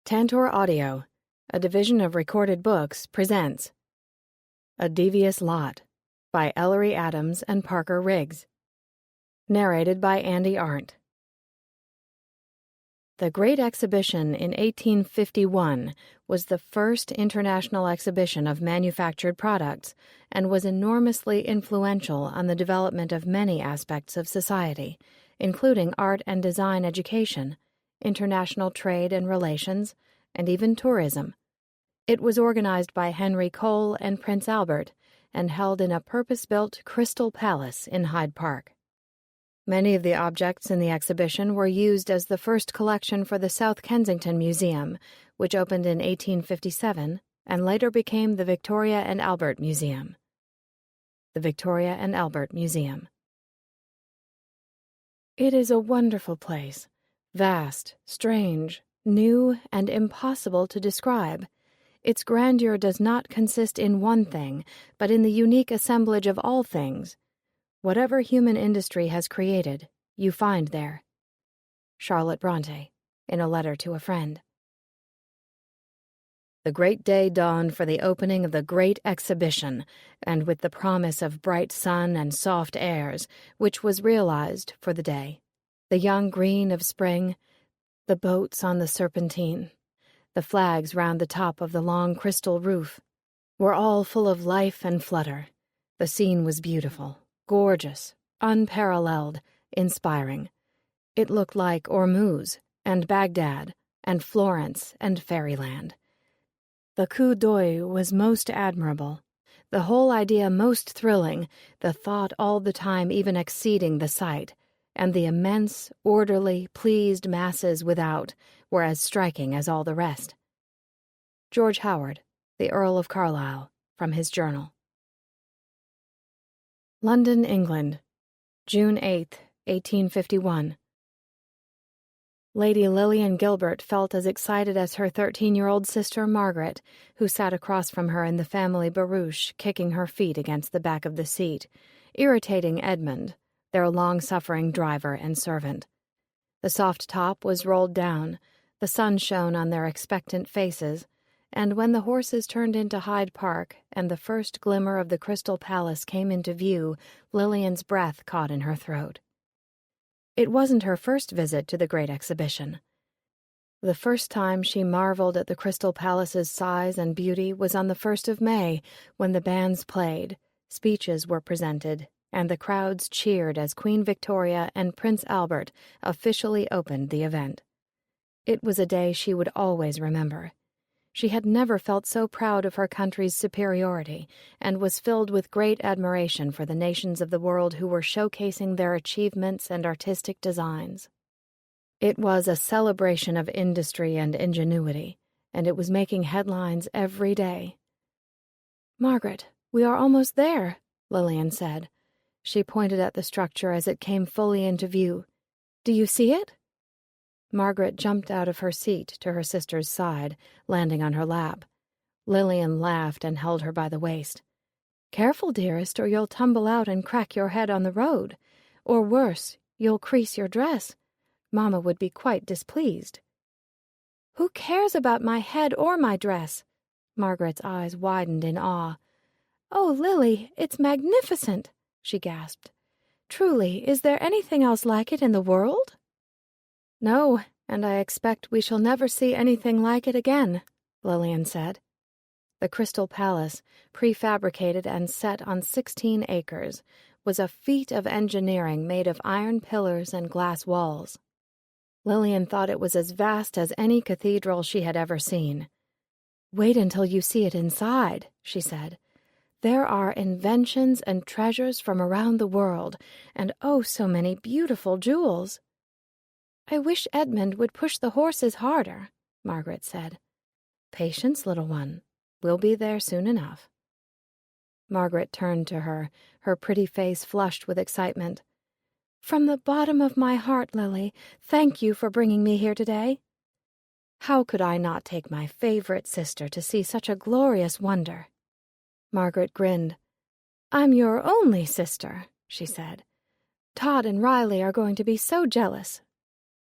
Tantor Audio, a division of Recorded Books, presents A Devious Lot by Ellery Adams and Parker Riggs. Narrated by Andy Arndt. The Great Exhibition in 1851 was the first international exhibition of manufactured products and was enormously influential on the development of many aspects of society, including art and design education, international trade and relations, and even tourism. It was organized by Henry Cole and Prince Albert and held in a purpose-built Crystal Palace in Hyde Park. Many of the objects in the exhibition were used as the first collection for the South Kensington Museum, which opened in 1857 and later became the Victoria and Albert Museum. The Victoria and Albert Museum. It is a wonderful place, vast, strange, new, and impossible to describe. Its grandeur does not consist in one thing, but in the unique assemblage of all things. Whatever human industry has created, you find there. Charlotte Bronte, in a letter to a friend. The great day dawned for the opening of the Great Exhibition, and with the promise of bright sun and soft airs, which was realized for the day. The young green of spring, the boats on the Serpentine, the flags round the top of the long crystal roof, were all full of life and flutter. The scene was beautiful, gorgeous, unparalleled, inspiring. It looked like Ormuz and Baghdad and Florence and fairyland. The coup d'oeil was most admirable, the whole idea most thrilling, the thought all the time even exceeding the sight, and the immense, orderly, pleased masses without were as striking as all the rest. George Howard, the Earl of Carlisle, from his journal. London, England, June 8, 1851. Lady Lillian Gilbert felt as excited as her 13-year-old sister Margaret, who sat across from her in the family barouche, kicking her feet against the back of the seat, irritating Edmund, their long-suffering driver and servant. The soft top was rolled down, the sun shone on their expectant faces, and when the horses turned into Hyde Park and the first glimmer of the Crystal Palace came into view, Lillian's breath caught in her throat. It wasn't her first visit to the Great Exhibition. The first time she marveled at the Crystal Palace's size and beauty was on the 1st of May, when the bands played, speeches were presented, and the crowds cheered as Queen Victoria and Prince Albert officially opened the event. It was a day she would always remember. She had never felt so proud of her country's superiority and was filled with great admiration for the nations of the world who were showcasing their achievements and artistic designs. It was a celebration of industry and ingenuity, and it was making headlines every day. "Margaret, we are almost there," Lillian said. She pointed at the structure as it came fully into view. "Do you see it?" Margaret jumped out of her seat to her sister's side, landing on her lap. Lillian laughed and held her by the waist. "Careful, dearest, or you'll tumble out and crack your head on the road. Or worse, you'll crease your dress. Mamma would be quite displeased." "Who cares about my head or my dress?" Margaret's eyes widened in awe. "Oh, Lily, it's magnificent!" she gasped. "Truly, is there anything else like it in the world?" "No, and I expect we shall never see anything like it again," Lillian said. The Crystal Palace, prefabricated and set on 16 acres, was a feat of engineering made of iron pillars and glass walls. Lillian thought it was as vast as any cathedral she had ever seen. "Wait until you see it inside," she said. "There are inventions and treasures from around the world, and oh, so many beautiful jewels." "I wish Edmund would push the horses harder," Margaret said. "Patience, little one. We'll be there soon enough." Margaret turned to her, her pretty face flushed with excitement. "From the bottom of my heart, Lily, thank you for bringing me here today." "How could I not take my favorite sister to see such a glorious wonder?" Margaret grinned. "I'm your only sister," she said. "Todd and Riley are going to be so jealous."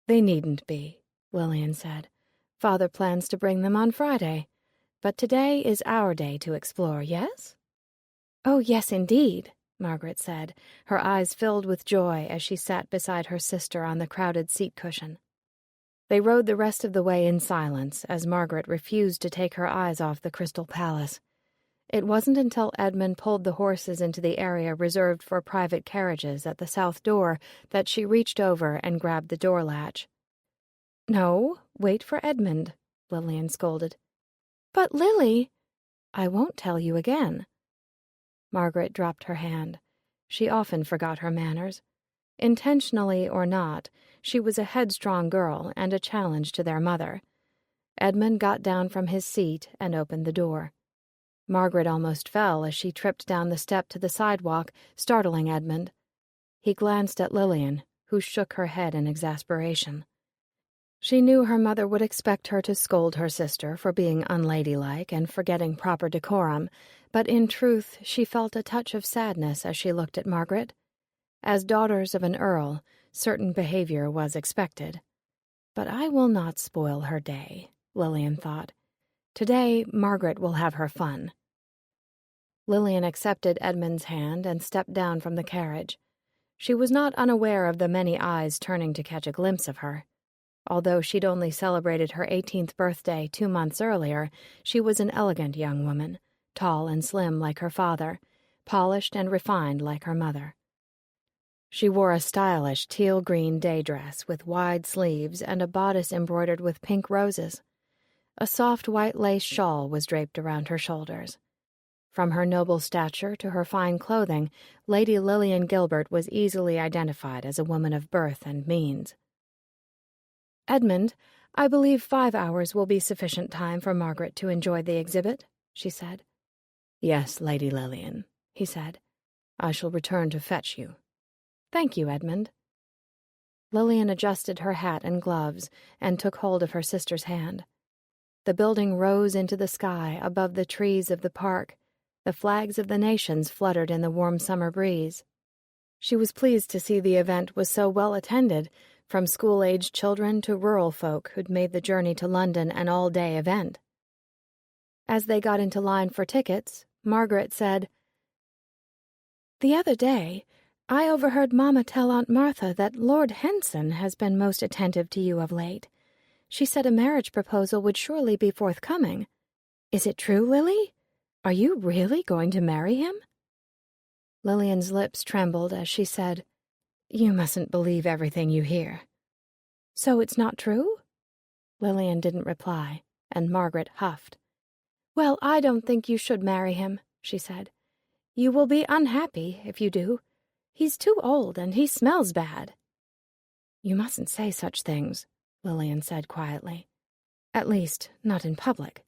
"They needn't be," Lillian said. Father plans to bring them on Friday. But today is our day to explore, yes?" "Oh, yes, indeed," Margaret said, her eyes filled with joy as she sat beside her sister on the crowded seat cushion. They rode the rest of the way in silence as Margaret refused to take her eyes off the Crystal Palace. It wasn't until Edmund pulled the horses into the area reserved for private carriages at the south door that she reached over and grabbed the door latch. "No, wait for Edmund," Lillian scolded. "But Lily—" "I won't tell you again." Margaret dropped her hand. She often forgot her manners. Intentionally or not, she was a headstrong girl and a challenge to their mother. Edmund got down from his seat and opened the door. Margaret almost fell as she tripped down the step to the sidewalk, startling Edmund. He glanced at Lillian, who shook her head in exasperation. She knew her mother would expect her to scold her sister for being unladylike and forgetting proper decorum, but in truth she felt a touch of sadness as she looked at Margaret. As daughters of an earl, certain behavior was expected. But I will not spoil her day, Lillian thought. Today, Margaret will have her fun. Lillian accepted Edmund's hand and stepped down from the carriage. She was not unaware of the many eyes turning to catch a glimpse of her. Although she'd only celebrated her 18th birthday 2 months earlier, she was an elegant young woman, tall and slim like her father, polished and refined like her mother. She wore a stylish teal-green day dress with wide sleeves and a bodice embroidered with pink roses. A soft white lace shawl was draped around her shoulders. From her noble stature to her fine clothing, Lady Lillian Gilbert was easily identified as a woman of birth and means. "Edmund, I believe 5 hours will be sufficient time for Margaret to enjoy the exhibit," she said. "Yes, Lady Lillian," he said. "I shall return to fetch you." "Thank you, Edmund." Lillian adjusted her hat and gloves and took hold of her sister's hand. The building rose into the sky above the trees of the park. The flags of the nations fluttered in the warm summer breeze. She was pleased to see the event was so well attended, from school-aged children to rural folk who'd made the journey to London an all-day event. As they got into line for tickets, Margaret said, "The other day, I overheard Mamma tell Aunt Martha that Lord Henson has been most attentive to you of late. She said a marriage proposal would surely be forthcoming. Is it true, Lily? Are you really going to marry him?" Lillian's lips trembled as she said, "You mustn't believe everything you hear." "So it's not true?" Lillian didn't reply, and Margaret huffed. "Well, I don't think you should marry him," she said. "You will be unhappy if you do. He's too old and he smells bad." "You mustn't say such things," Lillian said quietly. "At least, not in public."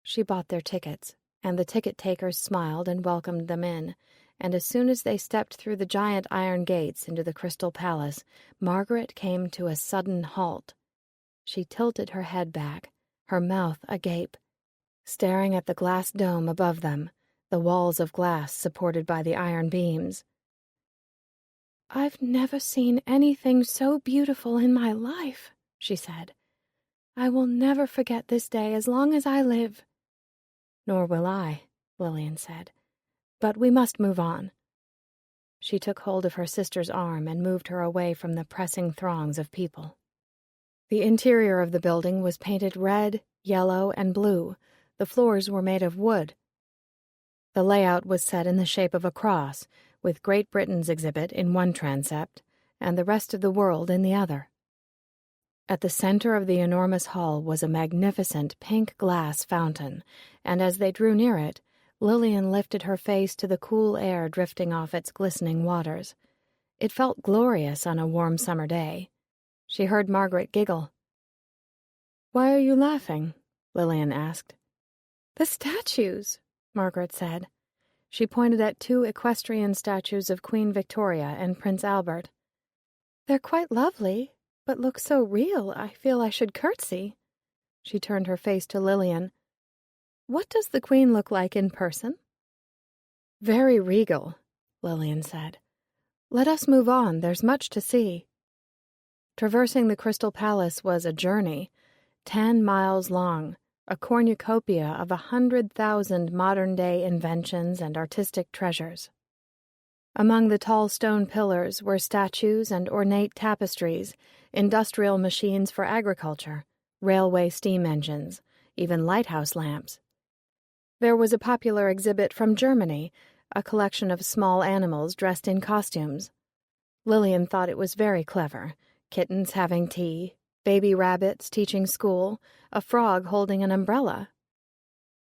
She bought their tickets, and the ticket-takers smiled and welcomed them in, and as soon as they stepped through the giant iron gates into the Crystal Palace, Margaret came to a sudden halt. She tilted her head back, her mouth agape, staring at the glass dome above them, the walls of glass supported by the iron beams. "I've never seen anything so beautiful in my life," she said. "I will never forget this day as long as I live." "Nor will I," Lillian said. "But we must move on." She took hold of her sister's arm and moved her away from the pressing throngs of people. The interior of the building was painted red, yellow, and blue. The floors were made of wood. The layout was set in the shape of a cross, with Great Britain's exhibit in one transept and the rest of the world in the other. At the center of the enormous hall was a magnificent pink glass fountain, and as they drew near it, Lillian lifted her face to the cool air drifting off its glistening waters. It felt glorious on a warm summer day. She heard Margaret giggle. "Why are you laughing?" Lillian asked. "The statues," Margaret said. She pointed at 2 equestrian statues of Queen Victoria and Prince Albert. "They're quite lovely, but look so real I feel I should curtsy." She turned her face to Lillian. "What does the Queen look like in person?" "Very regal," Lillian said. "Let us move on, there's much to see." Traversing the Crystal Palace was a journey. 10 miles long, a cornucopia of 100,000 modern-day inventions and artistic treasures. Among the tall stone pillars were statues and ornate tapestries, industrial machines for agriculture, railway steam engines, even lighthouse lamps. There was a popular exhibit from Germany, a collection of small animals dressed in costumes. Lillian thought it was very clever. Kittens having tea, baby rabbits teaching school, a frog holding an umbrella.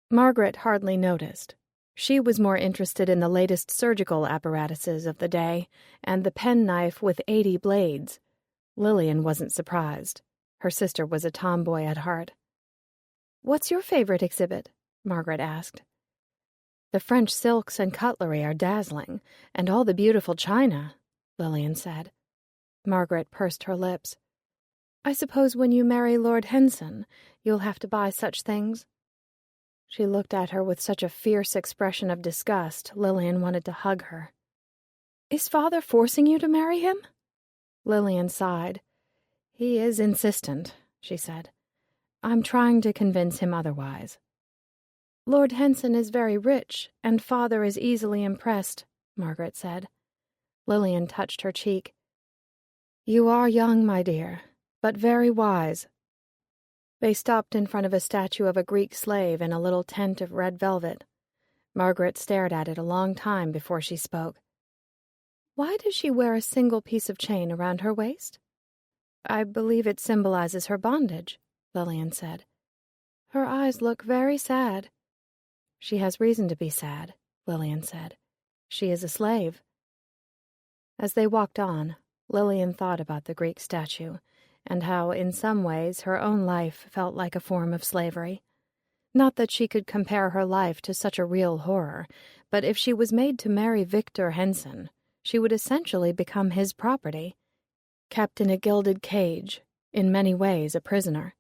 Margaret hardly noticed. She was more interested in the latest surgical apparatuses of the day and the penknife with 80 blades. Lillian wasn't surprised. Her sister was a tomboy at heart. "What's your favorite exhibit?" Margaret asked. "The French silks and cutlery are dazzling, and all the beautiful china," Lillian said. Margaret pursed her lips. "I suppose when you marry Lord Henson, you'll have to buy such things?" She looked at her with such a fierce expression of disgust, Lillian wanted to hug her. "Is Father forcing you to marry him?" Lillian sighed. "He is insistent," she said. "I'm trying to convince him otherwise." "Lord Henson is very rich, and Father is easily impressed," Margaret said. Lillian touched her cheek. "You are young, my dear, but very wise." They stopped in front of a statue of a Greek slave in a little tent of red velvet. Margaret stared at it a long time before she spoke. "Why does she wear a single piece of chain around her waist?" "I believe it symbolizes her bondage," Lillian said. "Her eyes look very sad." "She has reason to be sad," Lillian said. "She is a slave." As they walked on, Lillian thought about the Greek statue, and how, in some ways, her own life felt like a form of slavery. Not that she could compare her life to such a real horror, but if she was made to marry Victor Henson, she would essentially become his property, kept in a gilded cage, in many ways a prisoner.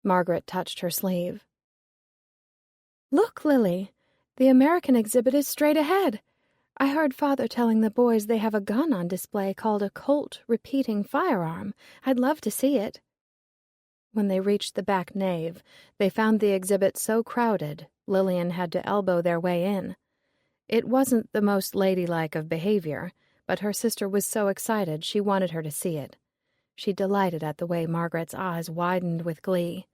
Margaret touched her sleeve. "Look, Lily, the American exhibit is straight ahead. I heard Father telling the boys they have a gun on display called a Colt repeating firearm. I'd love to see it." When they reached the back nave, they found the exhibit so crowded, Lillian had to elbow their way in. It wasn't the most ladylike of behavior, but her sister was so excited she wanted her to see it. She delighted at the way Margaret's eyes widened with glee.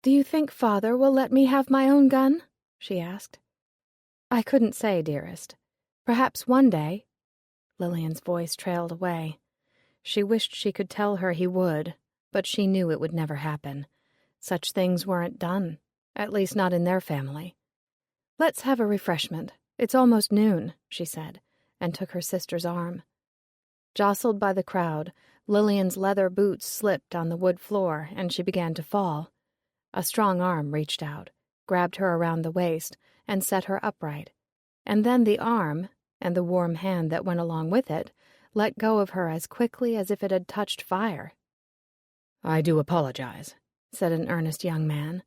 "Do you think Father will let me have my own gun?" she asked. "I couldn't say, dearest. Perhaps one day." Lillian's voice trailed away. She wished she could tell her he would, but she knew it would never happen. Such things weren't done, at least not in their family. "Let's have a refreshment. It's almost noon," she said, and took her sister's arm. Jostled by the crowd, Lillian's leather boots slipped on the wood floor, and she began to fall. A strong arm reached out, grabbed her around the waist, and set her upright, and then the arm, and the warm hand that went along with it, let go of her as quickly as if it had touched fire. "I do apologize," said an earnest young man.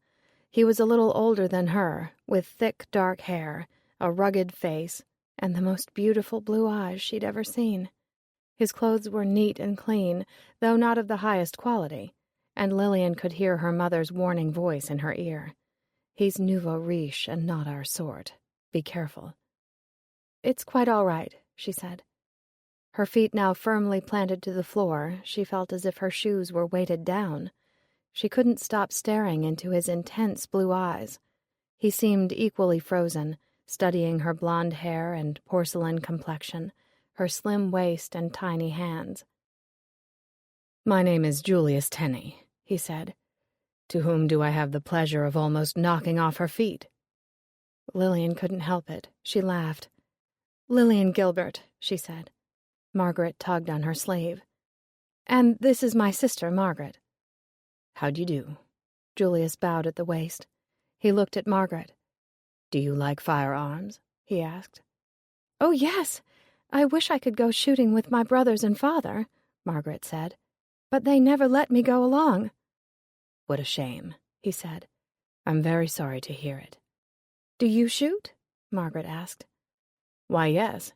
He was a little older than her, with thick dark hair, a rugged face, and the most beautiful blue eyes she'd ever seen. His clothes were neat and clean, though not of the highest quality, and Lillian could hear her mother's warning voice in her ear. "He's nouveau riche and not our sort. Be careful." "It's quite all right," she said. Her feet now firmly planted to the floor, she felt as if her shoes were weighted down. She couldn't stop staring into his intense blue eyes. He seemed equally frozen, studying her blonde hair and porcelain complexion, her slim waist and tiny hands. "My name is Julius Tenney," he said. "To whom do I have the pleasure of almost knocking off her feet?" Lillian couldn't help it. She laughed. "Lillian Gilbert," she said. Margaret tugged on her sleeve. "And this is my sister, Margaret." "How do you do?" Julius bowed at the waist. He looked at Margaret. "Do you like firearms?" he asked. "Oh, yes. I wish I could go shooting with my brothers and father," Margaret said. "But they never let me go along." "What a shame," he said. "I'm very sorry to hear it." "Do you shoot?" Margaret asked. "Why, yes.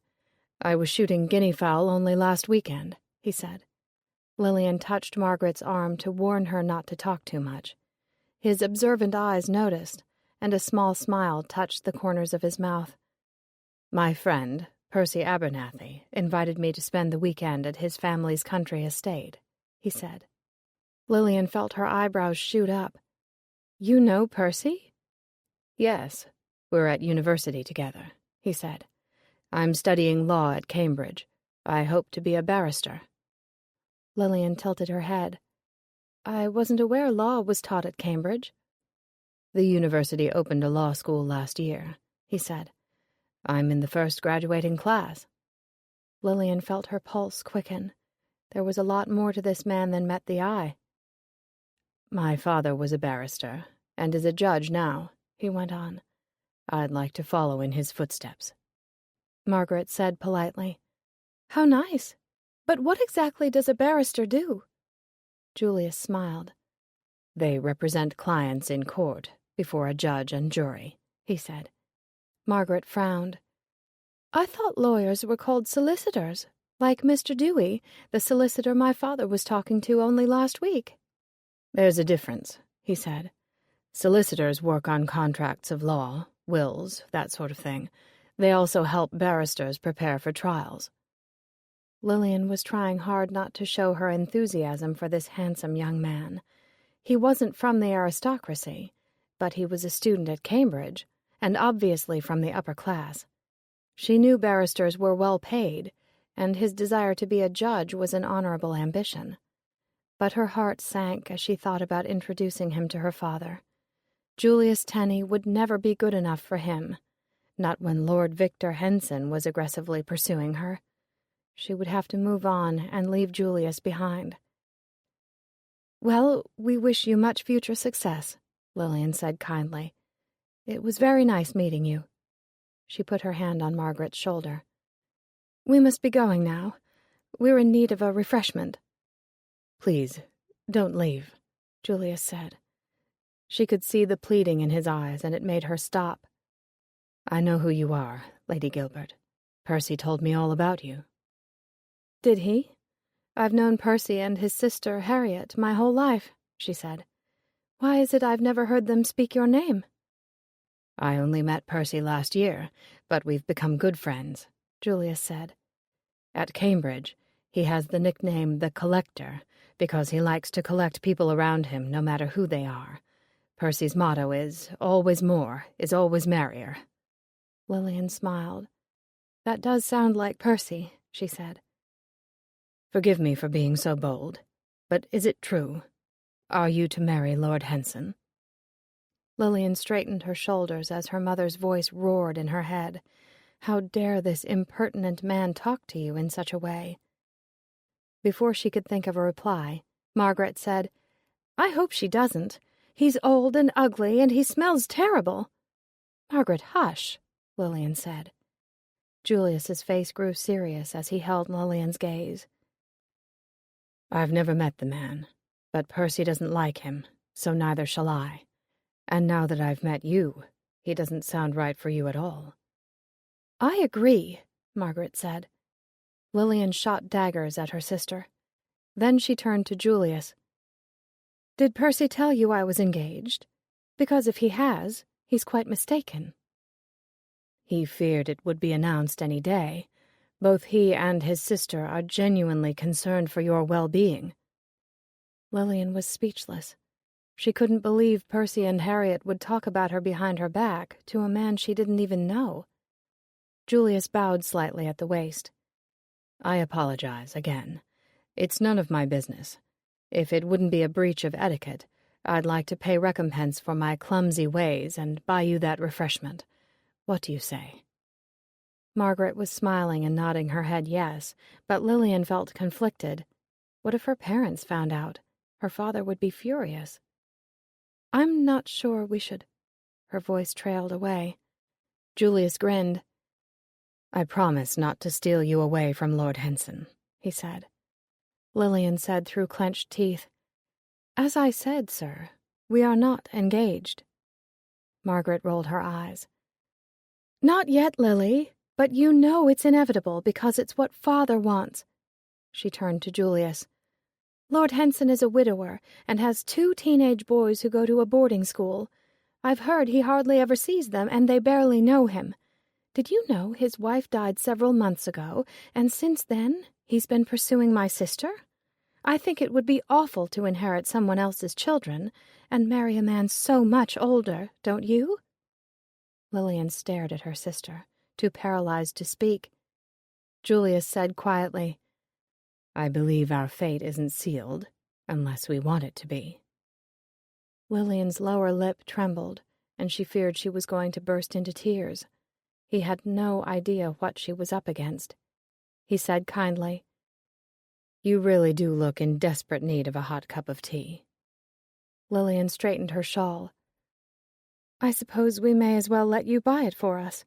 I was shooting guinea fowl only last weekend," he said. Lillian touched Margaret's arm to warn her not to talk too much. His observant eyes noticed, and a small smile touched the corners of his mouth. "My friend, Percy Abernathy, invited me to spend the weekend at his family's country estate," he said. Lillian felt her eyebrows shoot up. "You know Percy?" "Yes, we're at university together," he said. "I'm studying law at Cambridge. I hope to be a barrister." Lillian tilted her head. "I wasn't aware law was taught at Cambridge." "The university opened a law school last year," he said. "I'm in the first graduating class." Lillian felt her pulse quicken. There was a lot more to this man than met the eye. "My father was a barrister, and is a judge now," he went on. "I'd like to follow in his footsteps." Margaret said politely, "How nice. But what exactly does a barrister do?" Julius smiled. "They represent clients in court, before a judge and jury," he said. Margaret frowned. "I thought lawyers were called solicitors, like Mr. Dewey, the solicitor my father was talking to only last week." "There's a difference," he said. "Solicitors work on contracts of law, wills, that sort of thing. They also help barristers prepare for trials." Lillian was trying hard not to show her enthusiasm for this handsome young man. He wasn't from the aristocracy, but he was a student at Cambridge, and obviously from the upper class. She knew barristers were well paid, and his desire to be a judge was an honorable ambition. But her heart sank as she thought about introducing him to her father. Julius Tenney would never be good enough for him, not when Lord Victor Henson was aggressively pursuing her. She would have to move on and leave Julius behind. "Well, we wish you much future success," Lillian said kindly. "It was very nice meeting you." She put her hand on Margaret's shoulder. "We must be going now. We're in need of a refreshment." "Please, don't leave," Julius said. She could see the pleading in his eyes, and it made her stop. "I know who you are, Lady Gilbert. Percy told me all about you." "Did he? I've known Percy and his sister, Harriet, my whole life," she said. "Why is it I've never heard them speak your name?" "I only met Percy last year, but we've become good friends," Julius said. "At Cambridge, he has the nickname the Collector, because he likes to collect people around him, no matter who they are. Percy's motto is, 'Always more is always merrier.'" Lillian smiled. "That does sound like Percy," she said. "Forgive me for being so bold, but is it true? Are you to marry Lord Henson?" Lillian straightened her shoulders as her mother's voice roared in her head. How dare this impertinent man talk to you in such a way? Before she could think of a reply, Margaret said, "I hope she doesn't. He's old and ugly, and he smells terrible." "Margaret, hush," Lillian said. Julius's face grew serious as he held Lillian's gaze. "I've never met the man, but Percy doesn't like him, so neither shall I. And now that I've met you, he doesn't sound right for you at all." "I agree," Margaret said. Lillian shot daggers at her sister. Then she turned to Julius. "Did Percy tell you I was engaged? Because if he has, he's quite mistaken." "He feared it would be announced any day. Both he and his sister are genuinely concerned for your well-being." Lillian was speechless. She couldn't believe Percy and Harriet would talk about her behind her back to a man she didn't even know. Julius bowed slightly at the waist. "I apologize again. It's none of my business. If it wouldn't be a breach of etiquette, I'd like to pay recompense for my clumsy ways and buy you that refreshment. What do you say?" Margaret was smiling and nodding her head yes, but Lillian felt conflicted. What if her parents found out? Her father would be furious. "I'm not sure we should." Her voice trailed away. Julius grinned. "I promise not to steal you away from Lord Henson," he said. Lillian said through clenched teeth, "As I said, sir, we are not engaged." Margaret rolled her eyes. "Not yet, Lily, but you know it's inevitable because it's what Father wants." She turned to Julius. Lord Henson is a widower and has 2 teenage boys who go to a boarding school. I've heard he hardly ever sees them, and they barely know him. Did you know his wife died several months ago, and since then he's been pursuing my sister? I think it would be awful to inherit someone else's children and marry a man so much older, don't you?" Lillian stared at her sister, too paralyzed to speak. Julius said quietly, "I believe our fate isn't sealed, unless we want it to be." Lillian's lower lip trembled, and she feared she was going to burst into tears. He had no idea what she was up against. He said kindly, "You really do look in desperate need of a hot cup of tea." Lillian straightened her shawl. "I suppose we may as well let you buy it for us."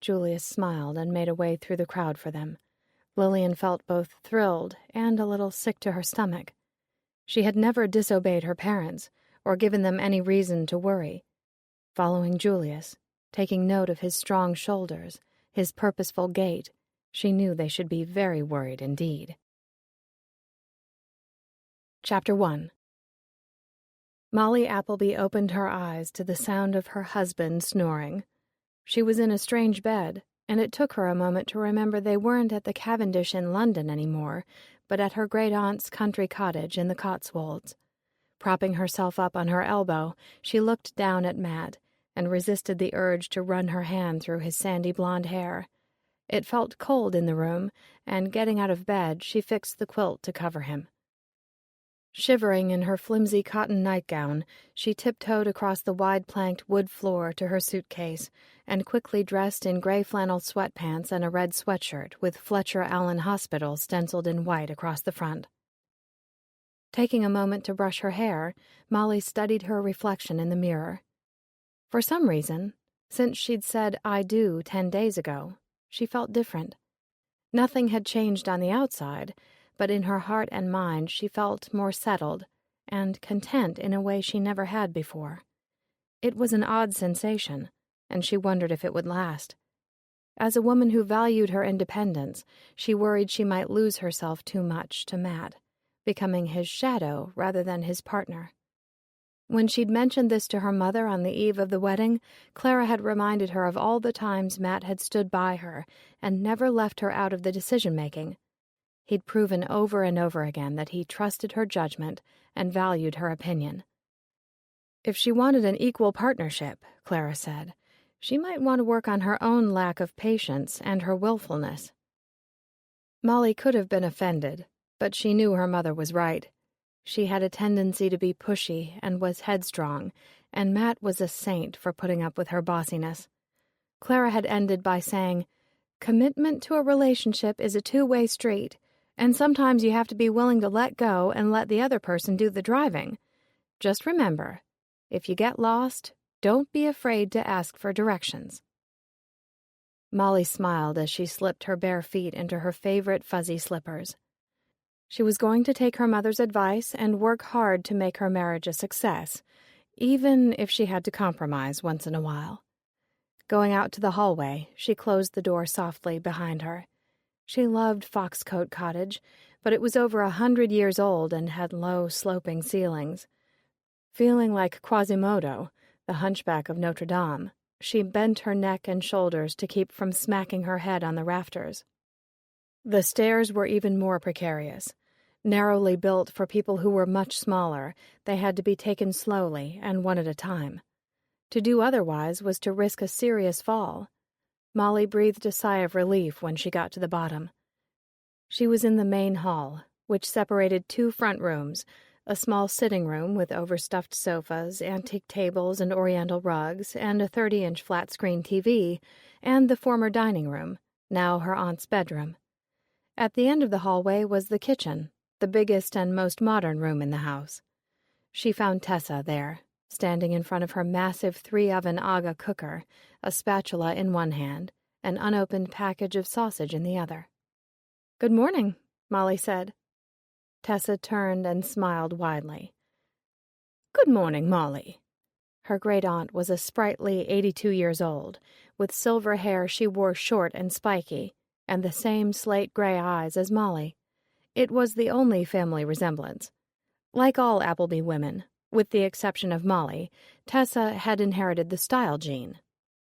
Julius smiled and made a way through the crowd for them. Lillian felt both thrilled and a little sick to her stomach. She had never disobeyed her parents or given them any reason to worry. Following Julius, taking note of his strong shoulders, his purposeful gait, she knew they should be very worried indeed. Chapter 1. Molly Appleby opened her eyes to the sound of her husband snoring. She was in a strange bed, and it took her a moment to remember they weren't at the Cavendish in London anymore, but at her great-aunt's country cottage in the Cotswolds. Propping herself up on her elbow, she looked down at Matt and resisted the urge to run her hand through his sandy blonde hair. It felt cold in the room, and getting out of bed, she fixed the quilt to cover him. Shivering in her flimsy cotton nightgown, she tiptoed across the wide-planked wood floor to her suitcase and quickly dressed in gray flannel sweatpants and a red sweatshirt with Fletcher Allen Hospital stenciled in white across the front. Taking a moment to brush her hair, Molly studied her reflection in the mirror. For some reason, since she'd said "I do" 10 days ago, she felt different. Nothing had changed on the outside, but in her heart and mind she felt more settled and content in a way she never had before. It was an odd sensation, and she wondered if it would last. As a woman who valued her independence, she worried she might lose herself too much to Matt, becoming his shadow rather than his partner. When she'd mentioned this to her mother on the eve of the wedding, Clara had reminded her of all the times Matt had stood by her and never left her out of the decision-making. He'd proven over and over again that he trusted her judgment and valued her opinion. If she wanted an equal partnership, Clara said, she might want to work on her own lack of patience and her willfulness. Molly could have been offended, but she knew her mother was right. She had a tendency to be pushy and was headstrong, and Matt was a saint for putting up with her bossiness. Clara had ended by saying, "Commitment to a relationship is a two-way street, and sometimes you have to be willing to let go and let the other person do the driving. Just remember, if you get lost, don't be afraid to ask for directions." Molly smiled as she slipped her bare feet into her favorite fuzzy slippers. She was going to take her mother's advice and work hard to make her marriage a success, even if she had to compromise once in a while. Going out to the hallway, she closed the door softly behind her. She loved Foxcote Cottage, but it was over 100 years old and had low, sloping ceilings. Feeling like Quasimodo, the hunchback of Notre Dame, she bent her neck and shoulders to keep from smacking her head on the rafters. The stairs were even more precarious. Narrowly built for people who were much smaller, they had to be taken slowly and one at a time. To do otherwise was to risk a serious fall. Molly breathed a sigh of relief when she got to the bottom. She was in the main hall, which separated 2 front rooms, a small sitting room with overstuffed sofas, antique tables and oriental rugs, and a 30-inch flat-screen TV, and the former dining room, now her aunt's bedroom. At the end of the hallway was the kitchen, the biggest and most modern room in the house. She found Tessa there, standing in front of her massive 3-oven Aga cooker, a spatula in one hand, an unopened package of sausage in the other. "Good morning," Molly said. Tessa turned and smiled widely. "Good morning, Molly." Her great-aunt was a sprightly 82 years old, with silver hair she wore short and spiky, and the same slate-gray eyes as Molly. It was the only family resemblance. Like all Appleby women, with the exception of Molly, Tessa had inherited the style gene.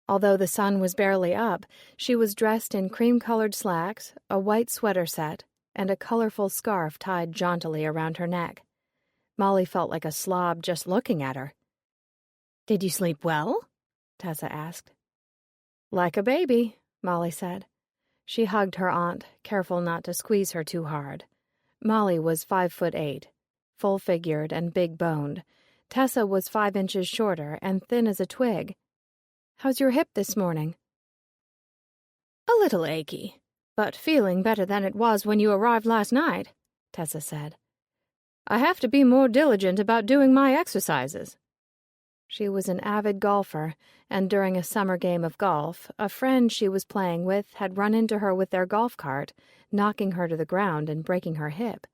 Although the sun was barely up, she was dressed in cream-colored slacks, a white sweater set, and a colorful scarf tied jauntily around her neck. Molly felt like a slob just looking at her. "Did you sleep well?" Tessa asked. "Like a baby," Molly said. She hugged her aunt, careful not to squeeze her too hard. Molly was 5'8", full-figured and big-boned. Tessa was 5 inches shorter and thin as a twig. "How's your hip this morning?" "A little achy, but feeling better than it was when you arrived last night," Tessa said. "I have to be more diligent about doing my exercises." She was an avid golfer, and during a summer game of golf, a friend she was playing with had run into her with their golf cart, knocking her to the ground and breaking her hip.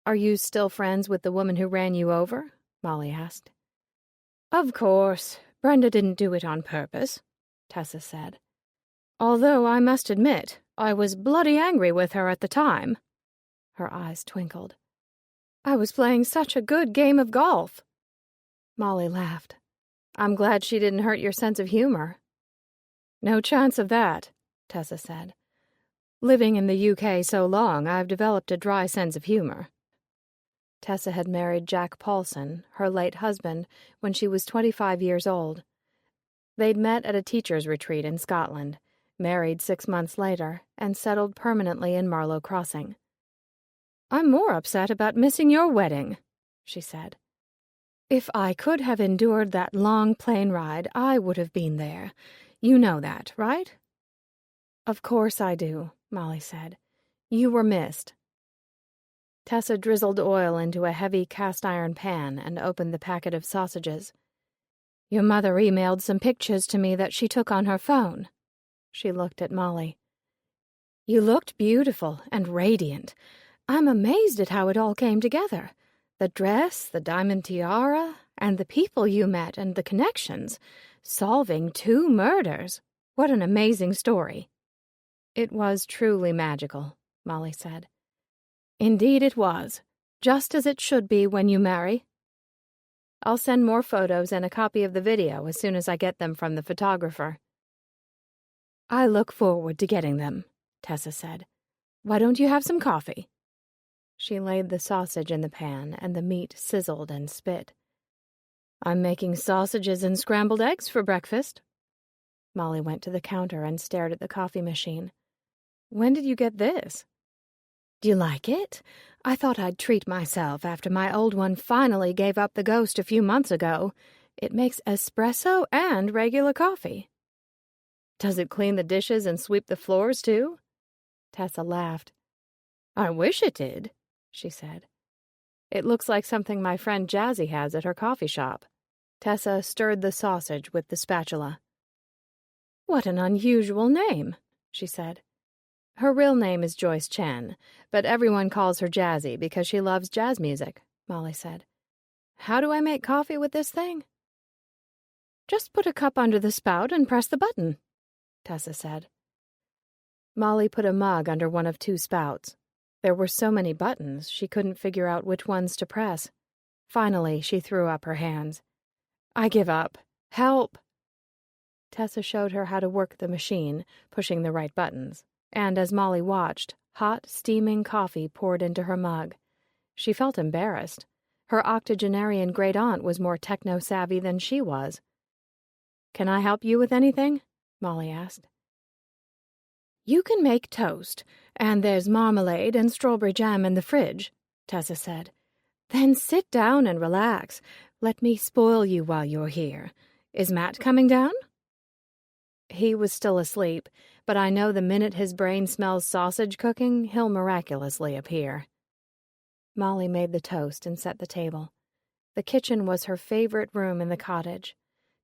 "Are you still friends with the woman who ran you over?" Molly asked. "Of course. Brenda didn't do it on purpose," Tessa said. "Although I must admit, I was bloody angry with her at the time." Her eyes twinkled. "I was playing such a good game of golf." Molly laughed. "I'm glad she didn't hurt your sense of humor." "No chance of that," Tessa said. "Living in the UK so long, I've developed a dry sense of humor." Tessa had married Jack Paulson, her late husband, when she was 25 years old. They'd met at a teacher's retreat in Scotland, married 6 months later, and settled permanently in Marlow Crossing. "I'm more upset about missing your wedding," she said. "If I could have endured that long plane ride, I would have been there. You know that, right?" "Of course I do," Molly said. "You were missed." Tessa drizzled oil into a heavy cast-iron pan and opened the packet of sausages. "Your mother emailed some pictures to me that she took on her phone." She looked at Molly. "You looked beautiful and radiant. I'm amazed at how it all came together. The dress, the diamond tiara, and the people you met and the connections. Solving 2 murders. What an amazing story." "It was truly magical," Molly said. "Indeed it was. Just as it should be when you marry." "I'll send more photos and a copy of the video as soon as I get them from the photographer." "I look forward to getting them," Tessa said. "Why don't you have some coffee?" She laid the sausage in the pan, and the meat sizzled and spit. "I'm making sausages and scrambled eggs for breakfast." Molly went to the counter and stared at the coffee machine. "When did you get this?" "Do you like it? I thought I'd treat myself after my old one finally gave up the ghost a few months ago. It makes espresso and regular coffee." "Does it clean the dishes and sweep the floors, too?" Tessa laughed. "I wish it did," she said. "It looks like something my friend Jazzy has at her coffee shop." Tessa stirred the sausage with the spatula. "What an unusual name," she said. "Her real name is Joyce Chen, but everyone calls her Jazzy because she loves jazz music," Molly said. "How do I make coffee with this thing?" "Just put a cup under the spout and press the button," Tessa said. Molly put a mug under one of 2 spouts. There were so many buttons, she couldn't figure out which ones to press. Finally, she threw up her hands. "I give up. Help!" Tessa showed her how to work the machine, pushing the right buttons, and as Molly watched, hot, steaming coffee poured into her mug. She felt embarrassed. Her octogenarian great-aunt was more techno-savvy than she was. "Can I help you with anything?" Molly asked. "You can make toast, and there's marmalade and strawberry jam in the fridge," Tessa said. "Then sit down and relax. Let me spoil you while you're here. Is Matt coming down?" "He was still asleep, but I know the minute his brain smells sausage cooking, he'll miraculously appear." Molly made the toast and set the table. The kitchen was her favorite room in the cottage.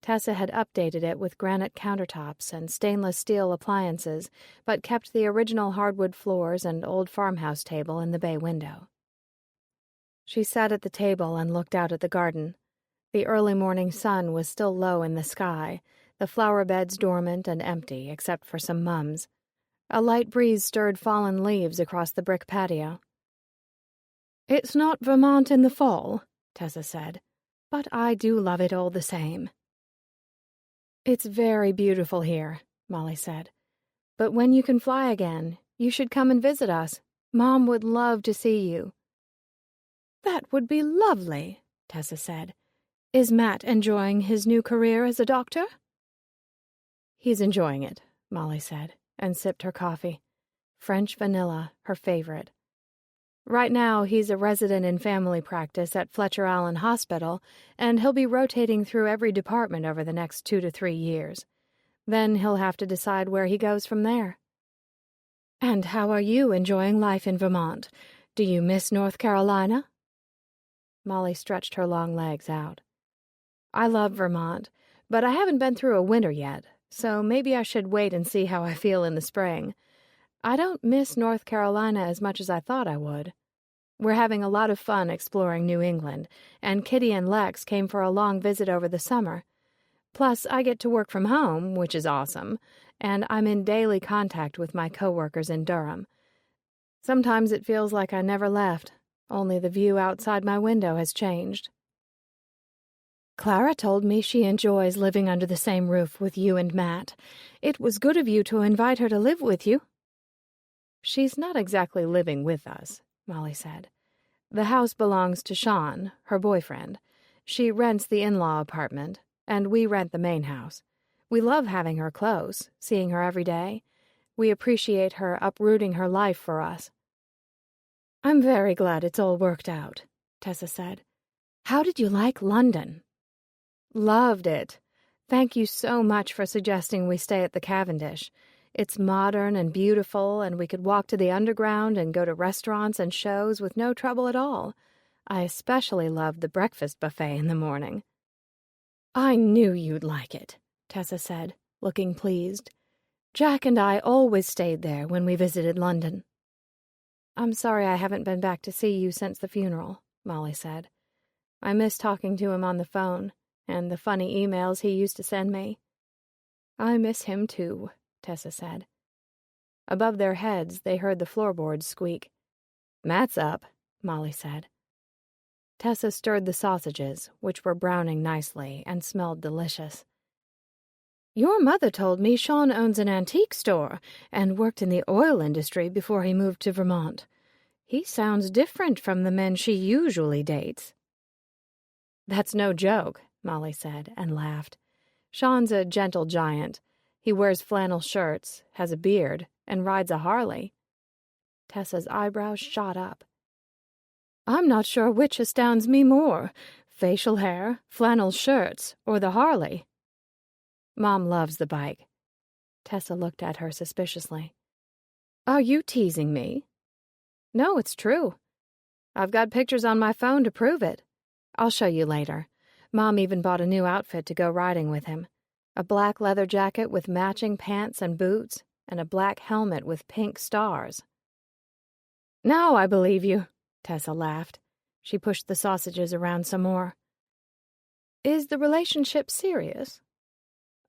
Tessa had updated it with granite countertops and stainless steel appliances, but kept the original hardwood floors and old farmhouse table in the bay window. She sat at the table and looked out at the garden. The early morning sun was still low in the sky, the flower beds dormant and empty except for some mums. A light breeze stirred fallen leaves across the brick patio. "It's not Vermont in the fall," Tessa said, "but I do love it all the same." "It's very beautiful here," Molly said. "But when you can fly again, you should come and visit us. Mom would love to see you." "That would be lovely," Tessa said. "Is Matt enjoying his new career as a doctor?" "He's enjoying it," Molly said, and sipped her coffee. French vanilla, her favorite. "Right now, he's a resident in family practice at Fletcher Allen Hospital, and he'll be rotating through every department over the next 2 to 3 years. Then he'll have to decide where he goes from there." "And how are you enjoying life in Vermont? Do you miss North Carolina?" Molly stretched her long legs out. "I love Vermont, but I haven't been through a winter yet, so maybe I should wait and see how I feel in the spring. I don't miss North Carolina as much as I thought I would. We're having a lot of fun exploring New England, and Kitty and Lex came for a long visit over the summer. Plus, I get to work from home, which is awesome, and I'm in daily contact with my coworkers in Durham. Sometimes it feels like I never left, only the view outside my window has changed." "Clara told me she enjoys living under the same roof with you and Matt. It was good of you to invite her to live with you." "She's not exactly living with us," Molly said. "The house belongs to Sean, her boyfriend. She rents the in-law apartment, and we rent the main house. We love having her close, seeing her every day. We appreciate her uprooting her life for us." "I'm very glad it's all worked out," Tessa said. "How did you like London?" "Loved it. Thank you so much for suggesting we stay at the Cavendish. It's modern and beautiful, and we could walk to the Underground and go to restaurants and shows with no trouble at all. I especially loved the breakfast buffet in the morning." "I knew you'd like it," Tessa said, looking pleased. "Jack and I always stayed there when we visited London." "I'm sorry I haven't been back to see you since the funeral," Molly said. "I miss talking to him on the phone, and the funny emails he used to send me." "I miss him too," Tessa said. Above their heads, they heard the floorboards squeak. "Matt's up," Molly said. Tessa stirred the sausages, which were browning nicely and smelled delicious. "Your mother told me Sean owns an antique store and worked in the oil industry before he moved to Vermont. He sounds different from the men she usually dates." "That's no joke," Molly said, and laughed. "Sean's a gentle giant. He wears flannel shirts, has a beard, and rides a Harley." Tessa's eyebrows shot up. "I'm not sure which astounds me more, facial hair, flannel shirts, or the Harley." "Mom loves the bike." Tessa looked at her suspiciously. "Are you teasing me?" "No, it's true. I've got pictures on my phone to prove it. I'll show you later. Mom even bought a new outfit to go riding with him. A black leather jacket with matching pants and boots, and a black helmet with pink stars." "Now I believe you," Tessa laughed. She pushed the sausages around some more. "Is the relationship serious?"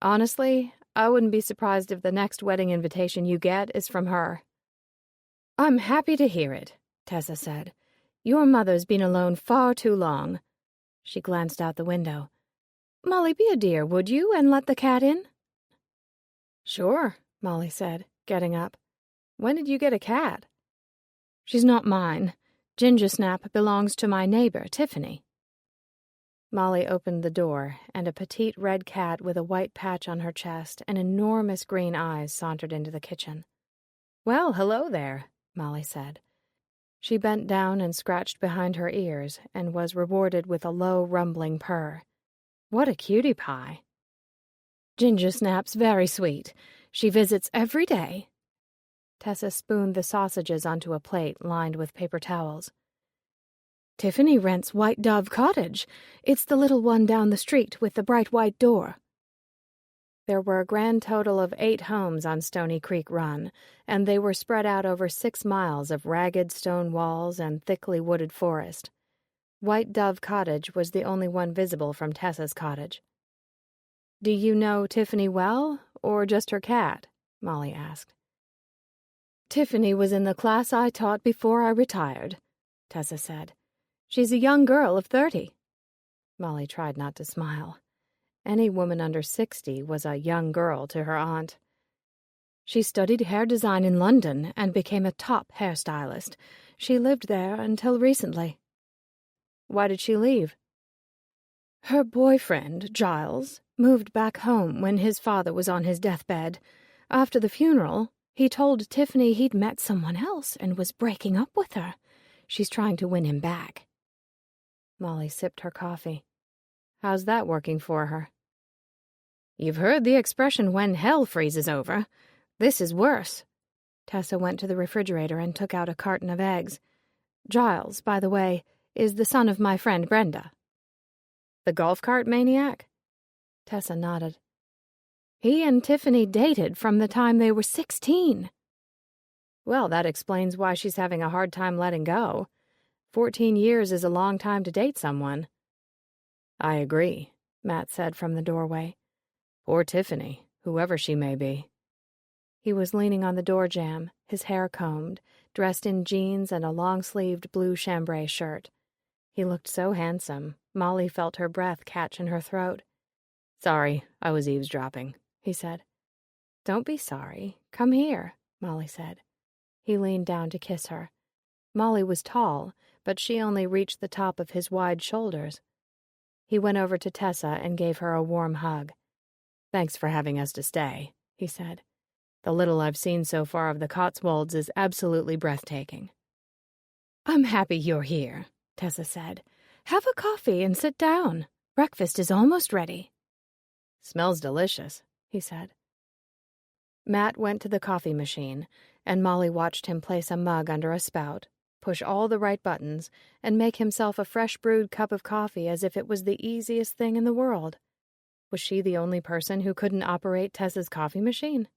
"Honestly, I wouldn't be surprised if the next wedding invitation you get is from her." "I'm happy to hear it," Tessa said. "Your mother's been alone far too long." She glanced out the window. "Molly, be a dear, would you, and let the cat in?" "Sure," Molly said, getting up. "When did you get a cat?" "She's not mine. Gingersnap belongs to my neighbor, Tiffany." Molly opened the door, and a petite red cat with a white patch on her chest and enormous green eyes sauntered into the kitchen. "Well, hello there," Molly said. She bent down and scratched behind her ears and was rewarded with a low, rumbling purr. "What a cutie pie." "Gingersnap's very sweet. She visits every day." Tessa spooned the sausages onto a plate lined with paper towels. "Tiffany rents White Dove Cottage. It's the little one down the street with the bright white door." There were a grand total of 8 homes on Stony Creek Run, and they were spread out over 6 miles of ragged stone walls and thickly wooded forest. White Dove Cottage was the only one visible from Tessa's cottage. "Do you know Tiffany well, or just her cat?" Molly asked. "Tiffany was in the class I taught before I retired," Tessa said. "She's a young girl of 30. Molly tried not to smile. Any woman under 60 was a young girl to her aunt. "She studied hair design in London and became a top hairstylist. She lived there until recently." "Why did she leave?" "Her boyfriend, Giles, moved back home when his father was on his deathbed. After the funeral, he told Tiffany he'd met someone else and was breaking up with her. She's trying to win him back." Molly sipped her coffee. "How's that working for her?" "You've heard the expression when hell freezes over. This is worse." Tessa went to the refrigerator and took out a carton of eggs. "Giles, by the way, is the son of my friend Brenda." "The golf cart maniac?" Tessa nodded. "He and Tiffany dated from the time they were 16. "Well, that explains why she's having a hard time letting go. 14 years is a long time to date someone." "I agree," Matt said from the doorway. "Poor Tiffany, whoever she may be." He was leaning on the door jamb, his hair combed, dressed in jeans and a long-sleeved blue chambray shirt. He looked so handsome, Molly felt her breath catch in her throat. "Sorry, I was eavesdropping," he said. "Don't be sorry. Come here," Molly said. He leaned down to kiss her. Molly was tall, but she only reached the top of his wide shoulders. He went over to Tessa and gave her a warm hug. "Thanks for having us to stay," he said. "The little I've seen so far of the Cotswolds is absolutely breathtaking." "I'm happy you're here," Tessa said. "Have a coffee and sit down. Breakfast is almost ready." "Smells delicious," he said. Matt went to the coffee machine, and Molly watched him place a mug under a spout, push all the right buttons, and make himself a fresh-brewed cup of coffee as if it was the easiest thing in the world. Was she the only person who couldn't operate Tessa's coffee machine?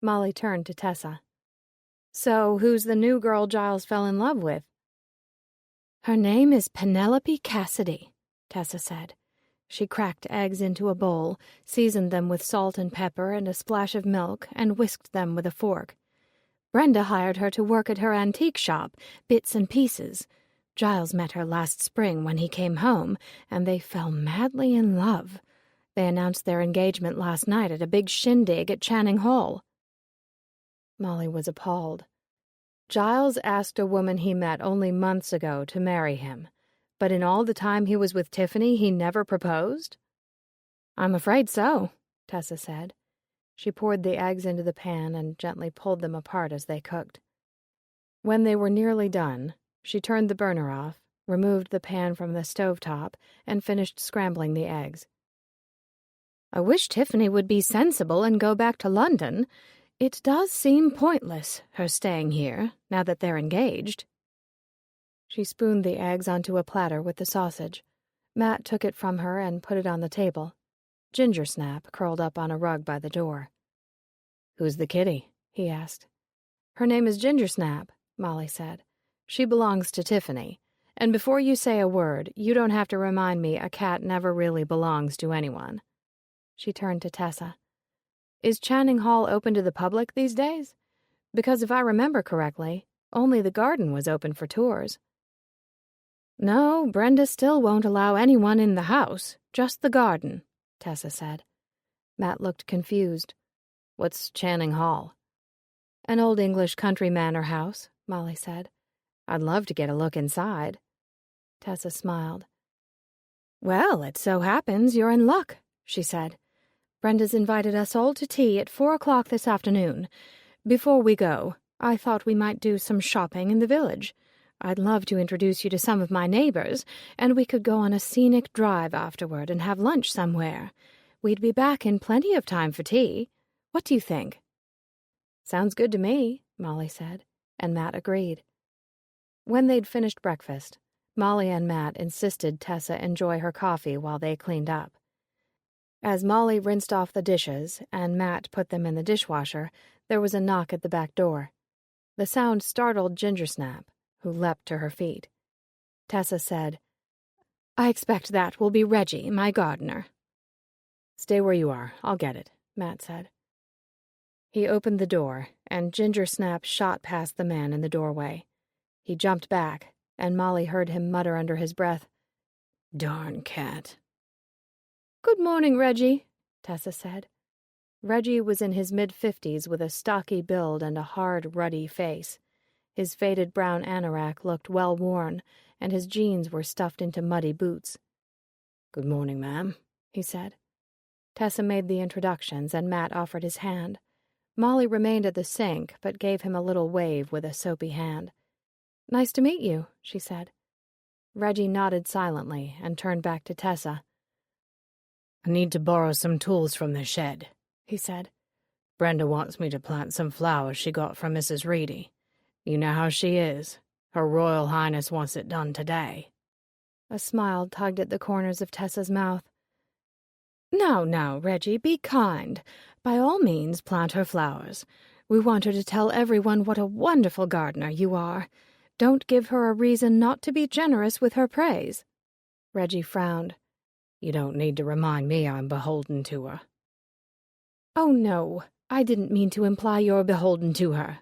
Molly turned to Tessa. "So, who's the new girl Giles fell in love with?" "Her name is Penelope Cassidy," Tessa said. She cracked eggs into a bowl, seasoned them with salt and pepper and a splash of milk, and whisked them with a fork. "Brenda hired her to work at her antique shop, Bits and Pieces. Giles met her last spring when he came home, and they fell madly in love. They announced their engagement last night at a big shindig at Channing Hall." Molly was appalled. Giles asked a woman he met only months ago to marry him, but in all the time he was with Tiffany, he never proposed? "I'm afraid so," Tessa said. She poured the eggs into the pan and gently pulled them apart as they cooked. When they were nearly done, she turned the burner off, removed the pan from the stovetop, and finished scrambling the eggs. "I wish Tiffany would be sensible and go back to London. It does seem pointless, her staying here, now that they're engaged." She spooned the eggs onto a platter with the sausage. Matt took it from her and put it on the table. Gingersnap curled up on a rug by the door. "Who's the kitty?" he asked. "Her name is Gingersnap," Molly said. "She belongs to Tiffany. And before you say a word, you don't have to remind me a cat never really belongs to anyone." She turned to Tessa. "Is Channing Hall open to the public these days? Because if I remember correctly, only the garden was open for tours." "No, Brenda still won't allow anyone in the house, just the garden," Tessa said. Matt looked confused. "What's Channing Hall?" "An old English country manor house," Molly said. "I'd love to get a look inside." Tessa smiled. "Well, it so happens you're in luck," she said. "Brenda's invited us all to tea at 4 o'clock this afternoon. Before we go, I thought we might do some shopping in the village. I'd love to introduce you to some of my neighbors, and we could go on a scenic drive afterward and have lunch somewhere. We'd be back in plenty of time for tea. What do you think?" "Sounds good to me," Molly said, and Matt agreed. When they'd finished breakfast, Molly and Matt insisted Tessa enjoy her coffee while they cleaned up. As Molly rinsed off the dishes and Matt put them in the dishwasher, there was a knock at the back door. The sound startled Gingersnap, who leapt to her feet. Tessa said, "I expect that will be Reggie, my gardener." "Stay where you are. I'll get it," Matt said. He opened the door, and Gingersnap shot past the man in the doorway. He jumped back, and Molly heard him mutter under his breath, "Darn cat." "Good morning, Reggie," Tessa said. Reggie was in his mid-50s with a stocky build and a hard, ruddy face. His faded brown anorak looked well-worn, and his jeans were stuffed into muddy boots. "Good morning, ma'am," he said. Tessa made the introductions, and Matt offered his hand. Molly remained at the sink, but gave him a little wave with a soapy hand. "Nice to meet you," she said. Reggie nodded silently and turned back to Tessa. "I need to borrow some tools from the shed," he said. "Brenda wants me to plant some flowers she got from Mrs. Reedy. You know how she is. Her Royal Highness wants it done today." A smile tugged at the corners of Tessa's mouth. Now, Reggie, be kind. By all means, plant her flowers. We want her to tell everyone what a wonderful gardener you are. Don't give her a reason not to be generous with her praise." Reggie frowned. "You don't need to remind me I'm beholden to her." "Oh, no, I didn't mean to imply you're beholden to her,"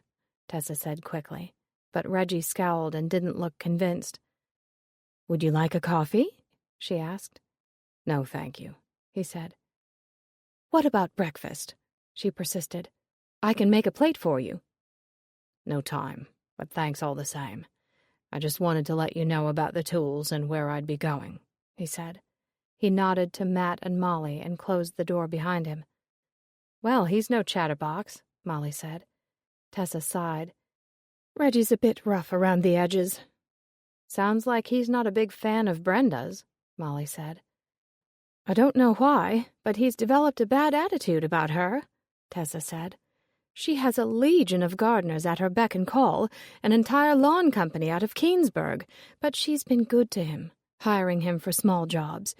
Tessa said quickly, but Reggie scowled and didn't look convinced. "Would you like a coffee?" she asked. "No, thank you," he said. "What about breakfast?" she persisted. "I can make a plate for you." "No time, but thanks all the same. I just wanted to let you know about the tools and where I'd be going," he said. He nodded to Matt and Molly and closed the door behind him. "Well, he's no chatterbox," Molly said. Tessa sighed. "Reggie's a bit rough around the edges." "Sounds like he's not a big fan of Brenda's," Molly said. "I don't know why, but he's developed a bad attitude about her," Tessa said. "She has a legion of gardeners at her beck and call, an entire lawn company out of Keensburg, but she's been good to him, hiring him for small jobs.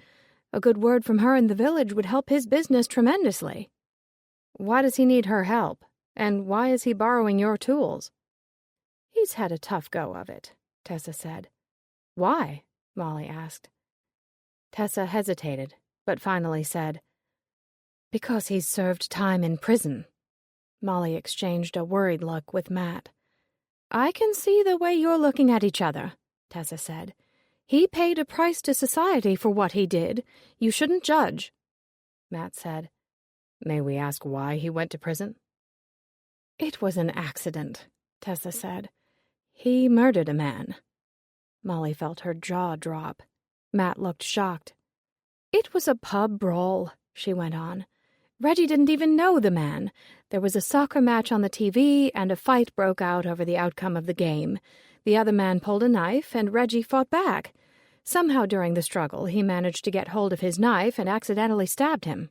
A good word from her in the village would help his business tremendously." "Why does he need her help? And why is he borrowing your tools?" "He's had a tough go of it," Tessa said. "Why?" Molly asked. Tessa hesitated, but finally said, "Because he's served time in prison." Molly exchanged a worried look with Matt. "I can see the way you're looking at each other," Tessa said. "He paid a price to society for what he did. You shouldn't judge." Matt said, "May we ask why he went to prison?" "It was an accident," Tessa said. "He murdered a man." Molly felt her jaw drop. Matt looked shocked. "It was a pub brawl," she went on. "Reggie didn't even know the man. There was a soccer match on the TV, and a fight broke out over the outcome of the game. The other man pulled a knife, and Reggie fought back. Somehow during the struggle, he managed to get hold of his knife and accidentally stabbed him."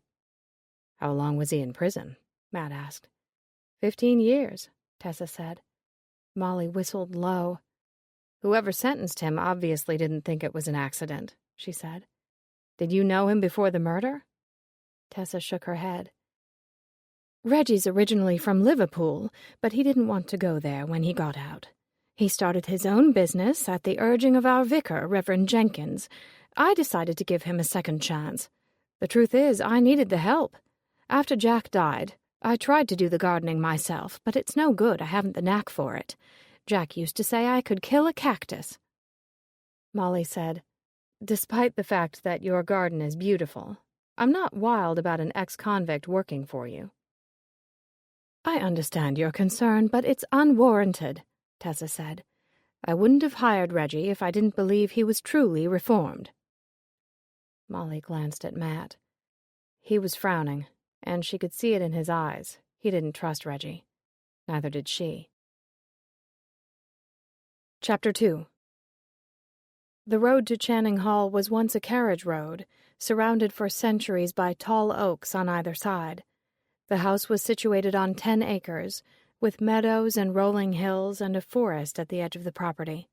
"How long was he in prison?" Matt asked. 15 years, Tessa said. Molly whistled low. "Whoever sentenced him obviously didn't think it was an accident," she said. "Did you know him before the murder?" Tessa shook her head. "Reggie's originally from Liverpool, but he didn't want to go there when he got out. He started his own business at the urging of our vicar, Reverend Jenkins. I decided to give him a second chance. The truth is, I needed the help. After Jack died, I tried to do the gardening myself, but it's no good. I haven't the knack for it. Jack used to say I could kill a cactus." Molly said, "Despite the fact that your garden is beautiful, I'm not wild about an ex-convict working for you." "I understand your concern, but it's unwarranted," Tessa said. "I wouldn't have hired Reggie if I didn't believe he was truly reformed." Molly glanced at Matt. He was frowning, and she could see it in his eyes. He didn't trust Reggie. Neither did she. Chapter 2. The road to Channing Hall was once a carriage road, surrounded for centuries by tall oaks on either side. The house was situated on 10 acres, with meadows and rolling hills and a forest at the edge of the property.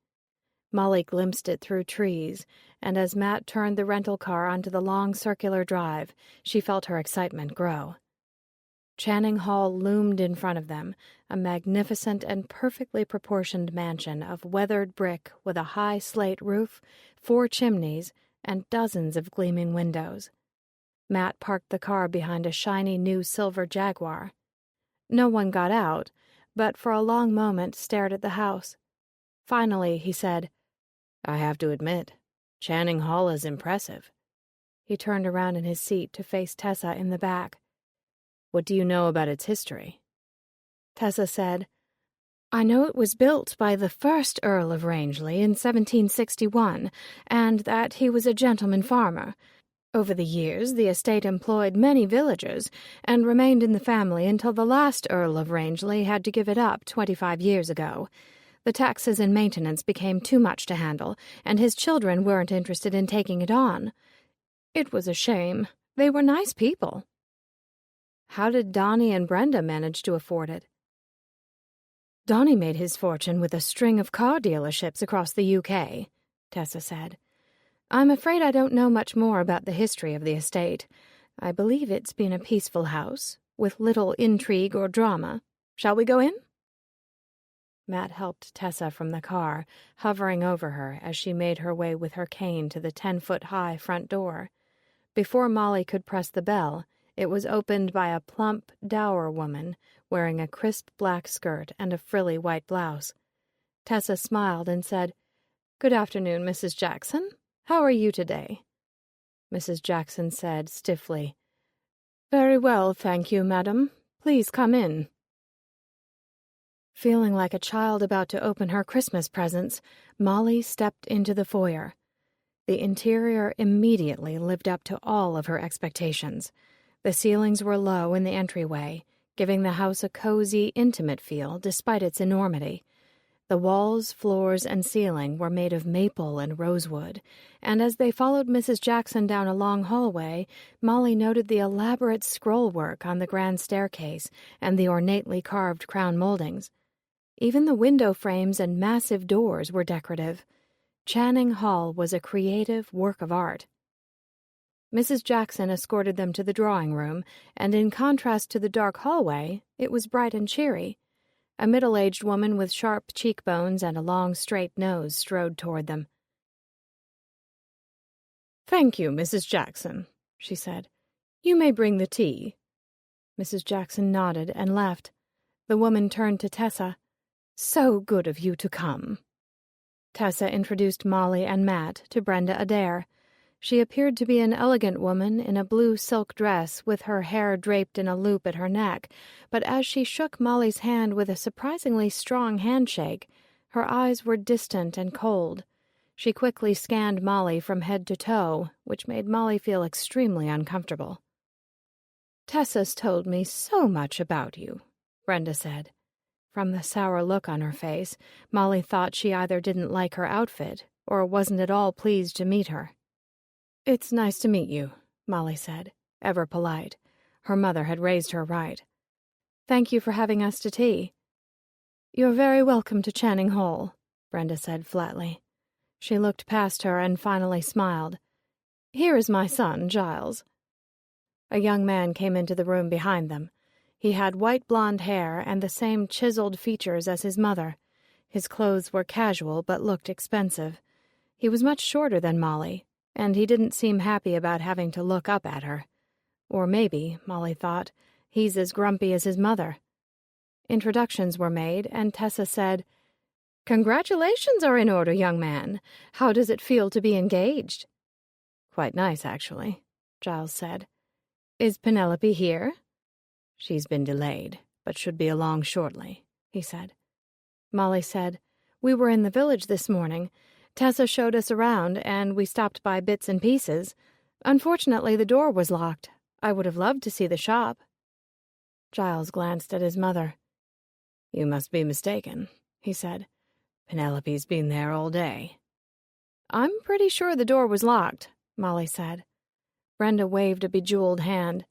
Molly glimpsed it through trees, and as Matt turned the rental car onto the long circular drive, she felt her excitement grow. Channing Hall loomed in front of them, a magnificent and perfectly proportioned mansion of weathered brick with a high slate roof, 4 chimneys, and dozens of gleaming windows. Matt parked the car behind a shiny new silver Jaguar. No one got out, but for a long moment stared at the house. Finally, he said, I have to admit, Channing Hall is impressive. He turned around in his seat to face Tessa in the back. What do you know about its history? Tessa said, I know it was built by the first Earl of Rangeley in 1761, and that he was a gentleman farmer. Over the years, the estate employed many villagers, and remained in the family until the last Earl of Rangeley had to give it up 25 years ago. The taxes and maintenance became too much to handle, and his children weren't interested in taking it on. It was a shame. They were nice people. How did Donnie and Brenda manage to afford it? Donnie made his fortune with a string of car dealerships across the UK, Tessa said. I'm afraid I don't know much more about the history of the estate. I believe it's been a peaceful house, with little intrigue or drama. Shall we go in? Matt helped Tessa from the car, hovering over her as she made her way with her cane to the 10-foot-high front door. Before Molly could press the bell, it was opened by a plump, dour woman wearing a crisp black skirt and a frilly white blouse. Tessa smiled and said, Good afternoon, Mrs. Jackson. How are you today? Mrs. Jackson said stiffly, Very well, thank you, madam. Please come in. Feeling like a child about to open her Christmas presents, Molly stepped into the foyer. The interior immediately lived up to all of her expectations. The ceilings were low in the entryway, giving the house a cozy, intimate feel despite its enormity. The walls, floors, and ceiling were made of maple and rosewood, and as they followed Mrs. Jackson down a long hallway, Molly noted the elaborate scroll work on the grand staircase and the ornately carved crown moldings. Even the window frames and massive doors were decorative. Channing Hall was a creative work of art. Mrs. Jackson escorted them to the drawing room, and in contrast to the dark hallway, it was bright and cheery. A middle-aged woman with sharp cheekbones and a long, straight nose strode toward them. Thank you, Mrs. Jackson, she said. You may bring the tea. Mrs. Jackson nodded and left. The woman turned to Tessa. So good of you to come. Tessa introduced Molly and Matt to Brenda Adair. She appeared to be an elegant woman in a blue silk dress with her hair draped in a loop at her neck, but as she shook Molly's hand with a surprisingly strong handshake, her eyes were distant and cold. She quickly scanned Molly from head to toe, which made Molly feel extremely uncomfortable. Tessa's told me so much about you, Brenda said. From the sour look on her face, Molly thought she either didn't like her outfit or wasn't at all pleased to meet her. It's nice to meet you, Molly said, ever polite. Her mother had raised her right. Thank you for having us to tea. You're very welcome to Channing Hall, Brenda said flatly. She looked past her and finally smiled. Here is my son, Giles. A young man came into the room behind them. He had white blonde hair and the same chiseled features as his mother. His clothes were casual but looked expensive. He was much shorter than Molly, and he didn't seem happy about having to look up at her. Or maybe, Molly thought, he's as grumpy as his mother. Introductions were made, and Tessa said, Congratulations are in order, young man. How does it feel to be engaged? Quite nice, actually, Giles said. Is Penelope here? She's been delayed, but should be along shortly, he said. Molly said, We were in the village this morning. Tessa showed us around, and we stopped by Bits and Pieces. Unfortunately, the door was locked. I would have loved to see the shop. Giles glanced at his mother. You must be mistaken, he said. Penelope's been there all day. I'm pretty sure the door was locked, Molly said. Brenda waved a bejeweled hand.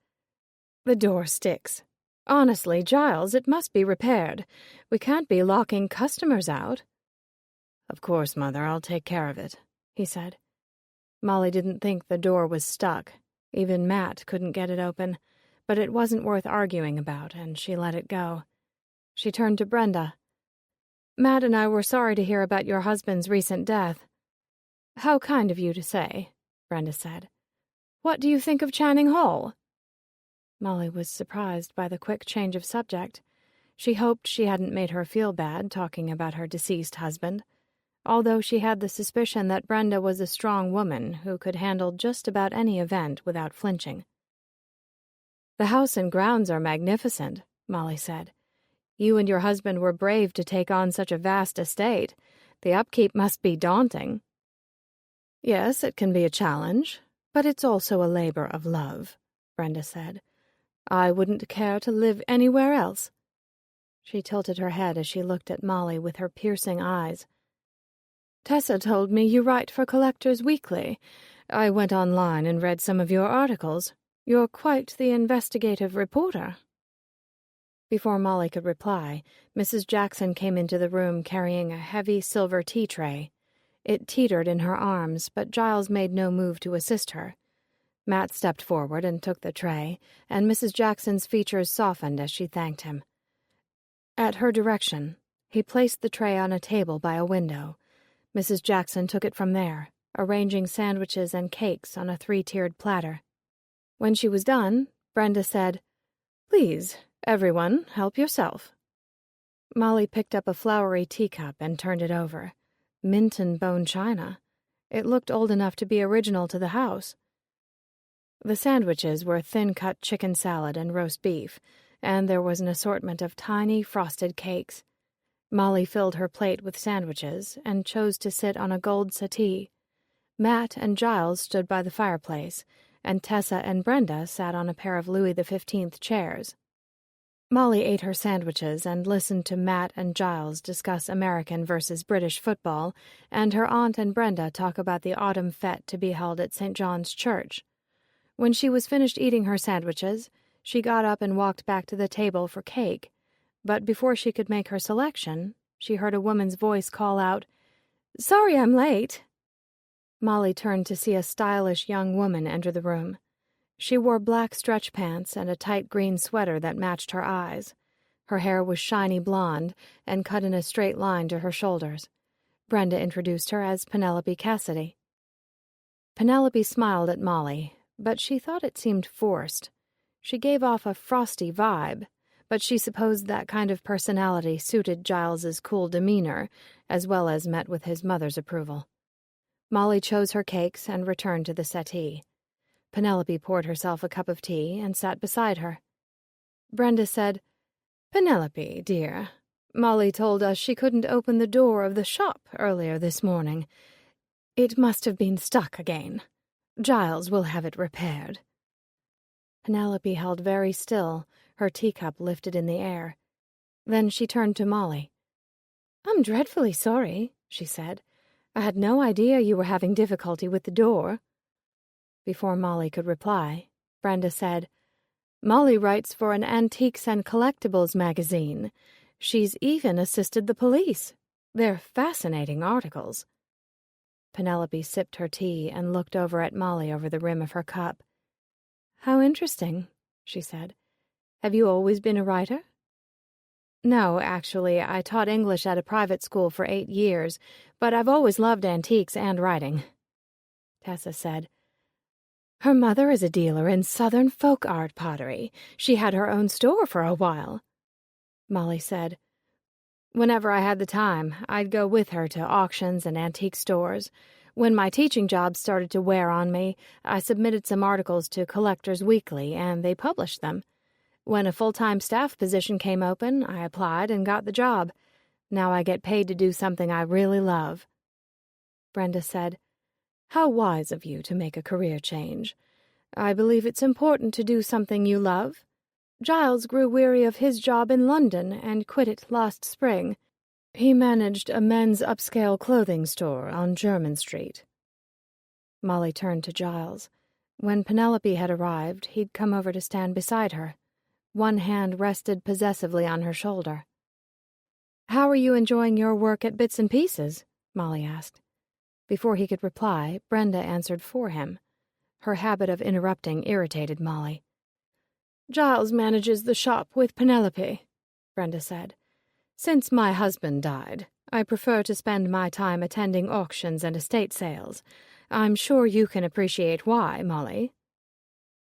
The door sticks. Honestly, Giles, it must be repaired. We can't be locking customers out. Of course, Mother, I'll take care of it, he said. Molly didn't think the door was stuck. Even Matt couldn't get it open, but it wasn't worth arguing about, and she let it go. She turned to Brenda. Matt and I were sorry to hear about your husband's recent death. How kind of you to say, Brenda said. What do you think of Channing Hall? Molly was surprised by the quick change of subject. She hoped she hadn't made her feel bad talking about her deceased husband. although she had the suspicion that Brenda was a strong woman who could handle just about any event without flinching. "The house and grounds are magnificent," Molly said. "You and your husband were brave to take on such a vast estate. The upkeep must be daunting." "Yes, it can be a challenge, but it's also a labor of love," Brenda said. "I wouldn't care to live anywhere else." She tilted her head as she looked at Molly with her piercing eyes. "Tessa told me you write for Collectors Weekly. I went online and read some of your articles. You're quite the investigative reporter." Before Molly could reply, Mrs. Jackson came into the room carrying a heavy silver tea tray. It teetered in her arms, but Giles made no move to assist her. Matt stepped forward and took the tray, and Mrs. Jackson's features softened as she thanked him. At her direction, he placed the tray on a table by a window. Mrs. Jackson took it from there, arranging sandwiches and cakes on a 3-tiered platter. When she was done, Brenda said, "Please, everyone, help yourself." Molly picked up a flowery teacup and turned it over. Mint and bone china. It looked old enough to be original to the house. The sandwiches were thin-cut chicken salad and roast beef, and there was an assortment of tiny frosted cakes. Molly filled her plate with sandwiches and chose to sit on a gold settee. Matt and Giles stood by the fireplace, and Tessa and Brenda sat on a pair of Louis XV chairs. Molly ate her sandwiches and listened to Matt and Giles discuss American versus British football, and her aunt and Brenda talk about the autumn fete to be held at St. John's Church. When she was finished eating her sandwiches, she got up and walked back to the table for cake, but before she could make her selection, she heard a woman's voice call out, "Sorry I'm late." Molly turned to see a stylish young woman enter the room. She wore black stretch pants and a tight green sweater that matched her eyes. Her hair was shiny blonde and cut in a straight line to her shoulders. Brenda introduced her as Penelope Cassidy. Penelope smiled at Molly, but she thought it seemed forced. She gave off a frosty vibe, but she supposed that kind of personality suited Giles's cool demeanor, as well as met with his mother's approval. Molly chose her cakes and returned to the settee. Penelope poured herself a cup of tea and sat beside her. Brenda said, "Penelope, dear, Molly told us she couldn't open the door of the shop earlier this morning. It must have been stuck again. Giles will have it repaired." Penelope held very still, her teacup lifted in the air. Then she turned to Molly. "I'm dreadfully sorry," she said. "I had no idea you were having difficulty with the door." Before Molly could reply, Brenda said, "Molly writes for an antiques and collectibles magazine. She's even assisted the police. They're fascinating articles." Penelope sipped her tea and looked over at Molly over the rim of her cup. "How interesting," she said. "Have you always been a writer?" "No, actually, I taught English at a private school for 8 years, but I've always loved antiques and writing." Tessa said, "Her mother is a dealer in Southern folk art pottery. She had her own store for a while." Molly said, "Whenever I had the time, I'd go with her to auctions and antique stores. When my teaching job started to wear on me, I submitted some articles to Collectors Weekly, and they published them. When a full-time staff position came open, I applied and got the job. Now I get paid to do something I really love." Brenda said, "How wise of you to make a career change. I believe it's important to do something you love. Giles grew weary of his job in London and quit it last spring. He managed a men's upscale clothing store on Jermyn Street." Molly turned to Giles. When Penelope had arrived, he'd come over to stand beside her. One hand rested possessively on her shoulder. "How are you enjoying your work at Bits and Pieces?" Molly asked. Before he could reply, Brenda answered for him. Her habit of interrupting irritated Molly. "Giles manages the shop with Penelope," Brenda said. "Since my husband died, I prefer to spend my time attending auctions and estate sales. I'm sure you can appreciate why, Molly."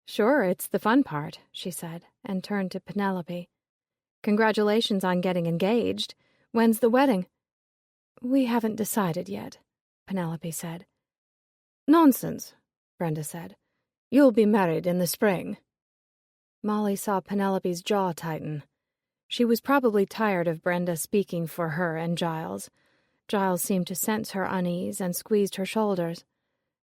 "Sure, it's the fun part," she said, and turned to Penelope. "Congratulations on getting engaged. When's the wedding?" We haven't decided yet, Penelope said. Nonsense, Brenda said. You'll be married in the spring. Molly saw Penelope's jaw tighten. She was probably tired of Brenda speaking for her and Giles. Giles seemed to sense her unease and squeezed her shoulders.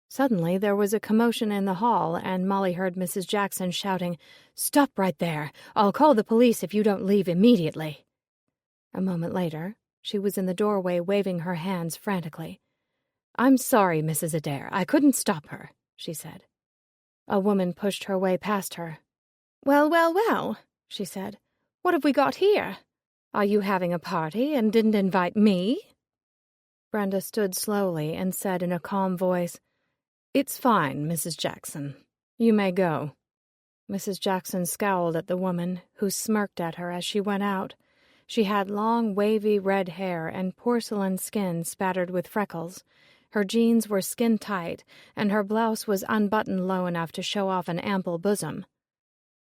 Suddenly there was a commotion in the hall, and Molly heard Mrs. Jackson shouting, "Stop right there! I'll call the police if you don't leave immediately!" A moment later, she was in the doorway waving her hands frantically. "I'm sorry, Mrs. Adair. I couldn't stop her," she said. A woman pushed her way past her. "Well, well, well," she said. "What have we got here? Are you having a party and didn't invite me?" Brenda stood slowly and said in a calm voice, "It's fine, Mrs. Jackson. You may go." Mrs. Jackson scowled at the woman, who smirked at her as she went out. She had long, wavy red hair and porcelain skin spattered with freckles. Her jeans were skin-tight, and her blouse was unbuttoned low enough to show off an ample bosom.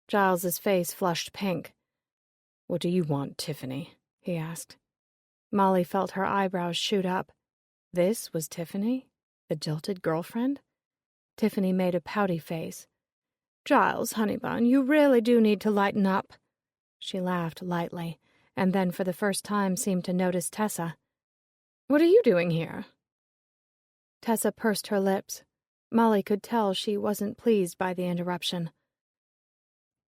Giles's face flushed pink. "What do you want, Tiffany?" he asked. Molly felt her eyebrows shoot up. This was Tiffany? The jilted girlfriend? Tiffany made a pouty face. "Giles, honeybun, you really do need to lighten up." She laughed lightly, and then for the first time seemed to notice Tessa. "What are you doing here?" Tessa pursed her lips. Molly could tell she wasn't pleased by the interruption.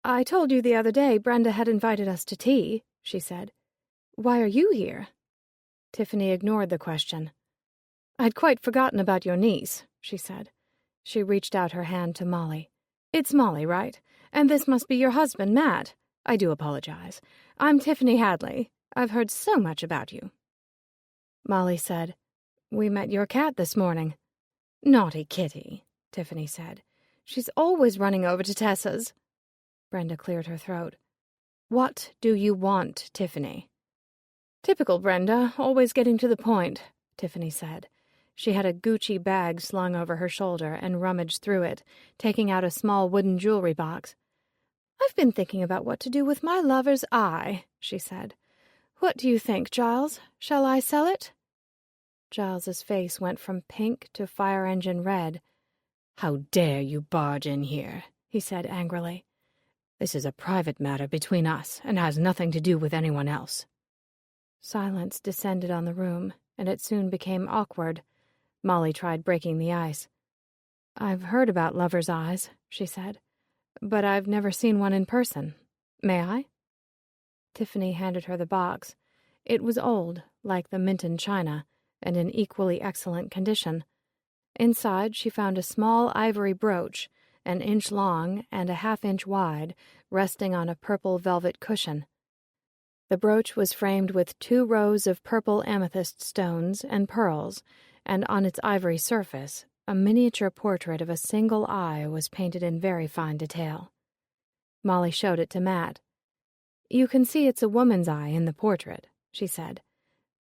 "I told you the other day Brenda had invited us to tea," she said. "Why are you here?" Tiffany ignored the question. "I'd quite forgotten about your niece," she said. She reached out her hand to Molly. "It's Molly, right? And this must be your husband, Matt. I do apologize. I'm Tiffany Hadley. I've heard so much about you." Molly said, "We met your cat this morning." "Naughty kitty," Tiffany said. "She's always running over to Tessa's." Brenda cleared her throat. "What do you want, Tiffany?" "Typical Brenda, always getting to the point," Tiffany said. She had a Gucci bag slung over her shoulder and rummaged through it, taking out a small wooden jewelry box. "I've been thinking about what to do with my lover's eye," she said. "What do you think, Giles? Shall I sell it?" Giles's face went from pink to fire-engine red. "How dare you barge in here?" he said angrily. "This is a private matter between us and has nothing to do with anyone else." Silence descended on the room, and it soon became awkward. Molly tried breaking the ice. "I've heard about lovers' eyes," she said, "but I've never seen one in person. May I?" Tiffany handed her the box. It was old, like the Minton china, and in equally excellent condition. Inside she found a small ivory brooch, an inch long and a half-inch wide, resting on a purple velvet cushion. The brooch was framed with 2 rows of purple amethyst stones and pearls, and on its ivory surface, a miniature portrait of a single eye was painted in very fine detail. Molly showed it to Matt. "You can see it's a woman's eye in the portrait," she said.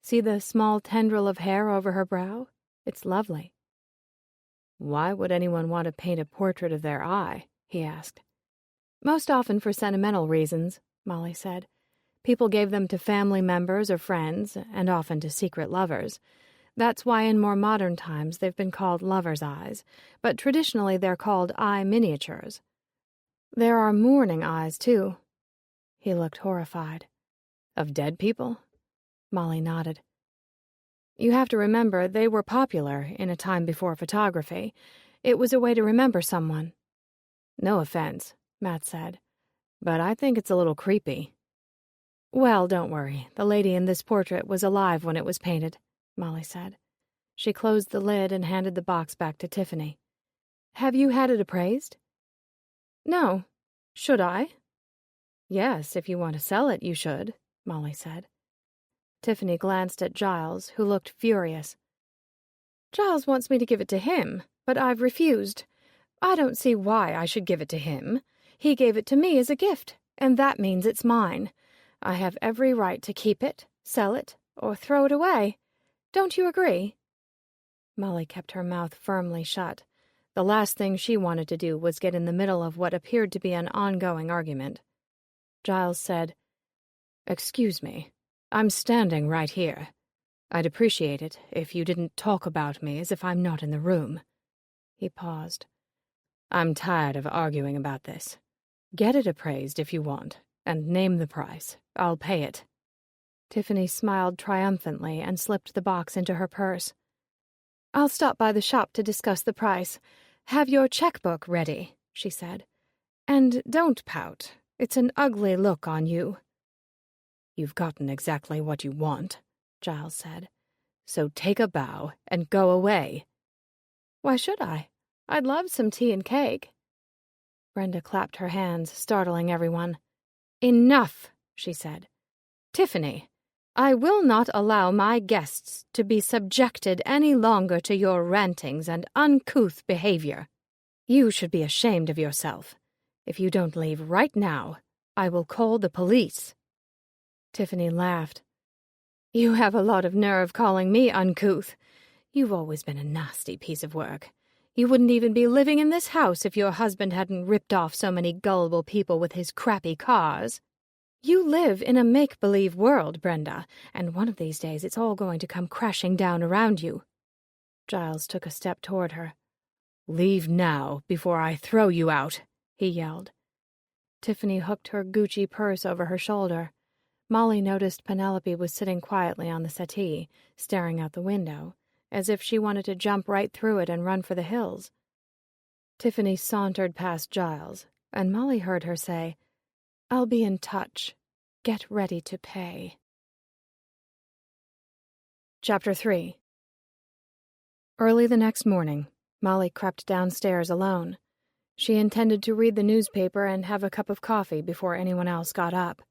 "See the small tendril of hair over her brow? It's lovely." "Why would anyone want to paint a portrait of their eye?" he asked. "Most often for sentimental reasons," Molly said. "People gave them to family members or friends, and often to secret lovers. That's why in more modern times they've been called lovers' eyes, but traditionally they're called eye miniatures. There are mourning eyes, too." He looked horrified. "Of dead people?" Molly nodded. "You have to remember they were popular in a time before photography. It was a way to remember someone." "No offense," Matt said, "but I think it's a little creepy." "Well, don't worry. The lady in this portrait was alive when it was painted," Molly said. She closed the lid and handed the box back to Tiffany. "Have you had it appraised?" "No. Should I?" "Yes, if you want to sell it, you should," Molly said. Tiffany glanced at Giles, who looked furious. "Giles wants me to give it to him, but I've refused. I don't see why I should give it to him. He gave it to me as a gift, and that means it's mine. I have every right to keep it, sell it, or throw it away. Don't you agree?" Molly kept her mouth firmly shut. The last thing she wanted to do was get in the middle of what appeared to be an ongoing argument. Giles said, "Excuse me. I'm standing right here. I'd appreciate it if you didn't talk about me as if I'm not in the room." He paused. "I'm tired of arguing about this. Get it appraised if you want, and name the price. I'll pay it." Tiffany smiled triumphantly and slipped the box into her purse. "I'll stop by the shop to discuss the price. Have your checkbook ready," she said. "And don't pout. It's an ugly look on you." "You've gotten exactly what you want," Giles said. "So take a bow and go away." "Why should I? I'd love some tea and cake." Brenda clapped her hands, startling everyone. "Enough," she said. "Tiffany, I will not allow my guests to be subjected any longer to your rantings and uncouth behavior. You should be ashamed of yourself. If you don't leave right now, I will call the police." Tiffany laughed. "You have a lot of nerve calling me uncouth. You've always been a nasty piece of work. You wouldn't even be living in this house if your husband hadn't ripped off so many gullible people with his crappy cars. You live in a make-believe world, Brenda, and one of these days it's all going to come crashing down around you." Giles took a step toward her. "Leave now, before I throw you out," he yelled. Tiffany hooked her Gucci purse over her shoulder. Molly noticed Penelope was sitting quietly on the settee, staring out the window, as if she wanted to jump right through it and run for the hills. Tiffany sauntered past Giles, and Molly heard her say, "I'll be in touch. Get ready to pay." Chapter 3. Early the next morning, Molly crept downstairs alone. She intended to read the newspaper and have a cup of coffee before anyone else got up.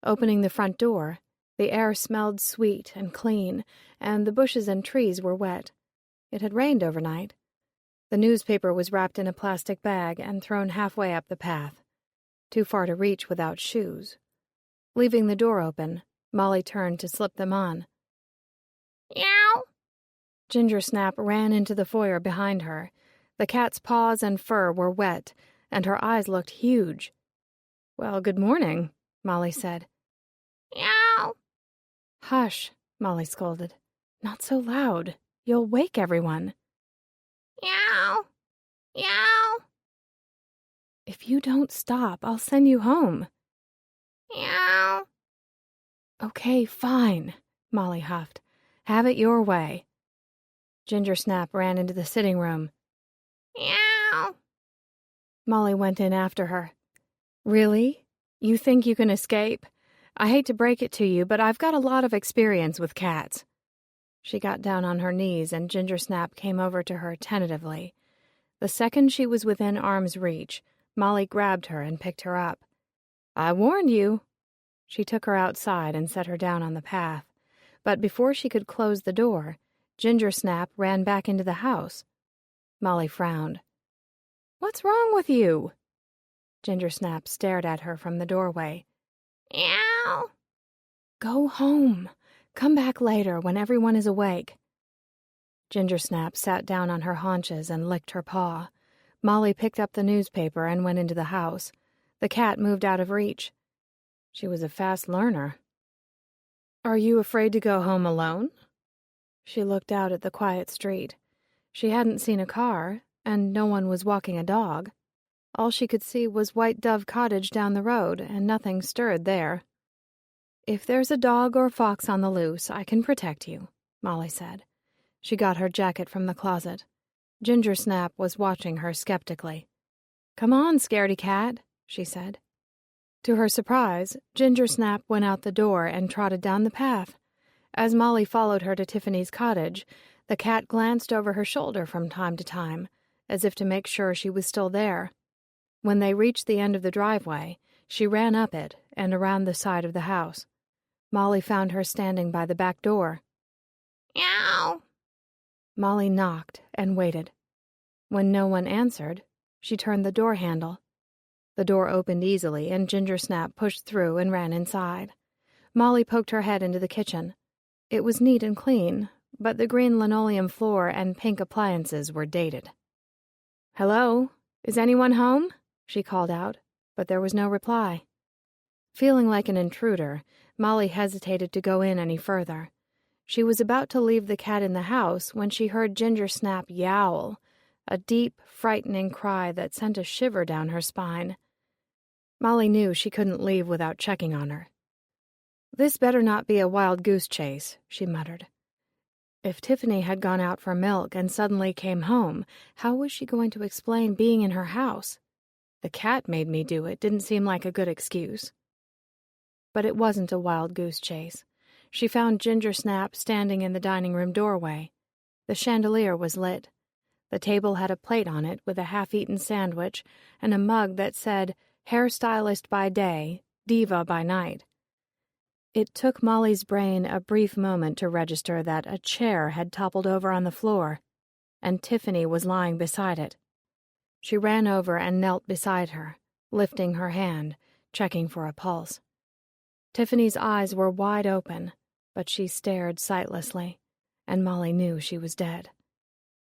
Opening the front door, the air smelled sweet and clean, and the bushes and trees were wet. It had rained overnight. The newspaper was wrapped in a plastic bag and thrown halfway up the path, too far to reach without shoes. Leaving the door open, Molly turned to slip them on. "Meow!" Ginger Snap ran into the foyer behind her. The cat's paws and fur were wet, and her eyes looked huge. "Well, good morning," Molly said. "Meow!" "Hush," Molly scolded. "Not so loud. You'll wake everyone." "Meow! Meow!" "If you don't stop, I'll send you home." "Meow!" "Okay, fine," Molly huffed. "Have it your way." Ginger Snap ran into the sitting room. "Meow!" Molly went in after her. "Really? You think you can escape? I hate to break it to you, but I've got a lot of experience with cats." She got down on her knees, and Ginger Snap came over to her tentatively. The second she was within arm's reach, Molly grabbed her and picked her up. "I warned you." She took her outside and set her down on the path, but before she could close the door, Ginger Snap ran back into the house. Molly frowned. "What's wrong with you?" Ginger Snap stared at her from the doorway. "Meow." "Go home. Come back later when everyone is awake." Ginger Snap sat down on her haunches and licked her paw. Molly picked up the newspaper and went into the house. The cat moved out of reach. She was a fast learner. "Are you afraid to go home alone?" She looked out at the quiet street. She hadn't seen a car, and no one was walking a dog. All she could see was White Dove Cottage down the road, and nothing stirred there. "If there's a dog or fox on the loose, I can protect you," Molly said. She got her jacket from the closet. Ginger Snap was watching her skeptically. "Come on, scaredy cat," she said. To her surprise, Ginger Snap went out the door and trotted down the path. As Molly followed her to Tiffany's cottage, the cat glanced over her shoulder from time to time, as if to make sure she was still there. When they reached the end of the driveway, she ran up it and around the side of the house. Molly found her standing by the back door. "Meow." Molly knocked and waited. When no one answered, she turned the door handle. The door opened easily, and Ginger Snap pushed through and ran inside. Molly poked her head into the kitchen. It was neat and clean, but the green linoleum floor and pink appliances were dated. "Hello? Is anyone home?" she called out, but there was no reply. Feeling like an intruder, Molly hesitated to go in any further. She was about to leave the cat in the house when she heard Ginger Snap yowl, a deep, frightening cry that sent a shiver down her spine. Molly knew she couldn't leave without checking on her. "This better not be a wild goose chase," she muttered. If Tiffany had gone out for milk and suddenly came home, how was she going to explain being in her house? "The cat made me do it" didn't seem like a good excuse. But it wasn't a wild goose chase. She found Ginger Snap standing in the dining room doorway. The chandelier was lit. The table had a plate on it with a half-eaten sandwich and a mug that said, "Hairstylist by day, diva by night." It took Molly's brain a brief moment to register that a chair had toppled over on the floor, and Tiffany was lying beside it. She ran over and knelt beside her, lifting her hand, checking for a pulse. Tiffany's eyes were wide open, but she stared sightlessly, and Molly knew she was dead.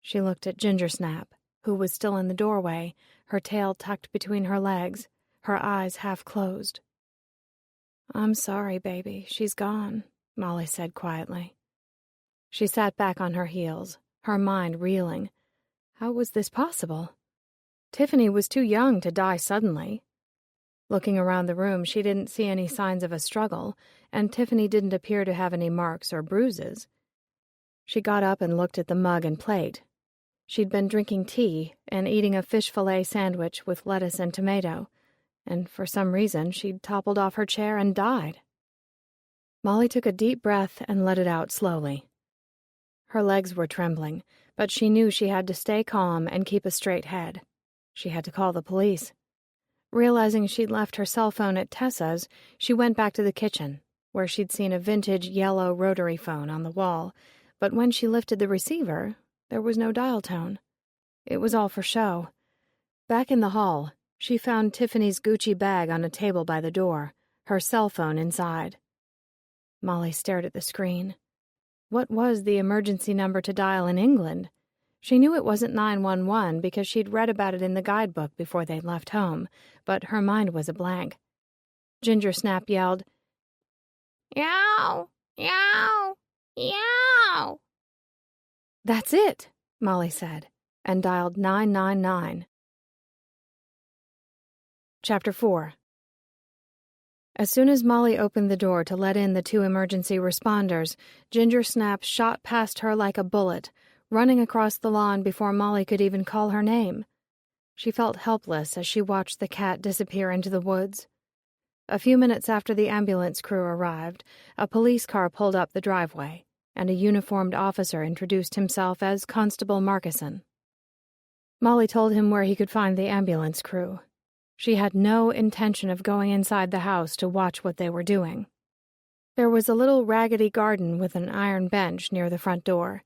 She looked at Ginger Snap, who was still in the doorway, her tail tucked between her legs, her eyes half closed. "I'm sorry, baby, she's gone," Molly said quietly. She sat back on her heels, her mind reeling. How was this possible? Tiffany was too young to die suddenly. Looking around the room, she didn't see any signs of a struggle, and Tiffany didn't appear to have any marks or bruises. She got up and looked at the mug and plate. She'd been drinking tea and eating a fish fillet sandwich with lettuce and tomato, and for some reason she'd toppled off her chair and died. Molly took a deep breath and let it out slowly. Her legs were trembling, but she knew she had to stay calm and keep a straight head. She had to call the police. Realizing she'd left her cell phone at Tessa's, she went back to the kitchen, where she'd seen a vintage yellow rotary phone on the wall, but when she lifted the receiver, there was no dial tone. It was all for show. Back in the hall, she found Tiffany's Gucci bag on a table by the door, her cell phone inside. Molly stared at the screen. What was the emergency number to dial in England? She knew it wasn't 911 because she'd read about it in the guidebook before they'd left home, but her mind was a blank. Ginger Snap yelled, "Yow! Yow! Yow!" "That's it," Molly said, and dialed 999. Chapter 4. As soon as Molly opened the door to let in the two emergency responders, Ginger Snap shot past her like a bullet, running across the lawn before Molly could even call her name. She felt helpless as she watched the cat disappear into the woods. A few minutes after the ambulance crew arrived, a police car pulled up the driveway, and a uniformed officer introduced himself as Constable Markison. Molly told him where he could find the ambulance crew. She had no intention of going inside the house to watch what they were doing. There was a little raggedy garden with an iron bench near the front door.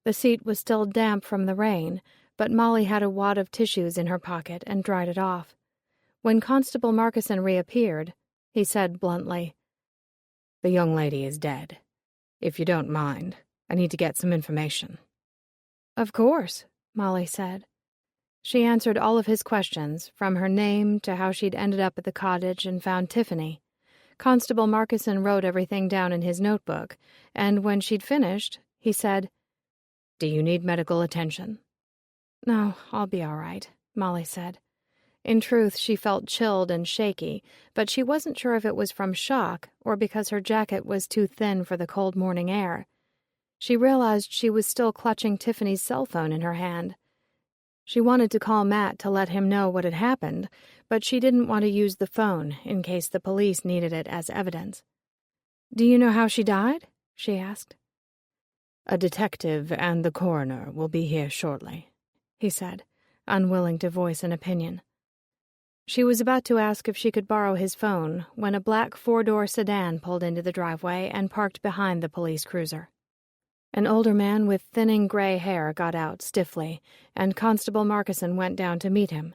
The seat was still damp from the rain, but Molly had a wad of tissues in her pocket and dried it off. When Constable Markison reappeared, he said bluntly, "The young lady is dead. If you don't mind, I need to get some information." "Of course," Molly said. She answered all of his questions, from her name to how she'd ended up at the cottage and found Tiffany. Constable Markison wrote everything down in his notebook, and when she'd finished, he said, "Do you need medical attention?" "No, I'll be all right," Molly said. In truth, she felt chilled and shaky, but she wasn't sure if it was from shock or because her jacket was too thin for the cold morning air. She realized she was still clutching Tiffany's cell phone in her hand. She wanted to call Matt to let him know what had happened, but she didn't want to use the phone in case the police needed it as evidence. "Do you know how she died?" she asked. "A detective and the coroner will be here shortly," he said, unwilling to voice an opinion. She was about to ask if she could borrow his phone when a black four-door sedan pulled into the driveway and parked behind the police cruiser. An older man with thinning gray hair got out stiffly, and Constable Markison went down to meet him.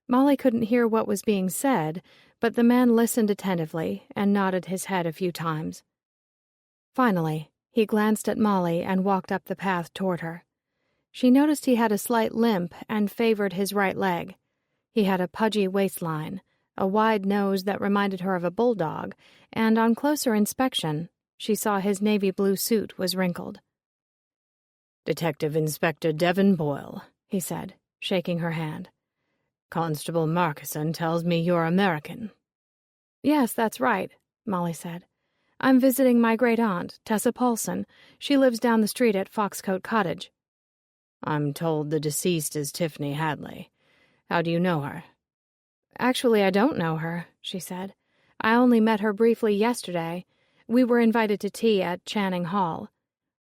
Molly couldn't hear what was being said, but the man listened attentively and nodded his head a few times. Finally, he glanced at Molly and walked up the path toward her. She noticed he had a slight limp and favored his right leg. He had a pudgy waistline, a wide nose that reminded her of a bulldog, and on closer inspection, She saw his navy blue suit was wrinkled. "Detective Inspector Devon Boyle," he said, shaking her hand. "Constable Markison tells me you're American." "Yes, that's right," Molly said. "I'm visiting my great-aunt, Tessa Paulson. She lives down the street at Foxcote Cottage." "I'm told the deceased is Tiffany Hadley. How do you know her?" "Actually, I don't know her," she said. "I only met her briefly yesterday. We were invited to tea at Channing Hall.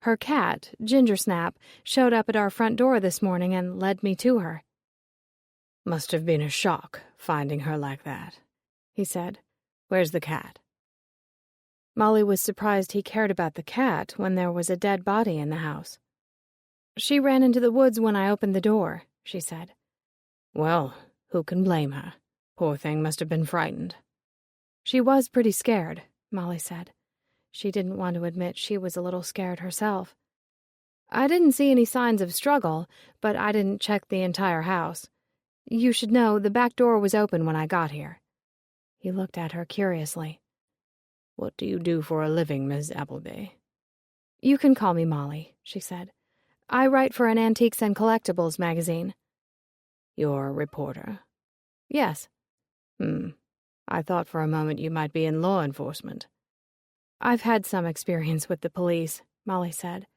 Her cat, Gingersnap, showed up at our front door this morning and led me to her." "Must have been a shock, finding her like that," he said. "Where's the cat?" Molly was surprised he cared about the cat when there was a dead body in the house. "She ran into the woods when I opened the door," she said. "Well, who can blame her? Poor thing must have been frightened." "She was pretty scared," Molly said. She didn't want to admit she was a little scared herself. "I didn't see any signs of struggle, but I didn't check the entire house. You should know the back door was open when I got here." He looked at her curiously. "What do you do for a living, Miss Appleby?" "You can call me Molly," she said. "I write for an antiques and collectibles magazine." "You're a reporter?" "Yes." I thought for a moment you might be in law enforcement." "I've had some experience with the police," Molly said.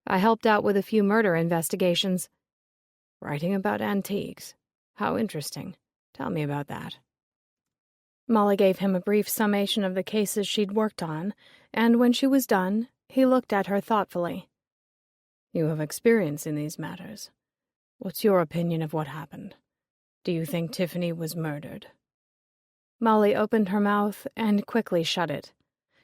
"I helped out with a few murder investigations." "Writing about antiques? How interesting. Tell me about that." Molly gave him a brief summation of the cases she'd worked on, and when she was done, he looked at her thoughtfully. "You have experience in these matters. What's your opinion of what happened? Do you think Tiffany was murdered?" Molly opened her mouth and quickly shut it.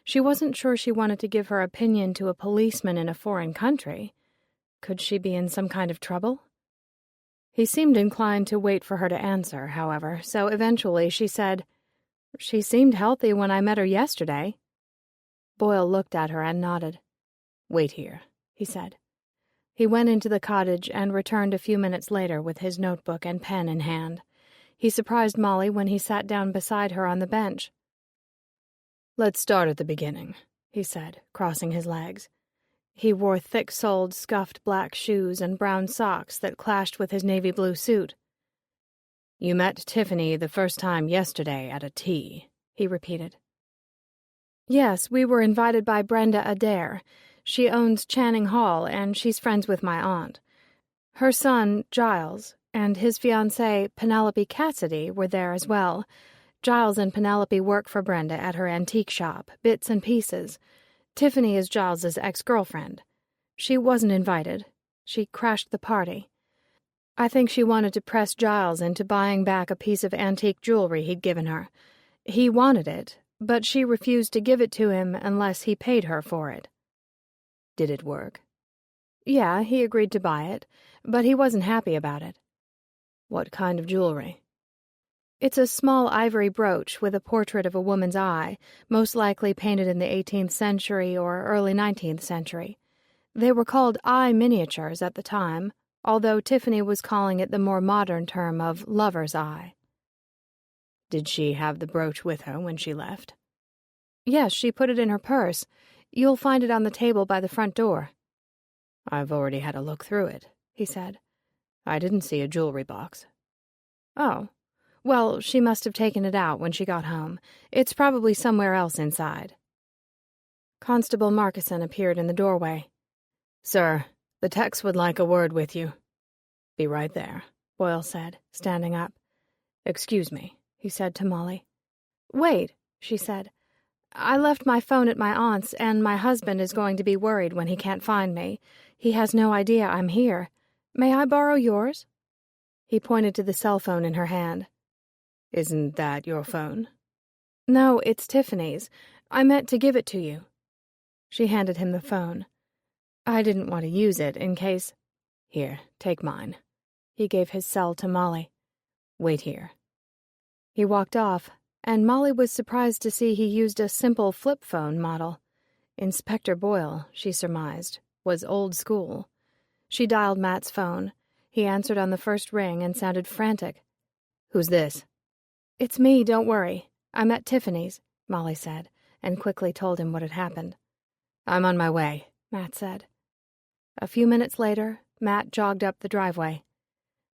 She wasn't sure she wanted to give her opinion to a policeman in a foreign country. Could she be in some kind of trouble? He seemed inclined to wait for her to answer, however, so eventually she said, "She seemed healthy when I met her yesterday." Boyle looked at her and nodded. "Wait here," he said. He went into the cottage and returned a few minutes later with his notebook and pen in hand. He surprised Molly when he sat down beside her on the bench. "Let's start at the beginning," he said, crossing his legs. He wore thick-soled, scuffed black shoes and brown socks that clashed with his navy blue suit. "You met Tiffany the first time yesterday at a tea," he repeated. "Yes, we were invited by Brenda Adair. She owns Channing Hall, and she's friends with my aunt. Her son, Giles, and his fiancée, Penelope Cassidy, were there as well. Giles and Penelope work for Brenda at her antique shop, Bits and Pieces. Tiffany is Giles's ex-girlfriend. She wasn't invited. She crashed the party. I think she wanted to press Giles into buying back a piece of antique jewelry he'd given her. He wanted it, but she refused to give it to him unless he paid her for it." "Did it work?" "Yeah, he agreed to buy it, but he wasn't happy about it." "What kind of jewelry?" "It's a small ivory brooch with a portrait of a woman's eye, most likely painted in the 18th century or early 19th century. They were called eye miniatures at the time, although Tiffany was calling it the more modern term of lover's eye." "Did she have the brooch with her when she left?" "Yes, she put it in her purse. You'll find it on the table by the front door." "I've already had a look through it," he said. "I didn't see a jewelry box." "Oh. Well, she must have taken it out when she got home. It's probably somewhere else inside." Constable Markison appeared in the doorway. "Sir, the Tex would like a word with you." "Be right there," Boyle said, standing up. "Excuse me," he said to Molly. "Wait," she said. "I left my phone at my aunt's, and my husband is going to be worried when he can't find me. He has no idea I'm here. May I borrow yours?" He pointed to the cell phone in her hand. "Isn't that your phone?" "No, it's Tiffany's. I meant to give it to you." She handed him the phone. "I didn't want to use it in case—" "Here, take mine." He gave his cell to Molly. "Wait here." He walked off, and Molly was surprised to see he used a simple flip phone model. Inspector Boyle, she surmised, was old school. She dialed Matt's phone. He answered on the first ring and sounded frantic. "Who's this?" "It's me, don't worry. I'm at Tiffany's," Molly said, and quickly told him what had happened. "I'm on my way," Matt said. A few minutes later, Matt jogged up the driveway.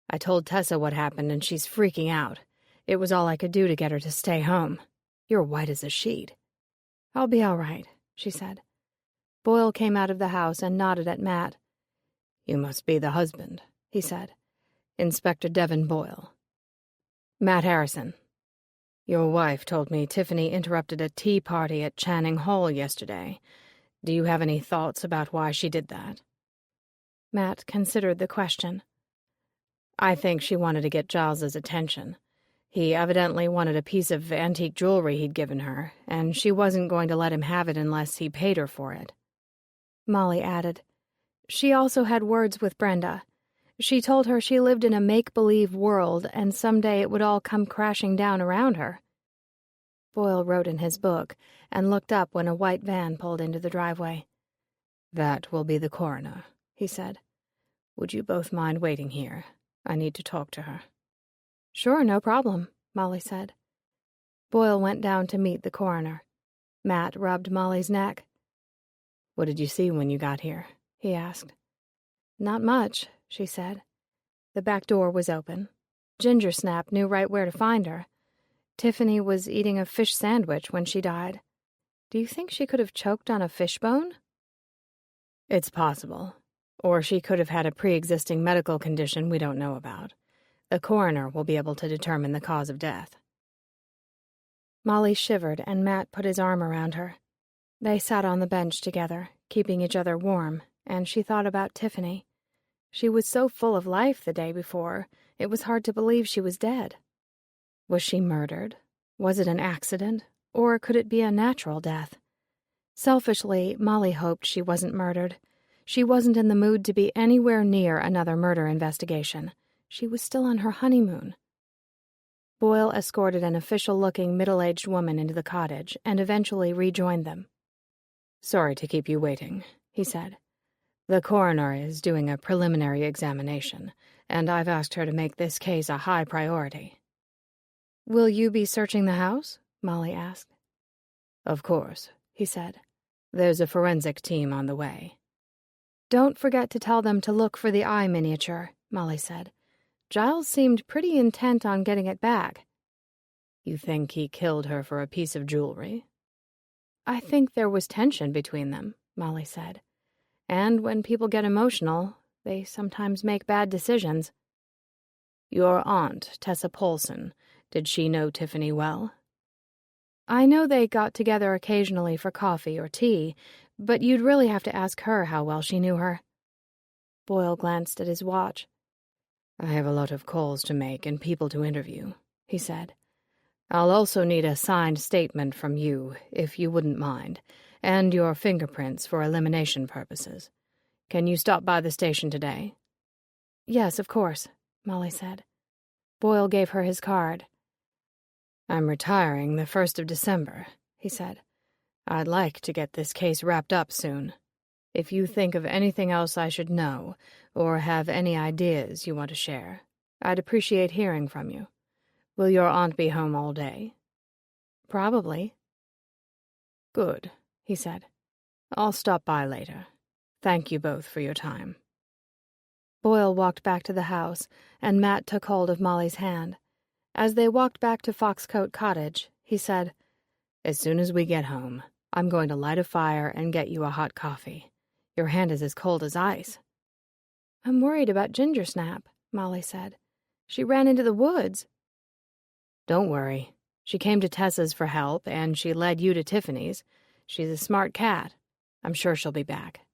"I told Tessa what happened, and she's freaking out. It was all I could do to get her to stay home. You're white as a sheet." "I'll be all right," she said. Boyle came out of the house and nodded at Matt. "You must be the husband," he said. "Inspector Devin Boyle." "Matt Harrison. Your wife told me Tiffany interrupted a tea party at Channing Hall yesterday. Do you have any thoughts about why she did that?" Matt considered the question. "I think she wanted to get Giles's attention. He evidently wanted a piece of antique jewelry he'd given her, and she wasn't going to let him have it unless he paid her for it." Molly added, "She also had words with Brenda. She told her she lived in a make-believe world, and someday it would all come crashing down around her." Boyle wrote in his book and looked up when a white van pulled into the driveway. "That will be the coroner," he said. "Would you both mind waiting here? I need to talk to her." "Sure, no problem," Molly said. Boyle went down to meet the coroner. Matt rubbed Molly's neck. "What did you see when you got here?" he asked. "Not much," she said. The back door was open. Gingersnap knew right where to find her. Tiffany was eating a fish sandwich when she died. Do you think she could have choked on a fishbone? "It's possible. Or she could have had a pre-existing medical condition we don't know about. The coroner will be able to determine the cause of death." Molly shivered, and Matt put his arm around her. They sat on the bench together, keeping each other warm, and she thought about Tiffany. She was so full of life the day before, it was hard to believe she was dead. Was she murdered? Was it an accident? Or could it be a natural death? Selfishly, Molly hoped she wasn't murdered. She wasn't in the mood to be anywhere near another murder investigation. She was still on her honeymoon. Boyle escorted an official-looking middle-aged woman into the cottage and eventually rejoined them. "Sorry to keep you waiting," he said. "The coroner is doing a preliminary examination, and I've asked her to make this case a high priority." "Will you be searching the house?" Molly asked. "Of course," he said. "There's a forensic team on the way." "Don't forget to tell them to look for the eye miniature," Molly said. "Giles seemed pretty intent on getting it back." "You think he killed her for a piece of jewelry?" "I think there was tension between them," Molly said. "And when people get emotional, they sometimes make bad decisions." "Your aunt, Tessa Paulson, did she know Tiffany well?" "I know they got together occasionally for coffee or tea, but you'd really have to ask her how well she knew her." Boyle glanced at his watch. "I have a lot of calls to make and people to interview," he said. "I'll also need a signed statement from you, if you wouldn't mind, and your fingerprints for elimination purposes. Can you stop by the station today?" "Yes, of course," Molly said. Boyle gave her his card. "I'm retiring the 1st of December, he said. "I'd like to get this case wrapped up soon. If you think of anything else I should know, or have any ideas you want to share, I'd appreciate hearing from you. Will your aunt be home all day?" "Probably." "Good," he said. "I'll stop by later. Thank you both for your time." Boyle walked back to the house, and Matt took hold of Molly's hand. As they walked back to Foxcote Cottage, he said, "As soon as we get home, I'm going to light a fire and get you a hot coffee. Your hand is as cold as ice." "I'm worried about Gingersnap," Molly said. "She ran into the woods." "Don't worry. She came to Tessa's for help, and she led you to Tiffany's. She's a smart cat. I'm sure she'll be back."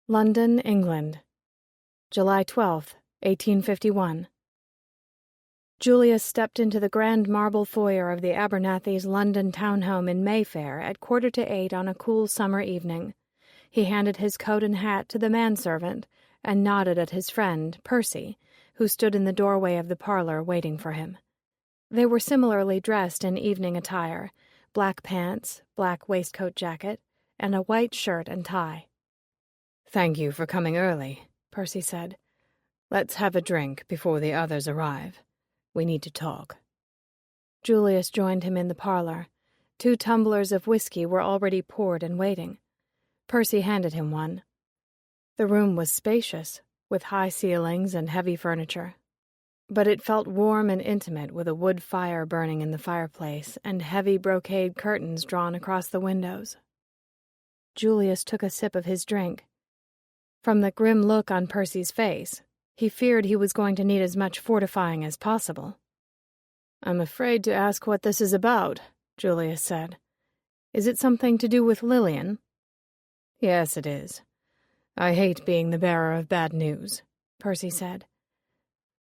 London, England, July 12th, 1851. Julius stepped into the grand marble foyer of the Abernathy's London townhome in Mayfair at 7:45 on a cool summer evening. He handed his coat and hat to the manservant and nodded at his friend, Percy, who stood in the doorway of the parlor waiting for him. They were similarly dressed in evening attire, black pants, black waistcoat jacket, and a white shirt and tie. "Thank you for coming early," Percy said. "Let's have a drink before the others arrive. We need to talk." Julius joined him in the parlor. 2 tumblers of whiskey were already poured and waiting. Percy handed him one. The room was spacious, with high ceilings and heavy furniture, but it felt warm and intimate with a wood fire burning in the fireplace and heavy brocade curtains drawn across the windows. Julius took a sip of his drink. From the grim look on Percy's face, he feared he was going to need as much fortifying as possible. "I'm afraid to ask what this is about," Julius said. "Is it something to do with Lillian?" "Yes, it is. I hate being the bearer of bad news," Percy said.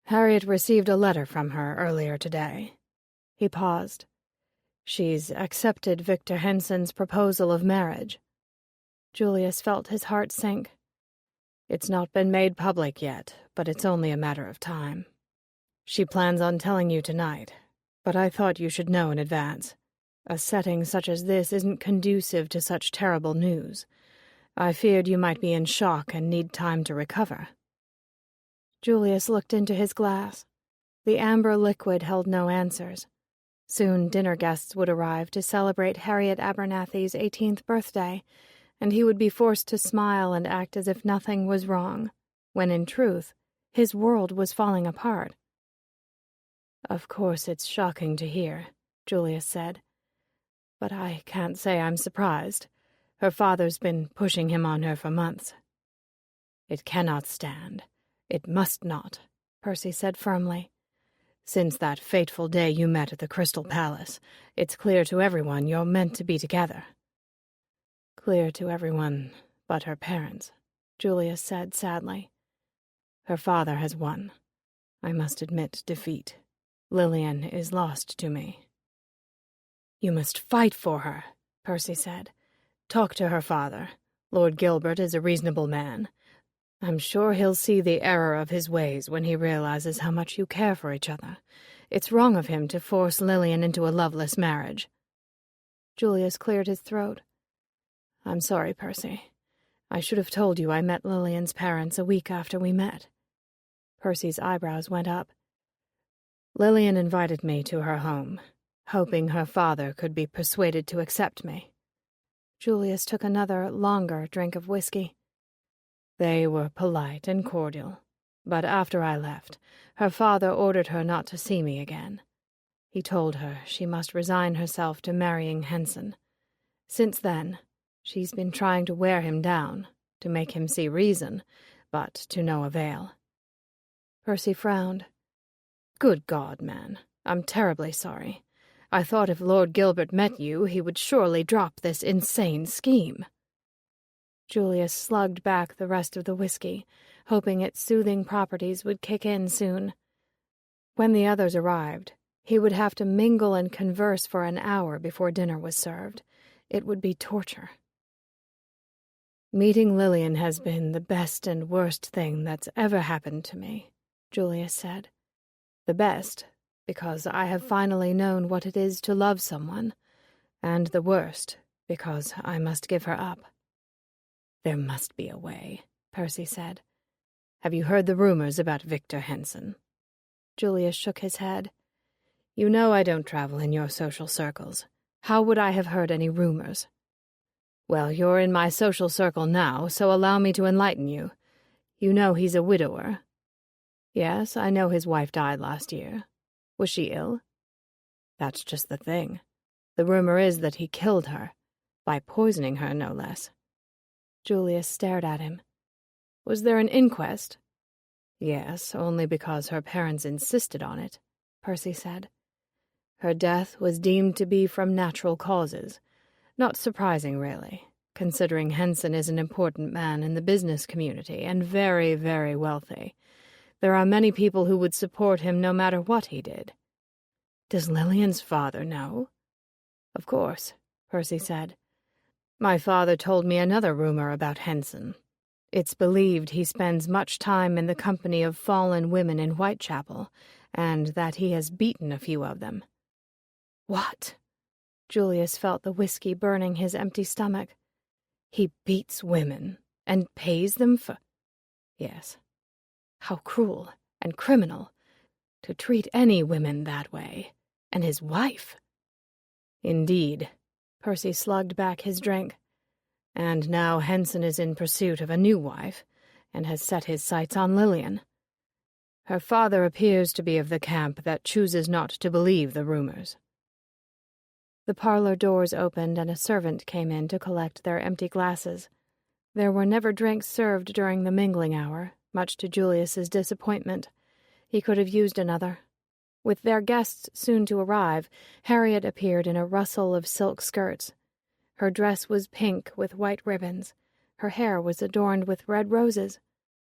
"Harriet received a letter from her earlier today." He paused. "She's accepted Victor Henson's proposal of marriage." Julius felt his heart sink. "It's not been made public yet, but it's only a matter of time. She plans on telling you tonight, but I thought you should know in advance. A setting such as this isn't conducive to such terrible news. I feared you might be in shock and need time to recover." Julius looked into his glass. The amber liquid held no answers. Soon dinner guests would arrive to celebrate Harriet Abernathy's 18th birthday, and he would be forced to smile and act as if nothing was wrong, when in truth, his world was falling apart. "Of course it's shocking to hear," Julius said. "But I can't say I'm surprised. Her father's been pushing him on her for months." "It cannot stand. It must not," Percy said firmly. "Since that fateful day you met at the Crystal Palace, it's clear to everyone you're meant to be together." "Clear to everyone but her parents," Julius said sadly. "Her father has won. I must admit defeat. Lillian is lost to me." "You must fight for her," Percy said. "Talk to her father. Lord Gilbert is a reasonable man. I'm sure he'll see the error of his ways when he realizes how much you care for each other. It's wrong of him to force Lillian into a loveless marriage." Julius cleared his throat. "I'm sorry, Percy. I should have told you I met Lillian's parents a week after we met." Percy's eyebrows went up. "Lillian invited me to her home, hoping her father could be persuaded to accept me." Julius took another, longer drink of whiskey. "They were polite and cordial, but after I left, her father ordered her not to see me again. He told her she must resign herself to marrying Henson. Since then, she's been trying to wear him down, to make him see reason, but to no avail." Percy frowned. "Good God, man, I'm terribly sorry. I thought if Lord Gilbert met you, he would surely drop this insane scheme." Julius slugged back the rest of the whiskey, hoping its soothing properties would kick in soon. When the others arrived, he would have to mingle and converse for an hour before dinner was served. It would be torture. "Meeting Lillian has been the best and worst thing that's ever happened to me," Julius said. "The best, because I have finally known what it is to love someone, and the worst, because I must give her up." "There must be a way," Percy said. "Have you heard the rumors about Victor Henson?" Julius shook his head. "You know I don't travel in your social circles. How would I have heard any rumors?" "Well, you're in my social circle now, so allow me to enlighten you. You know he's a widower." "Yes, I know his wife died last year. Was she ill?" "That's just the thing. The rumor is that he killed her, by poisoning her, no less." Julius stared at him. "Was there an inquest?" "Yes, only because her parents insisted on it," Percy said. "Her death was deemed to be from natural causes. Not surprising, really, considering Henson is an important man in the business community and very, very wealthy. There are many people who would support him no matter what he did." "Does Lillian's father know?" "Of course," Percy said. "My father told me another rumor about Henson. It's believed he spends much time in the company of fallen women in Whitechapel, and that he has beaten a few of them." "What?" Julius felt the whiskey burning his empty stomach. "He beats women, and pays them for—" "Yes." "How cruel and criminal, to treat any women that way, and his wife." "Indeed," Percy slugged back his drink. And now Henson is in pursuit of a new wife, and has set his sights on Lillian. Her father appears to be of the camp that chooses not to believe the rumors. The parlor doors opened and a servant came in to collect their empty glasses. There were never drinks served during the mingling hour, much to Julius's disappointment. He could have used another. With their guests soon to arrive, Harriet appeared in a rustle of silk skirts. Her dress was pink with white ribbons. Her hair was adorned with red roses.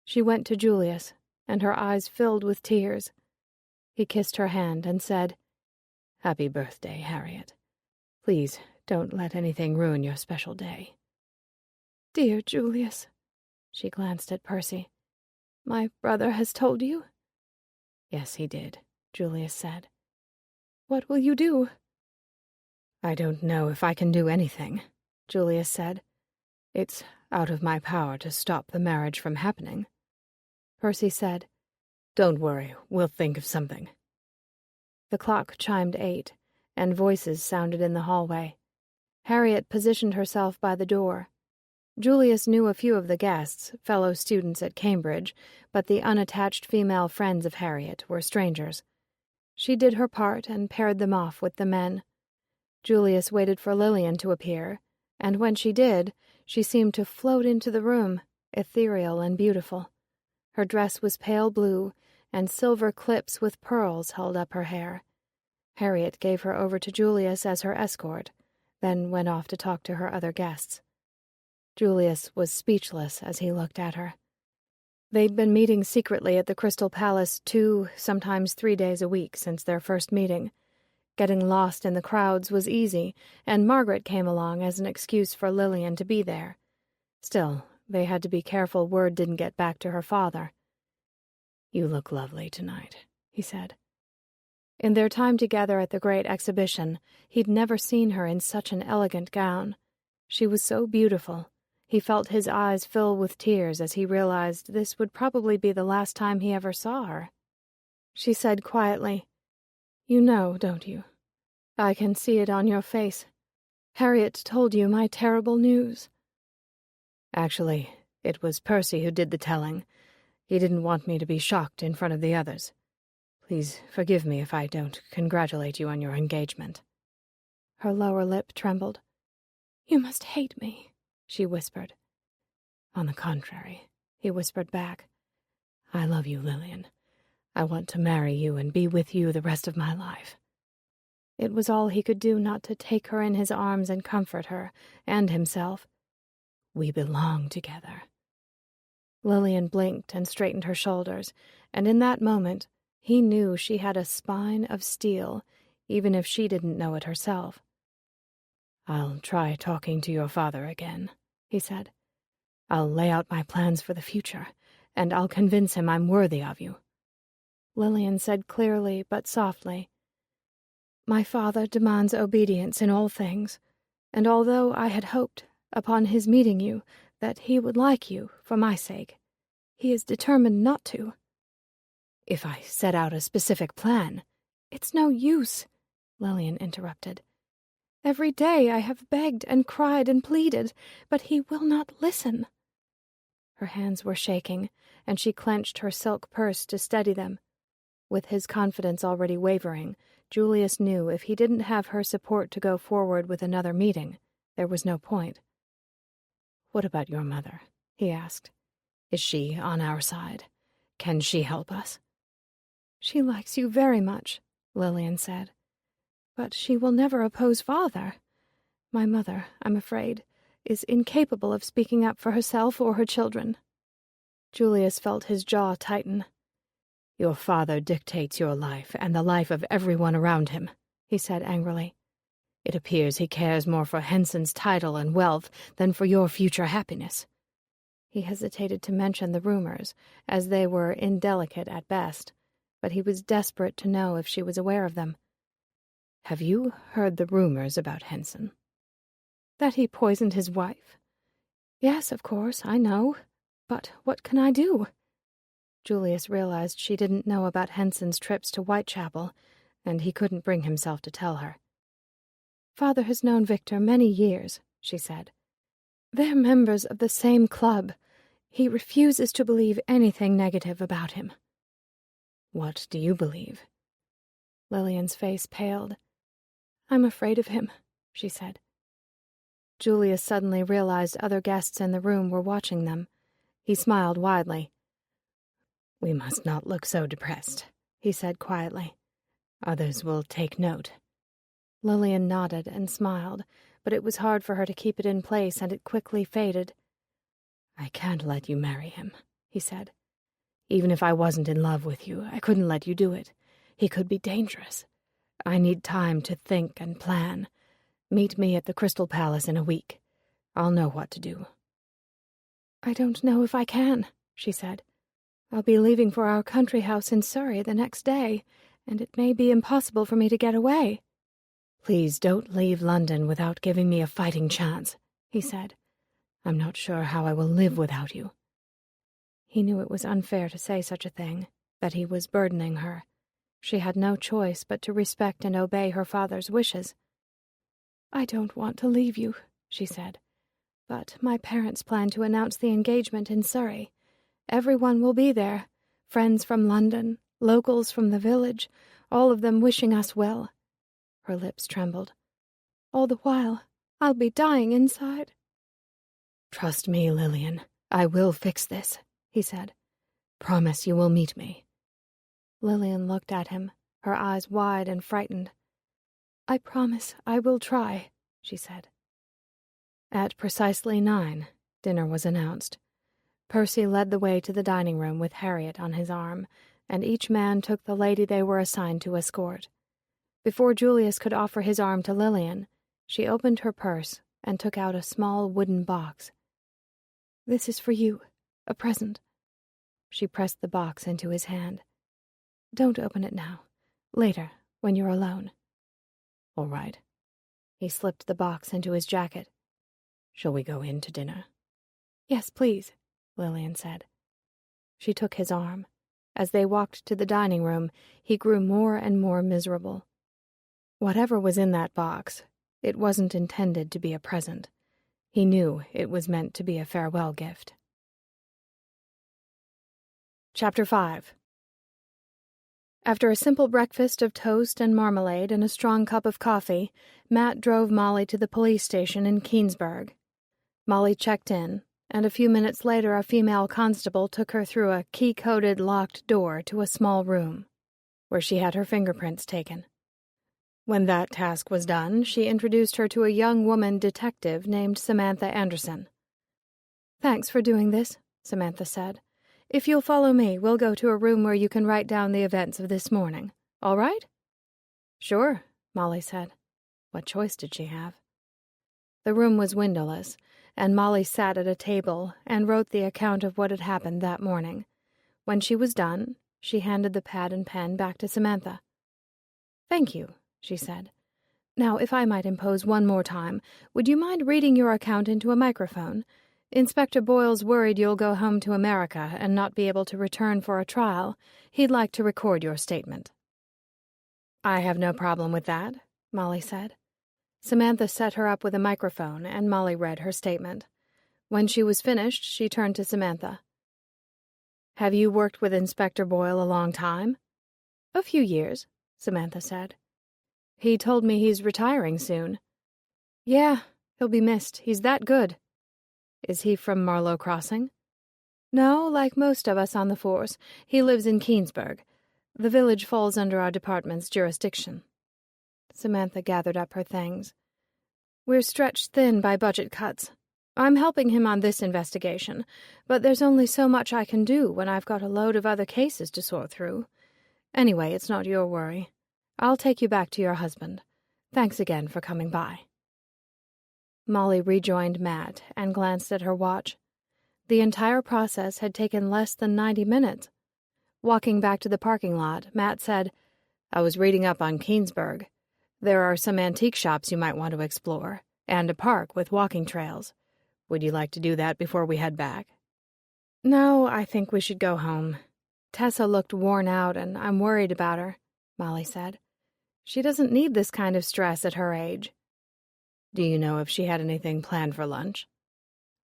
She went to Julius, and her eyes filled with tears. He kissed her hand and said, "Happy birthday, Harriet. Please don't let anything ruin your special day." "Dear Julius," she glanced at Percy. "My brother has told you?" "Yes, he did," Julius said. "What will you do?" "I don't know if I can do anything," Julius said. "It's out of my power to stop the marriage from happening." Percy said, "Don't worry, we'll think of something." The clock chimed 8, and voices sounded in the hallway. Harriet positioned herself by the door. Julius knew a few of the guests, fellow students at Cambridge, but the unattached female friends of Harriet were strangers. She did her part and paired them off with the men. Julius waited for Lillian to appear, and when she did, she seemed to float into the room, ethereal and beautiful. Her dress was pale blue, and silver clips with pearls held up her hair. Harriet gave her over to Julius as her escort, then went off to talk to her other guests. Julius was speechless as he looked at her. They'd been meeting secretly at the Crystal Palace 2, sometimes 3 days a week since their first meeting. Getting lost in the crowds was easy, and Margaret came along as an excuse for Lillian to be there. Still, they had to be careful word didn't get back to her father. "You look lovely tonight," he said. In their time together at the Great Exhibition, he'd never seen her in such an elegant gown. She was so beautiful. He felt his eyes fill with tears as he realized this would probably be the last time he ever saw her. She said quietly, "You know, don't you? I can see it on your face. Harriet told you my terrible news." "Actually, it was Percy who did the telling. He didn't want me to be shocked in front of the others. Please forgive me if I don't congratulate you on your engagement." Her lower lip trembled. "You must hate me," she whispered. "On the contrary," he whispered back. "I love you, Lillian. I want to marry you and be with you the rest of my life." It was all he could do not to take her in his arms and comfort her, and himself. "We belong together." Lillian blinked and straightened her shoulders, and in that moment, he knew she had a spine of steel, even if she didn't know it herself. "I'll try talking to your father again," he said. "I'll lay out my plans for the future, and I'll convince him I'm worthy of you." Lillian said clearly but softly, "My father demands obedience in all things, and although I had hoped, upon his meeting you, that he would like you for my sake, he is determined not to." "If I set out a specific plan—" "It's no use," Lillian interrupted. "Every day I have begged and cried and pleaded, but he will not listen." Her hands were shaking, and she clenched her silk purse to steady them. With his confidence already wavering, Julius knew if he didn't have her support to go forward with another meeting, there was no point. "What about your mother?" he asked. "Is she on our side? Can she help us?" "She likes you very much," Lillian said. "But she will never oppose father. My mother, I'm afraid, is incapable of speaking up for herself or her children." Julius felt his jaw tighten. "Your father dictates your life and the life of everyone around him," he said angrily. "It appears he cares more for Henson's title and wealth than for your future happiness." He hesitated to mention the rumors, as they were indelicate at best, but he was desperate to know if she was aware of them. "Have you heard the rumors about Henson?" "That he poisoned his wife? Yes, of course, I know. But what can I do?" Julius realized she didn't know about Henson's trips to Whitechapel, and he couldn't bring himself to tell her. Father has known Victor many years, she said. They're members of the same club. He refuses to believe anything negative about him. What do you believe? Lillian's face paled. I'm afraid of him, she said. Julius suddenly realized other guests in the room were watching them. He smiled widely. We must not look so depressed, he said quietly. Others will take note. Lillian nodded and smiled, but it was hard for her to keep it in place, and it quickly faded. I can't let you marry him, he said. Even if I wasn't in love with you, I couldn't let you do it. He could be dangerous. I need time to think and plan. Meet me at the Crystal Palace in a week. I'll know what to do. I don't know if I can, she said. I'll be leaving for our country house in Surrey the next day, and it may be impossible for me to get away. Please don't leave London without giving me a fighting chance, he said. I'm not sure how I will live without you. He knew it was unfair to say such a thing, that he was burdening her. She had no choice but to respect and obey her father's wishes. I don't want to leave you, she said, but my parents plan to announce the engagement in Surrey. Everyone will be there, friends from London, locals from the village, all of them wishing us well. Her lips trembled. All the while, I'll be dying inside. Trust me, Lillian. I will fix this, he said. Promise you will meet me. Lillian looked at him, her eyes wide and frightened. I promise I will try, she said. At precisely 9, dinner was announced. Percy led the way to the dining room with Harriet on his arm, and each man took the lady they were assigned to escort. Before Julius could offer his arm to Lillian, she opened her purse and took out a small wooden box. This is for you, a present. She pressed the box into his hand. Don't open it now. Later, when you're alone. All right. He slipped the box into his jacket. Shall we go in to dinner? Yes, please, Lillian said. She took his arm. As they walked to the dining room, he grew more and more miserable. Whatever was in that box, it wasn't intended to be a present. He knew it was meant to be a farewell gift. Chapter 5. After a simple breakfast of toast and marmalade and a strong cup of coffee, Matt drove Molly to the police station in Keansburg. Molly checked in, and a few minutes later a female constable took her through a key-coded locked door to a small room, where she had her fingerprints taken. When that task was done, she introduced her to a young woman detective named Samantha Anderson. Thanks for doing this, Samantha said. If you'll follow me, we'll go to a room where you can write down the events of this morning. All right? Sure, Molly said. What choice did she have? The room was windowless, and Molly sat at a table and wrote the account of what had happened that morning. When she was done, she handed the pad and pen back to Samantha. Thank you, she said. Now, if I might impose one more time, would you mind reading your account into a microphone? Inspector Boyle's worried you'll go home to America and not be able to return for a trial. He'd like to record your statement. I have no problem with that, Molly said. Samantha set her up with a microphone, and Molly read her statement. When she was finished, she turned to Samantha. Have you worked with Inspector Boyle a long time? A few years, Samantha said. He told me he's retiring soon. Yeah, he'll be missed. He's that good. Is he from Marlow Crossing? No, like most of us on the force. He lives in Keansburg. The village falls under our department's jurisdiction. Samantha gathered up her things. We're stretched thin by budget cuts. I'm helping him on this investigation, but there's only so much I can do when I've got a load of other cases to sort through. Anyway, it's not your worry. I'll take you back to your husband. Thanks again for coming by. Molly rejoined Matt and glanced at her watch. The entire process had taken less than 90 minutes. Walking back to the parking lot, Matt said, I was reading up on Keansburg. There are some antique shops you might want to explore, and a park with walking trails. Would you like to do that before we head back? No, I think we should go home. Tessa looked worn out, and I'm worried about her, Molly said. She doesn't need this kind of stress at her age. Do you know if she had anything planned for lunch?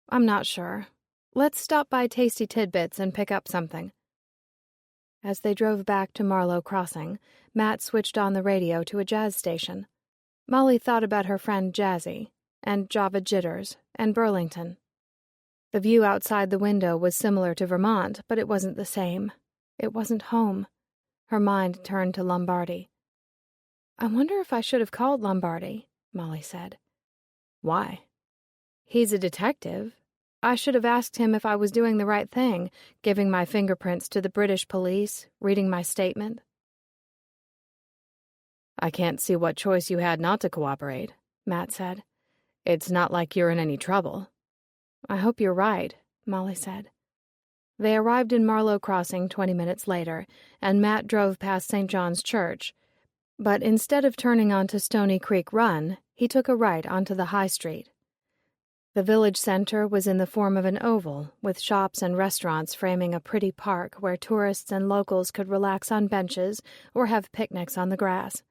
I'm not sure. Let's stop by Tasty Tidbits and pick up something. As they drove back to Marlowe Crossing, Matt switched on the radio to a jazz station. Molly thought about her friend Jazzy, and Java Jitters, and Burlington. The view outside the window was similar to Vermont, but it wasn't the same. It wasn't home. Her mind turned to Lombardi. I wonder if I should have called Lombardi, Molly said. Why? He's a detective. I should have asked him if I was doing the right thing, giving my fingerprints to the British police, reading my statement. I can't see what choice you had not to cooperate, Matt said. It's not like you're in any trouble. I hope you're right, Molly said. They arrived in Marlowe Crossing 20 minutes later, and Matt drove past St. John's Church. But instead of turning onto Stony Creek Run, he took a right onto the High Street. The village center was in the form of an oval, with shops and restaurants framing a pretty park where tourists and locals could relax on benches or have picnics on the grass.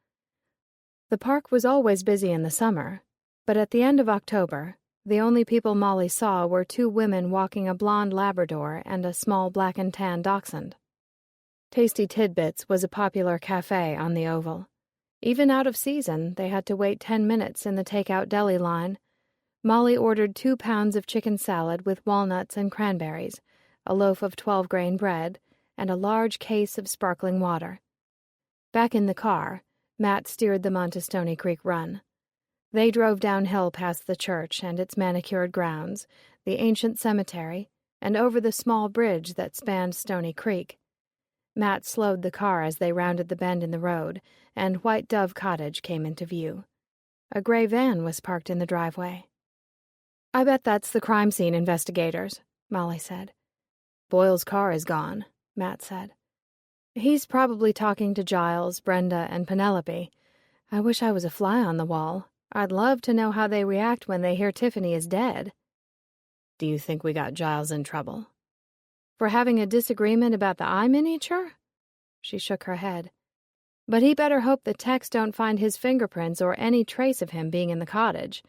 The park was always busy in the summer, but at the end of October, the only people Molly saw were two women walking a blonde Labrador and a small black and tan dachshund. Tasty Tidbits was a popular cafe on the oval. Even out of season, they had to wait 10 minutes in the takeout deli line. Molly ordered 2 pounds of chicken salad with walnuts and cranberries, a loaf of 12-grain bread, and a large case of sparkling water. Back in the car, Matt steered them onto Stony Creek Run. They drove downhill past the church and its manicured grounds, the ancient cemetery, and over the small bridge that spanned Stony Creek. Matt slowed the car as they rounded the bend in the road, and White Dove Cottage came into view. A gray van was parked in the driveway. I bet that's the crime scene investigators, Molly said. Boyle's car is gone, Matt said. He's probably talking to Giles, Brenda, and Penelope. I wish I was a fly on the wall. I'd love to know how they react when they hear Tiffany is dead. Do you think we got Giles in trouble? For having a disagreement about the eye miniature? She shook her head. But he better hope the techs don't find his fingerprints or any trace of him being in the cottage.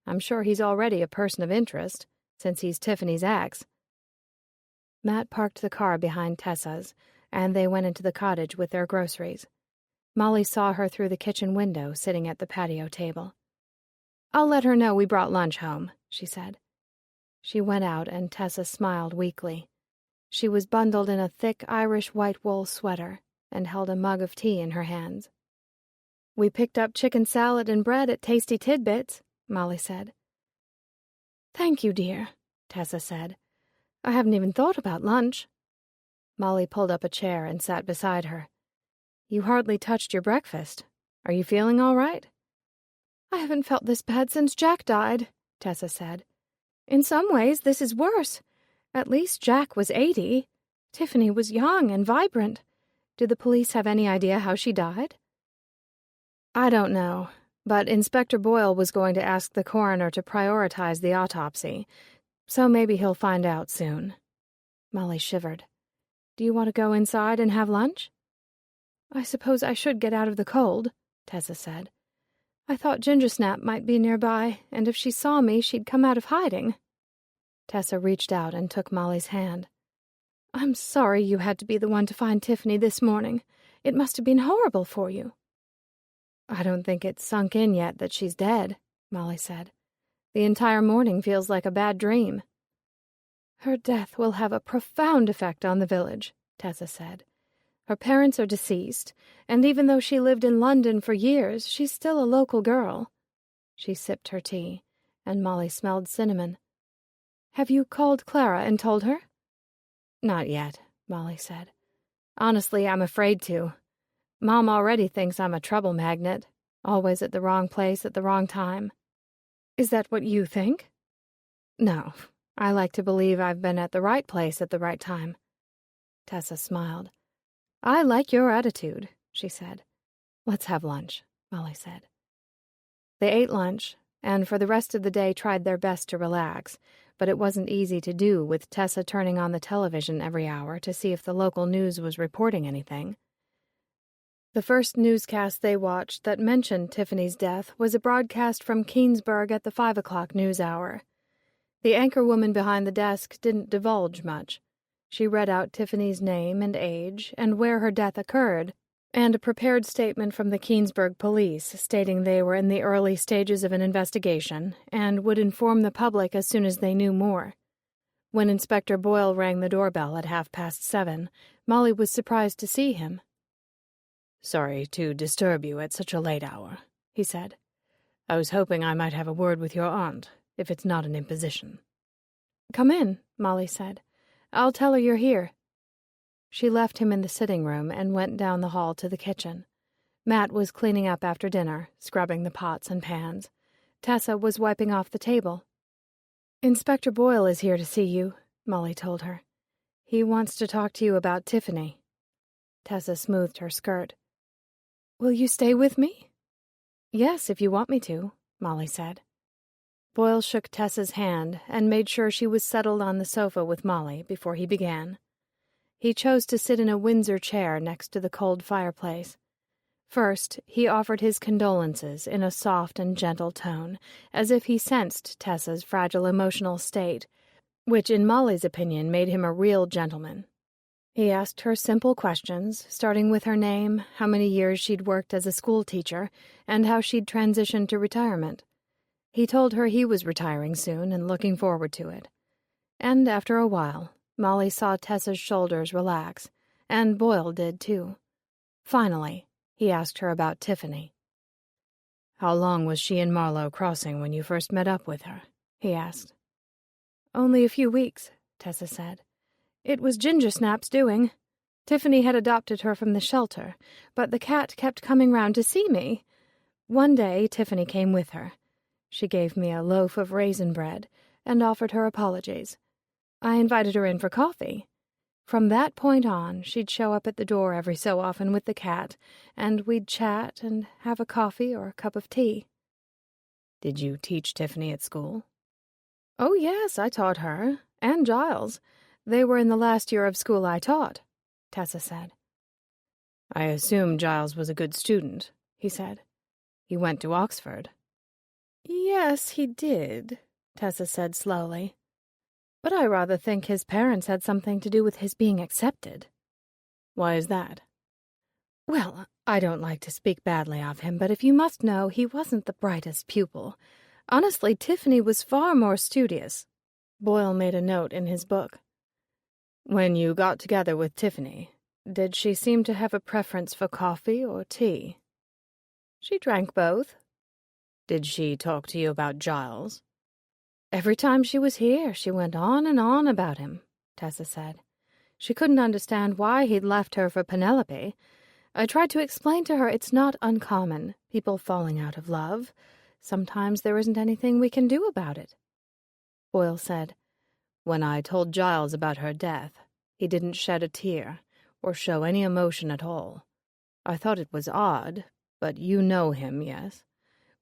I'm sure he's already a person of interest, since he's Tiffany's ex. Matt parked the car behind Tessa's, and they went into the cottage with their groceries. Molly saw her through the kitchen window, sitting at the patio table. I'll let her know we brought lunch home, she said. She went out, and Tessa smiled weakly. She was bundled in a thick Irish white wool sweater and held a mug of tea in her hands. We picked up chicken salad and bread at Tasty Tidbits, Molly said. Thank you, dear, Tessa said. I haven't even thought about lunch. Molly pulled up a chair and sat beside her. You hardly touched your breakfast. Are you feeling all right? I haven't felt this bad since Jack died, Tessa said. In some ways, this is worse. At least Jack was 80. Tiffany was young and vibrant. Do the police have any idea how she died? I don't know, but Inspector Boyle was going to ask the coroner to prioritize the autopsy, so maybe he'll find out soon. Molly shivered. Do you want to go inside and have lunch? I suppose I should get out of the cold, Tessa said. I thought Gingersnap might be nearby, and if she saw me, she'd come out of hiding. Tessa reached out and took Molly's hand. I'm sorry you had to be the one to find Tiffany this morning. It must have been horrible for you. I don't think it's sunk in yet that she's dead, Molly said. The entire morning feels like a bad dream. Her death will have a profound effect on the village, Tessa said. Her parents are deceased, and even though she lived in London for years, she's still a local girl. She sipped her tea, and Molly smelled cinnamon. Have you called Clara and told her? Not yet, Molly said. Honestly, I'm afraid to. Mom already thinks I'm a trouble magnet, always at the wrong place at the wrong time. Is that what you think? No, I like to believe I've been at the right place at the right time. Tessa smiled. I like your attitude, she said. Let's have lunch, Molly said. They ate lunch, and for the rest of the day tried their best to relax, but it wasn't easy to do with Tessa turning on the television every hour to see if the local news was reporting anything. The first newscast they watched that mentioned Tiffany's death was a broadcast from Keensburg at the 5 o'clock news hour. The anchorwoman behind the desk didn't divulge much. She read out Tiffany's name and age and where her death occurred, and a prepared statement from the Keensburg police stating they were in the early stages of an investigation and would inform the public as soon as they knew more. When Inspector Boyle rang the doorbell at 7:30, Molly was surprised to see him. "Sorry to disturb you at such a late hour," he said. "I was hoping I might have a word with your aunt, if it's not an imposition." "Come in," Molly said. "I'll tell her you're here." She left him in the sitting room and went down the hall to the kitchen. Matt was cleaning up after dinner, scrubbing the pots and pans. Tessa was wiping off the table. "Inspector Boyle is here to see you," Molly told her. "He wants to talk to you about Tiffany." Tessa smoothed her skirt. "Will you stay with me?" "Yes, if you want me to," Molly said. Boyle shook Tessa's hand and made sure she was settled on the sofa with Molly before he began. He chose to sit in a Windsor chair next to the cold fireplace. First, he offered his condolences in a soft and gentle tone, as if he sensed Tessa's fragile emotional state, which in Molly's opinion made him a real gentleman. He asked her simple questions, starting with her name, how many years she'd worked as a school teacher, and how she'd transitioned to retirement. He told her he was retiring soon and looking forward to it. And after a while, Molly saw Tessa's shoulders relax, and Boyle did too. Finally, he asked her about Tiffany. "How long was she in Marlow Crossing when you first met up with her?" he asked. "Only a few weeks," Tessa said. "It was Gingersnap's doing. Tiffany had adopted her from the shelter, but the cat kept coming round to see me. One day, Tiffany came with her. She gave me a loaf of raisin bread and offered her apologies. I invited her in for coffee. From that point on, she'd show up at the door every so often with the cat, and we'd chat and have a coffee or a cup of tea." "Did you teach Tiffany at school?" "Oh, yes, I taught her, and Giles. They were in the last year of school I taught," Tessa said. "I assume Giles was a good student," he said. "He went to Oxford." "Yes, he did," Tessa said slowly. "But I rather think his parents had something to do with his being accepted." "Why is that?" "Well, I don't like to speak badly of him, but if you must know, he wasn't the brightest pupil. Honestly, Tiffany was far more studious." Boyle made a note in his book. "When you got together with Tiffany, did she seem to have a preference for coffee or tea?" "She drank both." "Did she talk to you about Giles?" "Every time she was here, she went on and on about him," Tessa said. "She couldn't understand why he'd left her for Penelope. I tried to explain to her it's not uncommon, people falling out of love. Sometimes there isn't anything we can do about it." Boyle said, "When I told Giles about her death, he didn't shed a tear or show any emotion at all. I thought it was odd, but you know him, yes?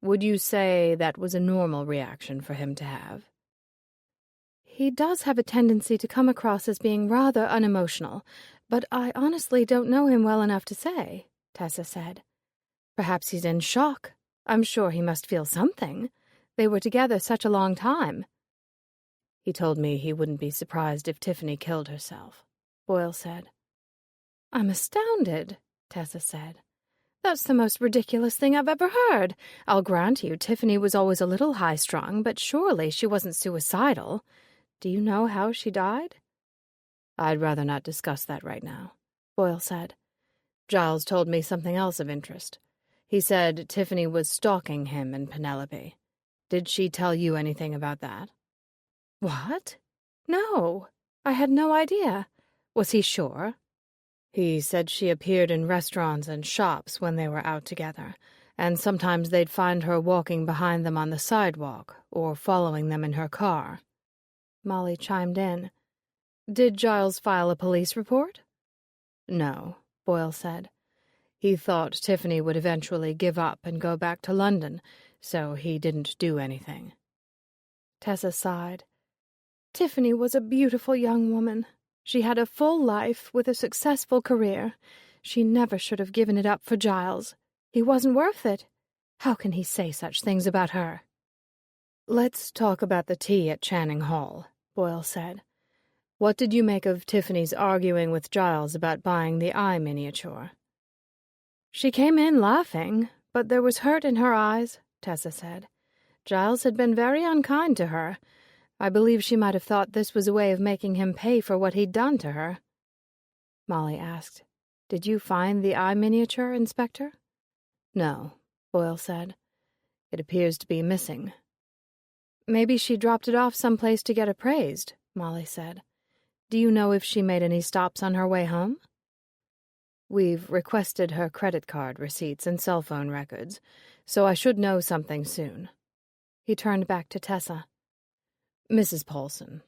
Would you say that was a normal reaction for him to have?" "He does have a tendency to come across as being rather unemotional, but I honestly don't know him well enough to say," Tessa said. "Perhaps he's in shock. I'm sure he must feel something. They were together such a long time." "He told me he wouldn't be surprised if Tiffany killed herself," Boyle said. "I'm astounded," Tessa said. "That's the most ridiculous thing I've ever heard. I'll grant you Tiffany was always a little high-strung, but surely she wasn't suicidal. Do you know how she died?" "I'd rather not discuss that right now," Boyle said. "Giles told me something else of interest. He said Tiffany was stalking him and Penelope. Did she tell you anything about that?" "What? No, I had no idea. Was he sure?" "He said she appeared in restaurants and shops when they were out together, and sometimes they'd find her walking behind them on the sidewalk or following them in her car." Molly chimed in. "Did Giles file a police report?" "No," Boyle said. "He thought Tiffany would eventually give up and go back to London, so he didn't do anything." Tessa sighed. "Tiffany was a beautiful young woman. She had a full life with a successful career. She never should have given it up for Giles. He wasn't worth it. How can he say such things about her? "Let's talk about the tea at Channing Hall," Boyle said. "What did you make of Tiffany's arguing with Giles about buying the eye miniature?" "She came in laughing, but there was hurt in her eyes," Tessa said. "Giles had been very unkind to her. I believe she might have thought this was a way of making him pay for what he'd done to her." Molly asked, "Did you find the eye miniature, Inspector?" "No," Boyle said. "It appears to be missing." "Maybe she dropped it off someplace to get appraised," Molly said. "Do you know if she made any stops on her way home?" "We've requested her credit card receipts and cell phone records, so I should know something soon." He turned back to Tessa. "Mrs. Paulson,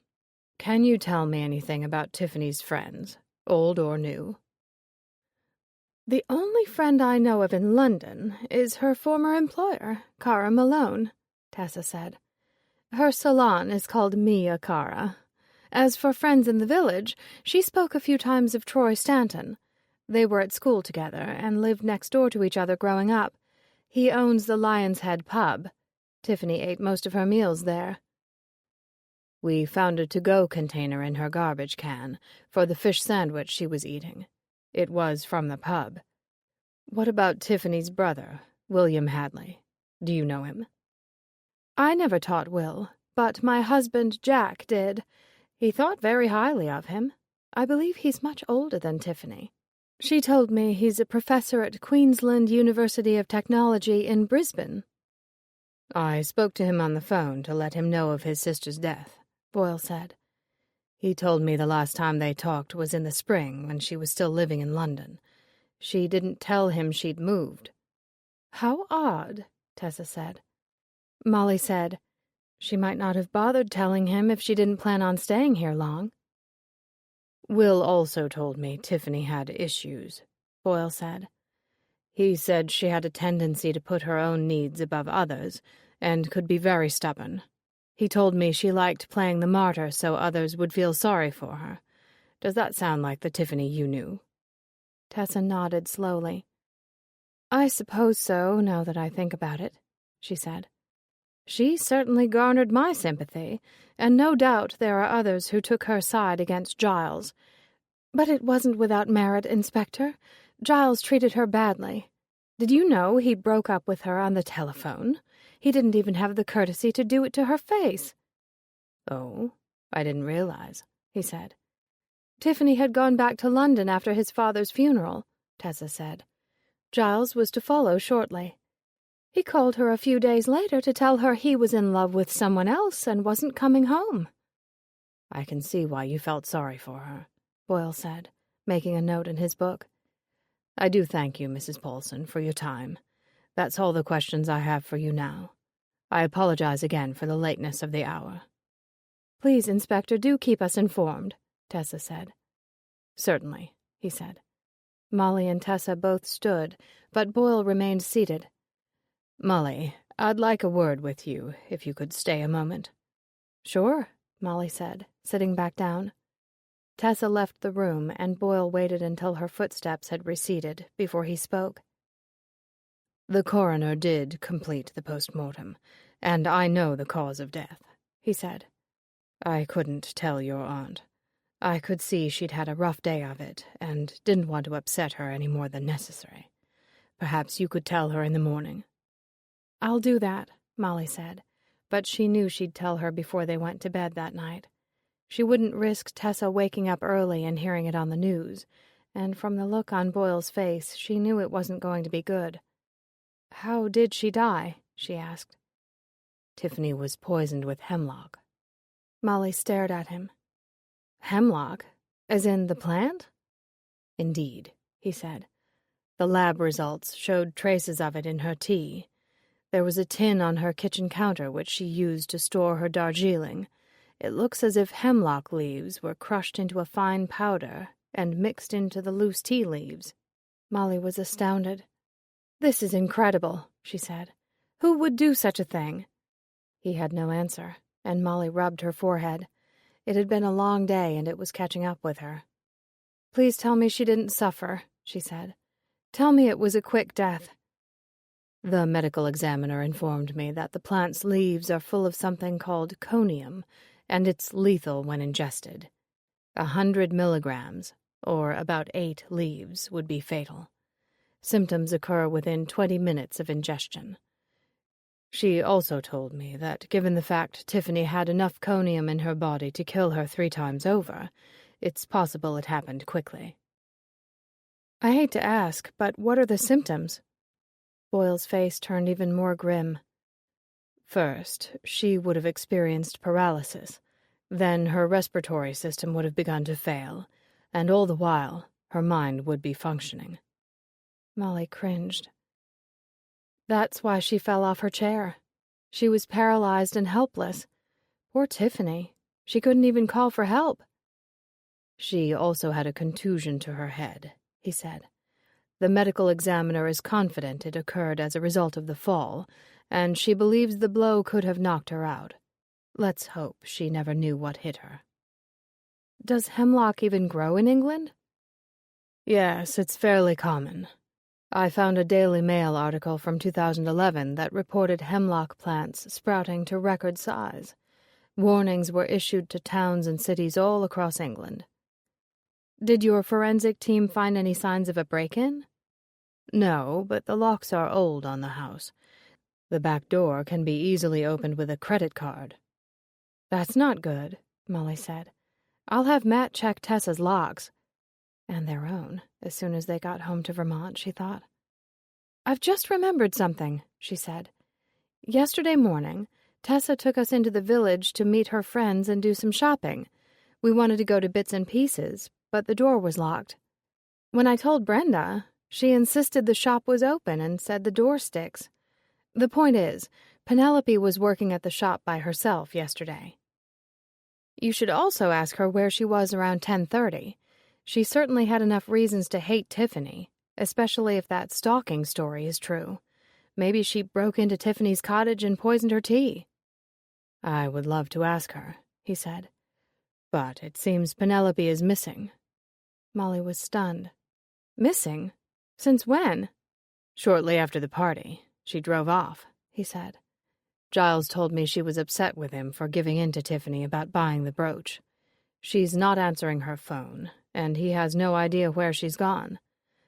can you tell me anything about Tiffany's friends, old or new?" "The only friend I know of in London is her former employer, Cara Malone," Tessa said. "Her salon is called Mia Cara. As for friends in the village, she spoke a few times of Troy Stanton. They were at school together and lived next door to each other growing up. He owns the Lion's Head pub. Tiffany ate most of her meals there." "We found a to-go container in her garbage can for the fish sandwich she was eating. It was from the pub. What about Tiffany's brother, William Hadley? Do you know him?" "I never taught Will, but my husband Jack did. He thought very highly of him. I believe he's much older than Tiffany. She told me he's a professor at Queensland University of Technology in Brisbane." "I spoke to him on the phone to let him know of his sister's death," Boyle said. "He told me the last time they talked was in the spring when she was still living in London. She didn't tell him she'd moved." "How odd," Tessa said. Molly said, "She might not have bothered telling him if she didn't plan on staying here long." "Will also told me Tiffany had issues," Boyle said. "He said she had a tendency to put her own needs above others and could be very stubborn. He told me she liked playing the martyr so others would feel sorry for her. Does that sound like the Tiffany you knew?" Tessa nodded slowly. "I suppose so, now that I think about it," she said. "She certainly garnered my sympathy, and no doubt there are others who took her side against Giles. But it wasn't without merit, Inspector. Giles treated her badly. Did you know he broke up with her on the telephone? He didn't even have the courtesy to do it to her face." "Oh, I didn't realize," he said. "Tiffany had gone back to London after his father's funeral," Tessa said. "Giles was to follow shortly. He called her a few days later to tell her he was in love with someone else and wasn't coming home." "I can see why you felt sorry for her," Boyle said, making a note in his book. "I do thank you, Mrs. Paulson, for your time. That's all the questions I have for you now. I apologize again for the lateness of the hour." "Please, Inspector, do keep us informed," Tessa said. "Certainly," he said. Molly and Tessa both stood, but Boyle remained seated. "Molly, I'd like a word with you, if you could stay a moment." "Sure," Molly said, sitting back down. Tessa left the room, and Boyle waited until her footsteps had receded before he spoke. "The coroner did complete the post-mortem, and I know the cause of death," he said. "I couldn't tell your aunt. I could see she'd had a rough day of it, and didn't want to upset her any more than necessary. Perhaps you could tell her in the morning." "I'll do that," Molly said, but she knew she'd tell her before they went to bed that night. She wouldn't risk Tessa waking up early and hearing it on the news, and from the look on Boyle's face, she knew it wasn't going to be good. "How did she die?" she asked. "Tiffany was poisoned with hemlock." Molly stared at him. "Hemlock? As in the plant?" "Indeed," he said. "The lab results showed traces of it in her tea. There was a tin on her kitchen counter which she used to store her Darjeeling. It looks as if hemlock leaves were crushed into a fine powder and mixed into the loose tea leaves." Molly was astounded. "This is incredible," she said. "Who would do such a thing?" He had no answer, and Molly rubbed her forehead. It had been a long day, and it was catching up with her. "Please tell me she didn't suffer," she said. "Tell me it was a quick death." The medical examiner informed me that the plant's leaves are full of something called conium, and it's lethal when ingested. 100 milligrams, or about 8 leaves, would be fatal. Symptoms occur within 20 minutes of ingestion. She also told me that given the fact Tiffany had enough conium in her body to kill her 3 times over, it's possible it happened quickly. "I hate to ask, but what are the symptoms?" Boyle's face turned even more grim. First, she would have experienced paralysis. Then her respiratory system would have begun to fail, and all the while, her mind would be functioning. Molly cringed. That's why she fell off her chair. She was paralyzed and helpless. Poor Tiffany. She couldn't even call for help. She also had a contusion to her head, he said. The medical examiner is confident it occurred as a result of the fall, and she believes the blow could have knocked her out. Let's hope she never knew what hit her. Does hemlock even grow in England? Yes, it's fairly common. I found a Daily Mail article from 2011 that reported hemlock plants sprouting to record size. Warnings were issued to towns and cities all across England. Did your forensic team find any signs of a break-in? No, but the locks are old on the house. The back door can be easily opened with a credit card. That's not good, Molly said. I'll have Matt check Tessa's locks. And their own, as soon as they got home to Vermont, she thought. I've just remembered something, she said. Yesterday morning, Tessa took us into the village to meet her friends and do some shopping. We wanted to go to Bits and Pieces, but the door was locked. When I told Brenda, she insisted the shop was open and said the door sticks. The point is, Penelope was working at the shop by herself yesterday. You should also ask her where she was around 10:30. She certainly had enough reasons to hate Tiffany, especially if that stalking story is true. Maybe she broke into Tiffany's cottage and poisoned her tea. I would love to ask her, he said. But it seems Penelope is missing. Molly was stunned. Missing? Since when? Shortly after the party. She drove off, he said. Giles told me she was upset with him for giving in to Tiffany about buying the brooch. She's not answering her phone, and he has no idea where she's gone.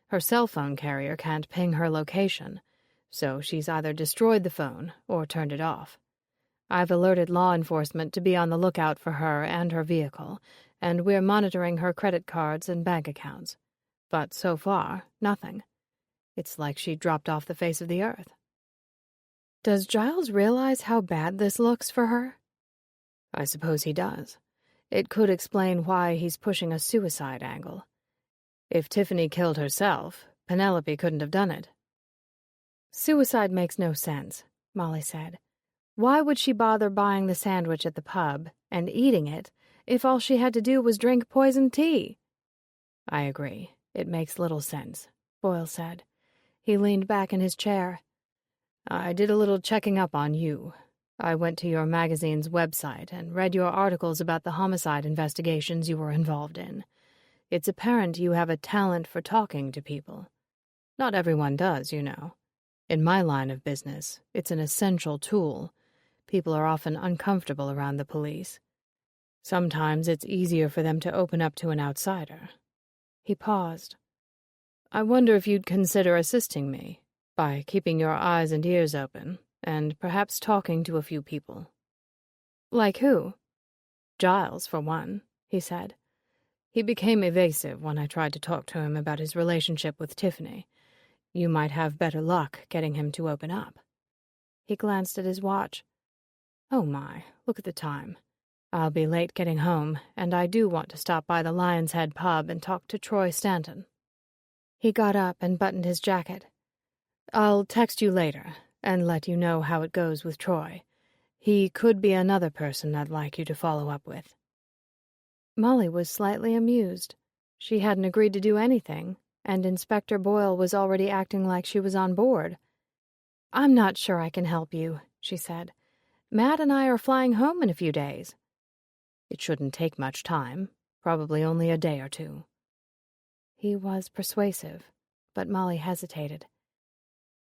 Her cell phone carrier can't ping her location, so she's either destroyed the phone or turned it off. I've alerted law enforcement to be on the lookout for her and her vehicle, and we're monitoring her credit cards and bank accounts. But so far, nothing. It's like she dropped off the face of the earth. Does Giles realize how bad this looks for her? I suppose he does. It could explain why he's pushing a suicide angle. If Tiffany killed herself, Penelope couldn't have done it. Suicide makes no sense, Molly said. Why would she bother buying the sandwich at the pub and eating it if all she had to do was drink poisoned tea? I agree. It makes little sense, Boyle said. He leaned back in his chair. I did a little checking up on you. I went to your magazine's website and read your articles about the homicide investigations you were involved in. It's apparent you have a talent for talking to people. Not everyone does, you know. In my line of business, it's an essential tool. People are often uncomfortable around the police. Sometimes it's easier for them to open up to an outsider. He paused. I wonder if you'd consider assisting me by keeping your eyes and ears open and perhaps talking to a few people. Like who? Giles, for one, he said. He became evasive when I tried to talk to him about his relationship with Tiffany. You might have better luck getting him to open up. He glanced at his watch. Oh my, look at the time. I'll be late getting home, and I do want to stop by the Lion's Head pub and talk to Troy Stanton. He got up and buttoned his jacket. I'll text you later and let you know how it goes with Troy. He could be another person I'd like you to follow up with. Molly was slightly amused. She hadn't agreed to do anything, and Inspector Boyle was already acting like she was on board. I'm not sure I can help you, she said. Matt and I are flying home in a few days. It shouldn't take much time, probably only a day or two. He was persuasive, but Molly hesitated.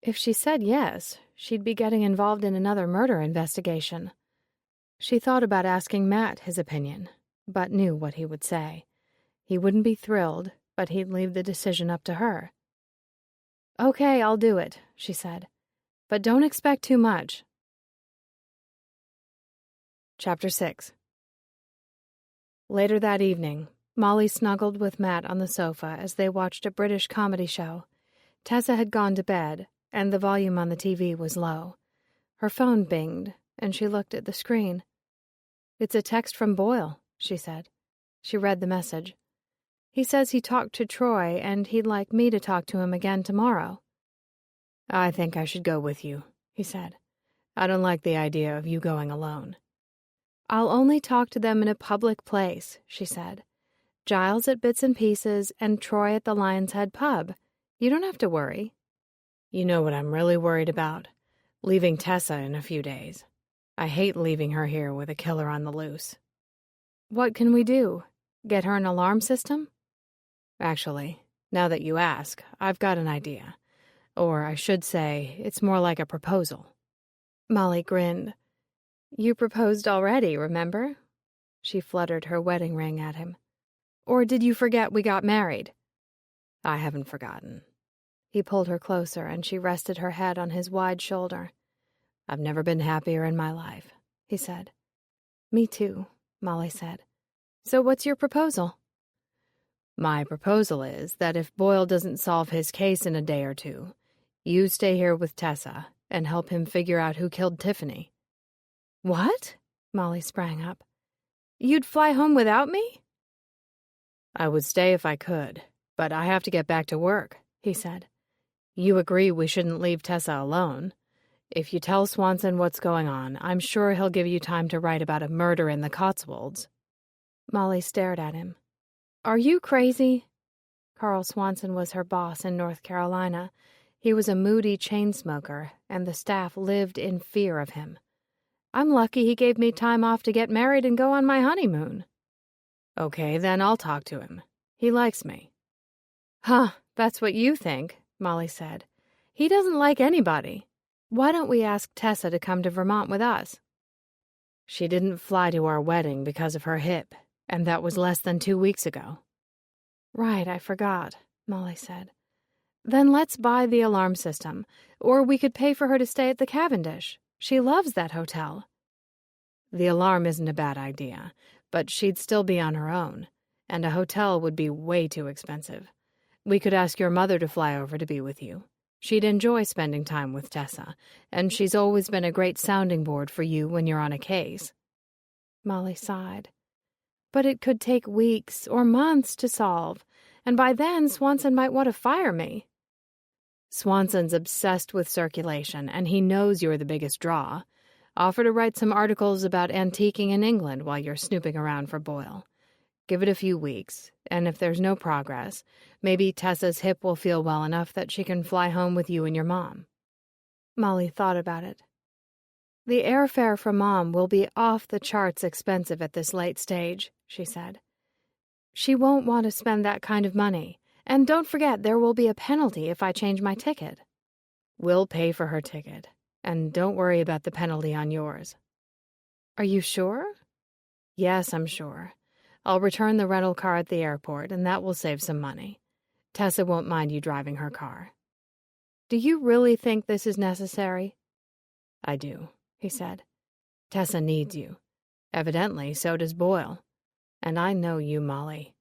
If she said yes, she'd be getting involved in another murder investigation. She thought about asking Matt his opinion, but knew what he would say. He wouldn't be thrilled, but he'd leave the decision up to her. "Okay, I'll do it," she said. "But don't expect too much." Chapter 6. Later that evening, Molly snuggled with Matt on the sofa as they watched a British comedy show. Tessa had gone to bed, and the volume on the TV was low. Her phone binged, and she looked at the screen. "It's a text from Boyle," she said. She read the message. "He says he talked to Troy, and he'd like me to talk to him again tomorrow." "I think I should go with you," he said. "I don't like the idea of you going alone." "I'll only talk to them in a public place," she said. "Giles at Bits and Pieces and Troy at the Lion's Head pub. You don't have to worry." "You know what I'm really worried about? Leaving Tessa in a few days. I hate leaving her here with a killer on the loose." "What can we do? Get her an alarm system?" "Actually, now that you ask, I've got an idea. Or I should say, it's more like a proposal." Molly grinned. "You proposed already, remember?" She fluttered her wedding ring at him. "Or did you forget we got married?" "I haven't forgotten." He pulled her closer, and she rested her head on his wide shoulder. "I've never been happier in my life," he said. "Me too," Molly said. "So what's your proposal?" "My proposal is that if Boyle doesn't solve his case in a day or two, you stay here with Tessa and help him figure out who killed Tiffany." "What?" Molly sprang up. "You'd fly home without me?" "I would stay if I could, but I have to get back to work," he said. "You agree we shouldn't leave Tessa alone. If you tell Swanson what's going on, I'm sure he'll give you time to write about a murder in the Cotswolds." Molly stared at him. "Are you crazy?" Carl Swanson was her boss in North Carolina. He was a moody chain smoker, and the staff lived in fear of him. "I'm lucky he gave me time off to get married and go on my honeymoon." "Okay, then I'll talk to him. He likes me." "Huh, that's what you think," Molly said. "He doesn't like anybody. Why don't we ask Tessa to come to Vermont with us?" "She didn't fly to our wedding because of her hip, and that was less than 2 weeks ago." "Right, I forgot," Molly said. "Then let's buy the alarm system, or we could pay for her to stay at the Cavendish. She loves that hotel." "The alarm isn't a bad idea, but she'd still be on her own, and a hotel would be way too expensive. We could ask your mother to fly over to be with you. She'd enjoy spending time with Tessa, and she's always been a great sounding board for you when you're on a case." Molly sighed. "But it could take weeks or months to solve, and by then Swanson might want to fire me." "Swanson's obsessed with circulation, and he knows you're the biggest draw. Offer to write some articles about antiquing in England while you're snooping around for Boyle. Give it a few weeks, and if there's no progress, maybe Tessa's hip will feel well enough that she can fly home with you and your mom." Molly thought about it. "The airfare for Mom will be off the charts expensive at this late stage," she said. "She won't want to spend that kind of money, and don't forget there will be a penalty if I change my ticket." "We'll pay for her ticket, and don't worry about the penalty on yours." "Are you sure?" "Yes, I'm sure. I'll return the rental car at the airport, and that will save some money. Tessa won't mind you driving her car." "Do you really think this is necessary?" "I do," he said. "Tessa needs you. Evidently, so does Boyle. And I know you, Molly.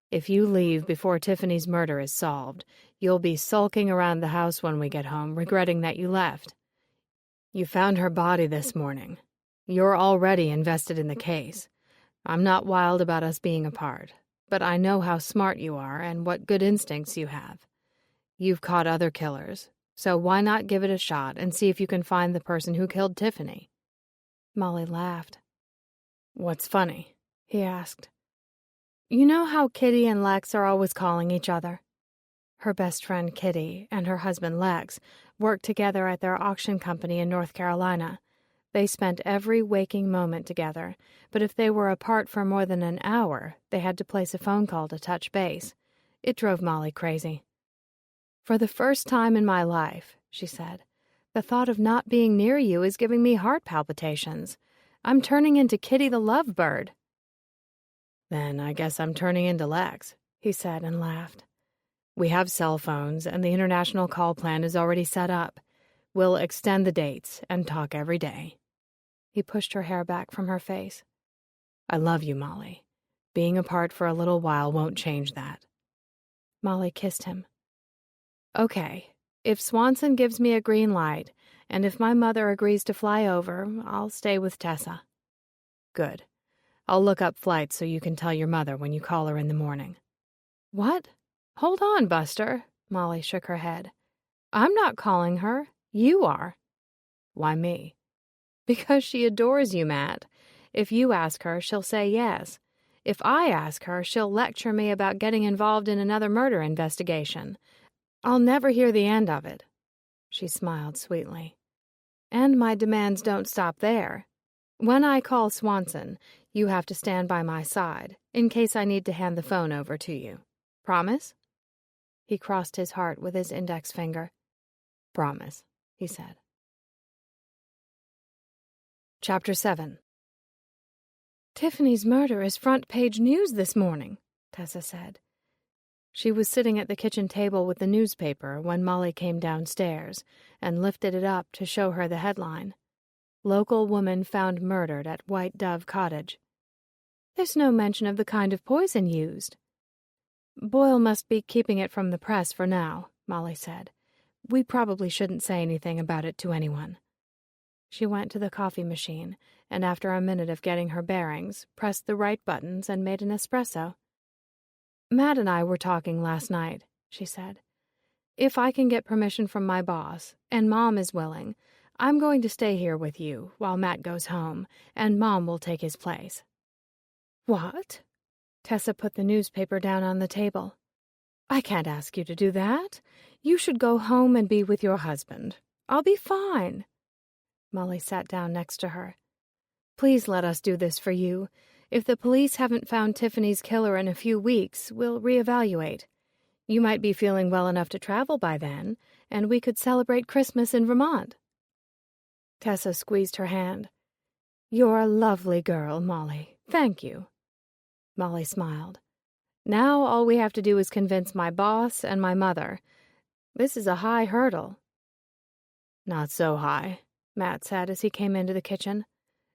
If you leave before Tiffany's murder is solved, you'll be sulking around the house when we get home, regretting that you left. You found her body this morning. You're already invested in the case. I'm not wild about us being apart, but I know how smart you are and what good instincts you have. You've caught other killers, so why not give it a shot and see if you can find the person who killed Tiffany?" Molly laughed. "What's funny?" he asked. "You know how Kitty and Lex are always calling each other?" Her best friend Kitty and her husband Lex worked together at their auction company in North Carolina. They spent every waking moment together, but if they were apart for more than an hour, they had to place a phone call to touch base. It drove Molly crazy. "For the first time in my life," she said, "the thought of not being near you is giving me heart palpitations. I'm turning into Kitty the Lovebird." "Then I guess I'm turning into Lex," he said and laughed. "We have cell phones, and the international call plan is already set up. We'll extend the dates and talk every day." He pushed her hair back from her face. "I love you, Molly. Being apart for a little while won't change that." Molly kissed him. "Okay. If Swanson gives me a green light, and if my mother agrees to fly over, I'll stay with Tessa." "Good. I'll look up flights so you can tell your mother when you call her in the morning." "What? Hold on, Buster." Molly shook her head. "I'm not calling her. You are." "Why me?" "Because she adores you, Matt. If you ask her, she'll say yes. If I ask her, she'll lecture me about getting involved in another murder investigation. I'll never hear the end of it." She smiled sweetly. "And my demands don't stop there. When I call Swanson, you have to stand by my side, in case I need to hand the phone over to you. Promise?" He crossed his heart with his index finger. "Promise," he said. Chapter 7. "Tiffany's murder is front-page news this morning," Tessa said. She was sitting at the kitchen table with the newspaper when Molly came downstairs and lifted it up to show her the headline. "Local woman found murdered at White Dove Cottage." "There's no mention of the kind of poison used." "Boyle must be keeping it from the press for now," Molly said. "We probably shouldn't say anything about it to anyone." She went to the coffee machine, and after a minute of getting her bearings, pressed the right buttons and made an espresso. "Matt and I were talking last night," she said. "If I can get permission from my boss, and Mom is willing, I'm going to stay here with you while Matt goes home, and Mom will take his place." "What?" Tessa put the newspaper down on the table. "I can't ask you to do that. You should go home and be with your husband. I'll be fine." Molly sat down next to her. "Please let us do this for you. If the police haven't found Tiffany's killer in a few weeks, we'll reevaluate. You might be feeling well enough to travel by then, and we could celebrate Christmas in Vermont." Tessa squeezed her hand. "You're a lovely girl, Molly. Thank you." Molly smiled. "Now all we have to do is convince my boss and my mother. This is a high hurdle." "Not so high," Matt said as he came into the kitchen.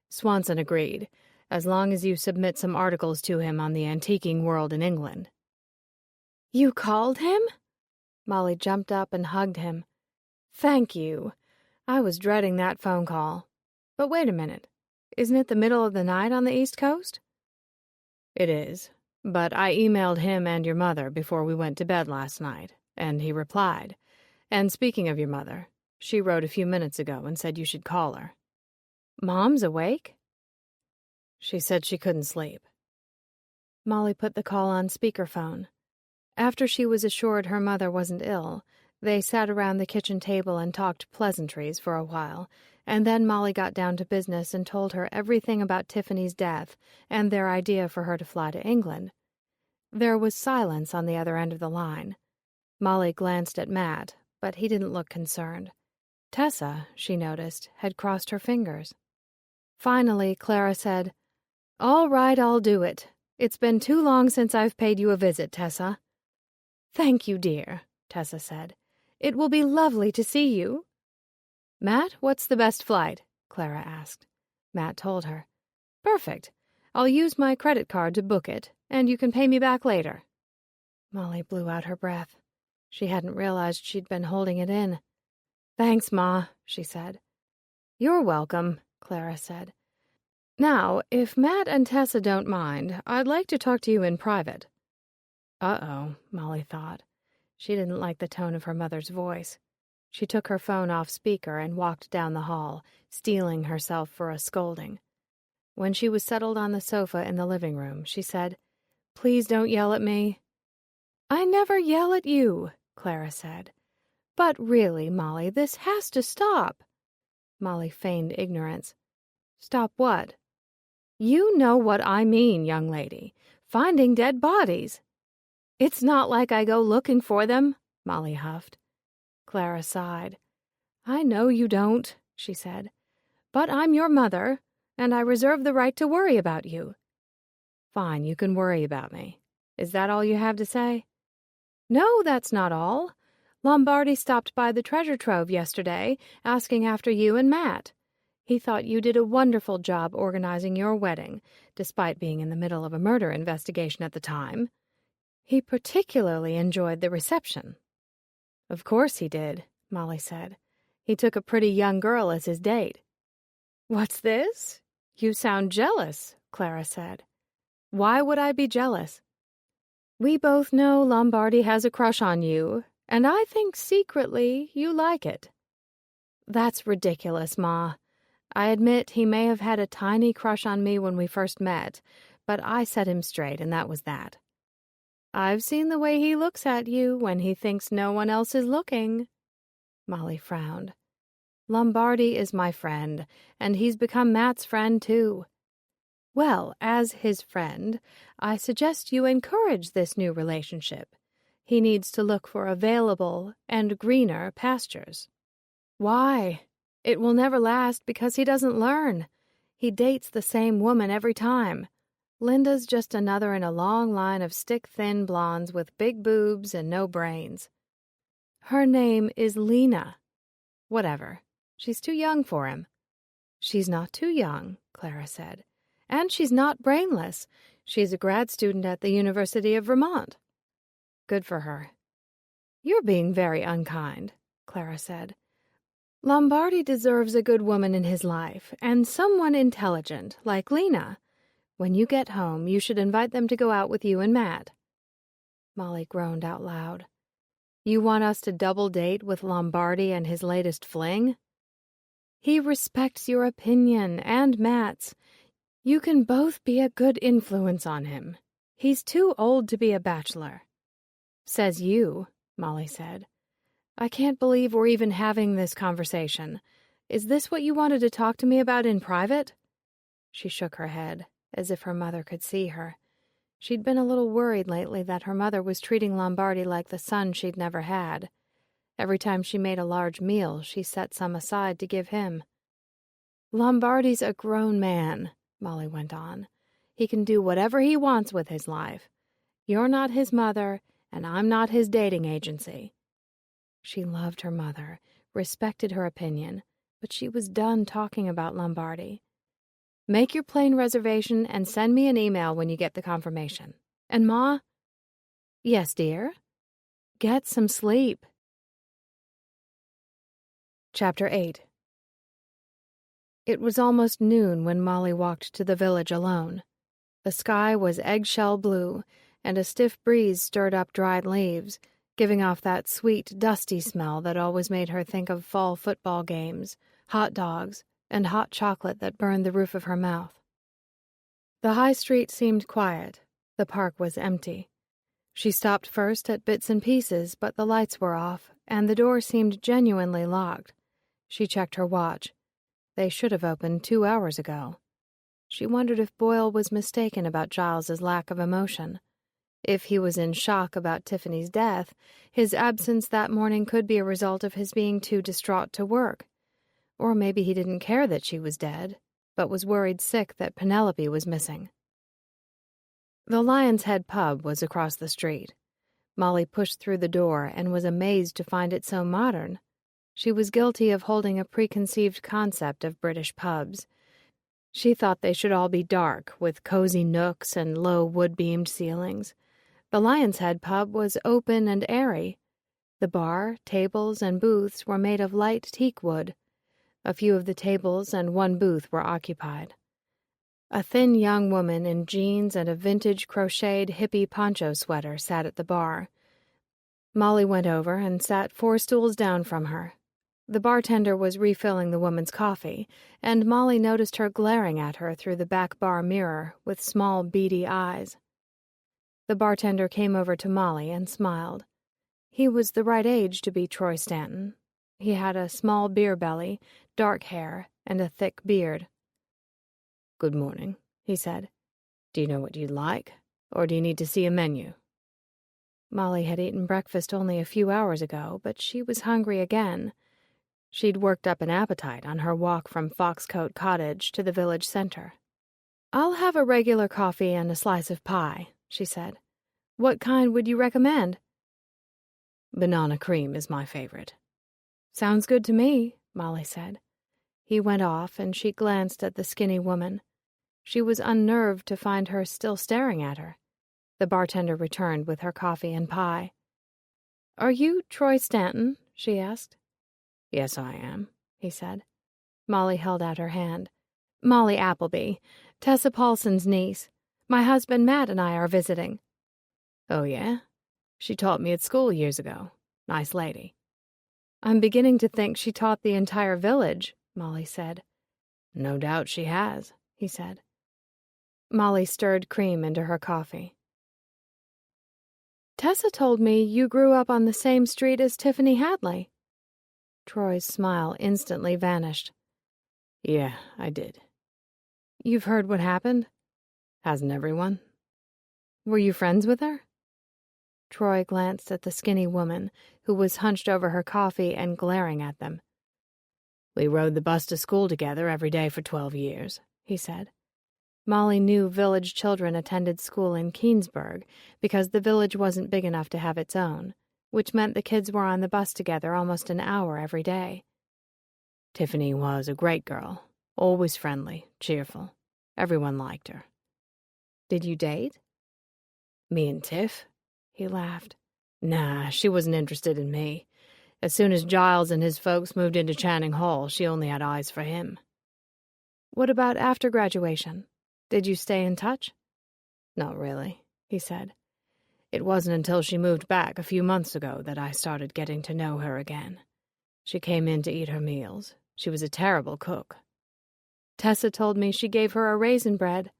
"Swanson agreed, as long as you submit some articles to him on the antiquing world in England." "You called him?" Molly jumped up and hugged him. "Thank you. I was dreading that phone call. But wait a minute. Isn't it the middle of the night on the East Coast?" "It is, but I emailed him and your mother before we went to bed last night, and he replied. And speaking of your mother, she wrote a few minutes ago and said you should call her." "Mom's awake?" "She said she couldn't sleep." Molly put the call on speakerphone. After she was assured her mother wasn't ill, they sat around the kitchen table and talked pleasantries for a while, and then Molly got down to business and told her everything about Tiffany's death and their idea for her to fly to England. There was silence on the other end of the line. Molly glanced at Matt, but he didn't look concerned. Tessa, she noticed, had crossed her fingers. Finally, Clara said, "All right, I'll do it. It's been too long since I've paid you a visit, Tessa." "Thank you, dear," Tessa said. "It will be lovely to see you." "Matt, what's the best flight?" Clara asked. Matt told her. "Perfect. I'll use my credit card to book it, and you can pay me back later." Molly blew out her breath. She hadn't realized she'd been holding it in. "Thanks, Ma," she said. "You're welcome," Clara said. "Now, if Matt and Tessa don't mind, I'd like to talk to you in private." Uh-oh, Molly thought. She didn't like the tone of her mother's voice. She took her phone off speaker and walked down the hall, steeling herself for a scolding. When she was settled on the sofa in the living room, she said, "Please don't yell at me." "I never yell at you," Clara said. "But really, Molly, this has to stop." Molly feigned ignorance. "Stop what?" "You know what I mean, young lady. Finding dead bodies." It's not like I go looking for them, Molly huffed. Clara sighed. I know you don't, she said. But I'm your mother, and I reserve the right to worry about you. Fine, you can worry about me. Is that all you have to say? No, that's not all. Lombardi stopped by the treasure trove yesterday, asking after you and Matt. He thought you did a wonderful job organizing your wedding, despite being in the middle of a murder investigation at the time. He particularly enjoyed the reception. Of course he did, Molly said. He took a pretty young girl as his date. What's this? You sound jealous, Clara said. Why would I be jealous? We both know Lombardi has a crush on you, and I think secretly you like it. That's ridiculous, Ma. I admit he may have had a tiny crush on me when we first met, but I set him straight, and that was that. I've seen the way he looks at you when he thinks no one else is looking. Molly frowned. Lombardi is my friend, and he's become Matt's friend, too. Well, as his friend, I suggest you encourage this new relationship. He needs to look for available and greener pastures. Why? It will never last because he doesn't learn. He dates the same woman every time. Linda's just another in a long line of stick-thin blondes with big boobs and no brains. Her name is Lena. Whatever. She's too young for him. She's not too young, Clara said. And she's not brainless. She's a grad student at the University of Vermont. Good for her. You're being very unkind, Clara said. Lombardi deserves a good woman in his life, and someone intelligent, like Lena. When you get home, you should invite them to go out with you and Matt. Molly groaned out loud. You want us to double date with Lombardi and his latest fling? He respects your opinion and Matt's. You can both be a good influence on him. He's too old to be a bachelor. Says you, Molly said. I can't believe we're even having this conversation. Is this what you wanted to talk to me about in private? She shook her head, as if her mother could see her. She'd been a little worried lately that her mother was treating Lombardi like the son she'd never had. Every time she made a large meal, she set some aside to give him. Lombardi's a grown man, Molly went on. He can do whatever he wants with his life. You're not his mother, and I'm not his dating agency. She loved her mother, respected her opinion, but she was done talking about Lombardi. Make your plane reservation and send me an email when you get the confirmation. And Ma? Yes, dear? Get some sleep. Chapter 8. It was almost noon when Molly walked to the village alone. The sky was eggshell blue, and a stiff breeze stirred up dried leaves, giving off that sweet, dusty smell that always made her think of fall football games, hot dogs, and hot chocolate that burned the roof of her mouth. The high street seemed quiet. The park was empty. She stopped first at Bits and Pieces, but the lights were off, and the door seemed genuinely locked. She checked her watch. They should have opened 2 hours ago. She wondered if Boyle was mistaken about Giles's lack of emotion. If he was in shock about Tiffany's death, his absence that morning could be a result of his being too distraught to work. Or maybe he didn't care that she was dead, but was worried sick that Penelope was missing. The Lion's Head pub was across the street. Molly pushed through the door and was amazed to find it so modern. She was guilty of holding a preconceived concept of British pubs. She thought they should all be dark, with cozy nooks and low wood-beamed ceilings. The Lion's Head pub was open and airy. The bar, tables, and booths were made of light teak wood. A few of the tables and one booth were occupied. A thin young woman in jeans and a vintage crocheted hippie poncho sweater sat at the bar. Molly went over and sat 4 stools down from her. The bartender was refilling the woman's coffee, and Molly noticed her glaring at her through the back bar mirror with small, beady eyes. The bartender came over to Molly and smiled. He was the right age to be Troy Stanton. He had a small beer belly, dark hair, and a thick beard. "Good morning," he said. "Do you know what you'd like, or do you need to see a menu?" Molly had eaten breakfast only a few hours ago, but she was hungry again. She'd worked up an appetite on her walk from Foxcote Cottage to the village center. "I'll have a regular coffee and a slice of pie," she said. "What kind would you recommend?" "Banana cream is my favorite." "Sounds good to me," Molly said. He went off, and she glanced at the skinny woman. She was unnerved to find her still staring at her. The bartender returned with her coffee and pie. "Are you Troy Stanton?" she asked. "Yes, I am," he said. Molly held out her hand. "Molly Appleby, Tessa Paulson's niece. My husband Matt and I are visiting." "Oh, yeah? She taught me at school years ago. Nice lady." "I'm beginning to think she taught the entire village," Molly said. "No doubt she has," he said. Molly stirred cream into her coffee. "Tessa told me you grew up on the same street as Tiffany Hadley." Troy's smile instantly vanished. "Yeah, I did." "You've heard what happened?" "Hasn't everyone?" "Were you friends with her?" Troy glanced at the skinny woman, who was hunched over her coffee and glaring at them. "We rode the bus to school together every day for 12 years, he said. Molly knew village children attended school in Keensburg because the village wasn't big enough to have its own, which meant the kids were on the bus together almost an hour every day. Tiffany was a great girl, always friendly, cheerful. Everyone liked her. "Did you date?" "Me and Tiff?" He laughed. "Nah, she wasn't interested in me. As soon as Giles and his folks moved into Channing Hall, she only had eyes for him." "What about after graduation? Did you stay in touch?" "Not really," he said. "It wasn't until she moved back a few months ago that I started getting to know her again. She came in to eat her meals. She was a terrible cook." "Tessa told me she gave her a raisin bread."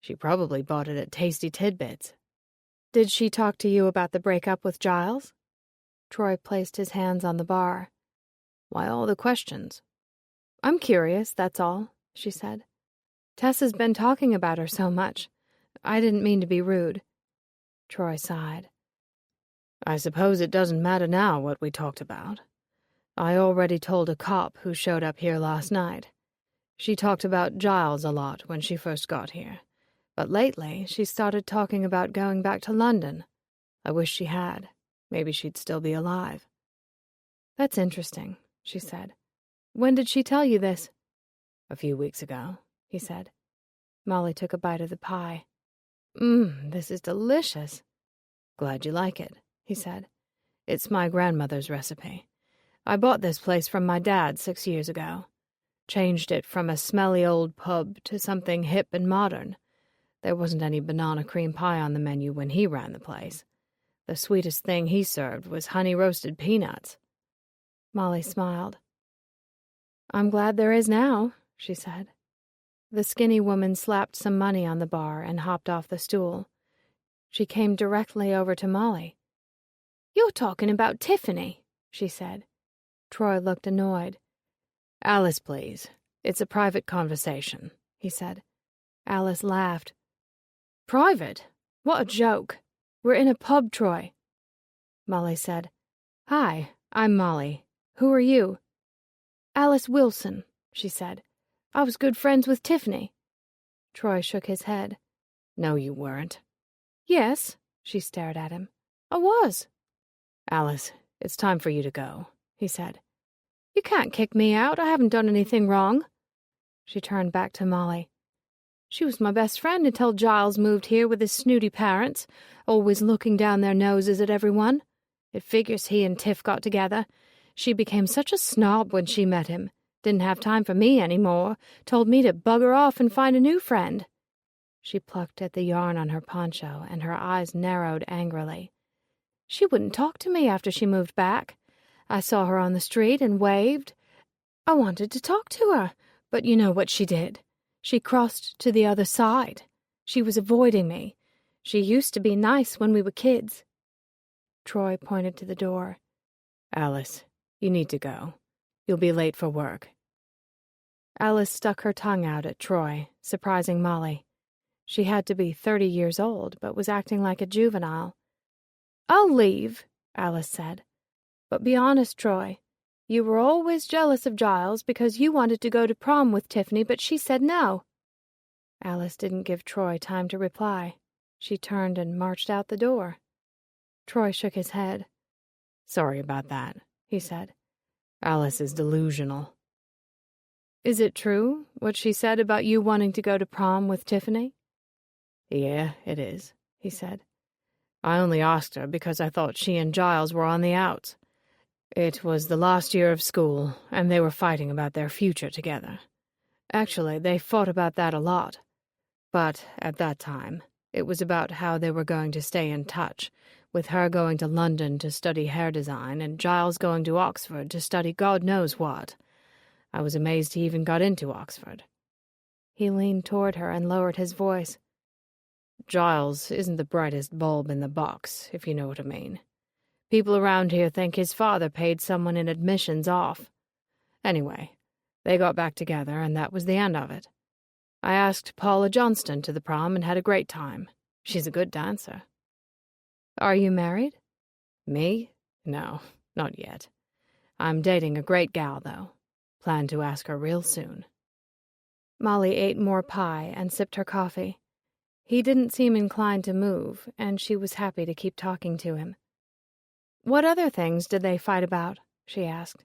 "She probably bought it at Tasty Tidbits." "Did she talk to you about the breakup with Giles?" Troy placed his hands on the bar. "Why all the questions?" "I'm curious, that's all," she said. "Tessa's been talking about her so much. I didn't mean to be rude." Troy sighed. "I suppose it doesn't matter now what we talked about. I already told a cop who showed up here last night. She talked about Giles a lot when she first got here, but lately she started talking about going back to London. I wish she had. Maybe she'd still be alive." "That's interesting," she said. "When did she tell you this?" "A few weeks ago," he said. Molly took a bite of the pie. This is delicious." "Glad you like it," he said. "It's my grandmother's recipe. I bought this place from my dad 6 years ago. Changed it from a smelly old pub to something hip and modern. There wasn't any banana cream pie on the menu when he ran the place. The sweetest thing he served was honey-roasted peanuts." Molly smiled. "I'm glad there is now," she said. The skinny woman slapped some money on the bar and hopped off the stool. She came directly over to Molly. "You're talking about Tiffany," she said. Troy looked annoyed. "Alice, please. It's a private conversation," he said. Alice laughed. "Private? What a joke. We're in a pub, Troy." Molly said, "Hi, I'm Molly. Who are you?" "Alice Wilson," she said. "I was good friends with Tiffany." Troy shook his head. "No, you weren't." "Yes," she stared at him. "I was." "Alice, it's time for you to go," he said. "You can't kick me out. I haven't done anything wrong." She turned back to Molly. "She was my best friend until Giles moved here with his snooty parents, always looking down their noses at everyone. It figures he and Tiff got together. She became such a snob when she met him. Didn't have time for me anymore. Told me to bugger off and find a new friend." She plucked at the yarn on her poncho, and her eyes narrowed angrily. "She wouldn't talk to me after she moved back. I saw her on the street and waved. I wanted to talk to her, but you know what she did. She crossed to the other side. She was avoiding me. She used to be nice when we were kids." Troy pointed to the door. "Alice, you need to go. You'll be late for work." Alice stuck her tongue out at Troy, surprising Molly. She had to be 30 years old, but was acting like a juvenile. I'll leave, Alice said. But be honest, Troy. You were always jealous of Giles because you wanted to go to prom with Tiffany, but she said no. Alice didn't give Troy time to reply. She turned and marched out the door. Troy shook his head. Sorry about that, he said. Alice is delusional. Is it true, what she said about you wanting to go to prom with Tiffany? Yeah, it is, he said. I only asked her because I thought she and Giles were on the outs. It was the last year of school, and they were fighting about their future together. Actually, they fought about that a lot. But at that time, it was about how they were going to stay in touch, with her going to London to study hair design and Giles going to Oxford to study God knows what. I was amazed he even got into Oxford. He leaned toward her and lowered his voice. Giles isn't the brightest bulb in the box, if you know what I mean. People around here think his father paid someone in admissions off. Anyway, they got back together, and that was the end of it. I asked Paula Johnston to the prom and had a great time. She's a good dancer. Are you married? Me? No, not yet. I'm dating a great gal, though. Plan to ask her real soon. Molly ate more pie and sipped her coffee. He didn't seem inclined to move, and she was happy to keep talking to him. What other things did they fight about? She asked.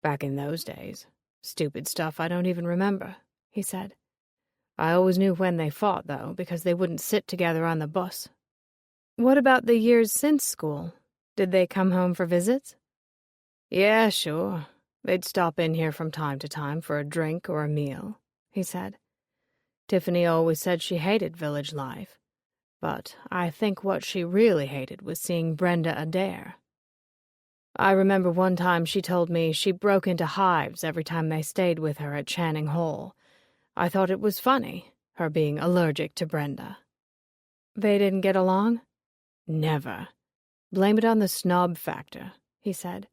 Back in those days. Stupid stuff I don't even remember, he said. I always knew when they fought, though, because they wouldn't sit together on the bus. What about the years since school? Did they come home for visits? Yeah, sure. They'd stop in here from time to time for a drink or a meal, he said. Tiffany always said she hated village life. But I think what she really hated was seeing Brenda Adair. I remember one time she told me she broke into hives every time they stayed with her at Channing Hall. I thought it was funny, her being allergic to Brenda. They didn't get along? Never. Blame it on the snob factor, he said.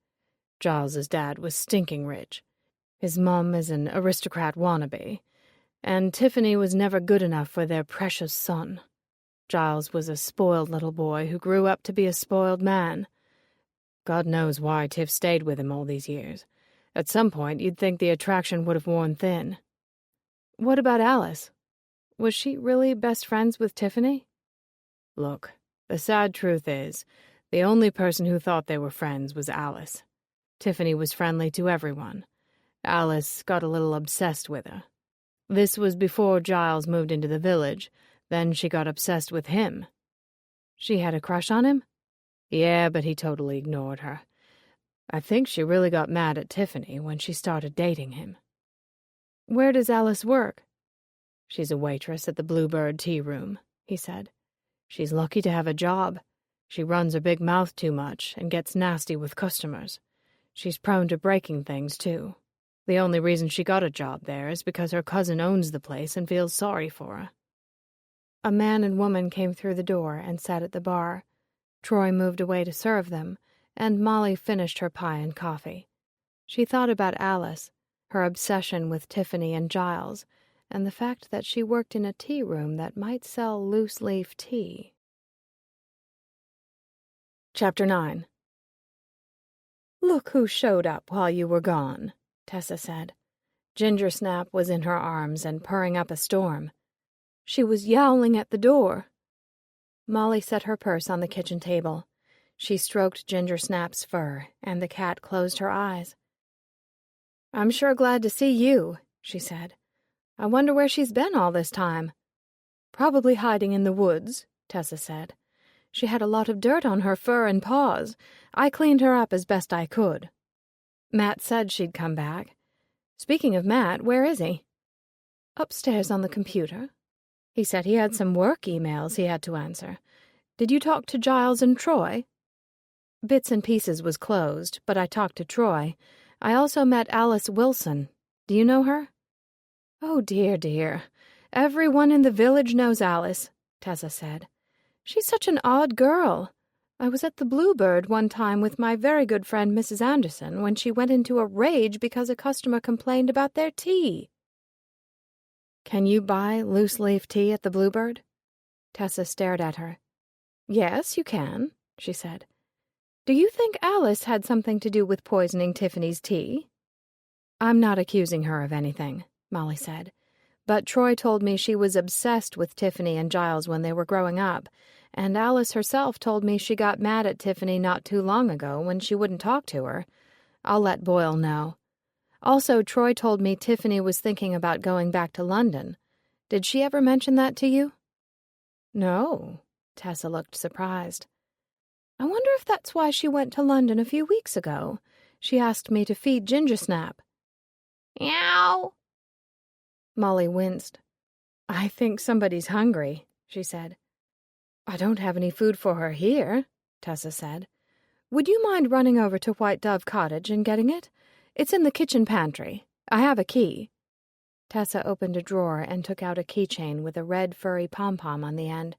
Giles's dad was stinking rich. His mom is an aristocrat wannabe. And Tiffany was never good enough for their precious son. Giles was a spoiled little boy who grew up to be a spoiled man. God knows why Tiff stayed with him all these years. At some point, you'd think the attraction would have worn thin. What about Alice? Was she really best friends with Tiffany? Look, the sad truth is, the only person who thought they were friends was Alice. Tiffany was friendly to everyone. Alice got a little obsessed with her. This was before Giles moved into the village. Then she got obsessed with him. She had a crush on him? Yeah, but he totally ignored her. I think she really got mad at Tiffany when she started dating him. Where does Alice work? She's a waitress at the Bluebird Tea Room, he said. She's lucky to have a job. She runs her big mouth too much and gets nasty with customers. She's prone to breaking things, too. The only reason she got a job there is because her cousin owns the place and feels sorry for her. A man and woman came through the door and sat at the bar. Troy moved away to serve them, and Molly finished her pie and coffee. She thought about Alice, her obsession with Tiffany and Giles, and the fact that she worked in a tea room that might sell loose-leaf tea. Chapter 9. Look who showed up while you were gone, Tessa said. Ginger Snap was in her arms and purring up a storm. She was yowling at the door. Molly set her purse on the kitchen table. She stroked Ginger Snap's fur, and the cat closed her eyes. I'm sure glad to see you, she said. I wonder where she's been all this time. Probably hiding in the woods, Tessa said. She had a lot of dirt on her fur and paws. I cleaned her up as best I could. Matt said she'd come back. Speaking of Matt, where is he? Upstairs on the computer. He said he had some work emails he had to answer. Did you talk to Giles and Troy? Bits and Pieces was closed, but I talked to Troy. I also met Alice Wilson. Do you know her? Oh, dear, dear. Everyone in the village knows Alice, Tessa said. She's such an odd girl. I was at the Bluebird one time with my very good friend Mrs. Anderson when she went into a rage because a customer complained about their tea. Can you buy loose-leaf tea at the Bluebird? Tessa stared at her. Yes, you can, she said. "Do you think Alice had something to do with poisoning Tiffany's tea?" "I'm not accusing her of anything," Molly said. "But Troy told me she was obsessed with Tiffany and Giles when they were growing up, and Alice herself told me she got mad at Tiffany not too long ago when she wouldn't talk to her. I'll let Boyle know. Also, Troy told me Tiffany was thinking about going back to London. Did she ever mention that to you?" "No." Tessa looked surprised. "I wonder if that's why she went to London a few weeks ago. She asked me to feed Gingersnap." "Meow." Molly winced. "I think somebody's hungry," she said. "I don't have any food for her here," Tessa said. "Would you mind running over to White Dove Cottage and getting it? It's in the kitchen pantry. I have a key." Tessa opened a drawer and took out a keychain with a red furry pom-pom on the end.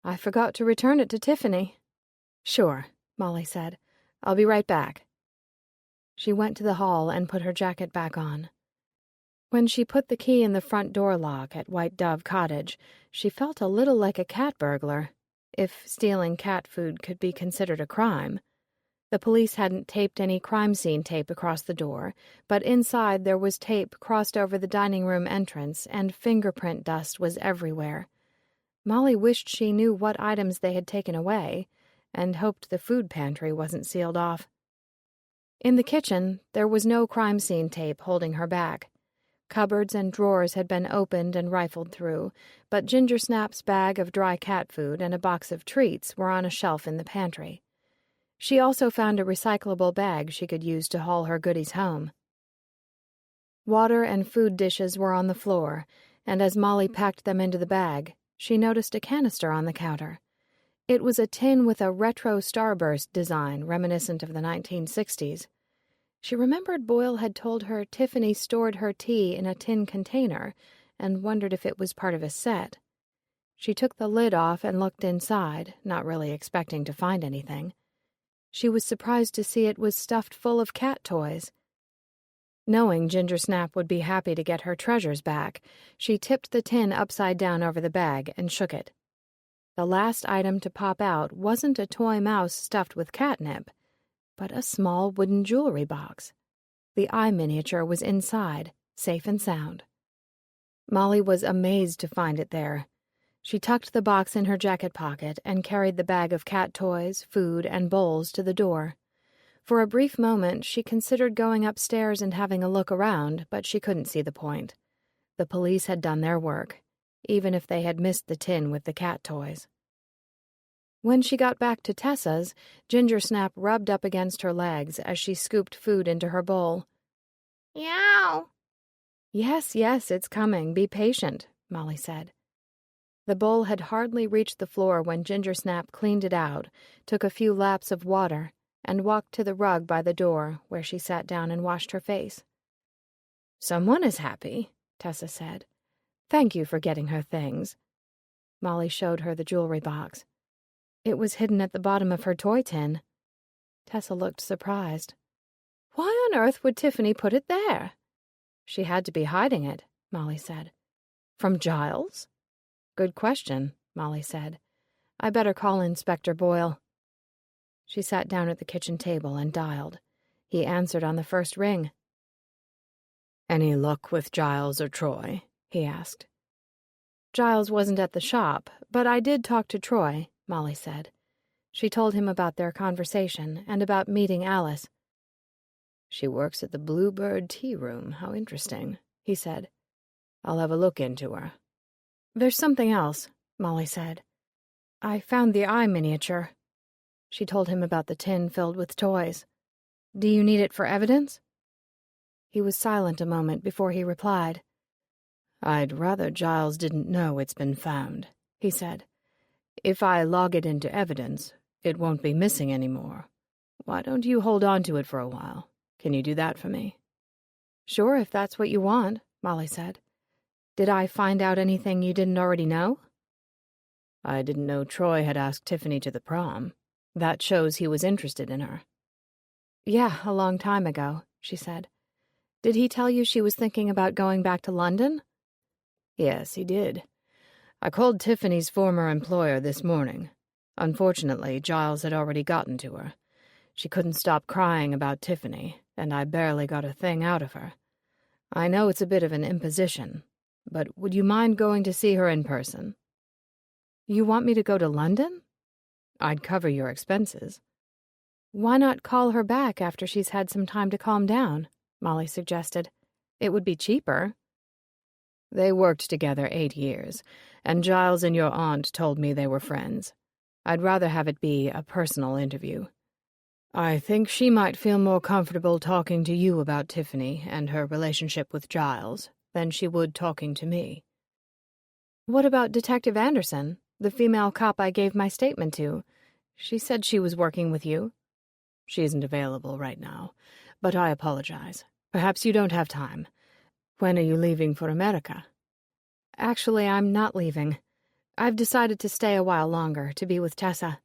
"I forgot to return it to Tiffany." "Sure," Molly said. "I'll be right back." She went to the hall and put her jacket back on. When she put the key in the front door lock at White Dove Cottage, she felt a little like a cat burglar, if stealing cat food could be considered a crime. The police hadn't taped any crime scene tape across the door, but inside there was tape crossed over the dining room entrance, and fingerprint dust was everywhere. Molly wished she knew what items they had taken away, and hoped the food pantry wasn't sealed off. In the kitchen, there was no crime scene tape holding her back. Cupboards and drawers had been opened and rifled through, but Gingersnap's bag of dry cat food and a box of treats were on a shelf in the pantry. She also found a recyclable bag she could use to haul her goodies home. Water and food dishes were on the floor, and as Molly packed them into the bag, she noticed a canister on the counter. It was a tin with a retro starburst design reminiscent of the 1960s. She remembered Boyle had told her Tiffany stored her tea in a tin container and wondered if it was part of a set. She took the lid off and looked inside, not really expecting to find anything. She was surprised to see it was stuffed full of cat toys. Knowing Gingersnap would be happy to get her treasures back, she tipped the tin upside down over the bag and shook it. The last item to pop out wasn't a toy mouse stuffed with catnip, but a small wooden jewelry box. The eye miniature was inside, safe and sound. Molly was amazed to find it there. She tucked the box in her jacket pocket and carried the bag of cat toys, food, and bowls to the door. For a brief moment, she considered going upstairs and having a look around, but she couldn't see the point. The police had done their work, even if they had missed the tin with the cat toys. When she got back to Tessa's, Gingersnap rubbed up against her legs as she scooped food into her bowl. "Meow." Yes, it's coming. Be patient," Molly said. The bowl had hardly reached the floor when Gingersnap cleaned it out, took a few laps of water, and walked to the rug by the door, where she sat down and washed her face. "Someone is happy," Tessa said. "Thank you for getting her things." Molly showed her the jewelry box. It was hidden at the bottom of her toy tin. Tessa looked surprised. "Why on earth would Tiffany put it there?" "She had to be hiding it," Molly said. "From Giles?" "Good question," Molly said. "I better call Inspector Boyle." She sat down at the kitchen table and dialed. He answered on the first ring. "Any luck with Giles or Troy?" he asked. "Giles wasn't at the shop, but I did talk to Troy," Molly said. She told him about their conversation and about meeting Alice. "She works at the Bluebird Tea Room. How interesting," he said. "I'll have a look into her." "There's something else," Molly said. "I found the eye miniature." She told him about the tin filled with toys. "Do you need it for evidence?" He was silent a moment before he replied. "I'd rather Giles didn't know it's been found," he said. "If I log it into evidence, it won't be missing anymore. Why don't you hold on to it for a while? Can you do that for me?" "Sure, if that's what you want," Molly said. "Did I find out anything you didn't already know?" "I didn't know Troy had asked Tiffany to the prom. That shows he was interested in her." "Yeah, a long time ago," she said. "Did he tell you she was thinking about going back to London?" "Yes, he did. I called Tiffany's former employer this morning. Unfortunately, Giles had already gotten to her. She couldn't stop crying about Tiffany, and I barely got a thing out of her. I know it's a bit of an imposition, but would you mind going to see her in person? You want me to go to London? I'd cover your expenses. Why not call her back after she's had some time to calm down? Molly suggested. It would be cheaper. They worked together 8 years, and Giles and your aunt told me they were friends. I'd rather have it be a personal interview. I think she might feel more comfortable talking to you about Tiffany and her relationship with Giles than she would talking to me. What about Detective Anderson, the female cop I gave my statement to? She said she was working with you. She isn't available right now, but I apologize. Perhaps you don't have time. When are you leaving for America? Actually, I'm not leaving. I've decided to stay a while longer to be with Tessa.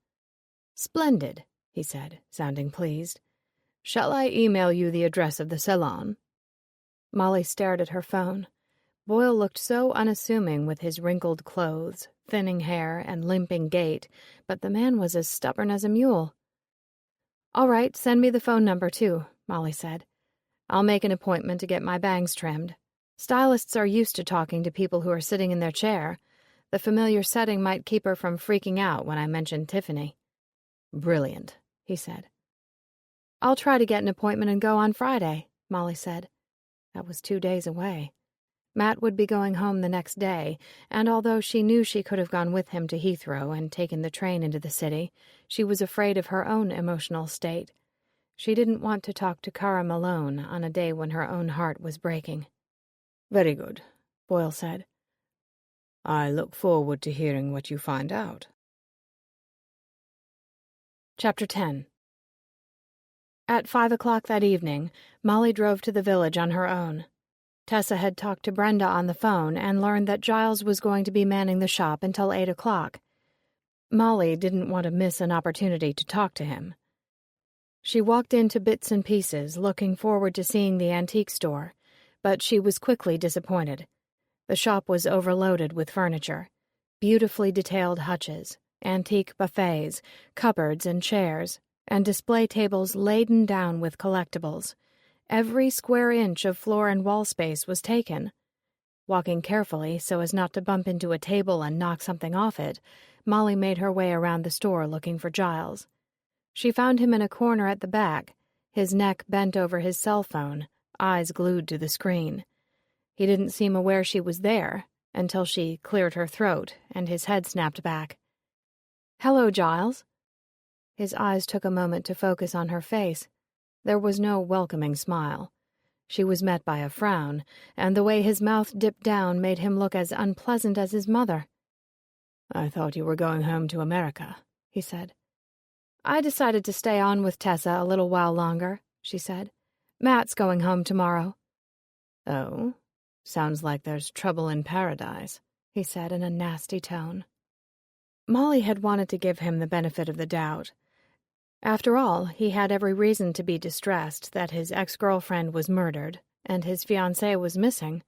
Splendid, he said, sounding pleased. Shall I email you the address of the salon? Molly stared at her phone. Boyle looked so unassuming with his wrinkled clothes, thinning hair, and limping gait, but the man was as stubborn as a mule. All right, send me the phone number, too, Molly said. I'll make an appointment to get my bangs trimmed. Stylists are used to talking to people who are sitting in their chair. The familiar setting might keep her from freaking out when I mentioned Tiffany. Brilliant, he said. I'll try to get an appointment and go on Friday, Molly said. That was 2 days away. Matt would be going home the next day, and although she knew she could have gone with him to Heathrow and taken the train into the city, she was afraid of her own emotional state. She didn't want to talk to Karam alone on a day when her own heart was breaking. Very good, Boyle said. I look forward to hearing what you find out. Chapter 10. At 5 o'clock that evening, Molly drove to the village on her own. Tessa had talked to Brenda on the phone and learned that Giles was going to be manning the shop until 8 o'clock. Molly didn't want to miss an opportunity to talk to him. She walked into Bits and Pieces, looking forward to seeing the antique store, but she was quickly disappointed. The shop was overloaded with furniture, beautifully detailed hutches, antique buffets, cupboards and chairs, and display tables laden down with collectibles. Every square inch of floor and wall space was taken. Walking carefully so as not to bump into a table and knock something off it, Molly made her way around the store looking for Giles. She found him in a corner at the back, his neck bent over his cell phone, eyes glued to the screen. He didn't seem aware she was there until she cleared her throat and his head snapped back. "Hello, Giles." His eyes took a moment to focus on her face. There was no welcoming smile. She was met by a frown, and the way his mouth dipped down made him look as unpleasant as his mother. I thought you were going home to America, he said. I decided to stay on with Tessa a little while longer, she said. Matt's going home tomorrow. Oh, sounds like there's trouble in paradise, he said in a nasty tone. Molly had wanted to give him the benefit of the doubt. After all, he had every reason to be distressed that his ex-girlfriend was murdered and his fiancée was missing,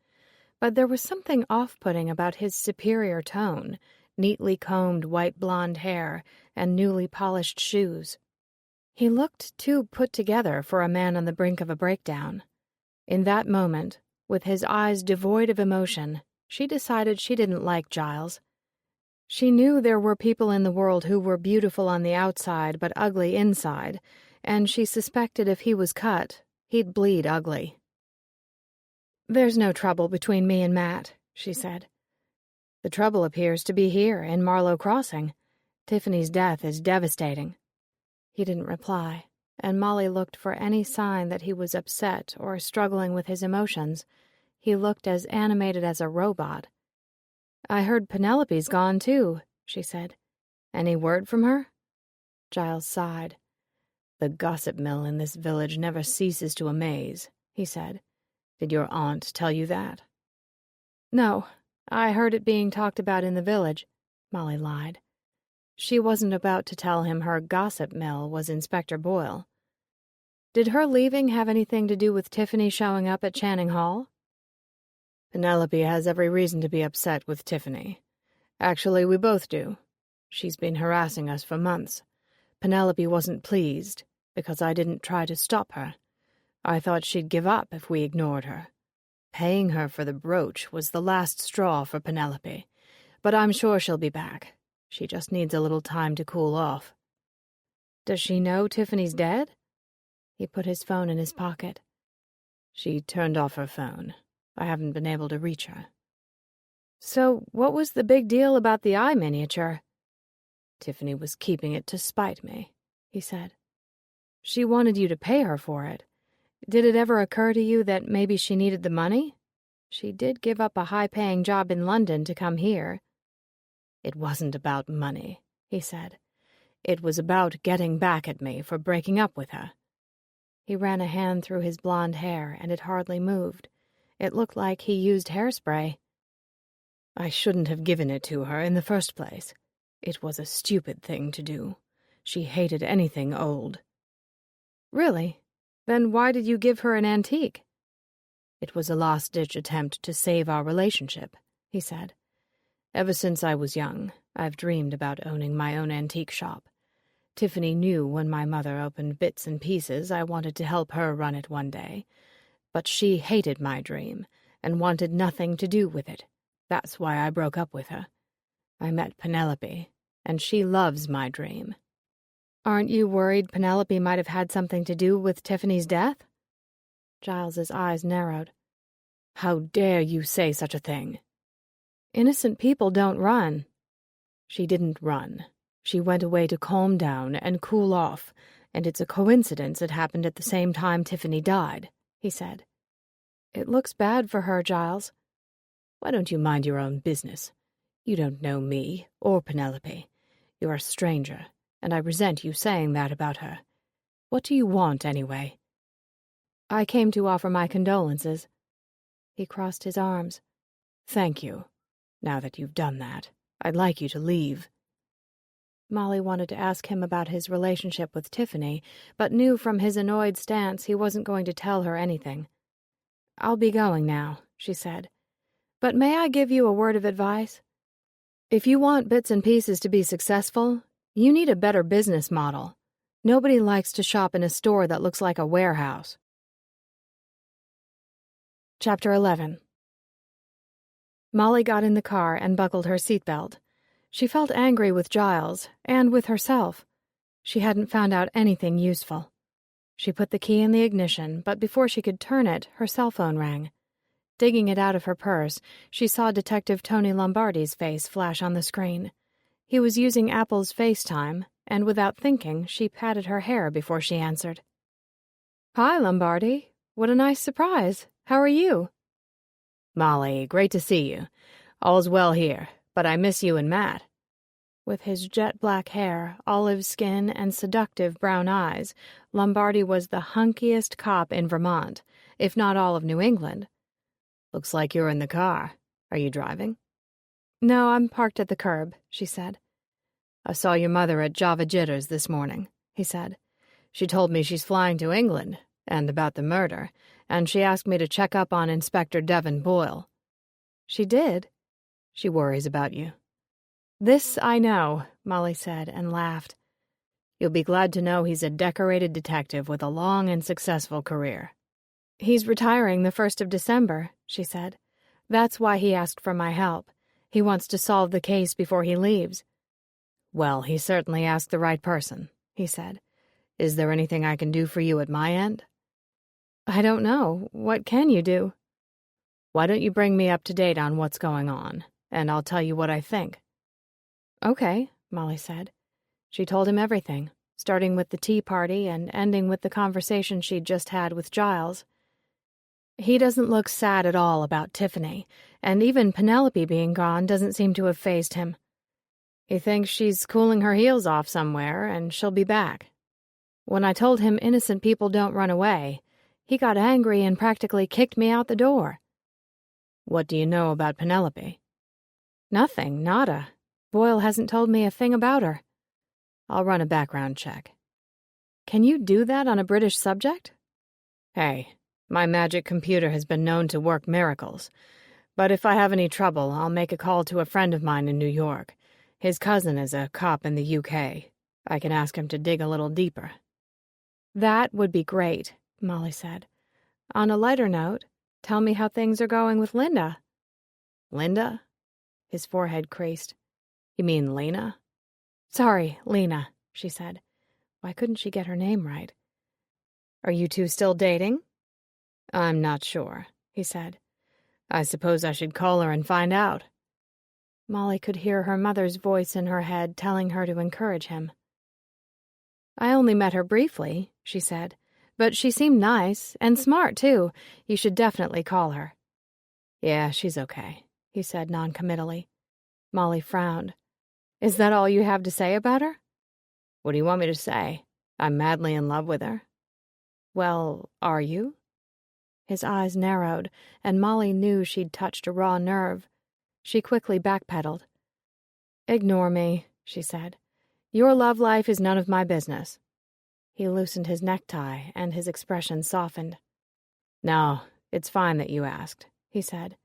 but there was something off-putting about his superior tone, neatly combed white blonde hair, and newly polished shoes. He looked too put together for a man on the brink of a breakdown. In that moment, with his eyes devoid of emotion, she decided she didn't like Giles. She knew there were people in the world who were beautiful on the outside but ugly inside, and she suspected if he was cut, he'd bleed ugly. "There's no trouble between me and Matt," she said. "The trouble appears to be here, in Marlow Crossing. Tiffany's death is devastating." He didn't reply, and Molly looked for any sign that he was upset or struggling with his emotions. He looked as animated as a robot. "I heard Penelope's gone, too," she said. "Any word from her?" Giles sighed. "The gossip mill in this village never ceases to amaze," he said. "Did your aunt tell you that?" "No, I heard it being talked about in the village," Molly lied. She wasn't about to tell him her gossip mill was Inspector Boyle. "Did her leaving have anything to do with Tiffany showing up at Channing Hall?" "Penelope has every reason to be upset with Tiffany. Actually, we both do. She's been harassing us for months. Penelope wasn't pleased, because I didn't try to stop her. I thought she'd give up if we ignored her. Paying her for the brooch was the last straw for Penelope, but I'm sure she'll be back. She just needs a little time to cool off. Does she know Tiffany's dead? He put his phone in his pocket. She turned off her phone. I haven't been able to reach her. So what was the big deal about the eye miniature? Tiffany was keeping it to spite me, he said. She wanted you to pay her for it. Did it ever occur to you that maybe she needed the money? She did give up a high-paying job in London to come here. It wasn't about money, he said. It was about getting back at me for breaking up with her. He ran a hand through his blonde hair, and it hardly moved. It looked like he used hairspray. I shouldn't have given it to her in the first place. It was a stupid thing to do. She hated anything old. Really? Then why did you give her an antique? It was a last-ditch attempt to save our relationship, he said. Ever since I was young, I've dreamed about owning my own antique shop. Tiffany knew when my mother opened Bits and Pieces I wanted to help her run it one day. But she hated my dream and wanted nothing to do with it. That's why I broke up with her. I met Penelope, and she loves my dream. Aren't you worried Penelope might have had something to do with Tiffany's death? Giles's eyes narrowed. How dare you say such a thing? Innocent people don't run. She didn't run. She went away to calm down and cool off, and it's a coincidence it happened at the same time Tiffany died, he said. It looks bad for her, Giles. Why don't you mind your own business? You don't know me or Penelope. You're a stranger, and I resent you saying that about her. What do you want, anyway? I came to offer my condolences. He crossed his arms. Thank you. Now that you've done that, I'd like you to leave. Molly wanted to ask him about his relationship with Tiffany, but knew from his annoyed stance he wasn't going to tell her anything. I'll be going now, she said. But may I give you a word of advice? If you want Bits and Pieces to be successful, you need a better business model. Nobody likes to shop in a store that looks like a warehouse. Chapter 11. Molly got in the car and buckled her seatbelt. She felt angry with Giles, and with herself. She hadn't found out anything useful. She put the key in the ignition, but before she could turn it, her cell phone rang. Digging it out of her purse, she saw Detective Tony Lombardi's face flash on the screen. He was using Apple's FaceTime, and without thinking, she patted her hair before she answered. Hi, Lombardi. What a nice surprise. How are you? Molly, great to see you. All's well here, but I miss you and Matt. With his jet-black hair, olive skin, and seductive brown eyes, Lombardi was the hunkiest cop in Vermont, if not all of New England. Looks like you're in the car. Are you driving? No, I'm parked at the curb, she said. I saw your mother at Java Jitters this morning, he said. She told me she's flying to England, and about the murder, and she asked me to check up on Inspector Devon Boyle. She did? She worries about you. This I know, Molly said and laughed. You'll be glad to know he's a decorated detective with a long and successful career. He's retiring the 1st of December, she said. That's why he asked for my help. He wants to solve the case before he leaves. Well, he certainly asked the right person, he said. Is there anything I can do for you at my end? I don't know. What can you do? Why don't you bring me up to date on what's going on, and I'll tell you what I think. Okay, Molly said. She told him everything, starting with the tea party and ending with the conversation she'd just had with Giles. He doesn't look sad at all about Tiffany, and even Penelope being gone doesn't seem to have fazed him. He thinks she's cooling her heels off somewhere, and she'll be back. When I told him innocent people don't run away, he got angry and practically kicked me out the door. What do you know about Penelope? Nothing, nada. Boyle hasn't told me a thing about her. I'll run a background check. Can you do that on a British subject? Hey, my magic computer has been known to work miracles. But if I have any trouble, I'll make a call to a friend of mine in New York. His cousin is a cop in the UK. I can ask him to dig a little deeper." "That would be great," Molly said. "On a lighter note, tell me how things are going with Linda." "Linda?" His forehead creased. "You mean Lena?" "Sorry, Lena," she said. Why couldn't she get her name right? "Are you two still dating?" "I'm not sure," he said. "I suppose I should call her and find out." Molly could hear her mother's voice in her head telling her to encourage him. "I only met her briefly," she said, "but she seemed nice, and smart, too. You should definitely call her." "Yeah, she's okay," he said noncommittally. Molly frowned. "Is that all you have to say about her?" "What do you want me to say? I'm madly in love with her." "Well, are you?" His eyes narrowed, and Molly knew she'd touched a raw nerve. She quickly backpedaled. "Ignore me," she said. "Your love life is none of my business." He loosened his necktie, and his expression softened. "No, it's fine that you asked," he said.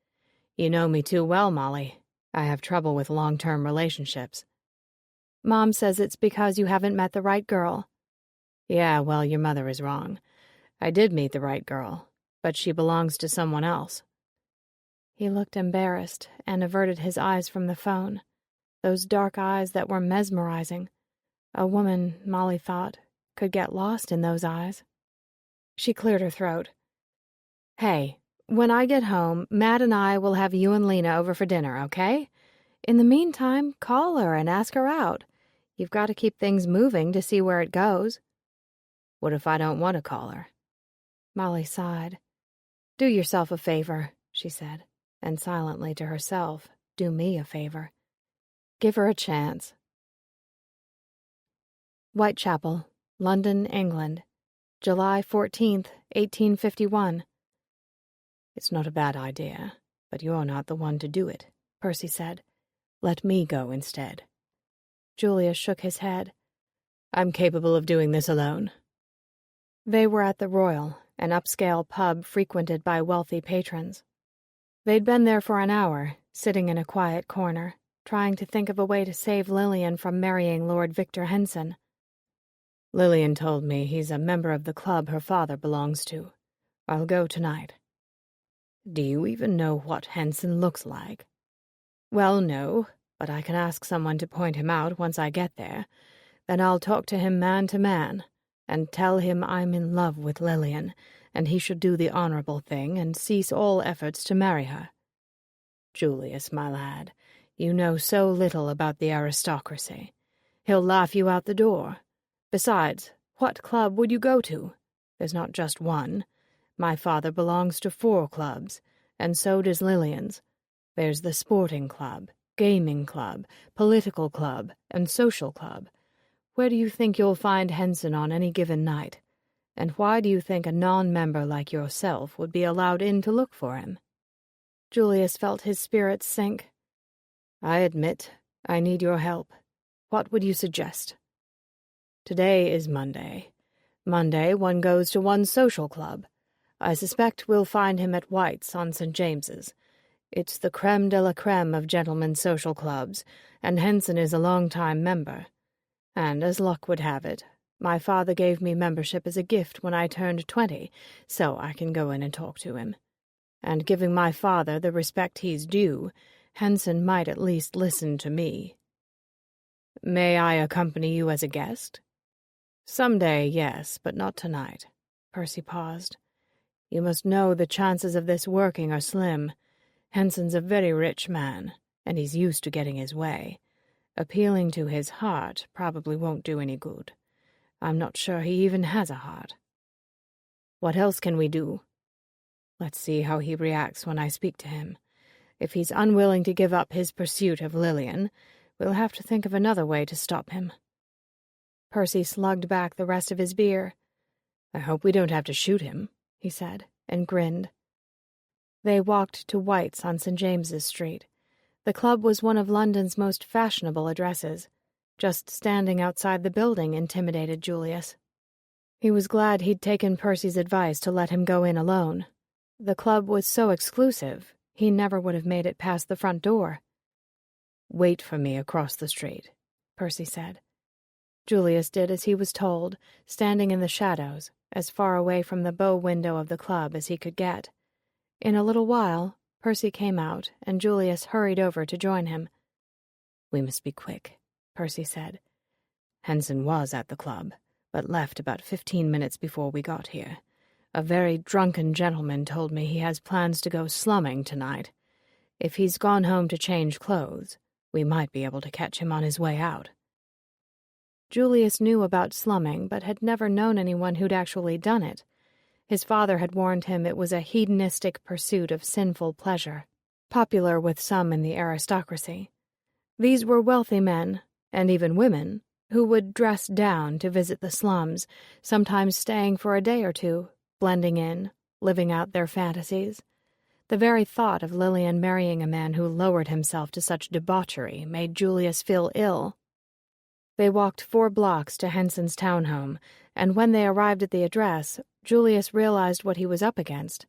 "You know me too well, Molly. I have trouble with long-term relationships." "Mom says it's because you haven't met the right girl." "Yeah, well, your mother is wrong. I did meet the right girl, but she belongs to someone else." He looked embarrassed and averted his eyes from the phone. Those dark eyes that were mesmerizing. A woman, Molly thought, could get lost in those eyes. She cleared her throat. "Hey, when I get home, Matt and I will have you and Lena over for dinner, okay? In the meantime, call her and ask her out. You've got to keep things moving to see where it goes." "What if I don't want to call her?" Molly sighed. "Do yourself a favor," she said, and silently to herself, "do me a favor. Give her a chance." Whitechapel, London, England, July 14th, 1851. "It's not a bad idea, but you're not the one to do it," Percy said. "Let me go instead." Julius shook his head. "I'm capable of doing this alone." They were at the Royal, an upscale pub frequented by wealthy patrons. They'd been there for an hour, sitting in a quiet corner, trying to think of a way to save Lillian from marrying Lord Victor Henson. "Lillian told me he's a member of the club her father belongs to. I'll go tonight." "Do you even know what Henson looks like?" "Well, no, but I can ask someone to point him out once I get there. Then I'll talk to him man to man, and tell him I'm in love with Lillian, and he should do the honorable thing and cease all efforts to marry her." "Julius, my lad, you know so little about the aristocracy. He'll laugh you out the door. Besides, what club would you go to? There's not just one. My father belongs to 4 clubs, and so does Lillian's. There's the sporting club, gaming club, political club, and social club. Where do you think you'll find Henson on any given night? And why do you think a non-member like yourself would be allowed in to look for him?" Julius felt his spirits sink. "I admit I need your help. What would you suggest?" "Today is Monday. Monday one goes to one's social club. I suspect we'll find him at White's on St. James's. It's the creme de la creme of gentlemen's social clubs, and Henson is a long-time member. And as luck would have it, my father gave me membership as a gift when I turned 20, so I can go in and talk to him. And giving my father the respect he's due, Henson might at least listen to me." "May I accompany you as a guest?" "Someday, yes, but not tonight." Percy paused. "You must know the chances of this working are slim. Henson's a very rich man, and he's used to getting his way. Appealing to his heart probably won't do any good. I'm not sure he even has a heart." "What else can we do?" "Let's see how he reacts when I speak to him. If he's unwilling to give up his pursuit of Lillian, we'll have to think of another way to stop him." Percy slugged back the rest of his beer. "I hope we don't have to shoot him," he said, and grinned. They walked to White's on St. James's Street. The club was one of London's most fashionable addresses. Just standing outside the building intimidated Julius. He was glad he'd taken Percy's advice to let him go in alone. The club was so exclusive, he never would have made it past the front door. "Wait for me across the street," Percy said. Julius did as he was told, standing in the shadows, as far away from the bow window of the club as he could get. In a little while, Percy came out, and Julius hurried over to join him. "We must be quick," Percy said. "Henson was at the club, but left about 15 minutes before we got here. A very drunken gentleman told me he has plans to go slumming tonight. If he's gone home to change clothes, we might be able to catch him on his way out." Julius knew about slumming, but had never known anyone who'd actually done it. His father had warned him it was a hedonistic pursuit of sinful pleasure, popular with some in the aristocracy. These were wealthy men, and even women, who would dress down to visit the slums, sometimes staying for a day or two, blending in, living out their fantasies. The very thought of Lillian marrying a man who lowered himself to such debauchery made Julius feel ill. They walked 4 blocks to Henson's townhome, and when they arrived at the address, Julius realized what he was up against.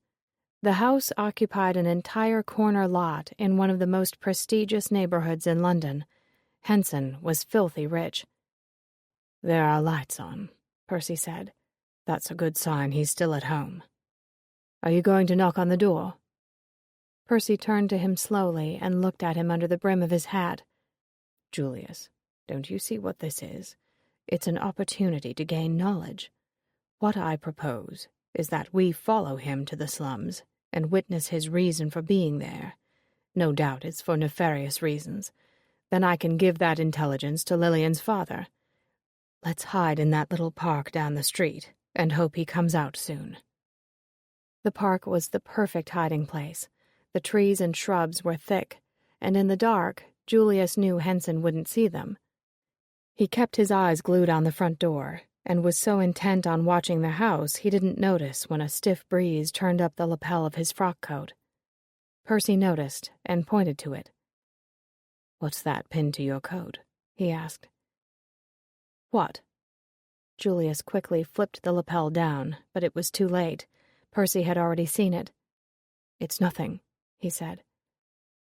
The house occupied an entire corner lot in one of the most prestigious neighborhoods in London. Henson was filthy rich. "There are lights on," Percy said. "That's a good sign he's still at home. Are you going to knock on the door?" Percy turned to him slowly and looked at him under the brim of his hat. "Julius, don't you see what this is? It's an opportunity to gain knowledge. What I propose is that we follow him to the slums and witness his reason for being there. No doubt it's for nefarious reasons. Then I can give that intelligence to Lillian's father. Let's hide in that little park down the street and hope he comes out soon." The park was the perfect hiding place. The trees and shrubs were thick, and in the dark, Julius knew Henson wouldn't see them. He kept his eyes glued on the front door, and was so intent on watching the house he didn't notice when a stiff breeze turned up the lapel of his frock coat. Percy noticed and pointed to it. "What's that pinned to your coat?" he asked. "What?" Julius quickly flipped the lapel down, but it was too late. Percy had already seen it. "It's nothing," he said.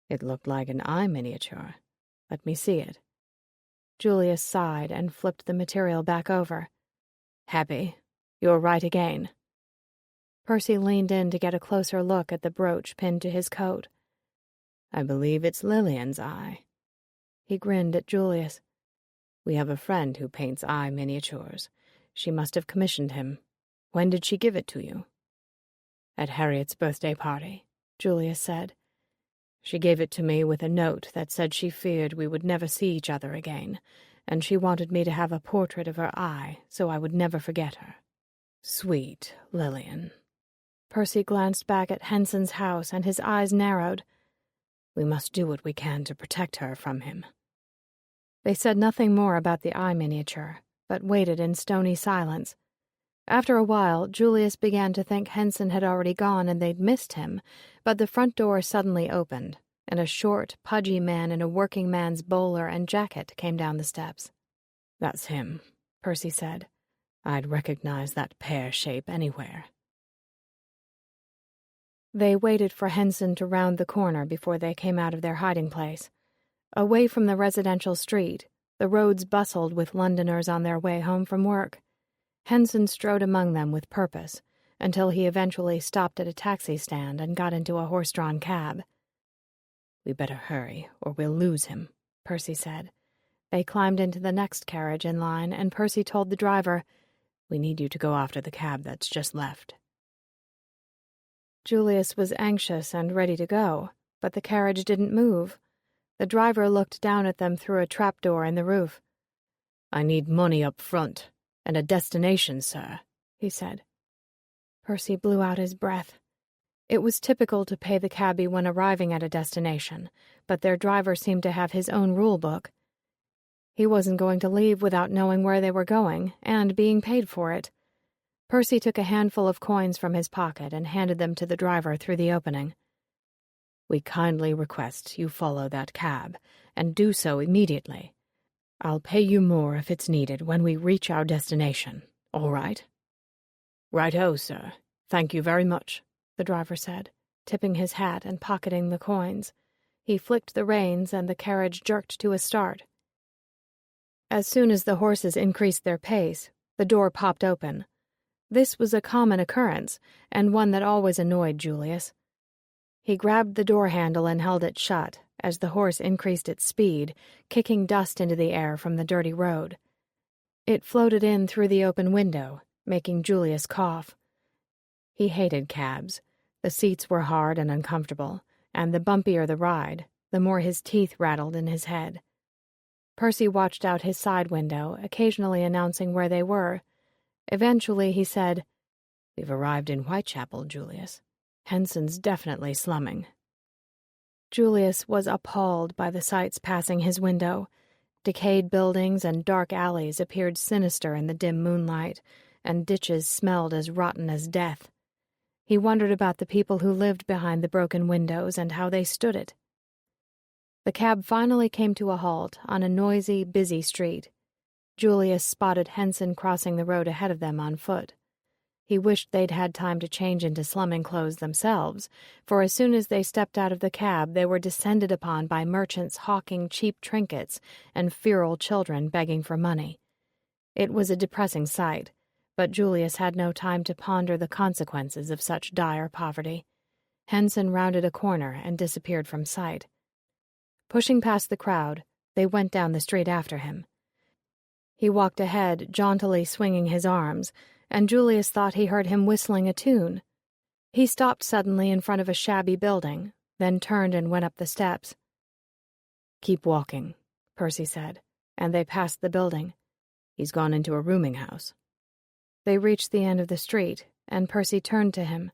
It looked like an eye miniature. Let me see it. Julius sighed and flipped the material back over. Happy, you're right again. Percy leaned in to get a closer look at the brooch pinned to his coat. I believe it's Lillian's eye. He grinned at Julius. We have a friend who paints eye miniatures. She must have commissioned him. When did she give it to you? At Harriet's birthday party, Julius said. She gave it to me with a note that said she feared we would never see each other again, and she wanted me to have a portrait of her eye so I would never forget her. Sweet Lillian. Percy glanced back at Henson's house, and his eyes narrowed. We must do what we can to protect her from him. They said nothing more about the eye miniature, but waited in stony silence. After a while, Julius began to think Henson had already gone and they'd missed him, but the front door suddenly opened, and a short, pudgy man in a working man's bowler and jacket came down the steps. That's him, Percy said. I'd recognize that pear shape anywhere. They waited for Henson to round the corner before they came out of their hiding place. Away from the residential street, the roads bustled with Londoners on their way home from work. Henson strode among them with purpose, until he eventually stopped at a taxi stand and got into a horse-drawn cab. We better hurry, or we'll lose him, Percy said. They climbed into the next carriage in line, and Percy told the driver, We need you to go after the cab that's just left. Julius was anxious and ready to go, but the carriage didn't move. The driver looked down at them through a trapdoor in the roof. I need money up front, and a destination, sir, he said. Percy blew out his breath. It was typical to pay the cabbie when arriving at a destination, but their driver seemed to have his own rule book. He wasn't going to leave without knowing where they were going, and being paid for it. Percy took a handful of coins from his pocket and handed them to the driver through the opening. We kindly request you follow that cab, and do so immediately. I'll pay you more if it's needed when we reach our destination, all right? Right-o, sir. Thank you very much, the driver said, tipping his hat and pocketing the coins. He flicked the reins and the carriage jerked to a start. As soon as the horses increased their pace, the door popped open. This was a common occurrence, and one that always annoyed Julius. He grabbed the door handle and held it shut as the horse increased its speed, kicking dust into the air from the dirty road. It floated in through the open window, making Julius cough. He hated cabs. The seats were hard and uncomfortable, and the bumpier the ride, the more his teeth rattled in his head. Percy watched out his side window, occasionally announcing where they were. Eventually he said, "We've arrived in Whitechapel, Julius. Henson's definitely slumming." Julius was appalled by the sights passing his window. Decayed buildings and dark alleys appeared sinister in the dim moonlight, and ditches smelled as rotten as death. He wondered about the people who lived behind the broken windows and how they stood it. The cab finally came to a halt on a noisy, busy street. Julius spotted Henson crossing the road ahead of them on foot. He wished they'd had time to change into slumming clothes themselves, for as soon as they stepped out of the cab, they were descended upon by merchants hawking cheap trinkets and feral children begging for money. It was a depressing sight, but Julius had no time to ponder the consequences of such dire poverty. Henson rounded a corner and disappeared from sight. Pushing past the crowd, they went down the street after him. He walked ahead, jauntily swinging his arms, and Julius thought he heard him whistling a tune. He stopped suddenly in front of a shabby building, then turned and went up the steps. "Keep walking," Percy said, and they passed the building. "He's gone into a rooming house." They reached the end of the street, and Percy turned to him.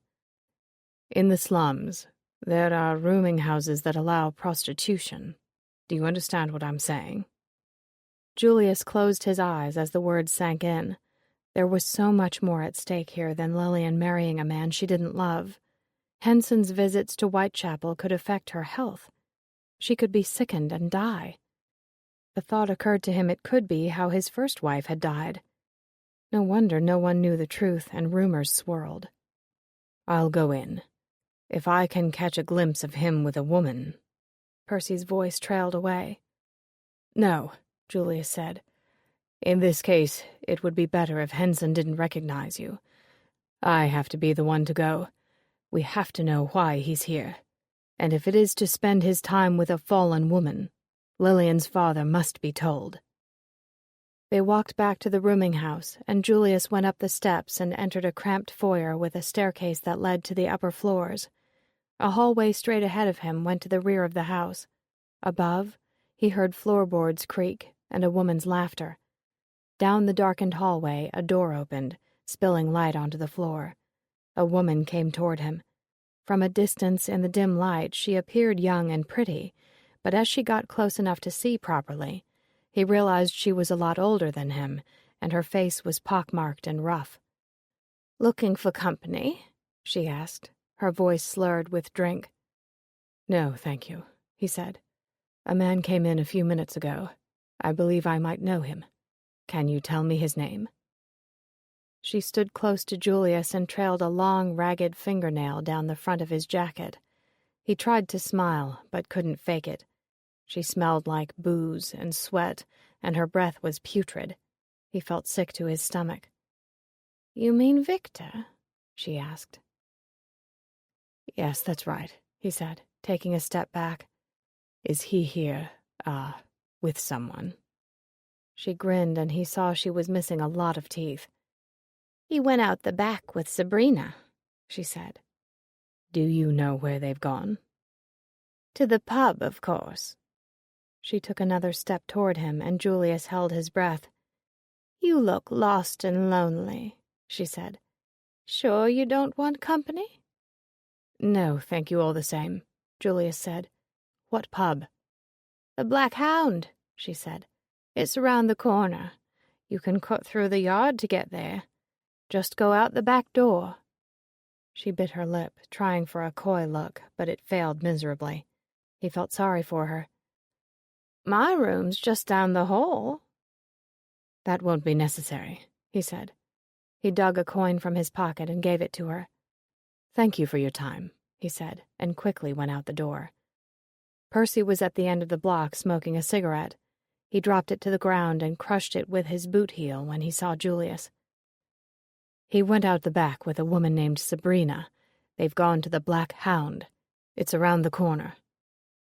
"In the slums, there are rooming houses that allow prostitution. Do you understand what I'm saying?" Julius closed his eyes as the words sank in. There was so much more at stake here than Lillian marrying a man she didn't love. Henson's visits to Whitechapel could affect her health. She could be sickened and die. The thought occurred to him it could be how his first wife had died. No wonder no one knew the truth and rumors swirled. "I'll go in. If I can catch a glimpse of him with a woman." Percy's voice trailed away. "No," Julius said. "In this case, it would be better if Henson didn't recognize you. I have to be the one to go. We have to know why he's here. And if it is to spend his time with a fallen woman, Lillian's father must be told." They walked back to the rooming house, and Julius went up the steps and entered a cramped foyer with a staircase that led to the upper floors. A hallway straight ahead of him went to the rear of the house. Above, he heard floorboards creak and a woman's laughter. Down the darkened hallway, a door opened, spilling light onto the floor. A woman came toward him. From a distance in the dim light, she appeared young and pretty, but as she got close enough to see properly, he realized she was a lot older than him, and her face was pockmarked and rough. "Looking for company?" she asked, her voice slurred with drink. "No, thank you," he said. "A man came in a few minutes ago. I believe I might know him. Can you tell me his name?" She stood close to Julius and trailed a long, ragged fingernail down the front of his jacket. He tried to smile, but couldn't fake it. She smelled like booze and sweat, and her breath was putrid. He felt sick to his stomach. "You mean Victor?" she asked. "Yes, that's right," he said, taking a step back. "Is he here, with someone?" She grinned, and he saw she was missing a lot of teeth. "He went out the back with Sabrina," she said. "Do you know where they've gone?" "To the pub, of course." She took another step toward him, and Julius held his breath. "You look lost and lonely," she said. "Sure you don't want company?" "No, thank you all the same," Julius said. "What pub?" "The Black Hound," she said. "It's around the corner. You can cut through the yard to get there. Just go out the back door." She bit her lip, trying for a coy look, but it failed miserably. He felt sorry for her. "My room's just down the hall." "That won't be necessary," he said. He dug a coin from his pocket and gave it to her. "Thank you for your time," he said, and quickly went out the door. Percy was at the end of the block smoking a cigarette. He dropped it to the ground and crushed it with his boot heel when he saw Julius. He went out the back with a woman named Sabrina. They've gone to the Black Hound. It's around the corner.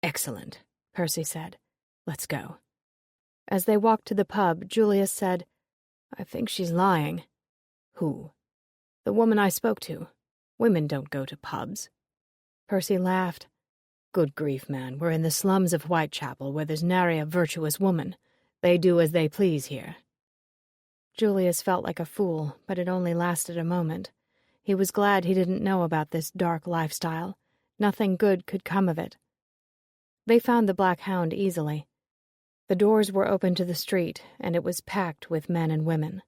Excellent, Percy said. Let's go. As they walked to the pub, Julius said, I think she's lying. Who? The woman I spoke to. Women don't go to pubs. Percy laughed. Good grief, man, we're in the slums of Whitechapel where there's nary a virtuous woman. They do as they please here. Julius felt like a fool, but it only lasted a moment. He was glad he didn't know about this dark lifestyle. Nothing good could come of it. They found the Black Hound easily. The doors were open to the street, and it was packed with men and women.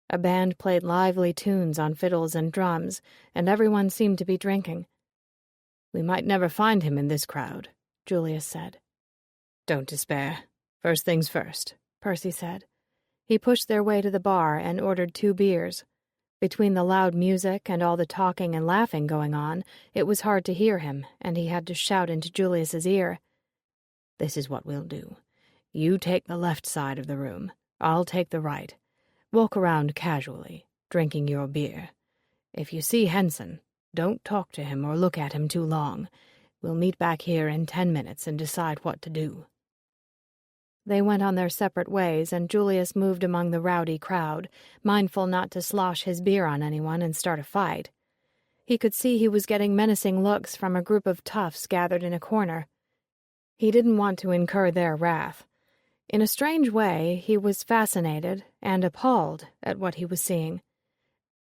A band played lively tunes on fiddles and drums, and everyone seemed to be drinking. We might never find him in this crowd, Julius said. Don't despair. First things first, Percy said. He pushed their way to the bar and ordered 2 beers. Between the loud music and all the talking and laughing going on, it was hard to hear him, and he had to shout into Julius's ear. This is what we'll do. You take the left side of the room. I'll take the right. Walk around casually, drinking your beer. If you see Henson, don't talk to him or look at him too long. We'll meet back here in 10 minutes and decide what to do. They went on their separate ways, and Julius moved among the rowdy crowd, mindful not to slosh his beer on anyone and start a fight. He could see he was getting menacing looks from a group of toughs gathered in a corner. He didn't want to incur their wrath. In a strange way, he was fascinated and appalled at what he was seeing.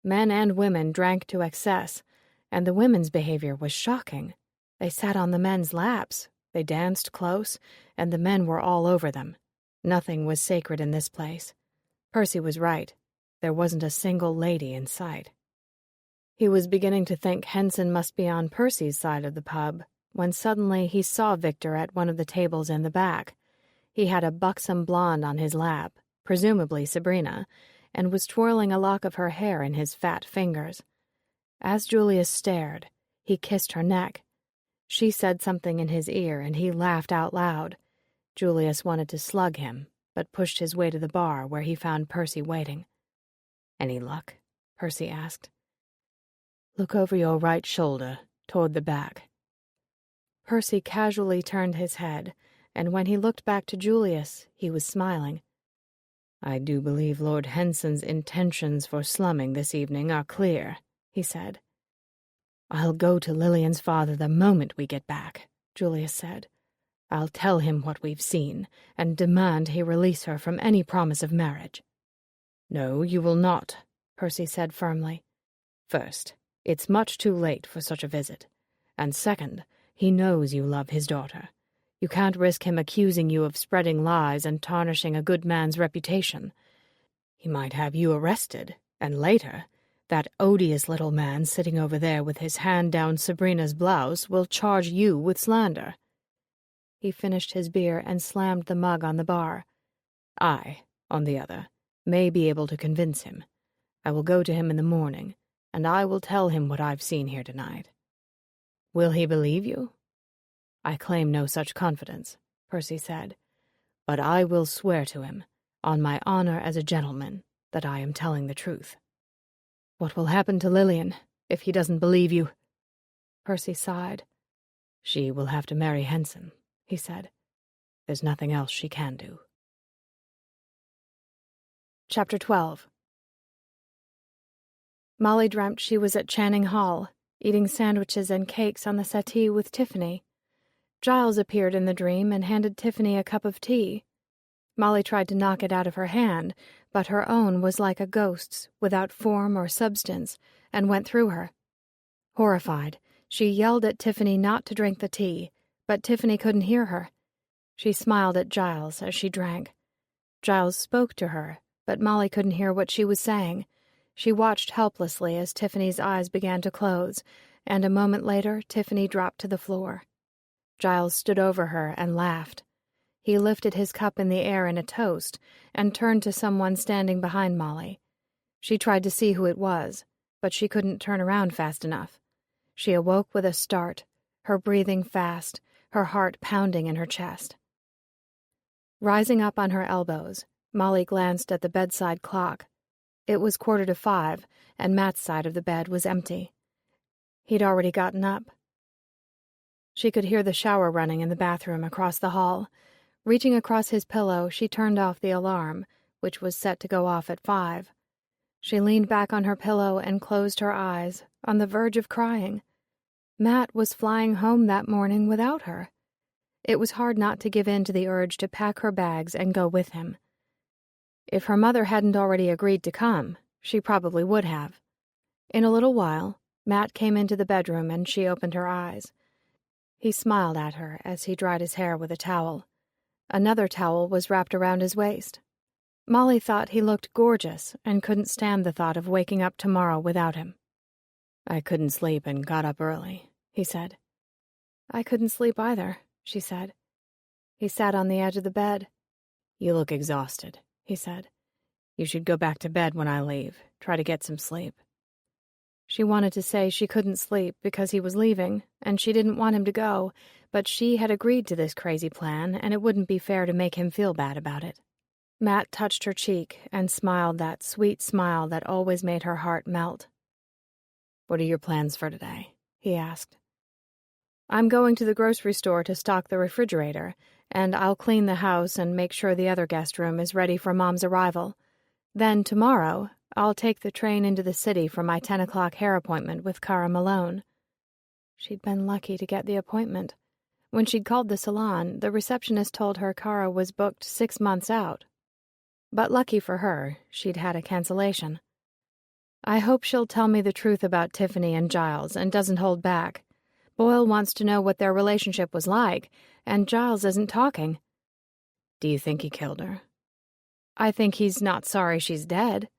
Men and women drank to excess, and the women's behavior was shocking. They sat on the men's laps, they danced close, and the men were all over them. Nothing was sacred in this place. Percy was right. There wasn't a single lady in sight. He was beginning to think Henson must be on Percy's side of the pub, when suddenly he saw Victor at one of the tables in the back. He had a buxom blonde on his lap, presumably Sabrina, and was twirling a lock of her hair in his fat fingers. As Julius stared, he kissed her neck. She said something in his ear, and he laughed out loud. Julius wanted to slug him, but pushed his way to the bar, where he found Percy waiting. Any luck? Percy asked. Look over your right shoulder, toward the back. Percy casually turned his head, and when he looked back to Julius, he was smiling. I do believe Lord Henson's intentions for slumming this evening are clear, he said. I'll go to Lillian's father the moment we get back, Julius said. I'll tell him what we've seen, and demand he release her from any promise of marriage. No, you will not, Percy said firmly. First, it's much too late for such a visit. And second, he knows you love his daughter. You can't risk him accusing you of spreading lies and tarnishing a good man's reputation. He might have you arrested, and later, that odious little man sitting over there with his hand down Sabrina's blouse will charge you with slander. He finished his beer and slammed the mug on the bar. I, on the other, may be able to convince him. I will go to him in the morning, and I will tell him what I've seen here tonight. Will he believe you? I claim no such confidence, Percy said, but I will swear to him, on my honor as a gentleman, that I am telling the truth. What will happen to Lillian if he doesn't believe you? Percy sighed. She will have to marry Henson, he said. There's nothing else she can do. Chapter 12. Molly dreamt she was at Channing Hall, eating sandwiches and cakes on the settee with Tiffany. Giles appeared in the dream and handed Tiffany a cup of tea. Molly tried to knock it out of her hand, but her own was like a ghost's, without form or substance, and went through her. Horrified, she yelled at Tiffany not to drink the tea, but Tiffany couldn't hear her. She smiled at Giles as she drank. Giles spoke to her, but Molly couldn't hear what she was saying. She watched helplessly as Tiffany's eyes began to close, and a moment later Tiffany dropped to the floor. Giles stood over her and laughed. He lifted his cup in the air in a toast and turned to someone standing behind Molly. She tried to see who it was, but she couldn't turn around fast enough. She awoke with a start, her breathing fast, her heart pounding in her chest. Rising up on her elbows, Molly glanced at the bedside clock. It was 5:15, and Matt's side of the bed was empty. He'd already gotten up. She could hear the shower running in the bathroom across the hall. Reaching across his pillow, she turned off the alarm, which was set to go off at 5. She leaned back on her pillow and closed her eyes, on the verge of crying. Matt was flying home that morning without her. It was hard not to give in to the urge to pack her bags and go with him. If her mother hadn't already agreed to come, she probably would have. In a little while, Matt came into the bedroom and she opened her eyes. He smiled at her as he dried his hair with a towel. Another towel was wrapped around his waist. Molly thought he looked gorgeous and couldn't stand the thought of waking up tomorrow without him. "I couldn't sleep and got up early," he said. "I couldn't sleep either," she said. He sat on the edge of the bed. "You look exhausted," he said. "You should go back to bed when I leave. Try to get some sleep." She wanted to say she couldn't sleep because he was leaving, and she didn't want him to go, but she had agreed to this crazy plan, and it wouldn't be fair to make him feel bad about it. Matt touched her cheek and smiled that sweet smile that always made her heart melt. "What are your plans for today?" he asked. "I'm going to the grocery store to stock the refrigerator, and I'll clean the house and make sure the other guest room is ready for Mom's arrival. Then tomorrow, I'll take the train into the city for my 10 o'clock hair appointment with Cara Malone." She'd been lucky to get the appointment. When she'd called the salon, the receptionist told her Cara was booked 6 months out. But lucky for her, she'd had a cancellation. "I hope she'll tell me the truth about Tiffany and Giles and doesn't hold back. Boyle wants to know what their relationship was like, and Giles isn't talking." "Do you think he killed her?" "I think he's not sorry she's dead."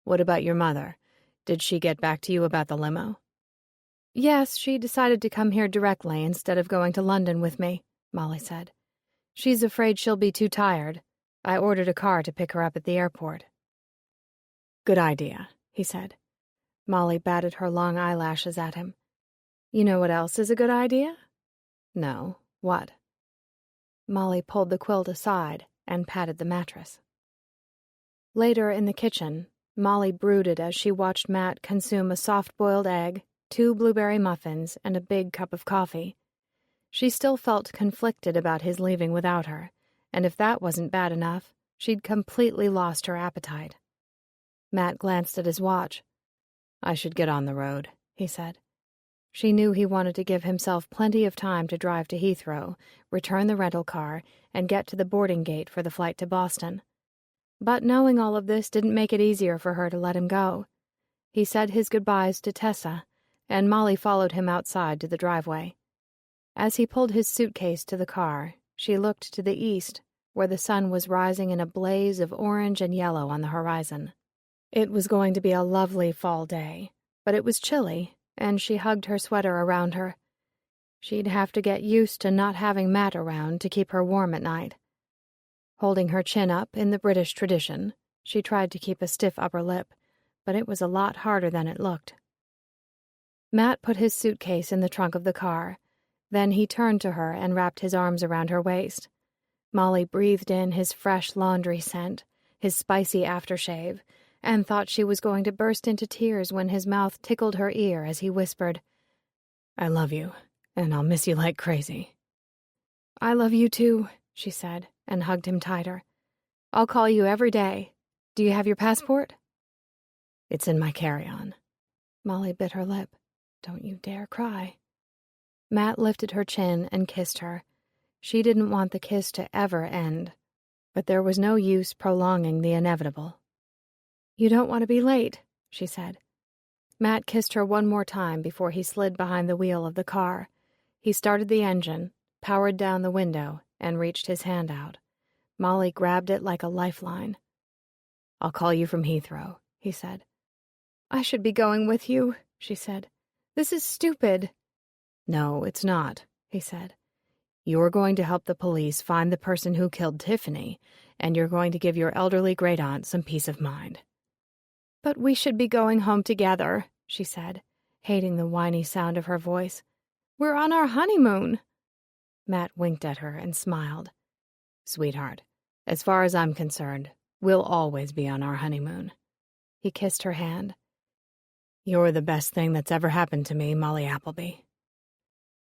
"What about your mother? Did she get back to you about the limo?" "Yes, she decided to come here directly instead of going to London with me," Molly said. "She's afraid she'll be too tired. I ordered a car to pick her up at the airport." "Good idea," he said. Molly batted her long eyelashes at him. "You know what else is a good idea?" "No. What?" Molly pulled the quilt aside and patted the mattress. Later in the kitchen, Molly brooded as she watched Matt consume a soft-boiled egg, 2 blueberry muffins, and a big cup of coffee. She still felt conflicted about his leaving without her, and if that wasn't bad enough, she'd completely lost her appetite. Matt glanced at his watch. "I should get on the road," he said. She knew he wanted to give himself plenty of time to drive to Heathrow, return the rental car, and get to the boarding gate for the flight to Boston. But knowing all of this didn't make it easier for her to let him go. He said his goodbyes to Tessa, and Molly followed him outside to the driveway. As he pulled his suitcase to the car, she looked to the east, where the sun was rising in a blaze of orange and yellow on the horizon. It was going to be a lovely fall day, but it was chilly, and she hugged her sweater around her. She'd have to get used to not having Matt around to keep her warm at night. Holding her chin up in the British tradition, she tried to keep a stiff upper lip, but it was a lot harder than it looked. Matt put his suitcase in the trunk of the car. Then he turned to her and wrapped his arms around her waist. Molly breathed in his fresh laundry scent, his spicy aftershave, and thought she was going to burst into tears when his mouth tickled her ear as he whispered, "I love you, and I'll miss you like crazy." "I love you too," she said, and hugged him tighter. "I'll call you every day. Do you have your passport?" "It's in my carry-on." Molly bit her lip. "Don't you dare cry." Matt lifted her chin and kissed her. She didn't want the kiss to ever end, but there was no use prolonging the inevitable. "You don't want to be late," she said. Matt kissed her one more time before he slid behind the wheel of the car. He started the engine, powered down the window, and reached his hand out. Molly grabbed it like a lifeline. "I'll call you from Heathrow," he said. "I should be going with you," she said. "This is stupid." "No, it's not," he said. "You're going to help the police find the person who killed Tiffany, and you're going to give your elderly great-aunt some peace of mind." "But we should be going home together," she said, hating the whiny sound of her voice. "We're on our honeymoon." Matt winked at her and smiled. Sweetheart, as far as I'm concerned, we'll always be on our honeymoon. He kissed her hand. You're the best thing that's ever happened to me, Molly Appleby.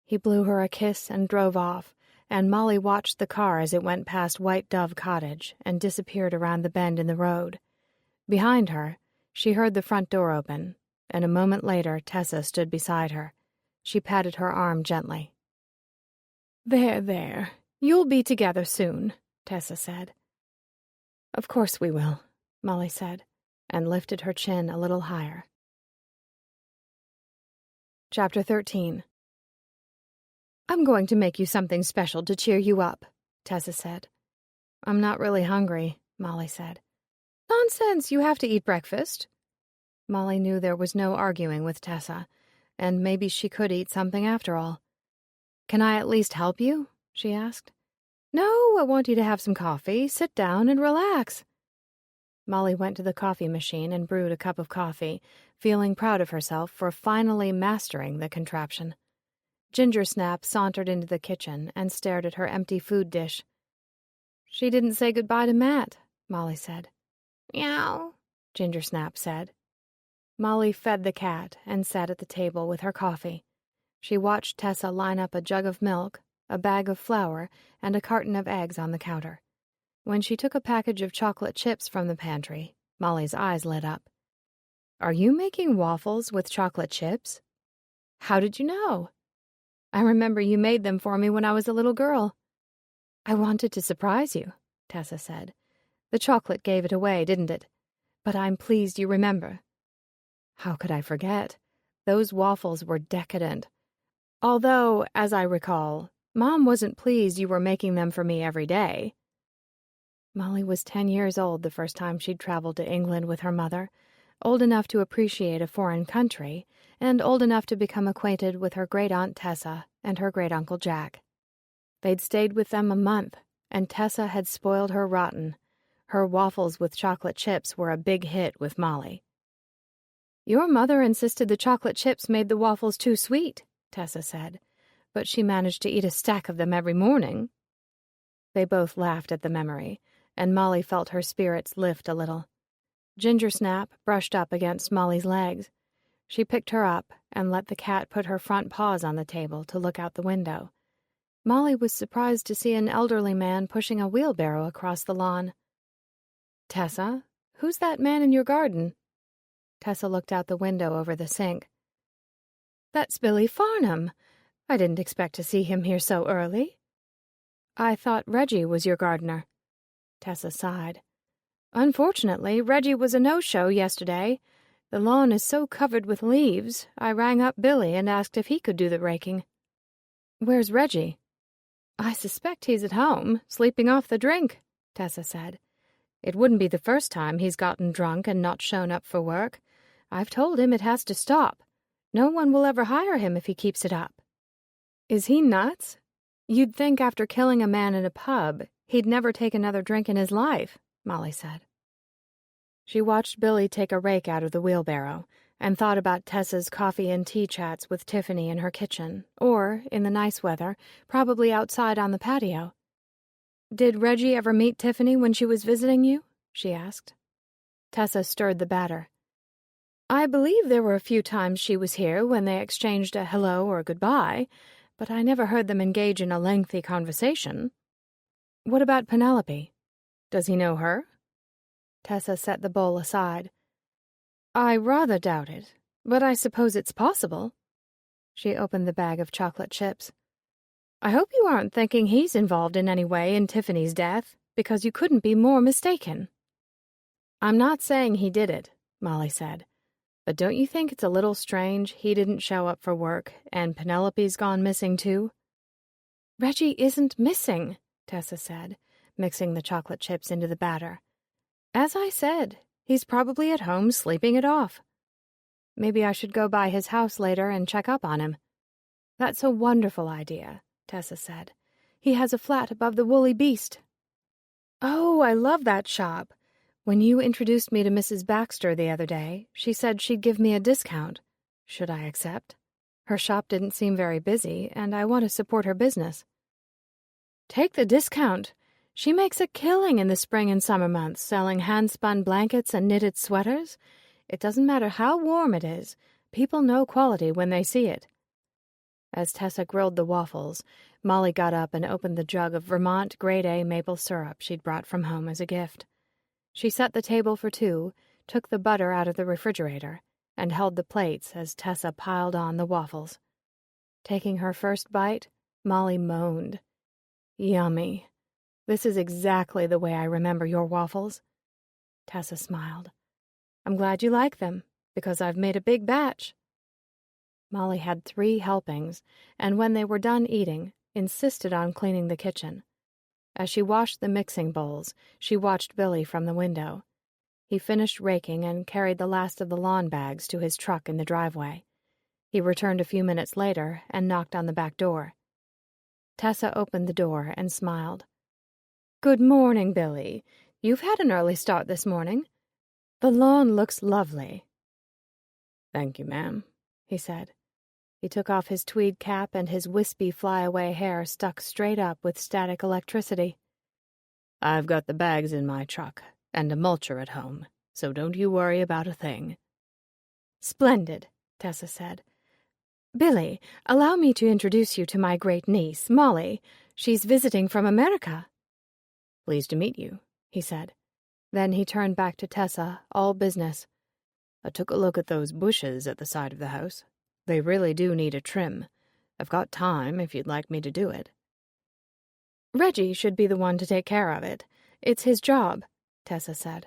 He blew her a kiss and drove off, and Molly watched the car as it went past White Dove Cottage and disappeared around the bend in the road. Behind her, she heard the front door open, and a moment later Tessa stood beside her. She patted her arm gently. There. You'll be together soon, Tessa said. Of course we will, Molly said, and lifted her chin a little higher. Chapter 13. I'm going to make you something special to cheer you up, Tessa said. I'm not really hungry, Molly said. Nonsense, you have to eat breakfast. Molly knew there was no arguing with Tessa, and maybe she could eat something after all. Can I at least help you? She asked. No, I want you to have some coffee. Sit down and relax. Molly went to the coffee machine and brewed a cup of coffee, feeling proud of herself for finally mastering the contraption. Gingersnap sauntered into the kitchen and stared at her empty food dish. She didn't say goodbye to Matt, Molly said. Meow, Gingersnap said. Molly fed the cat and sat at the table with her coffee. She watched Tessa line up a jug of milk, a bag of flour, and a carton of eggs on the counter. When she took a package of chocolate chips from the pantry, Molly's eyes lit up. Are you making waffles with chocolate chips? How did you know? I remember you made them for me when I was a little girl. I wanted to surprise you, Tessa said. The chocolate gave it away, didn't it? But I'm pleased you remember. How could I forget? Those waffles were decadent. Although, as I recall, Mom wasn't pleased you were making them for me every day. Molly was 10 years old the first time she'd traveled to England with her mother, old enough to appreciate a foreign country, and old enough to become acquainted with her great-aunt Tessa and her great-uncle Jack. They'd stayed with them a month, and Tessa had spoiled her rotten. Her waffles with chocolate chips were a big hit with Molly. Your mother insisted the chocolate chips made the waffles too sweet, Tessa said, but she managed to eat a stack of them every morning. They both laughed at the memory, and Molly felt her spirits lift a little. Gingersnap brushed up against Molly's legs. She picked her up and let the cat put her front paws on the table to look out the window. Molly was surprised to see an elderly man pushing a wheelbarrow across the lawn. Tessa, who's that man in your garden? Tessa looked out the window over the sink. That's Billy Farnham. I didn't expect to see him here so early. I thought Reggie was your gardener. Tessa sighed. Unfortunately, Reggie was a no-show yesterday. The lawn is so covered with leaves, I rang up Billy and asked if he could do the raking. Where's Reggie? I suspect he's at home, sleeping off the drink, Tessa said. It wouldn't be the first time he's gotten drunk and not shown up for work. I've told him it has to stop. No one will ever hire him if he keeps it up. Is he nuts? You'd think after killing a man in a pub, he'd never take another drink in his life, Molly said. She watched Billy take a rake out of the wheelbarrow and thought about Tessa's coffee and tea chats with Tiffany in her kitchen, or, in the nice weather, probably outside on the patio. Did Reggie ever meet Tiffany when she was visiting you? She asked. Tessa stirred the batter. I believe there were a few times she was here when they exchanged a hello or goodbye, but I never heard them engage in a lengthy conversation. What about Penelope? Does he know her? Tessa set the bowl aside. I rather doubt it, but I suppose it's possible. She opened the bag of chocolate chips. I hope you aren't thinking he's involved in any way in Tiffany's death, because you couldn't be more mistaken. I'm not saying he did it, Molly said. But don't you think it's a little strange he didn't show up for work and Penelope's gone missing too? Reggie isn't missing, Tessa said, mixing the chocolate chips into the batter. As I said, he's probably at home sleeping it off. Maybe I should go by his house later and check up on him. That's a wonderful idea, Tessa said. He has a flat above the Woolly Beast. Oh, I love that shop. When you introduced me to Mrs. Baxter the other day, she said she'd give me a discount. Should I accept? Her shop didn't seem very busy, and I want to support her business. Take the discount. She makes a killing in the spring and summer months selling hand-spun blankets and knitted sweaters. It doesn't matter how warm it is. People know quality when they see it. As Tessa grilled the waffles, Molly got up and opened the jug of Vermont Grade A maple syrup she'd brought from home as a gift. She set the table for two, took the butter out of the refrigerator, and held the plates as Tessa piled on the waffles. Taking her first bite, Molly moaned. Yummy. This is exactly the way I remember your waffles. Tessa smiled. I'm glad you like them, because I've made a big batch. Molly had 3 helpings, and when they were done eating, insisted on cleaning the kitchen. As she washed the mixing bowls, she watched Billy from the window. He finished raking and carried the last of the lawn bags to his truck in the driveway. He returned a few minutes later and knocked on the back door. Tessa opened the door and smiled. Good morning, Billy. You've had an early start this morning. The lawn looks lovely. Thank you, ma'am, he said. He took off his tweed cap and his wispy flyaway hair stuck straight up with static electricity. I've got the bags in my truck and a mulcher at home, so don't you worry about a thing. Splendid, Tessa said. Billy, allow me to introduce you to my great niece, Molly. She's visiting from America. Pleased to meet you, he said. Then he turned back to Tessa, all business. I took a look at those bushes at the side of the house. They really do need a trim. I've got time if you'd like me to do it. Reggie should be the one to take care of it. It's his job, Tessa said.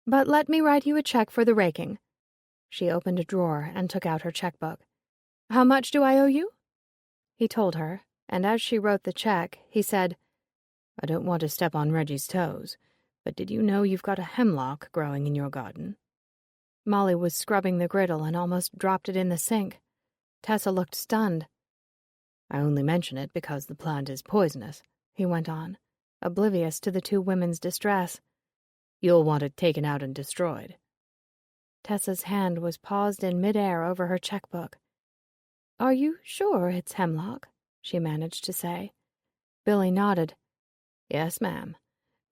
But let me write you a check for the raking. She opened a drawer and took out her checkbook. How much do I owe you? He told her, and as she wrote the check, he said, I don't want to step on Reggie's toes, but did you know you've got a hemlock growing in your garden? Molly was scrubbing the griddle and almost dropped it in the sink. Tessa looked stunned. I only mention it because the plant is poisonous, he went on, oblivious to the 2 women's distress. You'll want it taken out and destroyed. Tessa's hand was paused in midair over her checkbook. Are you sure it's hemlock? She managed to say. Billy nodded. Yes, ma'am.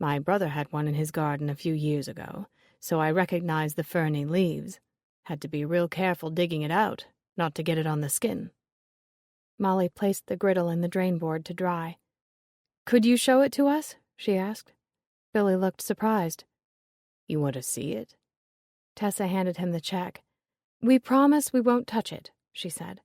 My brother had one in his garden a few years ago, so I recognized the ferny leaves. Had to be real careful digging it out, not to get it on the skin. Molly placed the griddle in the drain board to dry. Could you show it to us? She asked. Billy looked surprised. You want to see it? Tessa handed him the check. We promise we won't touch it, she said.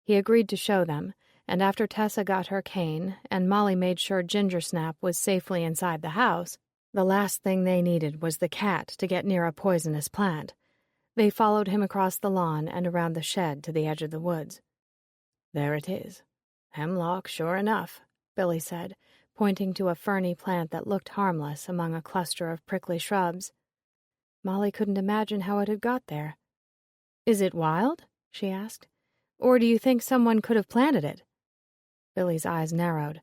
He agreed to show them, and after Tessa got her cane and Molly made sure Gingersnap was safely inside the house, the last thing they needed was the cat to get near a poisonous plant. They followed him across the lawn and around the shed to the edge of the woods. There it is. Hemlock, sure enough, Billy said, pointing to a ferny plant that looked harmless among a cluster of prickly shrubs. Molly couldn't imagine how it had got there. Is it wild? She asked. Or do you think someone could have planted it? Billy's eyes narrowed.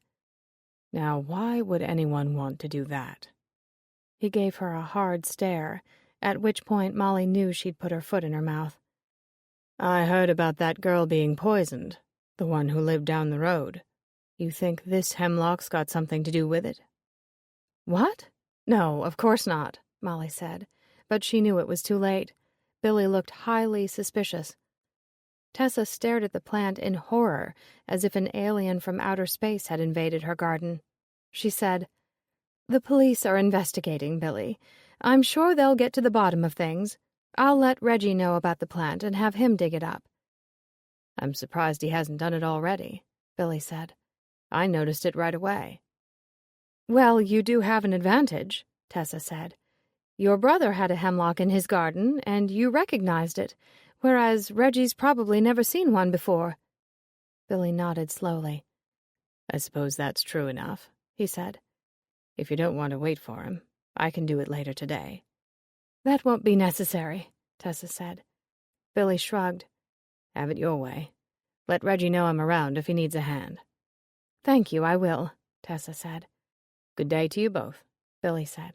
Now, why would anyone want to do that? He gave her a hard stare, at which point Molly knew she'd put her foot in her mouth. I heard about that girl being poisoned, the one who lived down the road. You think this hemlock's got something to do with it? What? No, of course not, Molly said, but she knew it was too late. Billy looked highly suspicious. Tessa stared at the plant in horror, as if an alien from outer space had invaded her garden. She said, The police are investigating, Billy. I'm sure they'll get to the bottom of things. I'll let Reggie know about the plant and have him dig it up. I'm surprised he hasn't done it already, Billy said. I noticed it right away. Well, you do have an advantage, Tessa said. Your brother had a hemlock in his garden, and you recognized it, whereas Reggie's probably never seen one before. Billy nodded slowly. I suppose that's true enough, he said. If you don't want to wait for him, I can do it later today. That won't be necessary, Tessa said. Billy shrugged. Have it your way. Let Reggie know I'm around if he needs a hand. Thank you, I will, Tessa said. Good day to you both, Billy said.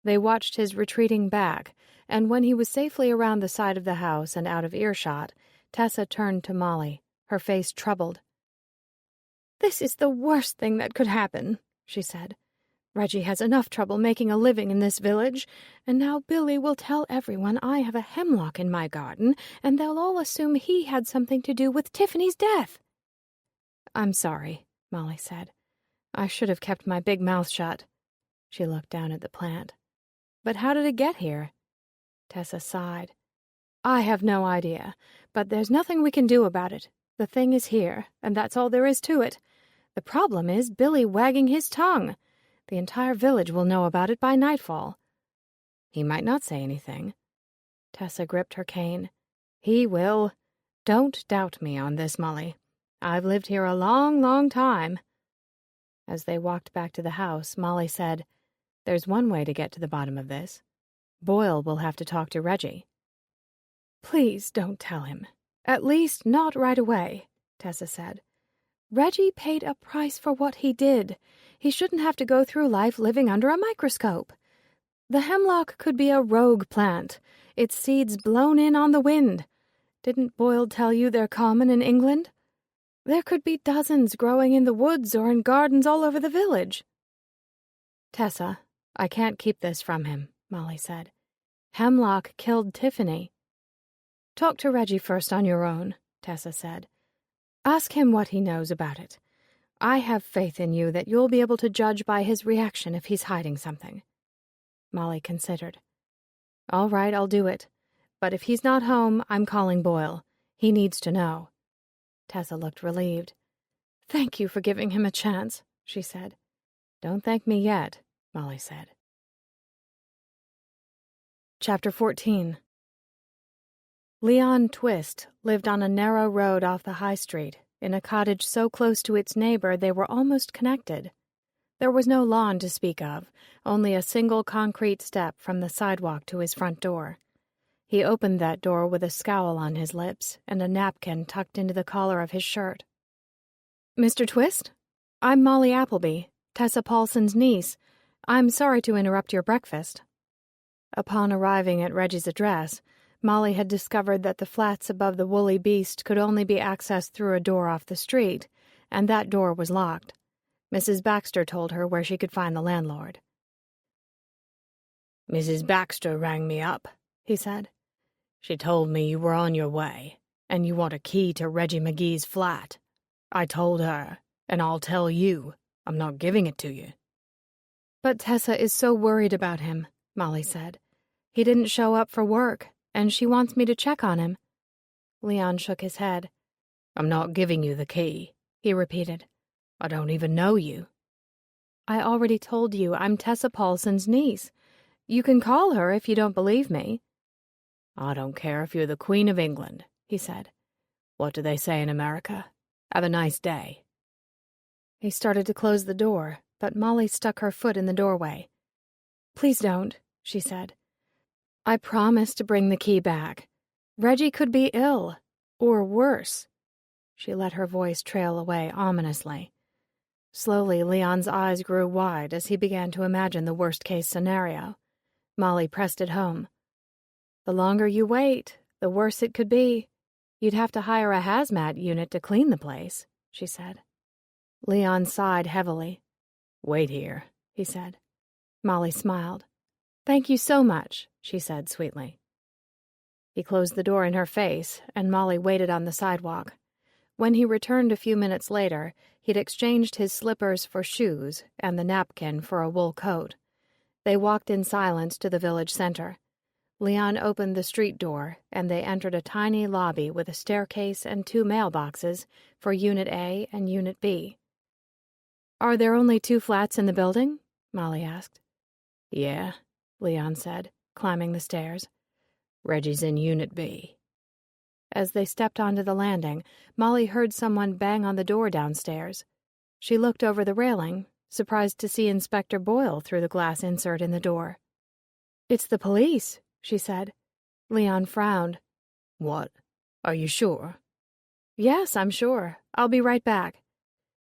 They watched his retreating back, and when he was safely around the side of the house and out of earshot, Tessa turned to Molly, her face troubled. "This is the worst thing that could happen," she said. "Reggie has enough trouble making a living in this village, and now Billy will tell everyone I have a hemlock in my garden, and they'll all assume he had something to do with Tiffany's death." "I'm sorry," Molly said. "I should have kept my big mouth shut." She looked down at the plant. "But how did it get here?" Tessa sighed. "I have no idea, but there's nothing we can do about it. The thing is here, and that's all there is to it. The problem is Billy wagging his tongue. The entire village will know about it by nightfall." "He might not say anything." Tessa gripped her cane. "He will. Don't doubt me on this, Molly. I've lived here a long, long time." As they walked back to the house, Molly said, "There's one way to get to the bottom of this. Boyle will have to talk to Reggie." "Please don't tell him. At least not right away," Tessa said. "Reggie paid a price for what he did. He shouldn't have to go through life living under a microscope. The hemlock could be a rogue plant, its seeds blown in on the wind. Didn't Boyle tell you they're common in England? There could be dozens growing in the woods or in gardens all over the village." "Tessa, I can't keep this from him," Molly said. "Hemlock killed Tiffany." "Talk to Reggie first on your own," Tessa said. "Ask him what he knows about it. I have faith in you that you'll be able to judge by his reaction if he's hiding something." Molly considered. "All right, I'll do it. But if he's not home, I'm calling Boyle. He needs to know." Tessa looked relieved. "Thank you for giving him a chance," she said. "Don't thank me yet," Molly said. Chapter 14. Leon Twist lived on a narrow road off the high street, in a cottage so close to its neighbor they were almost connected. There was no lawn to speak of, only a single concrete step from the sidewalk to his front door. He opened that door with a scowl on his lips and a napkin tucked into the collar of his shirt. "Mr. Twist? I'm Molly Appleby, Tessa Paulson's niece. I'm sorry to interrupt your breakfast." Upon arriving at Reggie's address, Molly had discovered that the flats above the woolly beast could only be accessed through a door off the street, and that door was locked. Mrs. Baxter told her where she could find the landlord. "Mrs. Baxter rang me up," he said. "She told me you were on your way, and you want a key to Reggie McGee's flat. I told her, and I'll tell you, I'm not giving it to you." "But Tessa is so worried about him," Molly said. "He didn't show up for work, and she wants me to check on him." Leon shook his head. "I'm not giving you the key," he repeated. "I don't even know you." "I already told you I'm Tessa Paulson's niece. You can call her if you don't believe me." "I don't care if you're the Queen of England," he said. "What do they say in America? Have a nice day." He started to close the door, but Molly stuck her foot in the doorway. "Please don't," she said. "I promise to bring the key back. Reggie could be ill, or worse." She let her voice trail away ominously. Slowly, Leon's eyes grew wide as he began to imagine the worst-case scenario. Molly pressed it home. "The longer you wait, the worse it could be. You'd have to hire a hazmat unit to clean the place," she said. Leon sighed heavily. "Wait here," he said. Molly smiled. "Thank you so much," she said sweetly. He closed the door in her face, and Molly waited on the sidewalk. When he returned a few minutes later, he'd exchanged his slippers for shoes and the napkin for a wool coat. They walked in silence to the village center. Leon opened the street door, and they entered a tiny lobby with a staircase and 2 mailboxes for Unit A and Unit B. "Are there only 2 flats in the building?" Molly asked. "Yeah," Leon said, climbing the stairs. "Reggie's in Unit B." As they stepped onto the landing, Molly heard someone bang on the door downstairs. She looked over the railing, surprised to see Inspector Boyle through the glass insert in the door. "It's the police," she said. Leon frowned. "What? Are you sure?" "Yes, I'm sure. I'll be right back."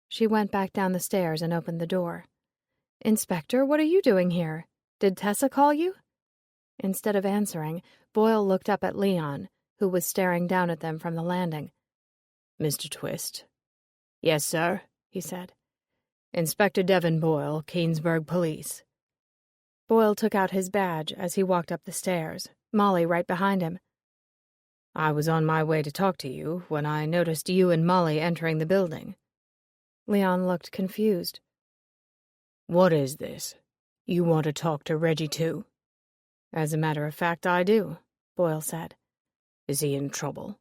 She went back down the stairs and opened the door. "Inspector, what are you doing here? Did Tessa call you?" Instead of answering, Boyle looked up at Leon, who was staring down at them from the landing. "Mr. Twist?" "Yes, sir," he said. Inspector Devon Boyle, Keensburg Police. Boyle took out his badge as he walked up the stairs, Molly right behind him. I was on my way to talk to you when I noticed you and Molly entering the building. Leon looked confused. What is this? You want to talk to Reggie too? As a matter of fact, I do, Boyle said. Is he in trouble?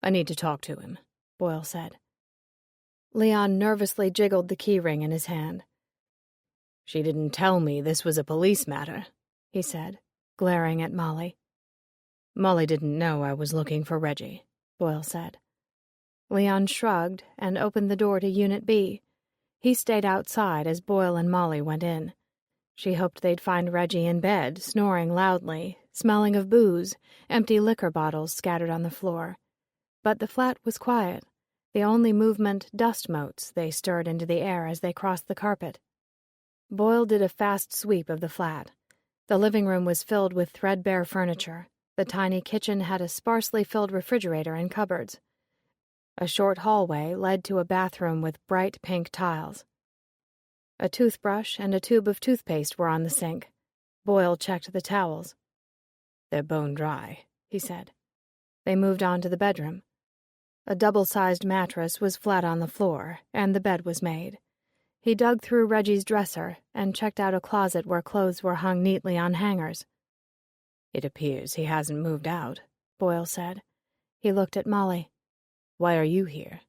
I need to talk to him, Boyle said. Leon nervously jiggled the key ring in his hand. She didn't tell me this was a police matter, he said, glaring at Molly. Molly didn't know I was looking for Reggie, Boyle said. Leon shrugged and opened the door to Unit B. He stayed outside as Boyle and Molly went in. She hoped they'd find Reggie in bed, snoring loudly, smelling of booze, empty liquor bottles scattered on the floor. But the flat was quiet. The only movement, dust motes they stirred into the air as they crossed the carpet. Boyle did a fast sweep of the flat. The living room was filled with threadbare furniture. The tiny kitchen had a sparsely filled refrigerator and cupboards. A short hallway led to a bathroom with bright pink tiles. A toothbrush and a tube of toothpaste were on the sink. Boyle checked the towels. They're bone dry, he said. They moved on to the bedroom. A double-sized mattress was flat on the floor, and the bed was made. He dug through Reggie's dresser and checked out a closet where clothes were hung neatly on hangers. It appears he hasn't moved out, Boyle said. He looked at Molly. Why are you here?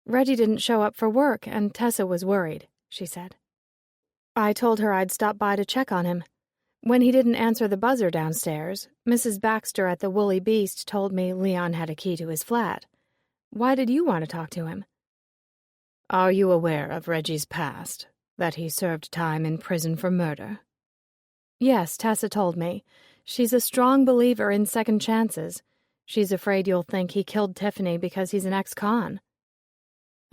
Reggie didn't show up for work, and Tessa was worried, she said. I told her I'd stop by to check on him. When he didn't answer the buzzer downstairs, Mrs. Baxter at the Woolly Beast told me Leon had a key to his flat. Why did you want to talk to him? Are you aware of Reggie's past, that he served time in prison for murder? Yes, Tessa told me. She's a strong believer in second chances. She's afraid you'll think he killed Tiffany because he's an ex-con.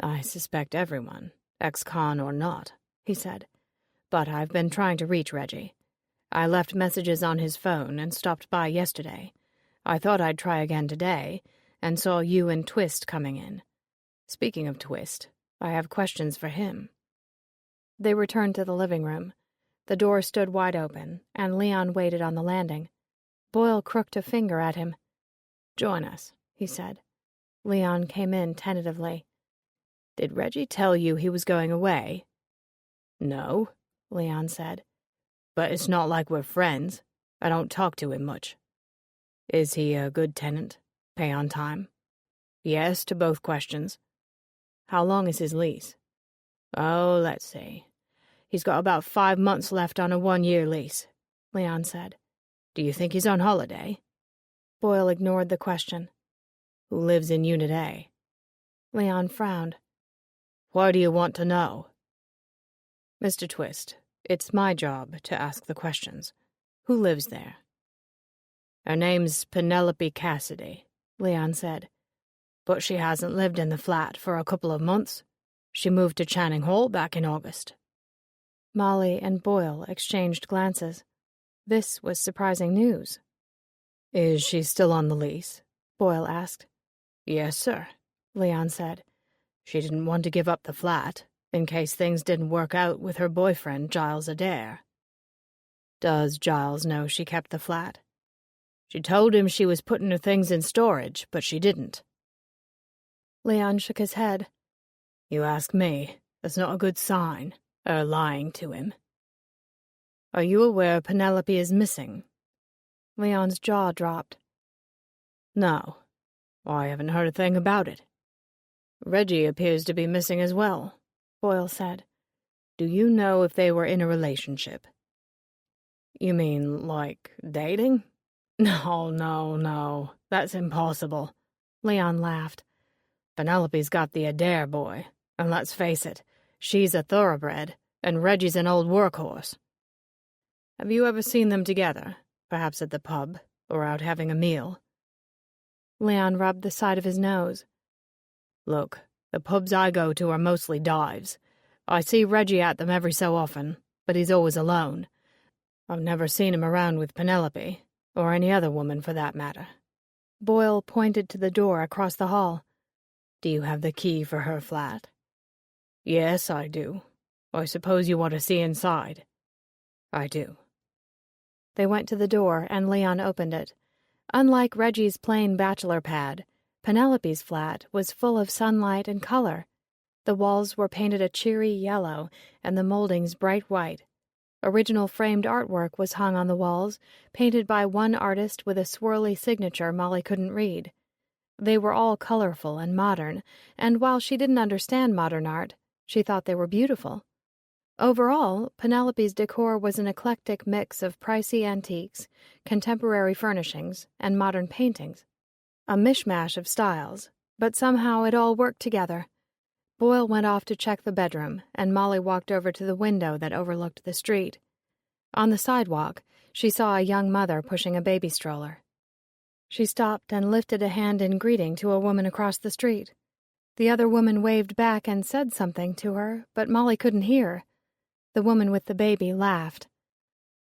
I suspect everyone, ex-con or not, he said. But I've been trying to reach Reggie. I left messages on his phone and stopped by yesterday. I thought I'd try again today, and saw you and Twist coming in. Speaking of Twist, I have questions for him. They returned to the living room. The door stood wide open, and Leon waited on the landing. Boyle crooked a finger at him. Join us, he said. Leon came in tentatively. Did Reggie tell you he was going away? No, Leon said. But it's not like we're friends. I don't talk to him much. Is he a good tenant? Pay on time? Yes to both questions. How long is his lease? Oh, let's see. He's got about 5 months left on a 1-year lease, Leon said. Do you think he's on holiday? Boyle ignored the question. Who lives in Unit A? Leon frowned. Why do you want to know? Mr. Twist, it's my job to ask the questions. Who lives there? Her name's Penelope Cassidy, Leon said. But she hasn't lived in the flat for a couple of months. She moved to Channing Hall back in August. Molly and Boyle exchanged glances. This was surprising news. Is she still on the lease? Boyle asked. Yes, sir, Leon said. She didn't want to give up the flat, in case things didn't work out with her boyfriend, Giles Adair. Does Giles know she kept the flat? She told him she was putting her things in storage, but she didn't. Leon shook his head. You ask me, that's not a good sign, her lying to him. Are you aware Penelope is missing? Leon's jaw dropped. No, I haven't heard a thing about it. Reggie appears to be missing as well, Boyle said. Do you know if they were in a relationship? You mean, like, dating? No, that's impossible. Leon laughed. Penelope's got the Adair boy, and let's face it, she's a thoroughbred, and Reggie's an old workhorse. Have you ever seen them together, perhaps at the pub, or out having a meal? Leon rubbed the side of his nose. Look, the pubs I go to are mostly dives. I see Reggie at them every so often, but he's always alone. I've never seen him around with Penelope, or any other woman for that matter. Boyle pointed to the door across the hall. Do you have the key for her flat? Yes, I do. I suppose you want to see inside. I do. They went to the door, and Leon opened it. Unlike Reggie's plain bachelor pad, Penelope's flat was full of sunlight and color. The walls were painted a cheery yellow, and the moldings bright white. Original framed artwork was hung on the walls, painted by one artist with a swirly signature Molly couldn't read. They were all colorful and modern, and while she didn't understand modern art, she thought they were beautiful. Overall, Penelope's decor was an eclectic mix of pricey antiques, contemporary furnishings, and modern paintings. A mishmash of styles, but somehow it all worked together. Boyle went off to check the bedroom, and Molly walked over to the window that overlooked the street. On the sidewalk, she saw a young mother pushing a baby stroller. She stopped and lifted a hand in greeting to a woman across the street. The other woman waved back and said something to her, but Molly couldn't hear. The woman with the baby laughed.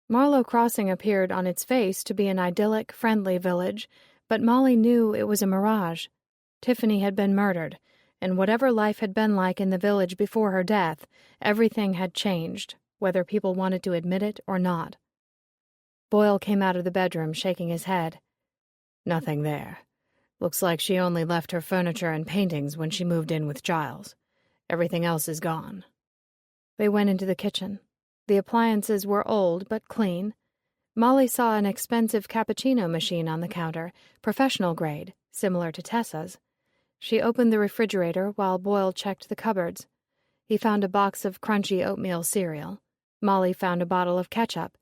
Marlow Crossing appeared on its face to be an idyllic, friendly village, but Molly knew it was a mirage. Tiffany had been murdered, and whatever life had been like in the village before her death, everything had changed, whether people wanted to admit it or not. Boyle came out of the bedroom, shaking his head. Nothing there. Looks like she only left her furniture and paintings when she moved in with Giles. Everything else is gone. They went into the kitchen. The appliances were old but clean. Molly saw an expensive cappuccino machine on the counter, professional grade, similar to Tessa's. She opened the refrigerator while Boyle checked the cupboards. He found a box of crunchy oatmeal cereal. Molly found a bottle of ketchup.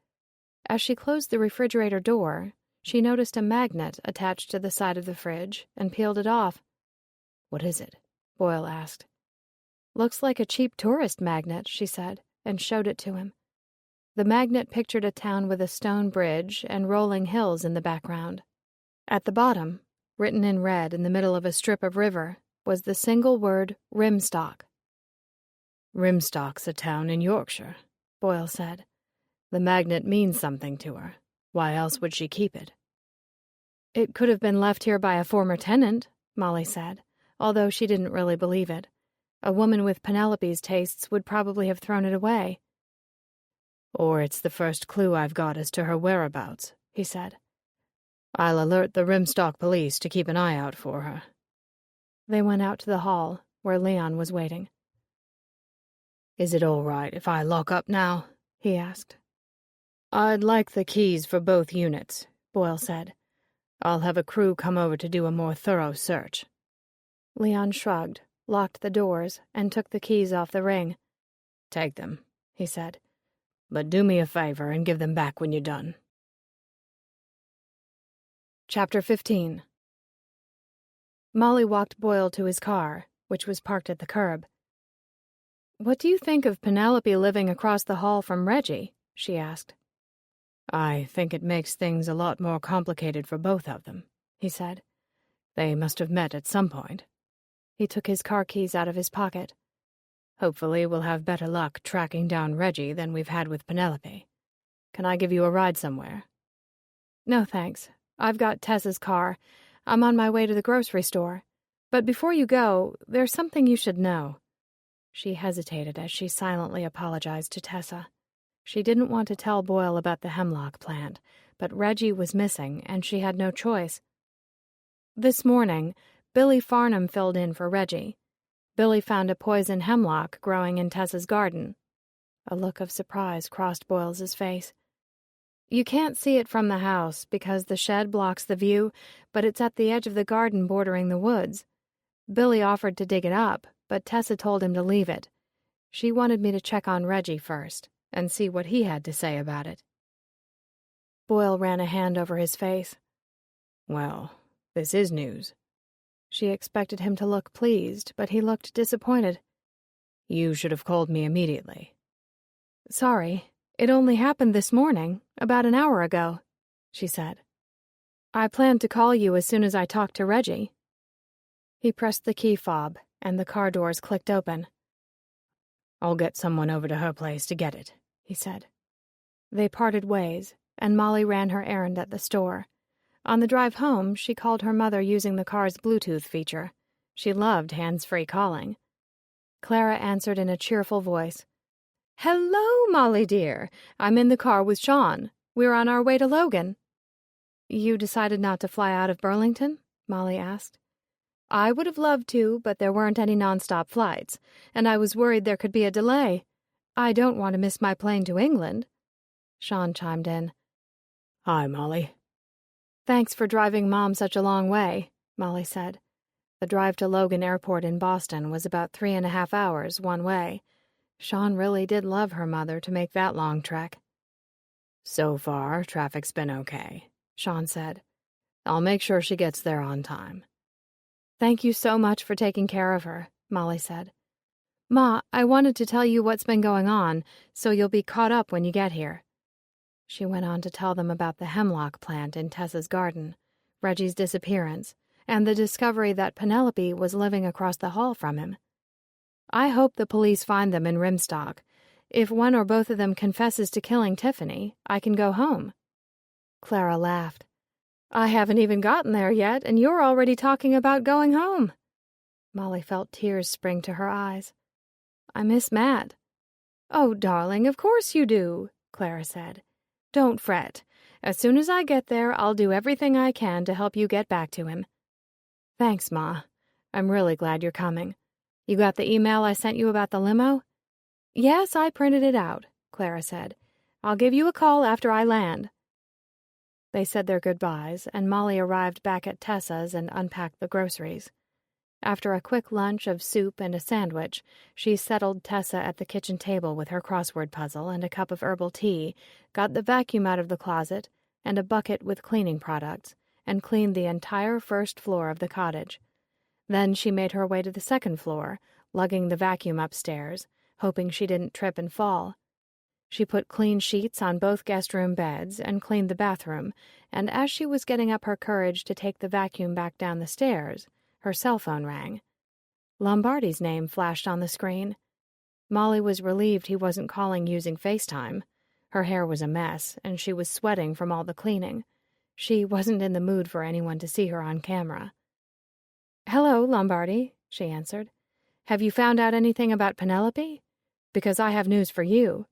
As she closed the refrigerator door, she noticed a magnet attached to the side of the fridge and peeled it off. "What is it?" Boyle asked. "Looks like a cheap tourist magnet," she said, and showed it to him. The magnet pictured a town with a stone bridge and rolling hills in the background. At the bottom, written in red in the middle of a strip of river, was the single word Rimstock. "Rimstock's a town in Yorkshire," Boyle said. "The magnet means something to her. Why else would she keep it?" "It could have been left here by a former tenant," Molly said, although she didn't really believe it. A woman with Penelope's tastes would probably have thrown it away. "Or it's the first clue I've got as to her whereabouts," he said. "I'll alert the Rimstock police to keep an eye out for her." They went out to the hall, where Leon was waiting. "Is it all right if I lock up now?" he asked. "I'd like the keys for both units," Boyle said. "I'll have a crew come over to do a more thorough search." Leon shrugged, locked the doors, and took the keys off the ring. "Take them," he said. "But do me a favor and give them back when you're done." Chapter 15. Molly walked Boyle to his car, which was parked at the curb. "What do you think of Penelope living across the hall from Reggie?" she asked. "I think it makes things a lot more complicated for both of them," he said. "They must have met at some point." He took his car keys out of his pocket. "Hopefully we'll have better luck tracking down Reggie than we've had with Penelope. Can I give you a ride somewhere?" "No, thanks. I've got Tessa's car. I'm on my way to the grocery store. But before you go, there's something you should know." She hesitated as she silently apologized to Tessa. She didn't want to tell Boyle about the hemlock plant, but Reggie was missing, and she had no choice. This morning, Billy Farnham filled in for Reggie. Billy found a poison hemlock growing in Tessa's garden. A look of surprise crossed Boyles's face. "You can't see it from the house because the shed blocks the view, but it's at the edge of the garden bordering the woods. Billy offered to dig it up, but Tessa told him to leave it. She wanted me to check on Reggie first and see what he had to say about it." Boyle ran a hand over his face. "Well, this is news." She expected him to look pleased, but he looked disappointed. "You should have called me immediately." "Sorry, it only happened this morning, about an hour ago," she said. "I planned to call you as soon as I talked to Reggie." He pressed the key fob, and the car doors clicked open. "I'll get someone over to her place to get it," he said. They parted ways, and Molly ran her errand at the store. On the drive home, she called her mother using the car's Bluetooth feature. She loved hands-free calling. Clara answered in a cheerful voice. "Hello, Molly dear. I'm in the car with Sean. We're on our way to Logan." "You decided not to fly out of Burlington?" Molly asked. "I would have loved to, but there weren't any nonstop flights, and I was worried there could be a delay. I don't want to miss my plane to England." Sean chimed in. "Hi, Molly." "Thanks for driving Mom such a long way," Molly said. The drive to Logan Airport in Boston was about 3.5 hours one way. Sean really did love her mother to make that long trek. "So far, traffic's been okay," Sean said. "I'll make sure she gets there on time." "Thank you so much for taking care of her," Molly said. "Ma, I wanted to tell you what's been going on, so you'll be caught up when you get here." She went on to tell them about the hemlock plant in Tessa's garden, Reggie's disappearance, and the discovery that Penelope was living across the hall from him. "I hope the police find them in Rimstock. If one or both of them confesses to killing Tiffany, I can go home." Clara laughed. "I haven't even gotten there yet, and you're already talking about going home." Molly felt tears spring to her eyes. "I miss Matt." "Oh, darling, of course you do," Clara said. "Don't fret. As soon as I get there, I'll do everything I can to help you get back to him." "Thanks, Ma. I'm really glad you're coming. You got the email I sent you about the limo?" "Yes, I printed it out," Clara said. "I'll give you a call after I land." They said their goodbyes, and Molly arrived back at Tessa's and unpacked the groceries. After a quick lunch of soup and a sandwich, she settled Tessa at the kitchen table with her crossword puzzle and a cup of herbal tea, got the vacuum out of the closet and a bucket with cleaning products, and cleaned the entire first floor of the cottage. Then she made her way to the second floor, lugging the vacuum upstairs, hoping she didn't trip and fall. She put clean sheets on both guest room beds and cleaned the bathroom, and as she was getting up her courage to take the vacuum back down the stairs, her cell phone rang. Lombardi's name flashed on the screen. Molly was relieved he wasn't calling using FaceTime. Her hair was a mess, and she was sweating from all the cleaning. She wasn't in the mood for anyone to see her on camera. "Hello, Lombardi," she answered. "Have you found out anything about Penelope? Because I have news for you."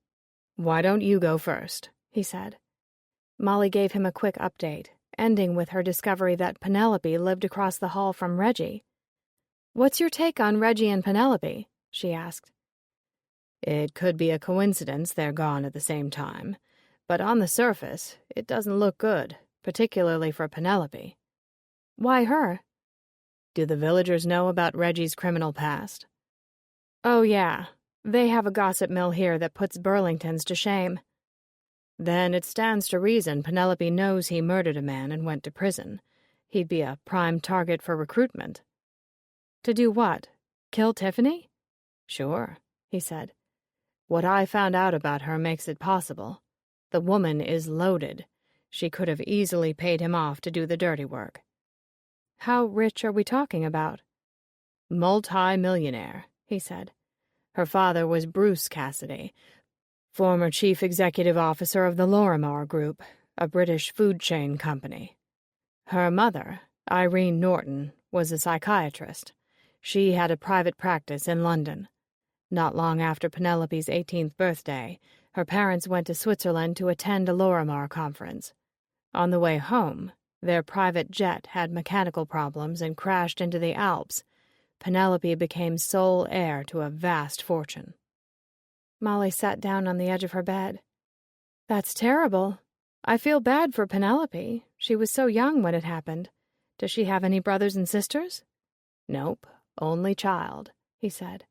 "Why don't you go first?" he said. Molly gave him a quick update, ending with her discovery that Penelope lived across the hall from Reggie. "What's your take on Reggie and Penelope?" she asked. "It could be a coincidence they're gone at the same time, but on the surface, it doesn't look good, particularly for Penelope." "Why her?" "Do the villagers know about Reggie's criminal past?" "Oh, yeah. They have a gossip mill here that puts Burlingtons to shame." "Then it stands to reason Penelope knows he murdered a man and went to prison. He'd be a prime target for recruitment." "To do what? Kill Tiffany?" "Sure," he said. "What I found out about her makes it possible. The woman is loaded. She could have easily paid him off to do the dirty work." "How rich are we talking about?" "Multi-millionaire," he said. "Her father was Bruce Cassidy, former chief executive officer of the Lorimar Group, a British food chain company. Her mother, Irene Norton, was a psychiatrist. She had a private practice in London. Not long after Penelope's 18th birthday, her parents went to Switzerland to attend a Lorimar conference. On the way home, their private jet had mechanical problems and crashed into the Alps. Penelope became sole heir to a vast fortune." Molly sat down on the edge of her bed. "That's terrible. I feel bad for Penelope. She was so young when it happened. Does she have any brothers and sisters?" "Nope, only child," he said.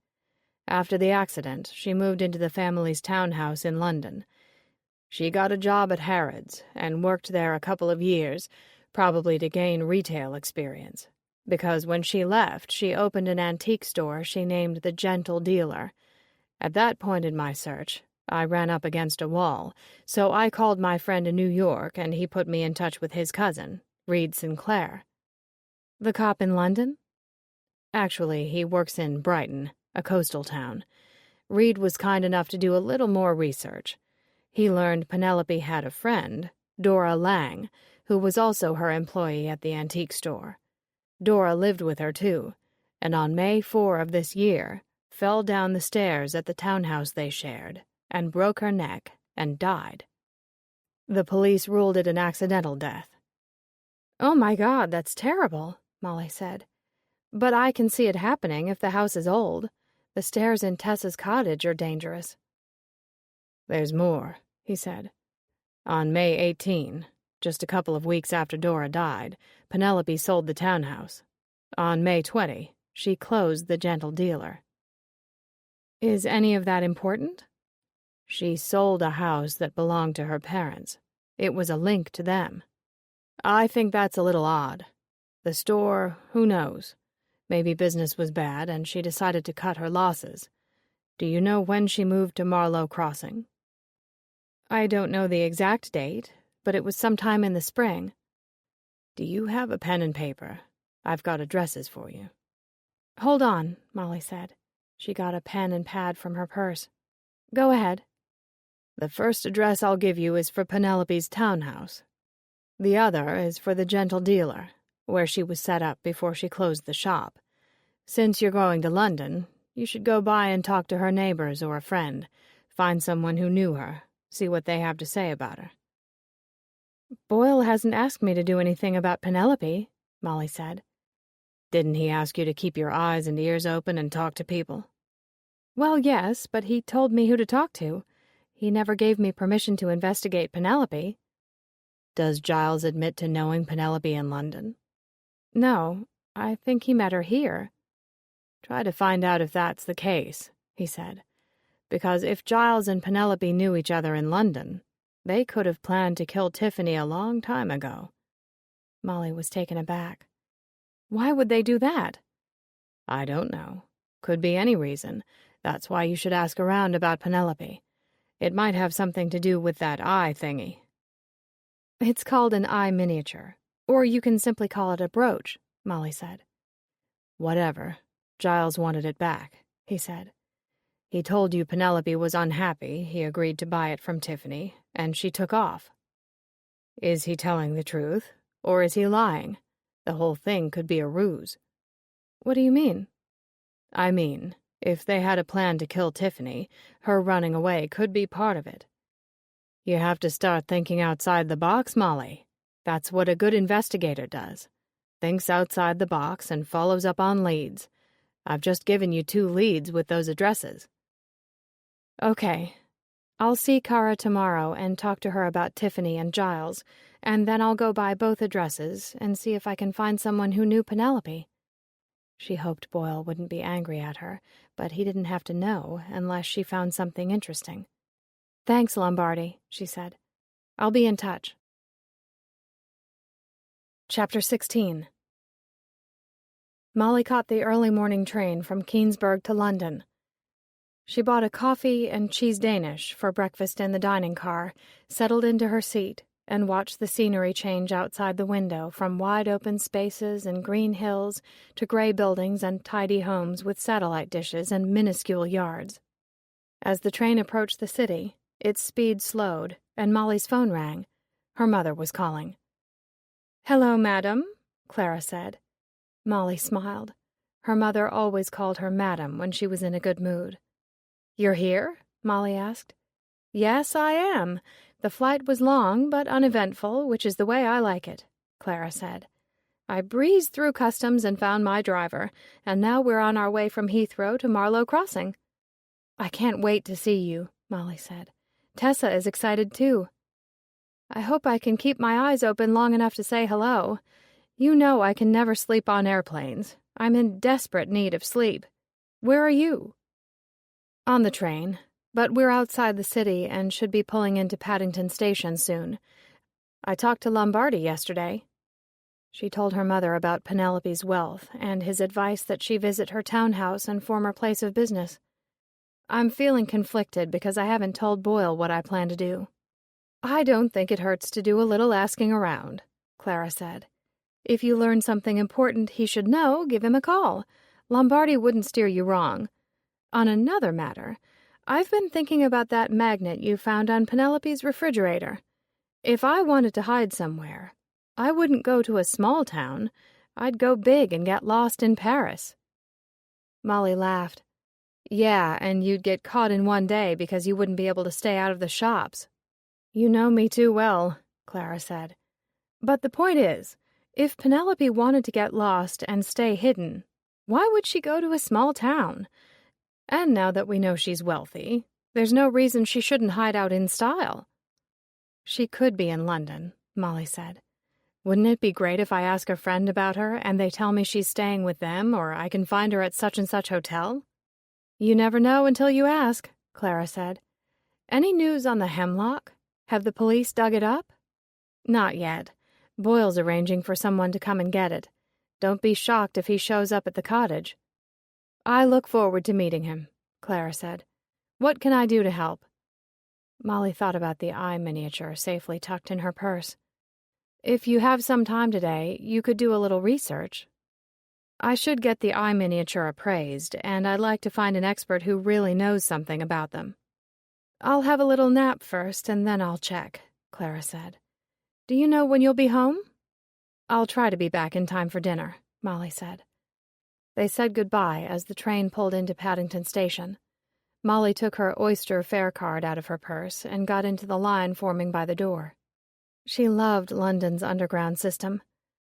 "After the accident, she moved into the family's townhouse in London. She got a job at Harrods and worked there a couple of years, probably to gain retail experience. Because when she left, she opened an antique store she named the Gentle Dealer. At that point in my search, I ran up against a wall, so I called my friend in New York and he put me in touch with his cousin, Reed Sinclair." "The cop in London?" "Actually, he works in Brighton, a coastal town. Reed was kind enough to do a little more research. He learned Penelope had a friend, Dora Lang, who was also her employee at the antique store. Dora lived with her, too, and on May 4 of this year, fell down the stairs at the townhouse they shared, and broke her neck and died. The police ruled it an accidental death. "Oh my God, that's terrible," Molly said. "But I can see it happening if the house is old. The stairs in Tessa's cottage are dangerous." "There's more," he said. "On May 18, just a couple of weeks after Dora died, Penelope sold the townhouse. On May 20, she closed the Gentle Dealer." "Is any of that important?" "She sold a house that belonged to her parents. It was a link to them. I think that's a little odd. The store, who knows? Maybe business was bad and she decided to cut her losses. Do you know when she moved to Marlowe Crossing?" "I don't know the exact date, but it was sometime in the spring." "Do you have a pen and paper? I've got addresses for you." "Hold on," Molly said. She got a pen and pad from her purse. "Go ahead." "The first address I'll give you is for Penelope's townhouse. The other is for the Gentle Dealer, where she was set up before she closed the shop. Since you're going to London, you should go by and talk to her neighbors or a friend, find someone who knew her, see what they have to say about her." "Boyle hasn't asked me to do anything about Penelope," Molly said. "Didn't he ask you to keep your eyes and ears open and talk to people?" "Well, yes, but he told me who to talk to. He never gave me permission to investigate Penelope." "Does Giles admit to knowing Penelope in London?" "No, I think he met her here." "Try to find out if that's the case," he said. "Because if Giles and Penelope knew each other in London, they could have planned to kill Tiffany a long time ago." Molly was taken aback. "Why would they do that?" "I don't know. Could be any reason. That's why you should ask around about Penelope. It might have something to do with that eye thingy." "It's called an eye miniature, or you can simply call it a brooch," Molly said. "Whatever. Giles wanted it back," he said. "He told you Penelope was unhappy, he agreed to buy it from Tiffany, and she took off. Is he telling the truth, or is he lying? The whole thing could be a ruse." "What do you mean?" "I mean, if they had a plan to kill Tiffany, her running away could be part of it. You have to start thinking outside the box, Molly. That's what a good investigator does. Thinks outside the box and follows up on leads. I've just given you 2 leads with those addresses." "Okay. I'll see Kara tomorrow and talk to her about Tiffany and Giles, and then I'll go by both addresses and see if I can find someone who knew Penelope." She hoped Boyle wouldn't be angry at her, but he didn't have to know unless she found something interesting. "Thanks, Lombardi," she said. "I'll be in touch." Chapter 16. Molly caught the early morning train from Keensburg to London. She bought a coffee and cheese Danish for breakfast in the dining car, settled into her seat, and watched the scenery change outside the window from wide-open spaces and green hills to gray buildings and tidy homes with satellite dishes and minuscule yards. As the train approached the city, its speed slowed, and Molly's phone rang. Her mother was calling. "Hello, madam," Clara said. Molly smiled. Her mother always called her madam when she was in a good mood. "You're here?" Molly asked. "Yes, I am. The flight was long but uneventful, which is the way I like it," Clara said. "I breezed through customs and found my driver, and now we're on our way from Heathrow to Marlowe Crossing." "I can't wait to see you," Molly said. "Tessa is excited too." "I hope I can keep my eyes open long enough to say hello. You know I can never sleep on airplanes. I'm in desperate need of sleep. Where are you?" "On the train, but we're outside the city and should be pulling into Paddington Station soon. I talked to Lombardi yesterday." She told her mother about Penelope's wealth and his advice that she visit her townhouse and former place of business. "I'm feeling conflicted because I haven't told Boyle what I plan to do." "I don't think it hurts to do a little asking around," Clara said. "If you learn something important he should know, give him a call. Lombardi wouldn't steer you wrong. On another matter, I've been thinking about that magnet you found on Penelope's refrigerator. If I wanted to hide somewhere, I wouldn't go to a small town. I'd go big and get lost in Paris." Molly laughed. Yeah, and you'd get caught in one day because you wouldn't be able to stay out of the shops. You know me too well, Clara said. But the point is, if Penelope wanted to get lost and stay hidden, why would she go to a small town? And now that we know she's wealthy, there's no reason she shouldn't hide out in style. She could be in London, Molly said. Wouldn't it be great if I ask a friend about her and they tell me she's staying with them, or I can find her at such and such hotel? You never know until you ask, Clara said. Any news on the Hemlock? Have the police dug it up? Not yet. Boyle's arranging for someone to come and get it. Don't be shocked if he shows up at the cottage. I look forward to meeting him, Clara said. What can I do to help? Molly thought about the eye miniature safely tucked in her purse. If you have some time today, you could do a little research. I should get the eye miniature appraised, and I'd like to find an expert who really knows something about them. I'll have a little nap first, and then I'll check, Clara said. Do you know when you'll be home? I'll try to be back in time for dinner, Molly said. They said goodbye as the train pulled into Paddington Station. Molly took her Oyster fare card out of her purse and got into the line forming by the door. She loved London's underground system.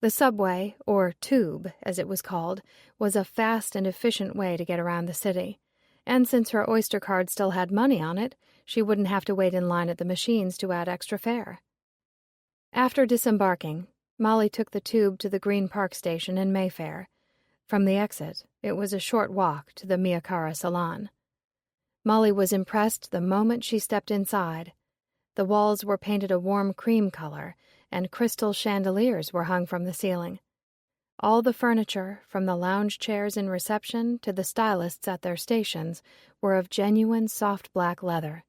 The subway, or tube, as it was called, was a fast and efficient way to get around the city, and since her Oyster card still had money on it, she wouldn't have to wait in line at the machines to add extra fare. After disembarking, Molly took the tube to the Green Park station in Mayfair. From the exit, it was a short walk to the Miyakara Salon. Molly was impressed the moment she stepped inside. The walls were painted a warm cream color, and crystal chandeliers were hung from the ceiling. All the furniture, from the lounge chairs in reception to the stylists at their stations, were of genuine soft black leather.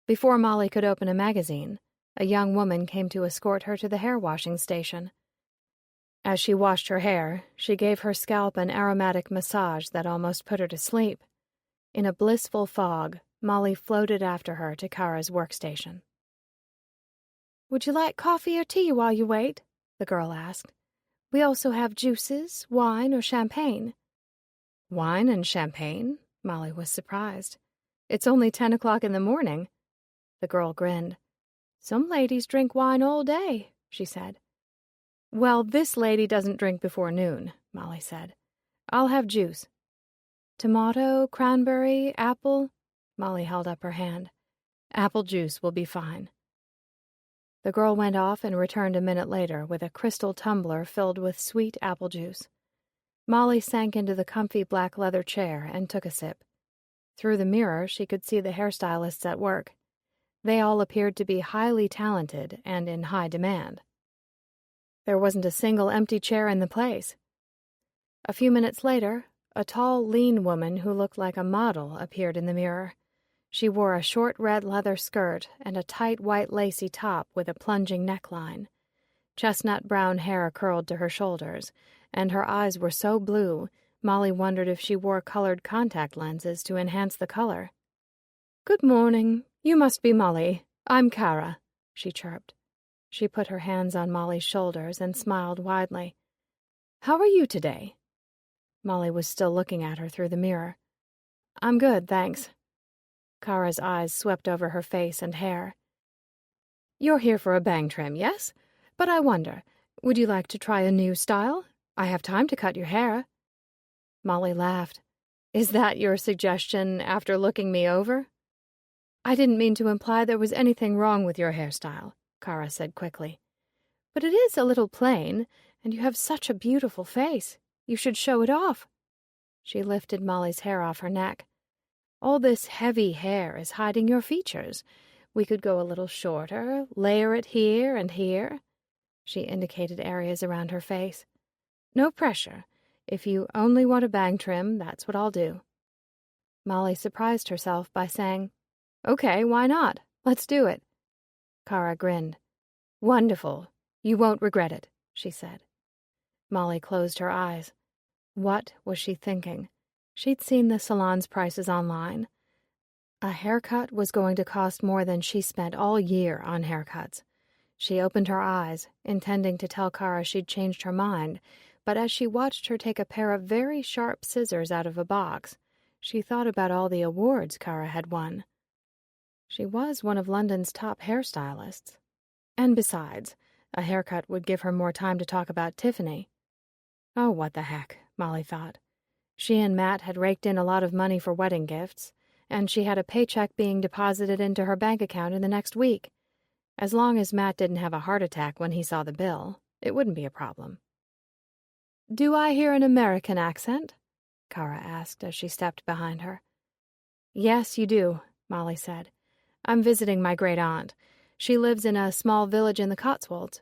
Before Molly could open a magazine, a young woman came to escort her to the hair-washing station. As she washed her hair, she gave her scalp an aromatic massage that almost put her to sleep. In a blissful fog, Molly floated after her to Kara's workstation. Would you like coffee or tea while you wait? The girl asked. We also have juices, wine, or champagne. Wine and champagne? Molly was surprised. It's only 10 o'clock in the morning. The girl grinned. Some ladies drink wine all day, she said. Well, this lady doesn't drink before noon, Molly said. I'll have juice. Tomato, cranberry, apple? Molly held up her hand. Apple juice will be fine. The girl went off and returned a minute later with a crystal tumbler filled with sweet apple juice. Molly sank into the comfy black leather chair and took a sip. Through the mirror, she could see the hairstylists at work. They all appeared to be highly talented and in high demand. There wasn't a single empty chair in the place. A few minutes later, a tall, lean woman who looked like a model appeared in the mirror. She wore a short red leather skirt and a tight white lacy top with a plunging neckline. Chestnut brown hair curled to her shoulders, and her eyes were so blue, Molly wondered if she wore colored contact lenses to enhance the color. Good morning. You must be Molly. I'm Kara, she chirped. She put her hands on Molly's shoulders and smiled widely. How are you today? Molly was still looking at her through the mirror. I'm good, thanks. Kara's eyes swept over her face and hair. You're here for a bang trim, yes? But I wonder, would you like to try a new style? I have time to cut your hair. Molly laughed. Is that your suggestion after looking me over? I didn't mean to imply there was anything wrong with your hairstyle, Kara said quickly. But it is a little plain, and you have such a beautiful face. You should show it off. She lifted Molly's hair off her neck. All this heavy hair is hiding your features. We could go a little shorter, layer it here and here. She indicated areas around her face. No pressure. If you only want a bang trim, that's what I'll do. Molly surprised herself by saying, Okay, why not? Let's do it. Kara grinned. Wonderful. You won't regret it, she said. Molly closed her eyes. What was she thinking? She'd seen the salon's prices online. A haircut was going to cost more than she spent all year on haircuts. She opened her eyes, intending to tell Kara she'd changed her mind, but as she watched her take a pair of very sharp scissors out of a box, She thought about all the awards Kara had won. She was one of London's top hairstylists. And besides, a haircut would give her more time to talk about Tiffany. Oh, what the heck, Molly thought. She and Matt had raked in a lot of money for wedding gifts, and she had a paycheck being deposited into her bank account in the next week. As long as Matt didn't have a heart attack when he saw the bill, it wouldn't be a problem. "Do I hear an American accent?" Kara asked as she stepped behind her. "Yes, you do," Molly said. "I'm visiting my great-aunt. She lives in a small village in the Cotswolds."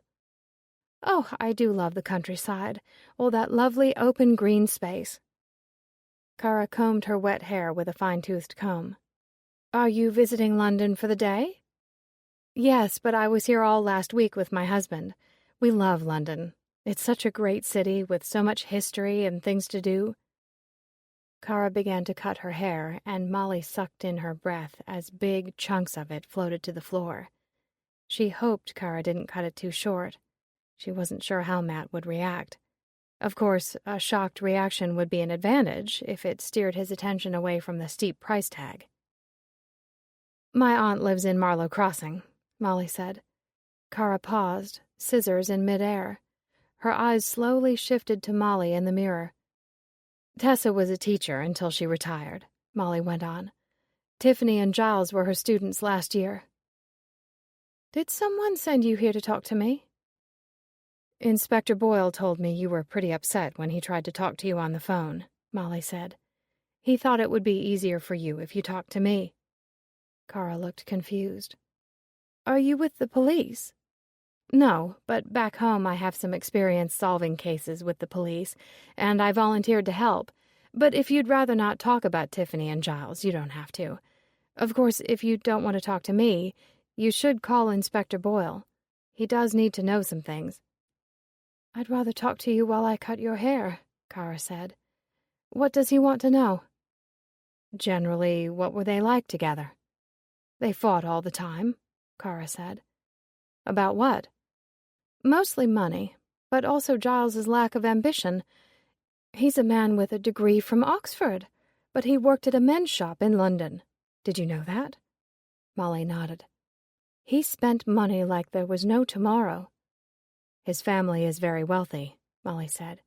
"Oh, I do love the countryside. All that lovely open green space." Kara combed her wet hair with a fine-toothed comb. "Are you visiting London for the day?" "Yes, but I was here all last week with my husband. We love London. It's such a great city with so much history and things to do." Kara began to cut her hair, and Molly sucked in her breath as big chunks of it floated to the floor. She hoped Kara didn't cut it too short. She wasn't sure how Matt would react. Of course, a shocked reaction would be an advantage if it steered his attention away from the steep price tag. "My aunt lives in Marlow Crossing," Molly said. Kara paused, scissors in midair. Her eyes slowly shifted to Molly in the mirror. "Tessa was a teacher until she retired," Molly went on. "Tiffany and Giles were her students last year." "Did someone send you here to talk to me?" "Inspector Boyle told me you were pretty upset when he tried to talk to you on the phone," Molly said. "He thought it would be easier for you if you talked to me." Kara looked confused. "Are you with the police?" "No, but back home I have some experience solving cases with the police, and I volunteered to help. But if you'd rather not talk about Tiffany and Giles, you don't have to. Of course, if you don't want to talk to me, you should call Inspector Boyle. He does need to know some things." "I'd rather talk to you while I cut your hair," Kara said. "What does he want to know?" "Generally, what were they like together?" "They fought all the time," Kara said. "About what?" "Mostly money, but also Giles's lack of ambition. He's a man with a degree from Oxford, but he worked at a men's shop in London. Did you know that?" Molly nodded. "He spent money like there was no tomorrow." "His family is very wealthy," Molly said.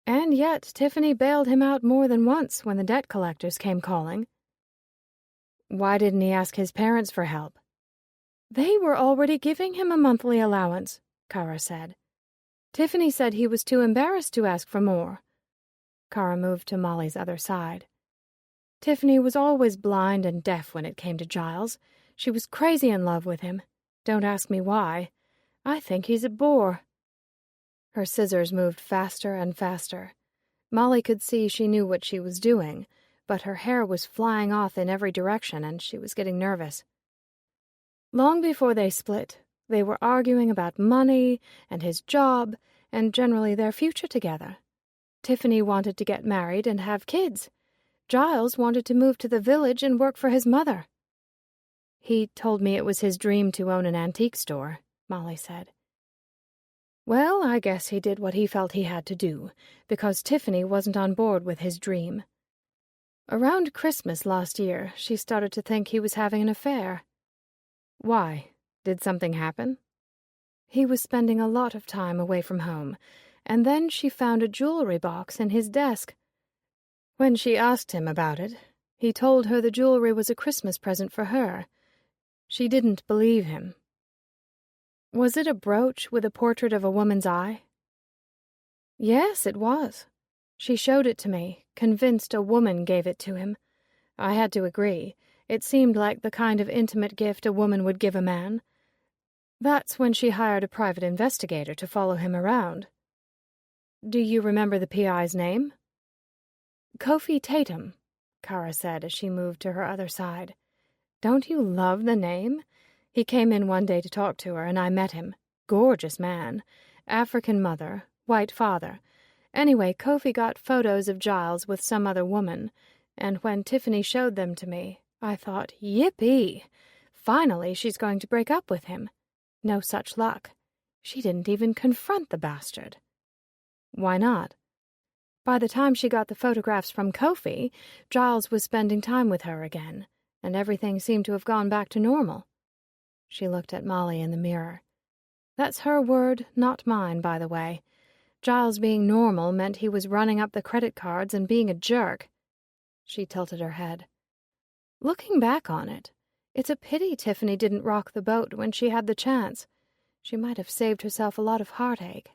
"And yet Tiffany bailed him out more than once when the debt collectors came calling." "Why didn't he ask his parents for help?" "They were already giving him a monthly allowance," Kara said. "Tiffany said he was too embarrassed to ask for more." Kara moved to Molly's other side. "Tiffany was always blind and deaf when it came to Giles. She was crazy in love with him. Don't ask me why. I think he's a bore." Her scissors moved faster and faster. Molly could see she knew what she was doing, but her hair was flying off in every direction and she was getting nervous. "Long before they split, they were arguing about money and his job and generally their future together. Tiffany wanted to get married and have kids. Giles wanted to move to the village and work for his mother." "He told me it was his dream to own an antique store," Molly said. "Well, I guess he did what he felt he had to do, because Tiffany wasn't on board with his dream. Around Christmas last year, she started to think he was having an affair." "Why? Did something happen?" "He was spending a lot of time away from home, and then she found a jewelry box in his desk. When she asked him about it, he told her the jewelry was a Christmas present for her. She didn't believe him." "Was it a brooch with a portrait of a woman's eye?" "Yes, it was. She showed it to me, convinced a woman gave it to him. I had to agree. It seemed like the kind of intimate gift a woman would give a man. That's when she hired a private investigator to follow him around." "Do you remember the PI's name?" "Kofi Tatum," Kara said as she moved to her other side. "Don't you love the name? He came in one day to talk to her, and I met him. Gorgeous man. African mother, white father. Anyway, Kofi got photos of Giles with some other woman, and when Tiffany showed them to me, I thought, yippee! Finally, she's going to break up with him. No such luck. She didn't even confront the bastard." "Why not?" By the time she got the photographs from Kofi, Giles was spending time with her again, and everything seemed to have gone back to normal. She looked at Molly in the mirror. That's her word, not mine, by the way. Giles being normal meant he was running up the credit cards and being a jerk. She tilted her head. Looking back on it, it's a pity Tiffany didn't rock the boat when she had the chance. She might have saved herself a lot of heartache.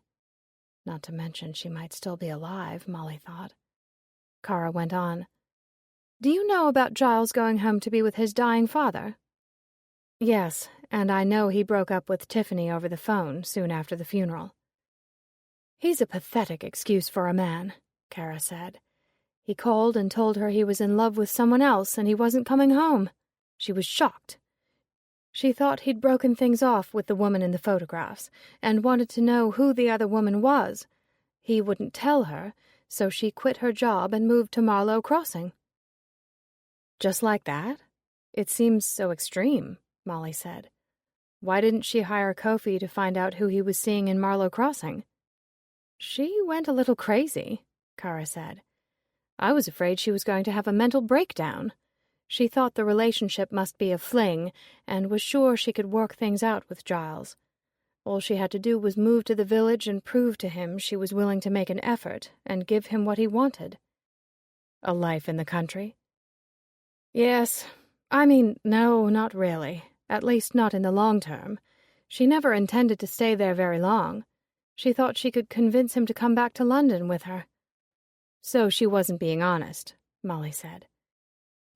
Not to mention she might still be alive, Molly thought. Kara went on. Do you know about Giles going home to be with his dying father? Yes, and I know he broke up with Tiffany over the phone soon after the funeral. He's a pathetic excuse for a man, Kara said. He called and told her he was in love with someone else and he wasn't coming home. She was shocked. She thought he'd broken things off with the woman in the photographs and wanted to know who the other woman was. He wouldn't tell her, so she quit her job and moved to Marlow Crossing. Just like that? It seems so extreme, Molly said. Why didn't she hire Kofi to find out who he was seeing in Marlow Crossing? She went a little crazy, Kara said. I was afraid she was going to have a mental breakdown. She thought the relationship must be a fling and was sure she could work things out with Giles. All she had to do was move to the village and prove to him she was willing to make an effort and give him what he wanted. A life in the country? Yes. I mean, no, not really. At least not in the long term. She never intended to stay there very long. She thought she could convince him to come back to London with her. So she wasn't being honest, Molly said.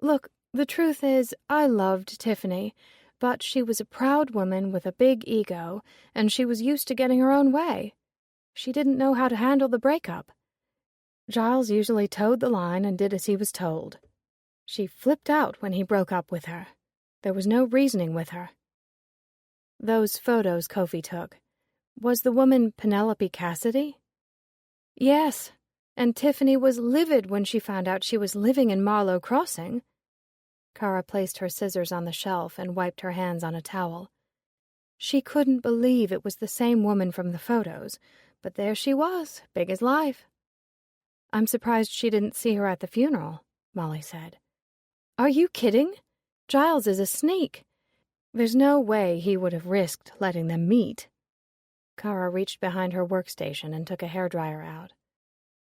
Look, the truth is, I loved Tiffany, but she was a proud woman with a big ego, and she was used to getting her own way. She didn't know how to handle the breakup. Giles usually towed the line and did as he was told. She flipped out when he broke up with her. There was no reasoning with her. Those photos Kofi took. Was the woman Penelope Cassidy? Yes, and Tiffany was livid when she found out she was living in Marlow Crossing. Kara placed her scissors on the shelf and wiped her hands on a towel. She couldn't believe it was the same woman from the photos, but there she was, big as life. I'm surprised she didn't see her at the funeral, Molly said. Are you kidding? Giles is a sneak. There's no way he would have risked letting them meet. Kara reached behind her workstation and took a hairdryer out.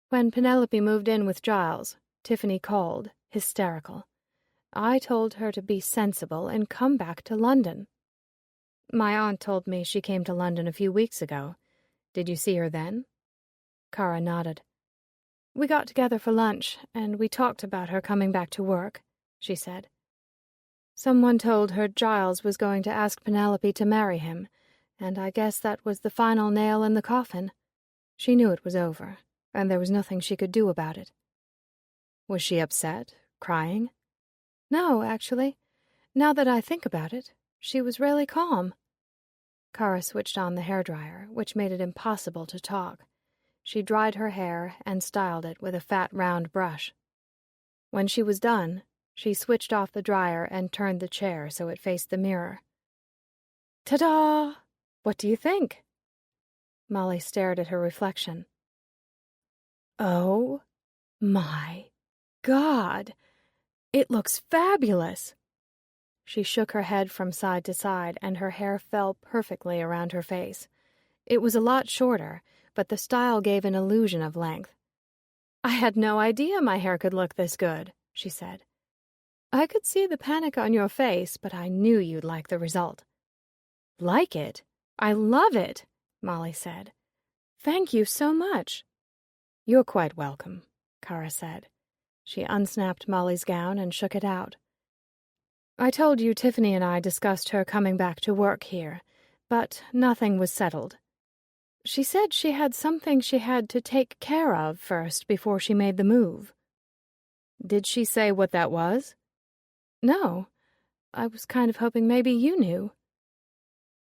When Penelope moved in with Giles, Tiffany called, hysterical. I told her to be sensible and come back to London. My aunt told me she came to London a few weeks ago. Did you see her then? Kara nodded. We got together for lunch, and we talked about her coming back to work, she said. Someone told her Giles was going to ask Penelope to marry him, and I guess that was the final nail in the coffin. She knew it was over, and there was nothing she could do about it. Was she upset, crying? No, actually. Now that I think about it, she was really calm. Kara switched on the hairdryer, which made it impossible to talk. She dried her hair and styled it with a fat, round brush. When she was done, she switched off the dryer and turned the chair so it faced the mirror. Ta-da! What do you think? Molly stared at her reflection. Oh my God! It looks fabulous! She shook her head from side to side, and her hair fell perfectly around her face. It was a lot shorter, but the style gave an illusion of length. I had no idea my hair could look this good, she said. I could see the panic on your face, but I knew you'd like the result. Like it? I love it, Molly said. Thank you so much. You're quite welcome, Kara said. She unsnapped Molly's gown and shook it out. I told you Tiffany and I discussed her coming back to work here, but nothing was settled. She said she had something she had to take care of first before she made the move. Did she say what that was? No. I was kind of hoping maybe you knew.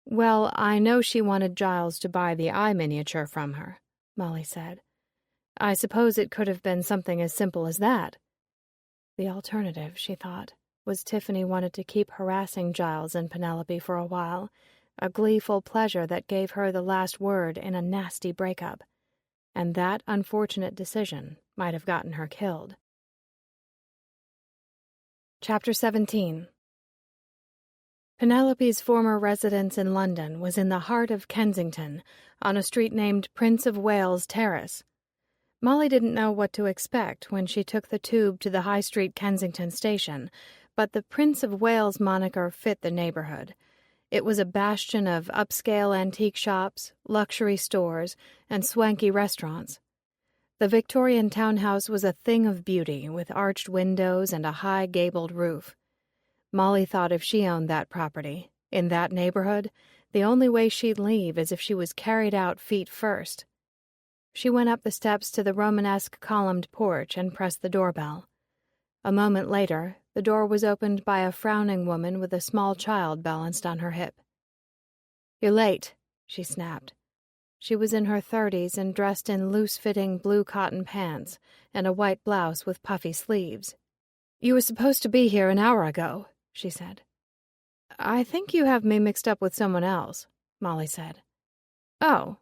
Well, I know she wanted Giles to buy the eye miniature from her, Molly said. I suppose it could have been something as simple as that. The alternative, she thought, was Tiffany wanted to keep harassing Giles and Penelope for a while, a gleeful pleasure that gave her the last word in a nasty breakup. and that unfortunate decision might have gotten her killed. Chapter 17. Penelope's former residence in London was in the heart of Kensington, on a street named Prince of Wales Terrace. Molly didn't know what to expect when she took the tube to the High Street Kensington station, but the Prince of Wales moniker fit the neighborhood. It was a bastion of upscale antique shops, luxury stores, and swanky restaurants. The Victorian townhouse was a thing of beauty, with arched windows and a high gabled roof. Molly thought if she owned that property, in that neighborhood, the only way she'd leave is if she was carried out feet first. She went up the steps to the Romanesque columned porch and pressed the doorbell. A moment later, the door was opened by a frowning woman with a small child balanced on her hip. "You're late," she snapped. She was in her 30s and dressed in loose-fitting blue cotton pants and a white blouse with puffy sleeves. "You were supposed to be here an hour ago," she said. "I think you have me mixed up with someone else," Molly said. "Oh."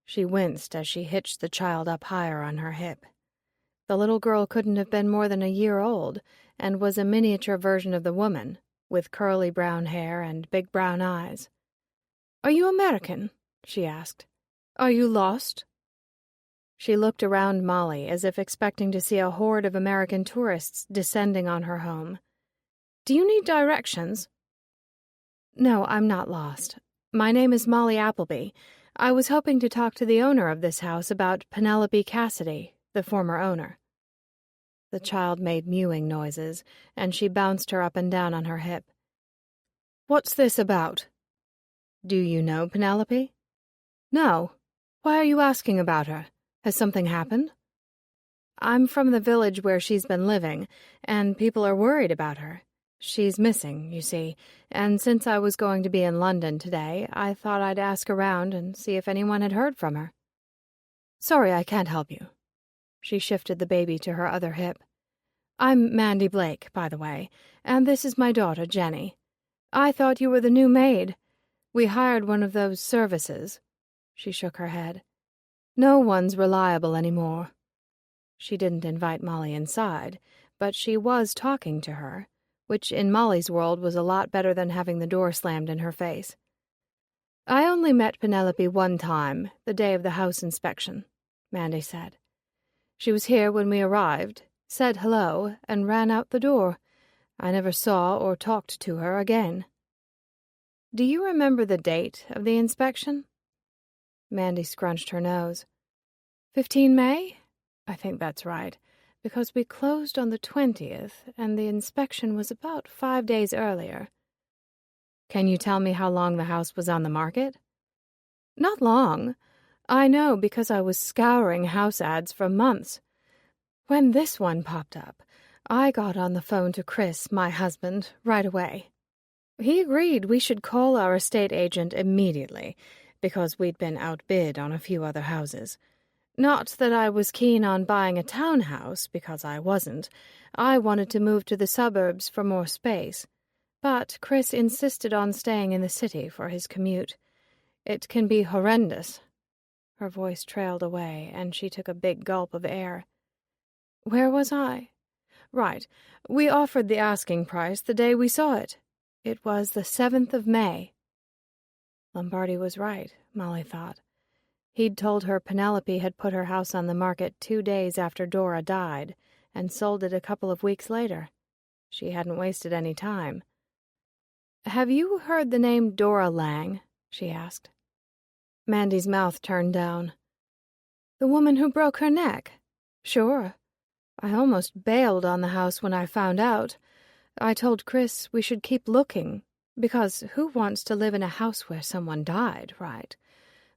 She winced as she hitched the child up higher on her hip. The little girl couldn't have been more than a year old and was a miniature version of the woman, with curly brown hair and big brown eyes. "Are you American?" she asked. "Are you lost?" She looked around Molly as if expecting to see a horde of American tourists descending on her home. "Do you need directions?" "No, I'm not lost. My name is Molly Appleby. I was hoping to talk to the owner of this house about Penelope Cassidy, the former owner." The child made mewing noises, and she bounced her up and down on her hip. "What's this about?" "Do you know Penelope?" "No. Why are you asking about her? Has something happened?" "I'm from the village where she's been living, and people are worried about her. She's missing, you see, and since I was going to be in London today, I thought I'd ask around and see if anyone had heard from her." "Sorry I can't help you." She shifted the baby to her other hip. "I'm Mandy Blake, by the way, and this is my daughter, Jenny. I thought you were the new maid. We hired one of those services." She shook her head. "No one's reliable anymore." She didn't invite Molly inside, but she was talking to her, which in Molly's world was a lot better than having the door slammed in her face. "I only met Penelope one time, the day of the house inspection," Mandy said. "She was here when we arrived, said hello, and ran out the door. I never saw or talked to her again." "Do you remember the date of the inspection?" Mandy scrunched her nose. 15 May? I think that's right, because we closed on the 20th, and the inspection was about 5 days earlier." "Can you tell me how long the house was on the market?" "Not long. I know because I was scouring house ads for months. When this one popped up, I got on the phone to Chris, my husband, right away. He agreed we should call our estate agent immediately, because we'd been outbid on a few other houses. Not that I was keen on buying a townhouse, because I wasn't. I wanted to move to the suburbs for more space. But Chris insisted on staying in the city for his commute. It can be horrendous." Her voice trailed away, and she took a big gulp of air. "Where was I? Right. We offered the asking price the day we saw it. It was the 7th of May. Lombardi was right, Molly thought. He'd told her Penelope had put her house on the market 2 days after Dora died, and sold it a couple of weeks later. She hadn't wasted any time. "Have you heard the name Dora Lang?" she asked. Mandy's mouth turned down. "The woman who broke her neck? Sure. I almost bailed on the house when I found out. I told Chris we should keep looking, because who wants to live in a house where someone died, right?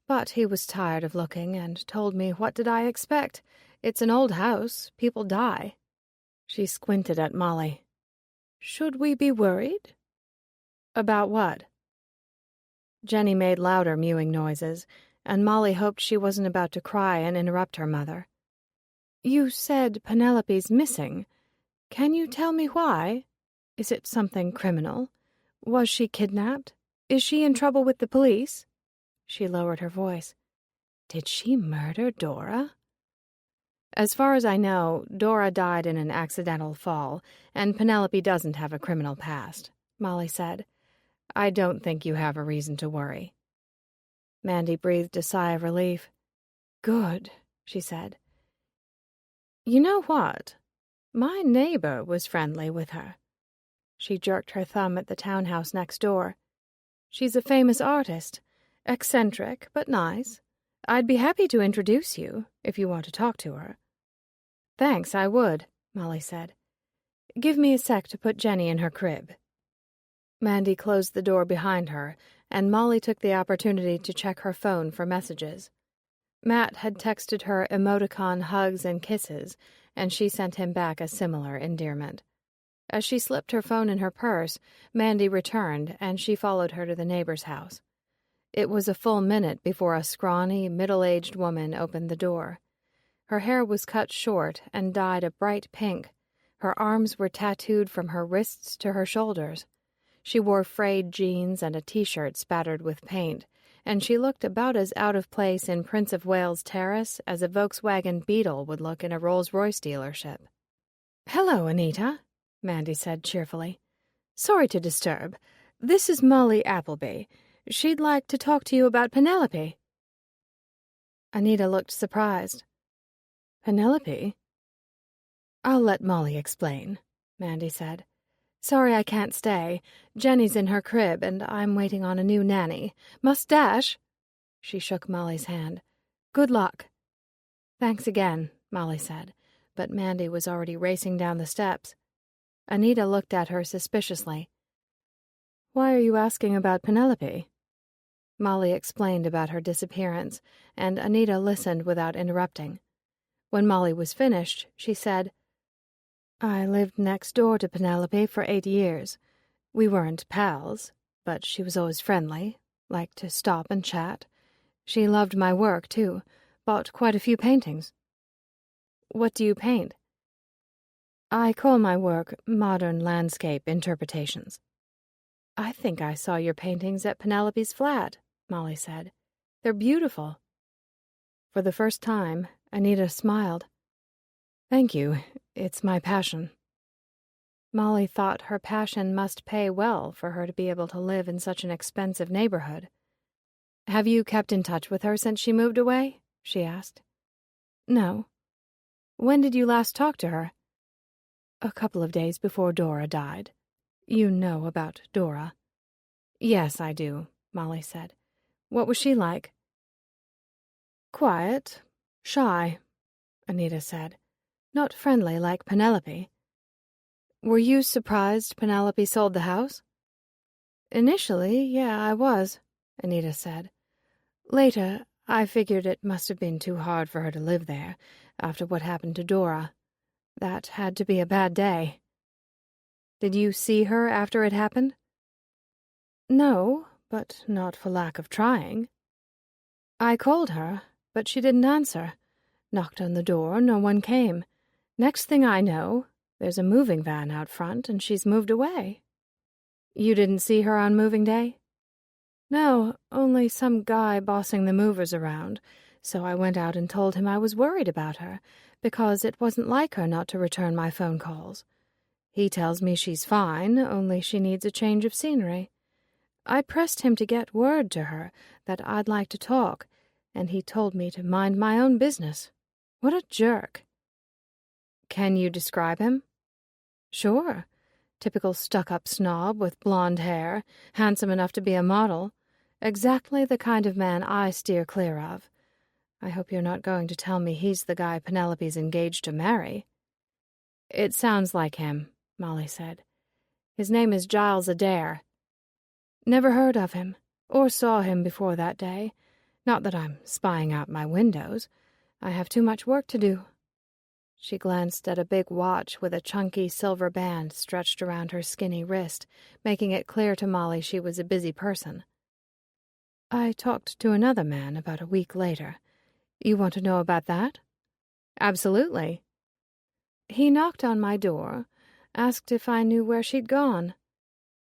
But he was tired of looking and told me what did I expect? It's an old house. People die." She squinted at Molly. "Should we be worried?" "About what?" Jenny made louder mewing noises, and Molly hoped she wasn't about to cry and interrupt her mother. "You said Penelope's missing. Can you tell me why? Is it something criminal? Was she kidnapped? Is she in trouble with the police?" She lowered her voice. Did she murder Dora? As far as I know, Dora died in an accidental fall, and Penelope doesn't have a criminal past, Molly said. I don't think you have a reason to worry. Mandy breathed a sigh of relief. Good, she said. You know what? My neighbor was friendly with her. She jerked her thumb at the townhouse next door. She's a famous artist, eccentric but nice. I'd be happy to introduce you, if you want to talk to her. Thanks, I would, Molly said. Give me a sec to put Jenny in her crib. Mandy closed the door behind her, and Molly took the opportunity to check her phone for messages. Matt had texted her emoticon hugs and kisses, and she sent him back a similar endearment. As she slipped her phone in her purse, Mandy returned, and she followed her to the neighbor's house. It was a full minute before a scrawny, middle-aged woman opened the door. Her hair was cut short and dyed a bright pink. Her arms were tattooed from her wrists to her shoulders. She wore frayed jeans and a t-shirt spattered with paint, and she looked about as out of place in Prince of Wales Terrace as a Volkswagen Beetle would look in a Rolls-Royce dealership. "Hello, Anita," Mandy said cheerfully. "Sorry to disturb. This is Molly Appleby. She'd like to talk to you about Penelope." Anita looked surprised. "Penelope?" "I'll let Molly explain," Mandy said. "Sorry I can't stay. Jenny's in her crib, and I'm waiting on a new nanny. Must dash." She shook Molly's hand. "Good luck." "Thanks again," Molly said, but Mandy was already racing down the steps. Anita looked at her suspiciously. "Why are you asking about Penelope?" Molly explained about her disappearance, and Anita listened without interrupting. When Molly was finished, she said, "I lived next door to Penelope for 8 years. We weren't pals, but she was always friendly, liked to stop and chat. She loved my work, too, bought quite a few paintings." "What do you paint?" "I call my work modern landscape interpretations." "I think I saw your paintings at Penelope's flat," Molly said. "They're beautiful." For the first time, Anita smiled. "Thank you. It's my passion." Molly thought her passion must pay well for her to be able to live in such an expensive neighborhood. "Have you kept in touch with her since she moved away?" she asked. "No." "When did you last talk to her?" "A couple of days before Dora died. You know about Dora." "Yes, I do," Molly said. "What was she like?" "Quiet, shy," Anita said. "Not friendly like Penelope." "Were you surprised Penelope sold the house?" "Initially, yeah, I was," Anita said. "Later, I figured it must have been too hard for her to live there, after what happened to Dora. That had to be a bad day." "Did you see her after it happened?" "No, but not for lack of trying." "I called her, but she didn't answer. Knocked on the door, no one came. Next thing I know, there's a moving van out front, and she's moved away." "You didn't see her on moving day?" "No, only some guy bossing the movers around, so I went out and told him I was worried about her, because it wasn't like her not to return my phone calls. He tells me she's fine, only she needs a change of scenery. I pressed him to get word to her that I'd like to talk, and he told me to mind my own business. What a jerk." "Can you describe him?" "Sure. Typical stuck-up snob with blonde hair, handsome enough to be a model. Exactly the kind of man I steer clear of. I hope you're not going to tell me he's the guy Penelope's engaged to marry." "It sounds like him," Molly said. "His name is Giles Adair." "Never heard of him, or saw him before that day. Not that I'm spying out my windows. I have too much work to do." She glanced at a big watch with a chunky silver band stretched around her skinny wrist, making it clear to Molly she was a busy person. "I talked to another man about a week later. You want to know about that?" "Absolutely." "He knocked on my door, asked if I knew where she'd gone.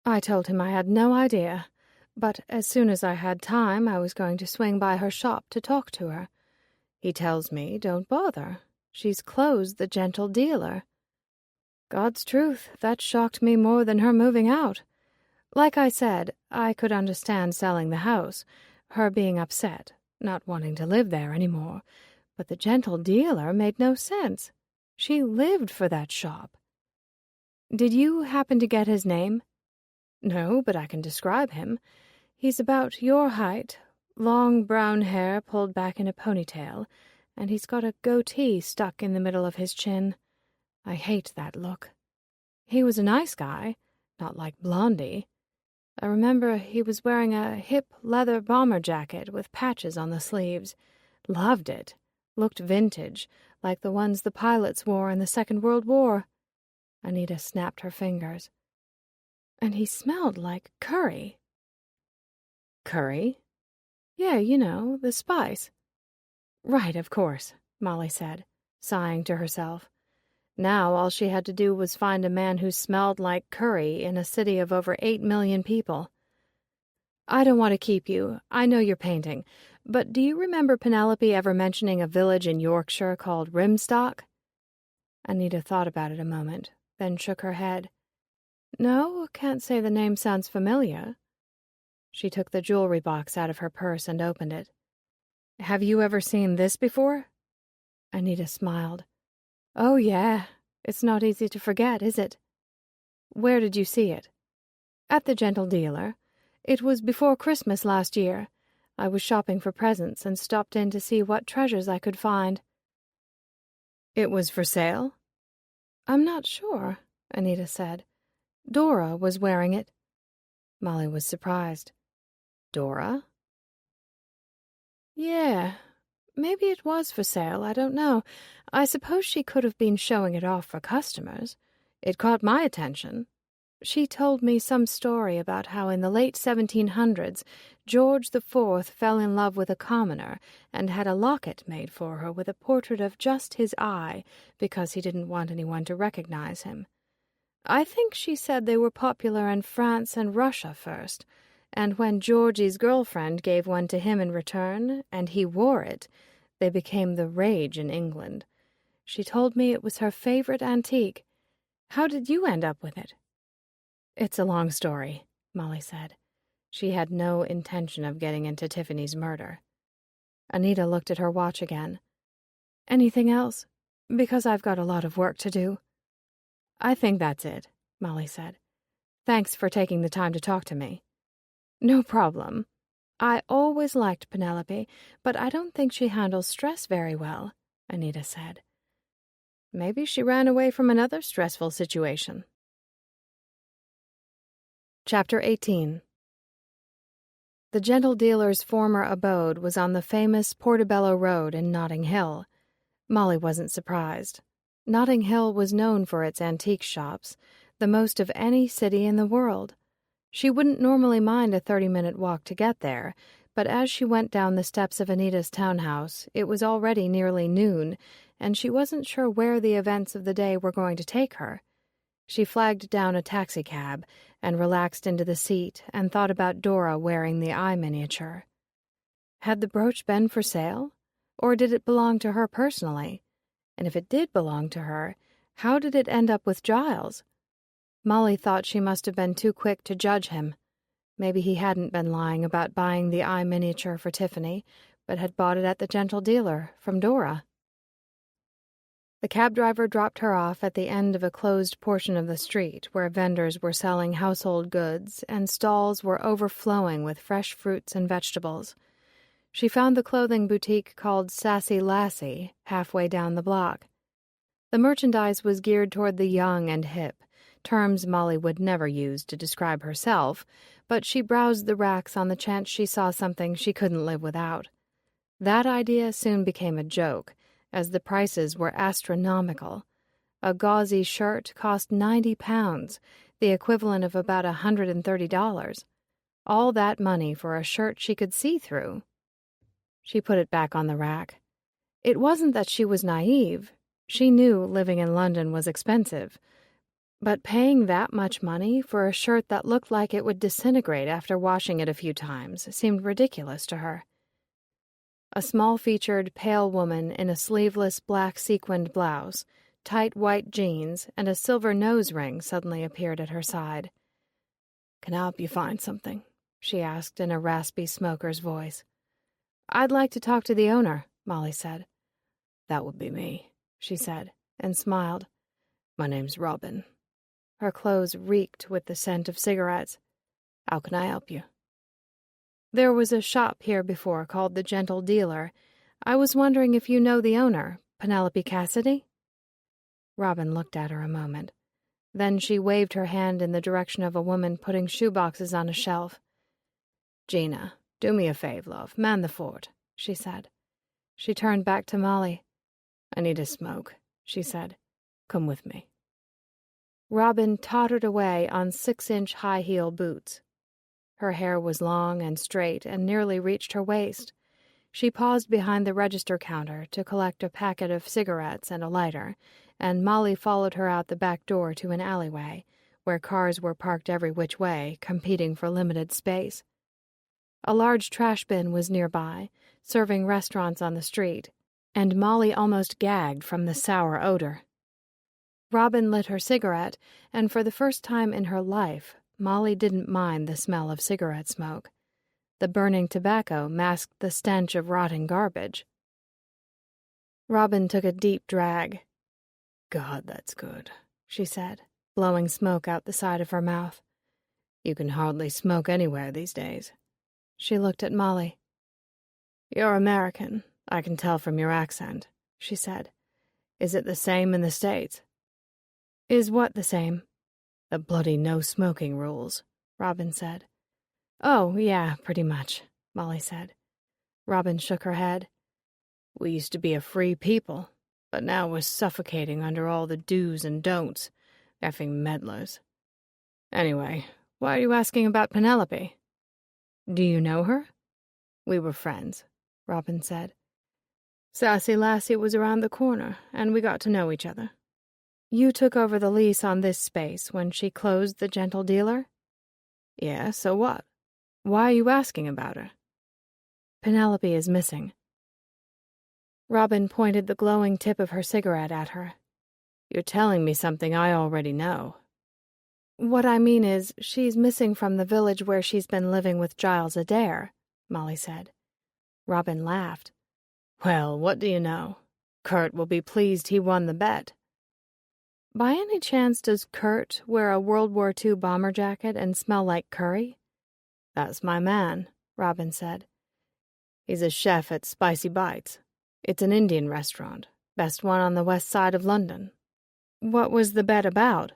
I told him I had no idea, But as soon as I had time, I was going to swing by her shop to talk to her. He tells me, don't bother. She's closed the gentle dealer. God's truth, that shocked me more than her moving out. Like I said, I could understand selling the house, her being upset, not wanting to live there anymore. But the gentle dealer made no sense. She lived for that shop. Did you happen to get his name? No, but I can describe him. He's about your height, long brown hair pulled back in a ponytail, and he's got a goatee stuck in the middle of his chin. I hate that look. He was a nice guy, not like Blondie. I remember he was wearing a hip leather bomber jacket with patches on the sleeves. Loved it. Looked vintage, like the ones the pilots wore in the Second World War. Anita snapped her fingers. And he smelled like curry. Curry? Yeah, you know, the spice. Right, of course, Molly said, sighing to herself. Now all she had to do was find a man who smelled like curry in a city of over 8 million people. I don't want to keep you. I know you're painting. But do you remember Penelope ever mentioning a village in Yorkshire called Rimstock? Anita thought about it a moment, then shook her head. No, can't say the name sounds familiar. She took the jewelry box out of her purse and opened it. Have you ever seen this before? Anita smiled. Oh, yeah. It's not easy to forget, is it? Where did you see it? At the gentle dealer. It was before Christmas last year. I was shopping for presents and stopped in to see what treasures I could find. It was for sale? I'm not sure, Anita said. Dora was wearing it. Molly was surprised. Dora? Yeah, maybe it was for sale, I don't know. I suppose she could have been showing it off for customers. It caught my attention. She told me some story about how in the late 1700s, George IV fell in love with a commoner and had a locket made for her with a portrait of just his eye because he didn't want anyone to recognize him. I think she said they were popular in France and Russia first, and when Georgie's girlfriend gave one to him in return, and he wore it, they became the rage in England. She told me it was her favorite antique. How did you end up with it? It's a long story, Molly said. She had no intention of getting into Tiffany's murder. Anita looked at her watch again. Anything else? Because I've got a lot of work to do. I think that's it, Molly said. Thanks for taking the time to talk to me. No problem. I always liked Penelope, but I don't think she handles stress very well, Anita said. Maybe she ran away from another stressful situation. Chapter 18. The gentle dealer's former abode was on the famous Portobello Road in Notting Hill. Molly wasn't surprised. Notting Hill was known for its antique shops, the most of any city in the world. She wouldn't normally mind a 30-minute walk to get there, but as she went down the steps of Anita's townhouse, it was already nearly noon, and she wasn't sure where the events of the day were going to take her. She flagged down a taxicab and relaxed into the seat and thought about Dora wearing the eye miniature. Had the brooch been for sale? Or did it belong to her personally? And if it did belong to her, how did it end up with Giles? Molly thought she must have been too quick to judge him. Maybe he hadn't been lying about buying the eye miniature for Tiffany, but had bought it at the gentle dealer from Dora. The cab driver dropped her off at the end of a closed portion of the street where vendors were selling household goods and stalls were overflowing with fresh fruits and vegetables. She found the clothing boutique called Sassy Lassie halfway down the block. The merchandise was geared toward the young and hip, terms Molly would never use to describe herself, but she browsed the racks on the chance she saw something she couldn't live without. That idea soon became a joke, as the prices were astronomical. A gauzy shirt cost £90, the equivalent of about $130. All that money for a shirt she could see through. She put it back on the rack. It wasn't that she was naive. She knew living in London was expensive. But paying that much money for a shirt that looked like it would disintegrate after washing it a few times seemed ridiculous to her. A small-featured, pale woman in a sleeveless black sequined blouse, tight white jeans, and a silver nose ring suddenly appeared at her side. "Can I help you find something?" she asked in a raspy smoker's voice. "I'd like to talk to the owner," Molly said. "That would be me," she said, and smiled. "My name's Robin." Her clothes reeked with the scent of cigarettes. "How can I help you?" "There was a shop here before called the Gentle Dealer. I was wondering if you know the owner, Penelope Cassidy?" Robin looked at her a moment. Then she waved her hand in the direction of a woman putting shoeboxes on a shelf. "Gina, do me a fave, love. Man the fort," she said. She turned back to Molly. "I need a smoke," she said. "Come with me." Robin tottered away on 6-inch high-heel boots. Her hair was long and straight and nearly reached her waist. She paused behind the register counter to collect a packet of cigarettes and a lighter, and Molly followed her out the back door to an alleyway, where cars were parked every which way, competing for limited space. A large trash bin was nearby, serving restaurants on the street, and Molly almost gagged from the sour odor. Robin lit her cigarette, and for the first time in her life, Molly didn't mind the smell of cigarette smoke. The burning tobacco masked the stench of rotting garbage. Robin took a deep drag. "God, that's good," she said, blowing smoke out the side of her mouth. "You can hardly smoke anywhere these days." She looked at Molly. "You're American, I can tell from your accent," she said. "Is it the same in the States?" "Is what the same?" "The bloody no-smoking rules," Robin said. "Oh, yeah, pretty much," Molly said. Robin shook her head. "We used to be a free people, but now we're suffocating under all the do's and don'ts. Effing meddlers. Anyway, why are you asking about Penelope?" "Do you know her?" "We were friends," Robin said. "Sassy Lassie was around the corner, and we got to know each other." "You took over the lease on this space when she closed the Gentle Dealer?" "Yeah, so what? Why are you asking about her?" "Penelope is missing." Robin pointed the glowing tip of her cigarette at her. "You're telling me something I already know." "What I mean is, she's missing from the village where she's been living with Giles Adair," Molly said. Robin laughed. "Well, what do you know? Kurt will be pleased he won the bet." "By any chance does Kurt wear a World War II bomber jacket and smell like curry?" "That's my man," Robin said. "He's a chef at Spicy Bites. It's an Indian restaurant, best one on the west side of London." "What was the bet about?"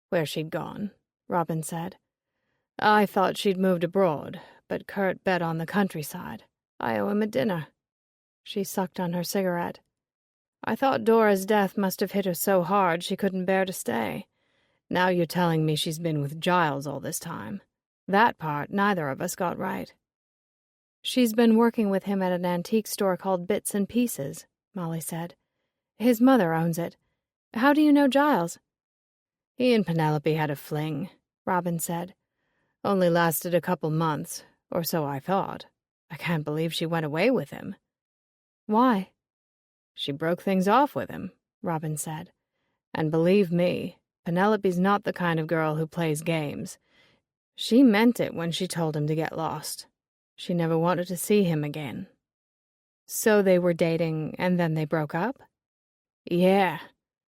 "Where she'd gone," Robin said. "I thought she'd moved abroad, but Kurt bet on the countryside. I owe him a dinner." She sucked on her cigarette. "I thought Dora's death must have hit her so hard she couldn't bear to stay. Now you're telling me she's been with Giles all this time. That part neither of us got right." "She's been working with him at an antique store called Bits and Pieces," Molly said. "His mother owns it. How do you know Giles?" "He and Penelope had a fling," Robin said. "Only lasted a couple months, or so I thought. I can't believe she went away with him." "Why?" "She broke things off with him," Robin said. "And believe me, Penelope's not the kind of girl who plays games. She meant it when she told him to get lost. She never wanted to see him again." "So they were dating, and then they broke up?" "Yeah.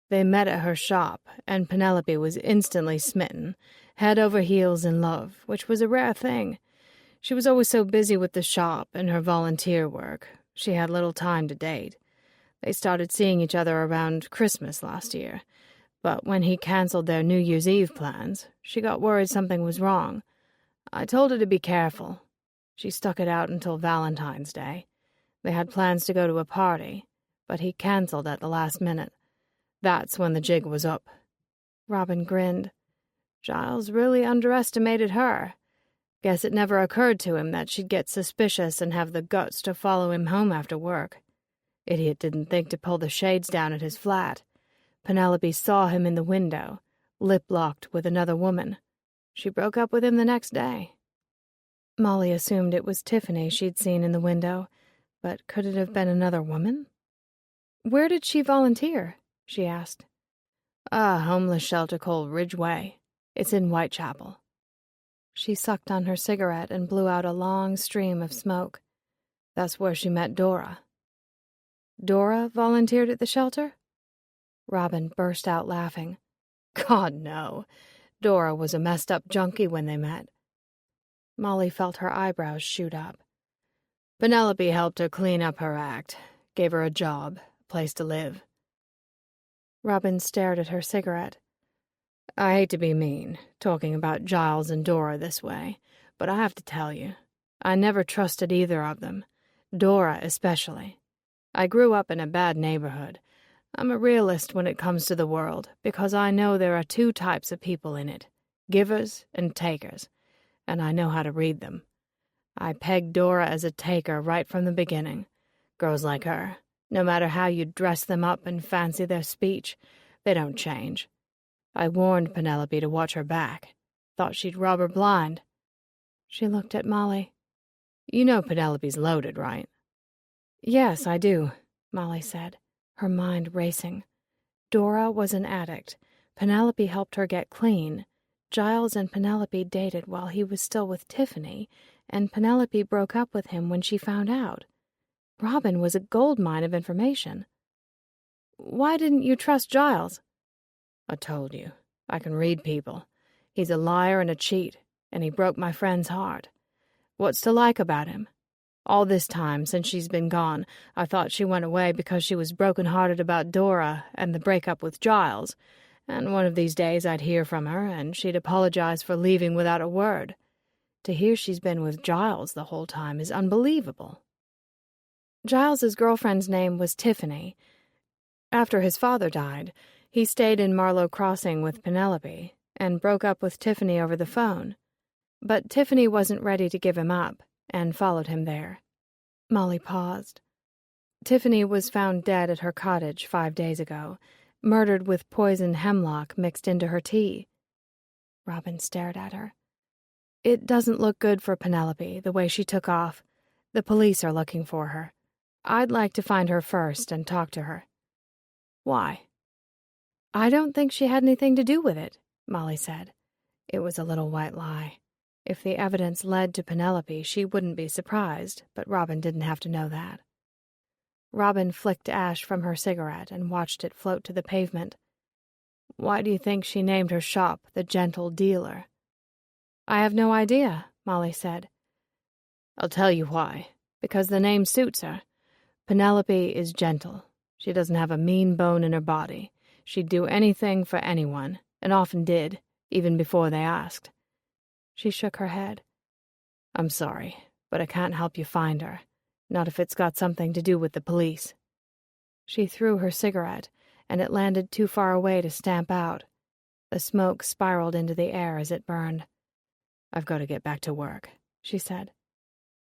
They met at her shop, and Penelope was instantly smitten, head over heels in love, which was a rare thing. She was always so busy with the shop and her volunteer work, she had little time to date. They started seeing each other around Christmas last year, but when he canceled their New Year's Eve plans, she got worried something was wrong. I told her to be careful. She stuck it out until Valentine's Day. They had plans to go to a party, but he canceled at the last minute. That's when the jig was up." Robin grinned. "Giles really underestimated her. Guess it never occurred to him that she'd get suspicious and have the guts to follow him home after work. Idiot didn't think to pull the shades down at his flat. Penelope saw him in the window, lip-locked with another woman. She broke up with him the next day. Molly assumed it was Tiffany she'd seen in the window, but could it have been another woman? Where did she volunteer? She asked. A homeless shelter called Ridgeway. It's in Whitechapel. She sucked on her cigarette and blew out a long stream of smoke. That's where she met Dora. Dora volunteered at the shelter? Robin burst out laughing. God, no. Dora was a messed-up junkie when they met. Molly felt her eyebrows shoot up. Penelope helped her clean up her act, gave her a job, a place to live. Robin stared at her cigarette. I hate to be mean, talking about Giles and Dora this way, but I have to tell you, I never trusted either of them, Dora especially. I grew up in a bad neighborhood. I'm a realist when it comes to the world, because I know there are two types of people in it, givers and takers, and I know how to read them. I pegged Dora as a taker right from the beginning. Girls like her, no matter how you dress them up and fancy their speech, they don't change. I warned Penelope to watch her back. Thought she'd rob her blind. She looked at Molly. You know Penelope's loaded, right? Yes, I do, Molly said, her mind racing. Dora was an addict. Penelope helped her get clean. Giles and Penelope dated while he was still with Tiffany, and Penelope broke up with him when she found out. Robin was a goldmine of information. Why didn't you trust Giles? I told you, I can read people. He's a liar and a cheat, and he broke my friend's heart. What's to like about him? All this time, since she's been gone, I thought she went away because she was broken-hearted about Dora and the breakup with Giles, and one of these days I'd hear from her, and she'd apologize for leaving without a word. To hear she's been with Giles the whole time is unbelievable. Giles's girlfriend's name was Tiffany. After his father died, he stayed in Marlow Crossing with Penelope and broke up with Tiffany over the phone. But Tiffany wasn't ready to give him up and followed him there. Molly paused. Tiffany was found dead at her cottage 5 days ago, murdered with poisoned hemlock mixed into her tea. Robin stared at her. It doesn't look good for Penelope, the way she took off. The police are looking for her. I'd like to find her first and talk to her. Why? I don't think she had anything to do with it, Molly said. It was a little white lie. If the evidence led to Penelope, she wouldn't be surprised, but Robin didn't have to know that. Robin flicked ash from her cigarette and watched it float to the pavement. Why do you think she named her shop the Gentle Dealer? I have no idea, Molly said. I'll tell you why. Because the name suits her. Penelope is gentle. She doesn't have a mean bone in her body. She'd do anything for anyone, and often did, even before they asked. She shook her head. I'm sorry, but I can't help you find her. Not if it's got something to do with the police. She threw her cigarette, and it landed too far away to stamp out. The smoke spiraled into the air as it burned. I've got to get back to work, she said.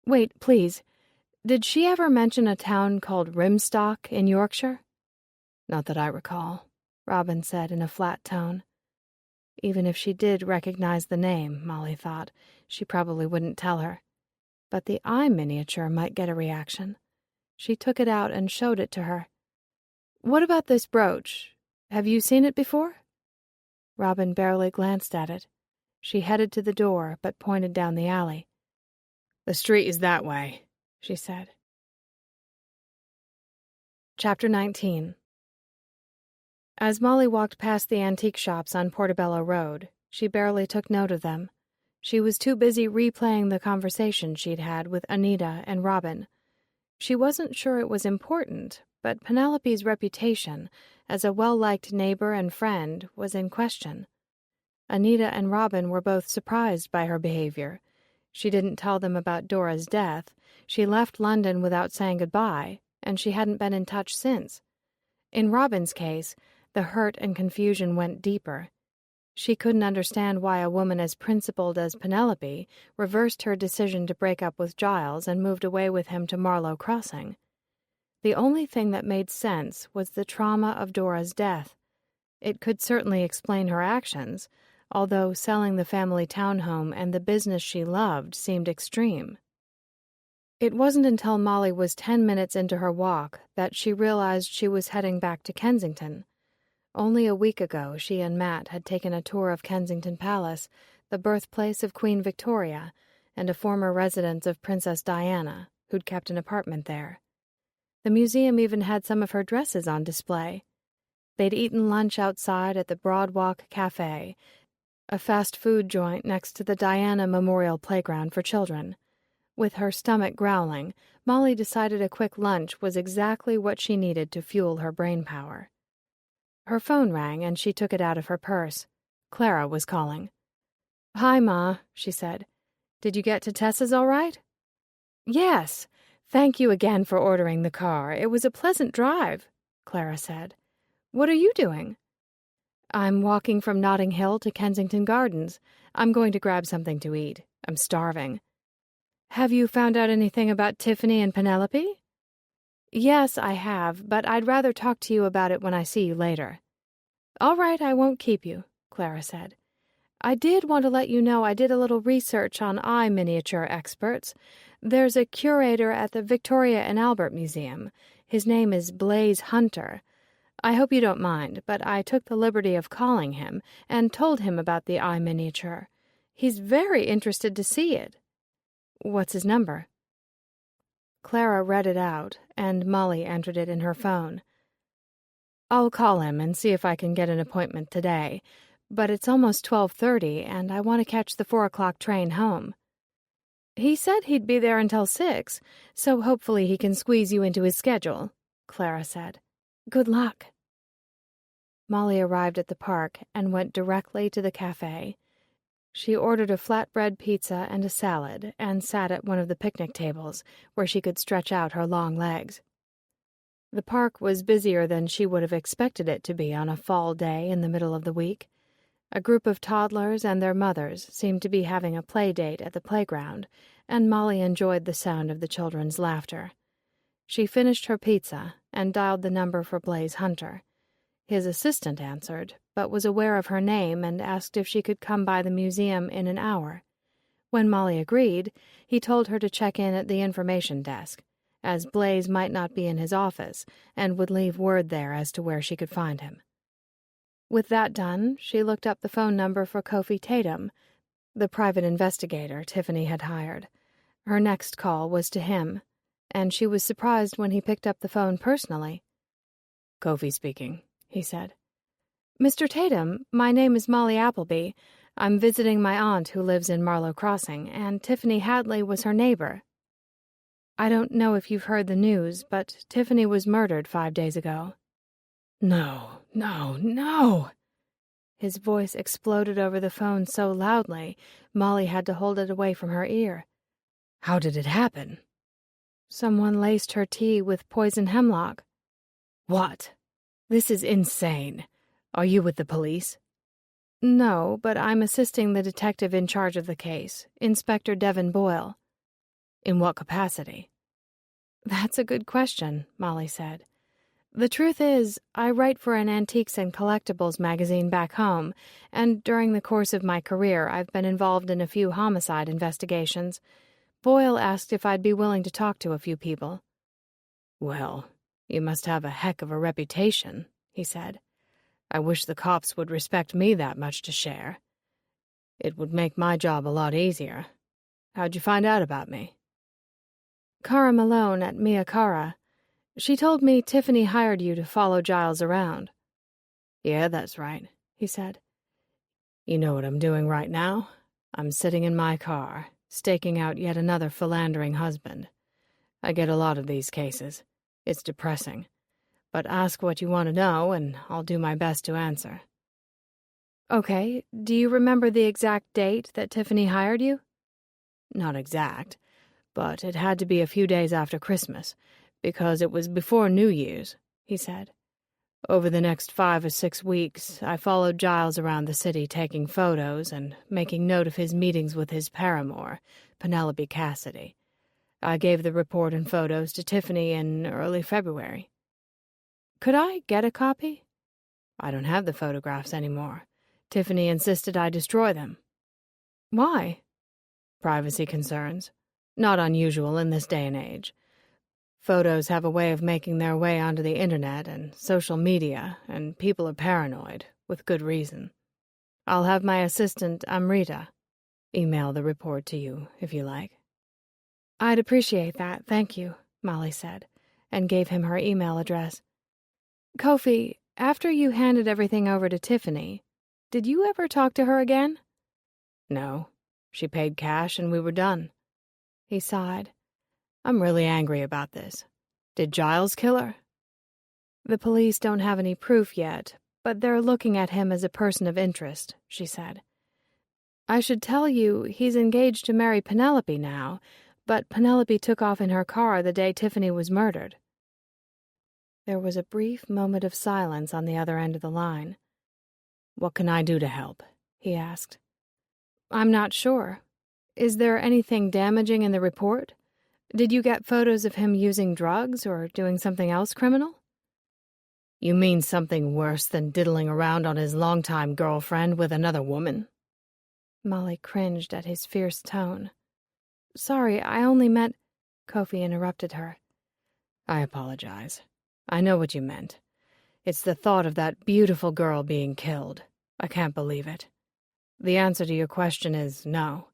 Wait, please. Did she ever mention a town called Rimstock in Yorkshire? Not that I recall, Robin said in a flat tone. Even if she did recognize the name, Molly thought, she probably wouldn't tell her. But the eye miniature might get a reaction. She took it out and showed it to her. What about this brooch? Have you seen it before? Robin barely glanced at it. She headed to the door, but pointed down the alley. The street is that way, she said. Chapter 19. As Molly walked past the antique shops on Portobello Road, she barely took note of them. She was too busy replaying the conversation she'd had with Anita and Robin. She wasn't sure it was important, but Penelope's reputation as a well-liked neighbor and friend was in question. Anita and Robin were both surprised by her behavior. She didn't tell them about Dora's death, she left London without saying goodbye, and she hadn't been in touch since. In Robin's case, the hurt and confusion went deeper. She couldn't understand why a woman as principled as Penelope reversed her decision to break up with Giles and moved away with him to Marlow Crossing. The only thing that made sense was the trauma of Dora's death. It could certainly explain her actions, although selling the family townhome and the business she loved seemed extreme. It wasn't until Molly was 10 minutes into her walk that she realized she was heading back to Kensington. Only a week ago, she and Matt had taken a tour of Kensington Palace, the birthplace of Queen Victoria, and a former residence of Princess Diana, who'd kept an apartment there. The museum even had some of her dresses on display. They'd eaten lunch outside at the Broadwalk Cafe, a fast food joint next to the Diana Memorial Playground for children. With her stomach growling, Molly decided a quick lunch was exactly what she needed to fuel her brain power. Her phone rang and she took it out of her purse. Clara was calling. "Hi, Ma," she said. "Did you get to Tessa's all right?" "Yes. Thank you again for ordering the car. It was a pleasant drive," Clara said. "What are you doing?" "I'm walking from Notting Hill to Kensington Gardens. I'm going to grab something to eat. I'm starving." "Have you found out anything about Tiffany and Penelope?" "Yes, I have, but I'd rather talk to you about it when I see you later." "All right, I won't keep you," Clara said. "I did want to let you know I did a little research on eye miniature experts. There's a curator at the Victoria and Albert Museum. His name is Blaise Hunter. I hope you don't mind, but I took the liberty of calling him and told him about the eye miniature. He's very interested to see it." "What's his number?" Clara read it out, and Molly entered it in her phone. "I'll call him and see if I can get an appointment today, but it's almost 12:30, and I want to catch the 4 o'clock train home." "He said he'd be there until 6, so hopefully he can squeeze you into his schedule," Clara said. "Good luck." Molly arrived at the park and went directly to the cafe. She ordered a flatbread pizza and a salad and sat at one of the picnic tables where she could stretch out her long legs. The park was busier than she would have expected it to be on a fall day in the middle of the week. A group of toddlers and their mothers seemed to be having a play date at the playground, and Molly enjoyed the sound of the children's laughter. She finished her pizza and dialed the number for Blaise Hunter. His assistant answered, but was aware of her name and asked if she could come by the museum in an hour. When Molly agreed, he told her to check in at the information desk, as Blaise might not be in his office and would leave word there as to where she could find him. With that done, she looked up the phone number for Kofi Tatum, the private investigator Tiffany had hired. Her next call was to him, and she was surprised when he picked up the phone personally. "Kofi speaking," he said. "Mr. Tatum, my name is Molly Appleby. I'm visiting my aunt who lives in Marlow Crossing, and Tiffany Hadley was her neighbor. I don't know if you've heard the news, but Tiffany was murdered 5 days ago." No, no, no! His voice exploded over the phone so loudly, Molly had to hold it away from her ear. How did it happen? "Someone laced her tea with poison hemlock." What? This is insane. Are you with the police? "No, but I'm assisting the detective in charge of the case, Inspector Devin Boyle." In what capacity? "That's a good question," Molly said. "The truth is, I write for an antiques and collectibles magazine back home, and during the course of my career I've been involved in a few homicide investigations. Boyle asked if I'd be willing to talk to a few people." "Well, you must have a heck of a reputation," he said. "I wish the cops would respect me that much to share. It would make my job a lot easier. How'd you find out about me?" "Cara Malone at Mia Cara. She told me Tiffany hired you to follow Giles around." "Yeah, that's right," he said. "You know what I'm doing right now? I'm sitting in my car, staking out yet another philandering husband. I get a lot of these cases. It's depressing. But ask what you want to know, and I'll do my best to answer." "Okay, do you remember the exact date that Tiffany hired you?" "Not exact, but it had to be a few days after Christmas, because it was before New Year's," he said. "Over the next 5 or 6 weeks, I followed Giles around the city taking photos and making note of his meetings with his paramour, Penelope Cassidy. I gave the report and photos to Tiffany in early February." "Could I get a copy?" I don't have the photographs anymore. Tiffany insisted I destroy them. Why? Privacy concerns. Not unusual in this day and age. Photos have a way of making their way onto the internet and social media, and people are paranoid, with good reason. I'll have my assistant, Amrita, email the report to you, if you like. I'd appreciate that, thank you, Molly said, and gave him her email address. Kofi, after you handed everything over to Tiffany, did you ever talk to her again? No. She paid cash and we were done. He sighed. I'm really angry about this. Did Giles kill her? The police don't have any proof yet, but they're looking at him as a person of interest, she said. I should tell you he's engaged to marry Penelope now, but Penelope took off in her car the day Tiffany was murdered. There was a brief moment of silence on the other end of the line. What can I do to help? He asked. I'm not sure. Is there anything damaging in the report? Did you get photos of him using drugs or doing something else criminal? You mean something worse than diddling around on his longtime girlfriend with another woman? Molly cringed at his fierce tone. Sorry, I only meant... Kofi interrupted her. I apologize. I know what you meant. It's the thought of that beautiful girl being killed. I can't believe it. The answer to your question is no.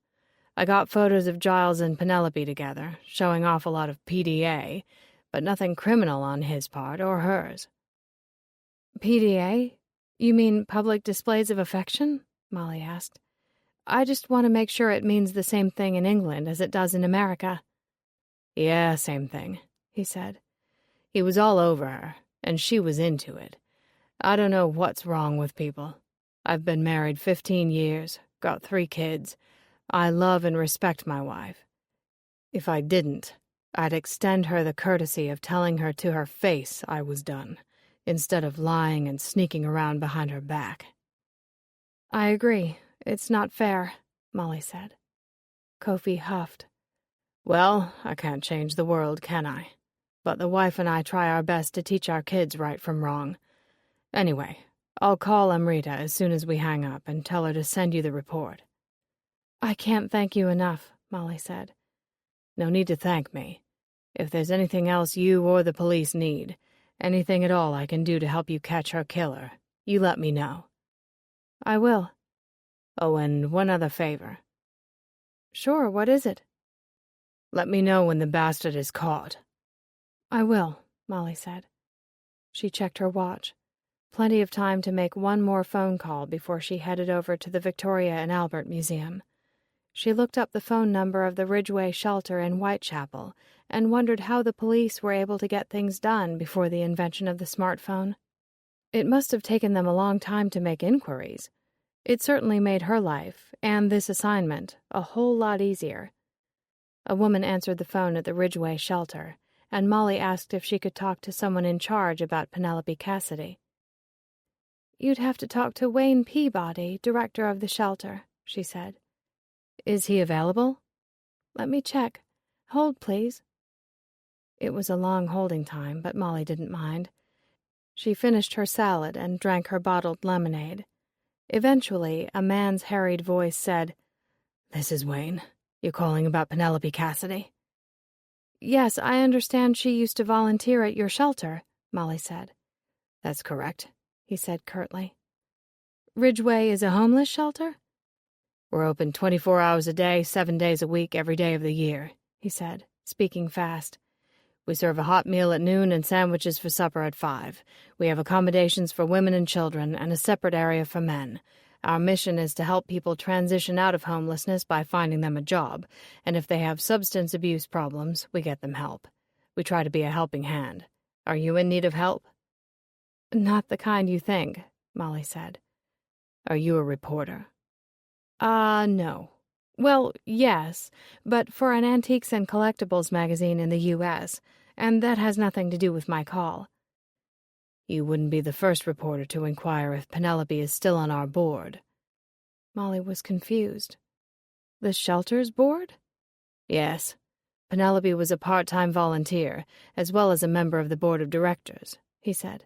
I got photos of Giles and Penelope together, showing off a lot of PDA, but nothing criminal on his part or hers. PDA? You mean public displays of affection? Molly asked. I just want to make sure it means the same thing in England as it does in America. Yeah, same thing, he said. He was all over her, and she was into it. I don't know what's wrong with people. I've been married 15 years, got 3 kids. I love and respect my wife. If I didn't, I'd extend her the courtesy of telling her to her face I was done, instead of lying and sneaking around behind her back. I agree. It's not fair, Molly said. Kofi huffed. Well, I can't change the world, can I? But the wife and I try our best to teach our kids right from wrong. Anyway, I'll call Amrita as soon as we hang up and tell her to send you the report. I can't thank you enough, Molly said. No need to thank me. If there's anything else you or the police need, anything at all I can do to help you catch her killer, you let me know. I will. Oh, and one other favor. Sure, what is it? Let me know when the bastard is caught. I will, Molly said. She checked her watch. Plenty of time to make one more phone call before she headed over to the Victoria and Albert Museum. She looked up the phone number of the Ridgeway shelter in Whitechapel and wondered how the police were able to get things done before the invention of the smartphone. It must have taken them a long time to make inquiries. It certainly made her life, and this assignment, a whole lot easier. A woman answered the phone at the Ridgeway shelter, and Molly asked if she could talk to someone in charge about Penelope Cassidy. You'd have to talk to Wayne Peabody, director of the shelter, she said. Is he available? Let me check. Hold, please. It was a long holding time, but Molly didn't mind. She finished her salad and drank her bottled lemonade. Eventually, a man's harried voice said, This is Wayne. You're calling about Penelope Cassidy? Yes, I understand she used to volunteer at your shelter, Molly said. That's correct, he said curtly. Ridgeway is a homeless shelter? We're open 24 hours a day, 7 days a week, every day of the year, he said, speaking fast. We serve a hot meal at noon and sandwiches for supper at 5. We have accommodations for women and children and a separate area for men. Our mission is to help people transition out of homelessness by finding them a job, and if they have substance abuse problems, we get them help. We try to be a helping hand. Are you in need of help? Not the kind you think, Molly said. Are you a reporter? No. Well, yes, but for an antiques and collectibles magazine in the U.S., and that has nothing to do with my call. You wouldn't be the first reporter to inquire if Penelope is still on our board. Molly was confused. The shelter's board? Yes. Penelope was a part-time volunteer, as well as a member of the board of directors, he said.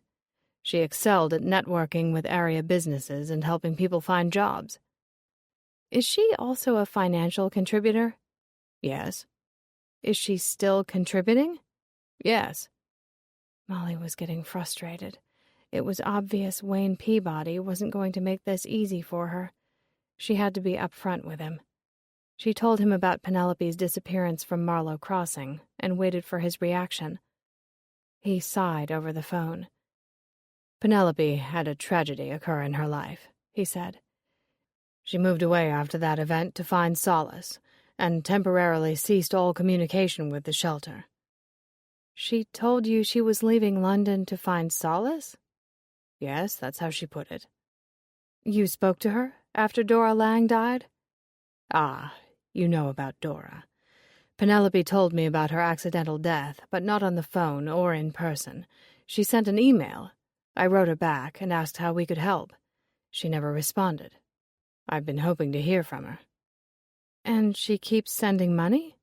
She excelled at networking with area businesses and helping people find jobs. Is she also a financial contributor? Yes. Is she still contributing? Yes. Molly was getting frustrated. It was obvious Wayne Peabody wasn't going to make this easy for her. She had to be upfront with him. She told him about Penelope's disappearance from Marlow Crossing and waited for his reaction. He sighed over the phone. Penelope had a tragedy occur in her life, he said. She moved away after that event to find solace, and temporarily ceased all communication with the shelter. She told you she was leaving London to find solace? Yes, that's how she put it. You spoke to her after Dora Lang died? Ah, you know about Dora. Penelope told me about her accidental death, but not on the phone or in person. She sent an email. I wrote her back and asked how we could help. She never responded. I've been hoping to hear from her. And she keeps sending money?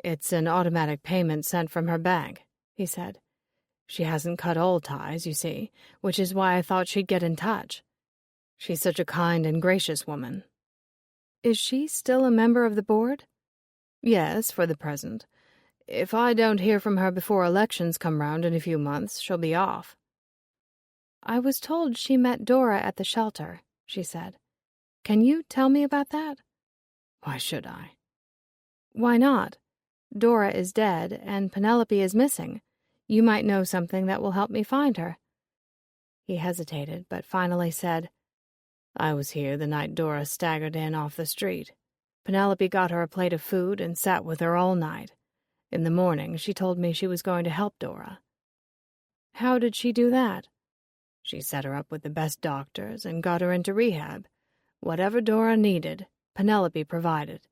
It's an automatic payment sent from her bank, he said. She hasn't cut all ties, you see, which is why I thought she'd get in touch. She's such a kind and gracious woman. Is she still a member of the board? Yes, for the present. If I don't hear from her before elections come round in a few months, she'll be off. I was told she met Dora at the shelter, she said. Can you tell me about that? Why should I? Why not? Dora is dead, and Penelope is missing. You might know something that will help me find her. He hesitated, but finally said, I was here the night Dora staggered in off the street. Penelope got her a plate of food and sat with her all night. In the morning, she told me she was going to help Dora. How did she do that? She set her up with the best doctors and got her into rehab. Whatever Dora needed, Penelope provided.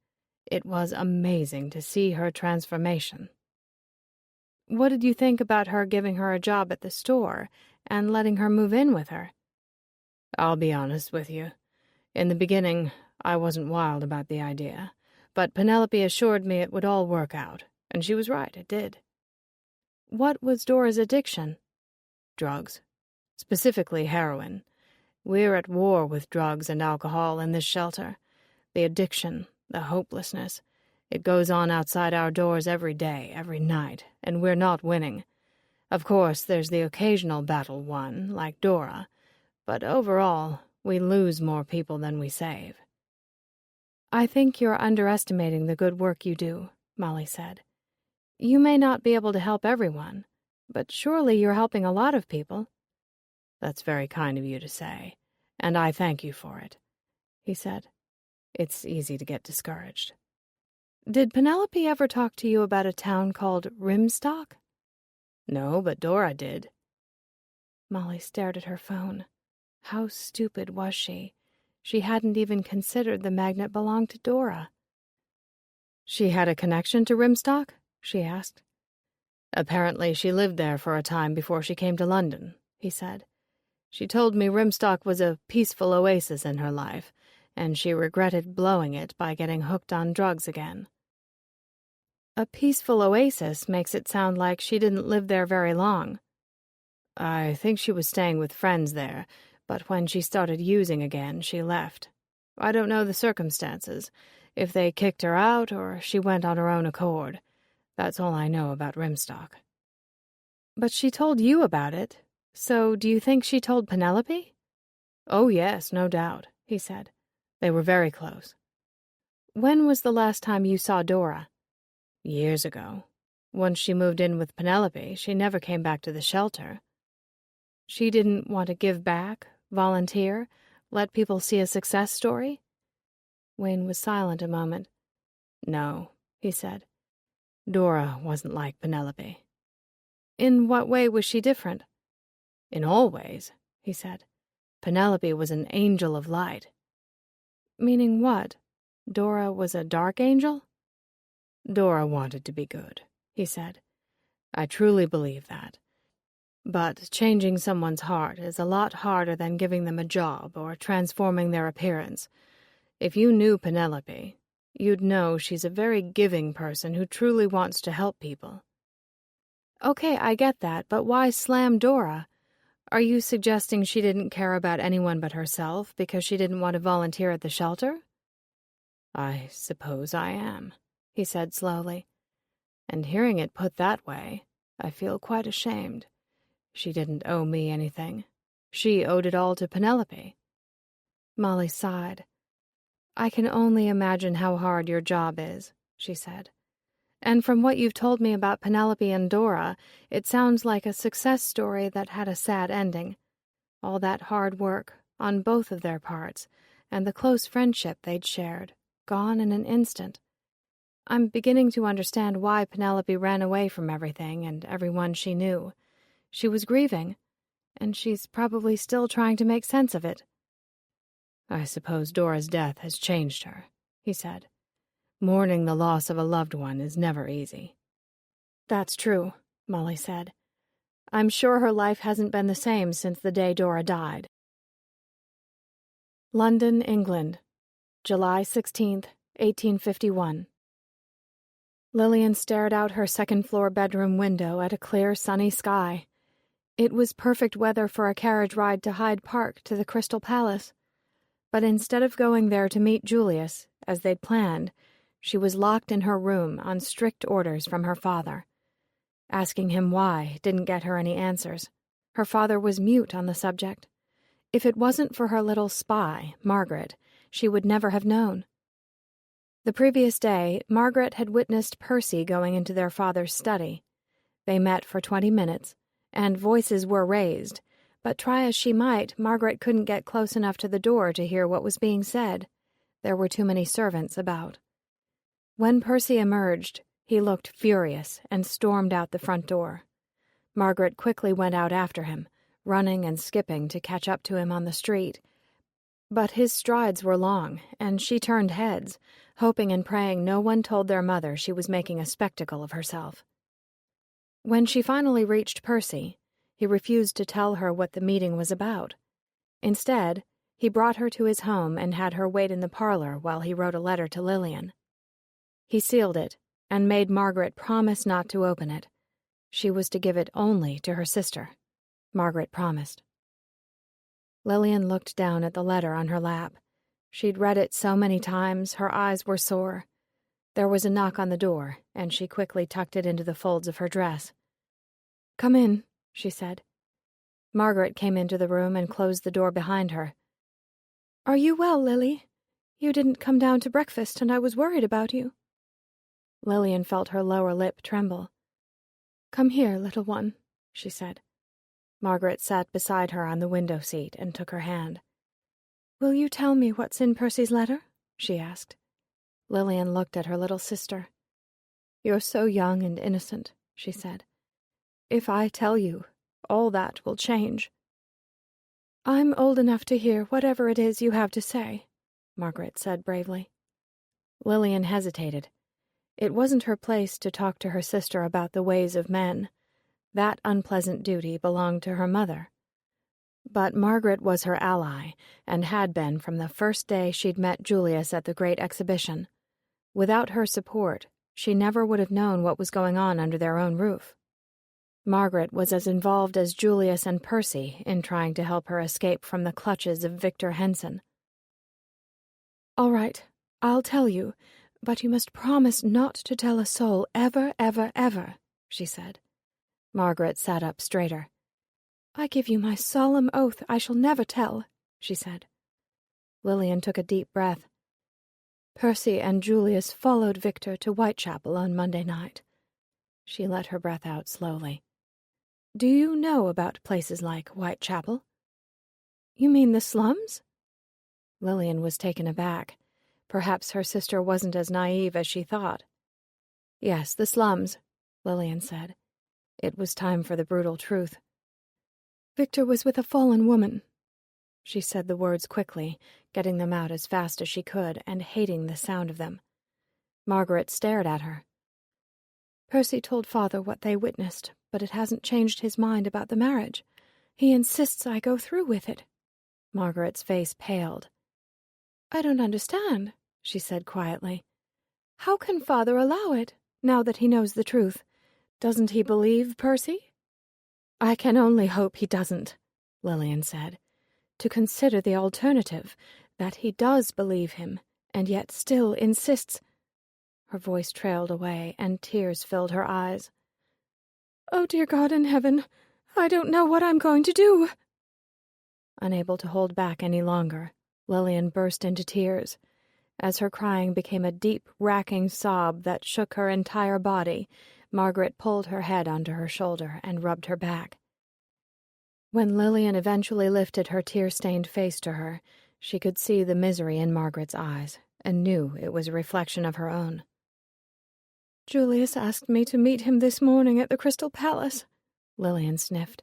It was amazing to see her transformation. What did you think about her giving her a job at the store and letting her move in with her? I'll be honest with you. In the beginning, I wasn't wild about the idea, but Penelope assured me it would all work out, and she was right, it did. What was Dora's addiction? Drugs. Specifically heroin. We're at war with drugs and alcohol in this shelter. The addiction, the hopelessness. It goes on outside our doors every day, every night, and we're not winning. Of course, there's the occasional battle won, like Dora, but overall, we lose more people than we save. I think you're underestimating the good work you do, Molly said. You may not be able to help everyone, but surely you're helping a lot of people. That's very kind of you to say, and I thank you for it, he said. It's easy to get discouraged. Did Penelope ever talk to you about a town called Rimstock? No, but Dora did. Molly stared at her phone. How stupid was she? She hadn't even considered the magnet belonged to Dora. She had a connection to Rimstock? She asked. Apparently she lived there for a time before she came to London, he said. She told me Rimstock was a peaceful oasis in her life, and she regretted blowing it by getting hooked on drugs again. A peaceful oasis makes it sound like she didn't live there very long. I think she was staying with friends there, but when she started using again, she left. I don't know the circumstances, if they kicked her out or she went on her own accord. That's all I know about Rimstock. But she told you about it, so do you think she told Penelope? Oh, yes, no doubt, he said. They were very close. When was the last time you saw Dora? Years ago. Once she moved in with Penelope, she never came back to the shelter. She didn't want to give back, volunteer, let people see a success story? Wayne was silent a moment. No, he said. Dora wasn't like Penelope. In what way was she different? In all ways, he said. Penelope was an angel of light. Meaning what? Dora was a dark angel? Dora wanted to be good, he said. I truly believe that. But changing someone's heart is a lot harder than giving them a job or transforming their appearance. If you knew Penelope, you'd know she's a very giving person who truly wants to help people. Okay, I get that, but why slam Dora? Are you suggesting she didn't care about anyone but herself because she didn't want to volunteer at the shelter? I suppose I am, he said slowly. And hearing it put that way, I feel quite ashamed. She didn't owe me anything. She owed it all to Penelope. Molly sighed. I can only imagine how hard your job is, she said. And from what you've told me about Penelope and Dora, it sounds like a success story that had a sad ending. All that hard work, on both of their parts, and the close friendship they'd shared, gone in an instant. I'm beginning to understand why Penelope ran away from everything and everyone she knew. She was grieving, and she's probably still trying to make sense of it. I suppose Dora's death has changed her, he said. Mourning the loss of a loved one is never easy. That's true, Molly said. I'm sure her life hasn't been the same since the day Dora died. London, England, July 16th, 1851. Lillian stared out her second-floor bedroom window at a clear, sunny sky. It was perfect weather for a carriage ride to Hyde Park to the Crystal Palace. But instead of going there to meet Julius, as they'd planned, she was locked in her room on strict orders from her father. Asking him why didn't get her any answers. Her father was mute on the subject. If it wasn't for her little spy, Margaret, she would never have known. The previous day, Margaret had witnessed Percy going into their father's study. They met for 20 minutes, and voices were raised, but try as she might, Margaret couldn't get close enough to the door to hear what was being said. There were too many servants about. When Percy emerged, he looked furious and stormed out the front door. Margaret quickly went out after him, running and skipping to catch up to him on the street. But his strides were long, and she turned heads, hoping and praying no one told their mother she was making a spectacle of herself. When she finally reached Percy, he refused to tell her what the meeting was about. Instead, he brought her to his home and had her wait in the parlor while he wrote a letter to Lillian. He sealed it and made Margaret promise not to open it. She was to give it only to her sister. Margaret promised. Lillian looked down at the letter on her lap. She'd read it so many times, her eyes were sore. There was a knock on the door, and she quickly tucked it into the folds of her dress. "Come in," she said. Margaret came into the room and closed the door behind her. "Are you well, Lily? You didn't come down to breakfast, and I was worried about you." Lillian felt her lower lip tremble. "Come here, little one," she said. Margaret sat beside her on the window seat and took her hand. "Will you tell me what's in Percy's letter?" she asked. Lillian looked at her little sister. "You're so young and innocent," she said. "If I tell you, all that will change." "I'm old enough to hear whatever it is you have to say," Margaret said bravely. Lillian hesitated. It wasn't her place to talk to her sister about the ways of men. That unpleasant duty belonged to her mother. But Margaret was her ally, and had been from the first day she'd met Julius at the Great Exhibition. Without her support, she never would have known what was going on under their own roof. Margaret was as involved as Julius and Percy in trying to help her escape from the clutches of Victor Henson. "All right, I'll tell you, but you must promise not to tell a soul ever, ever, ever," she said. Margaret sat up straighter. "I give you my solemn oath I shall never tell," she said. Lillian took a deep breath. "Percy and Julius followed Victor to Whitechapel on Monday night." She let her breath out slowly. "Do you know about places like Whitechapel?" "You mean the slums?" Lillian was taken aback. Perhaps her sister wasn't as naive as she thought. "Yes, the slums," Lillian said. It was time for the brutal truth. "Victor was with a fallen woman." She said the words quickly, getting them out as fast as she could, and hating the sound of them. Margaret stared at her. "Percy told Father what they witnessed, but it hasn't changed his mind about the marriage. He insists I go through with it." Margaret's face paled. "I don't understand," she said quietly. "How can Father allow it, now that he knows the truth? Doesn't he believe Percy?" "I can only hope he doesn't," Lillian said. To consider the alternative, that he does believe him, and yet still insists. Her voice trailed away, and tears filled her eyes. Oh, dear God in heaven, I don't know what I'm going to do. Unable to hold back any longer, Lillian burst into tears. As her crying became a deep, racking sob that shook her entire body, Margaret pulled her head onto her shoulder and rubbed her back. When Lillian eventually lifted her tear-stained face to her, she could see the misery in Margaret's eyes, and knew it was a reflection of her own. Julius asked me to meet him this morning at the Crystal Palace, Lillian sniffed.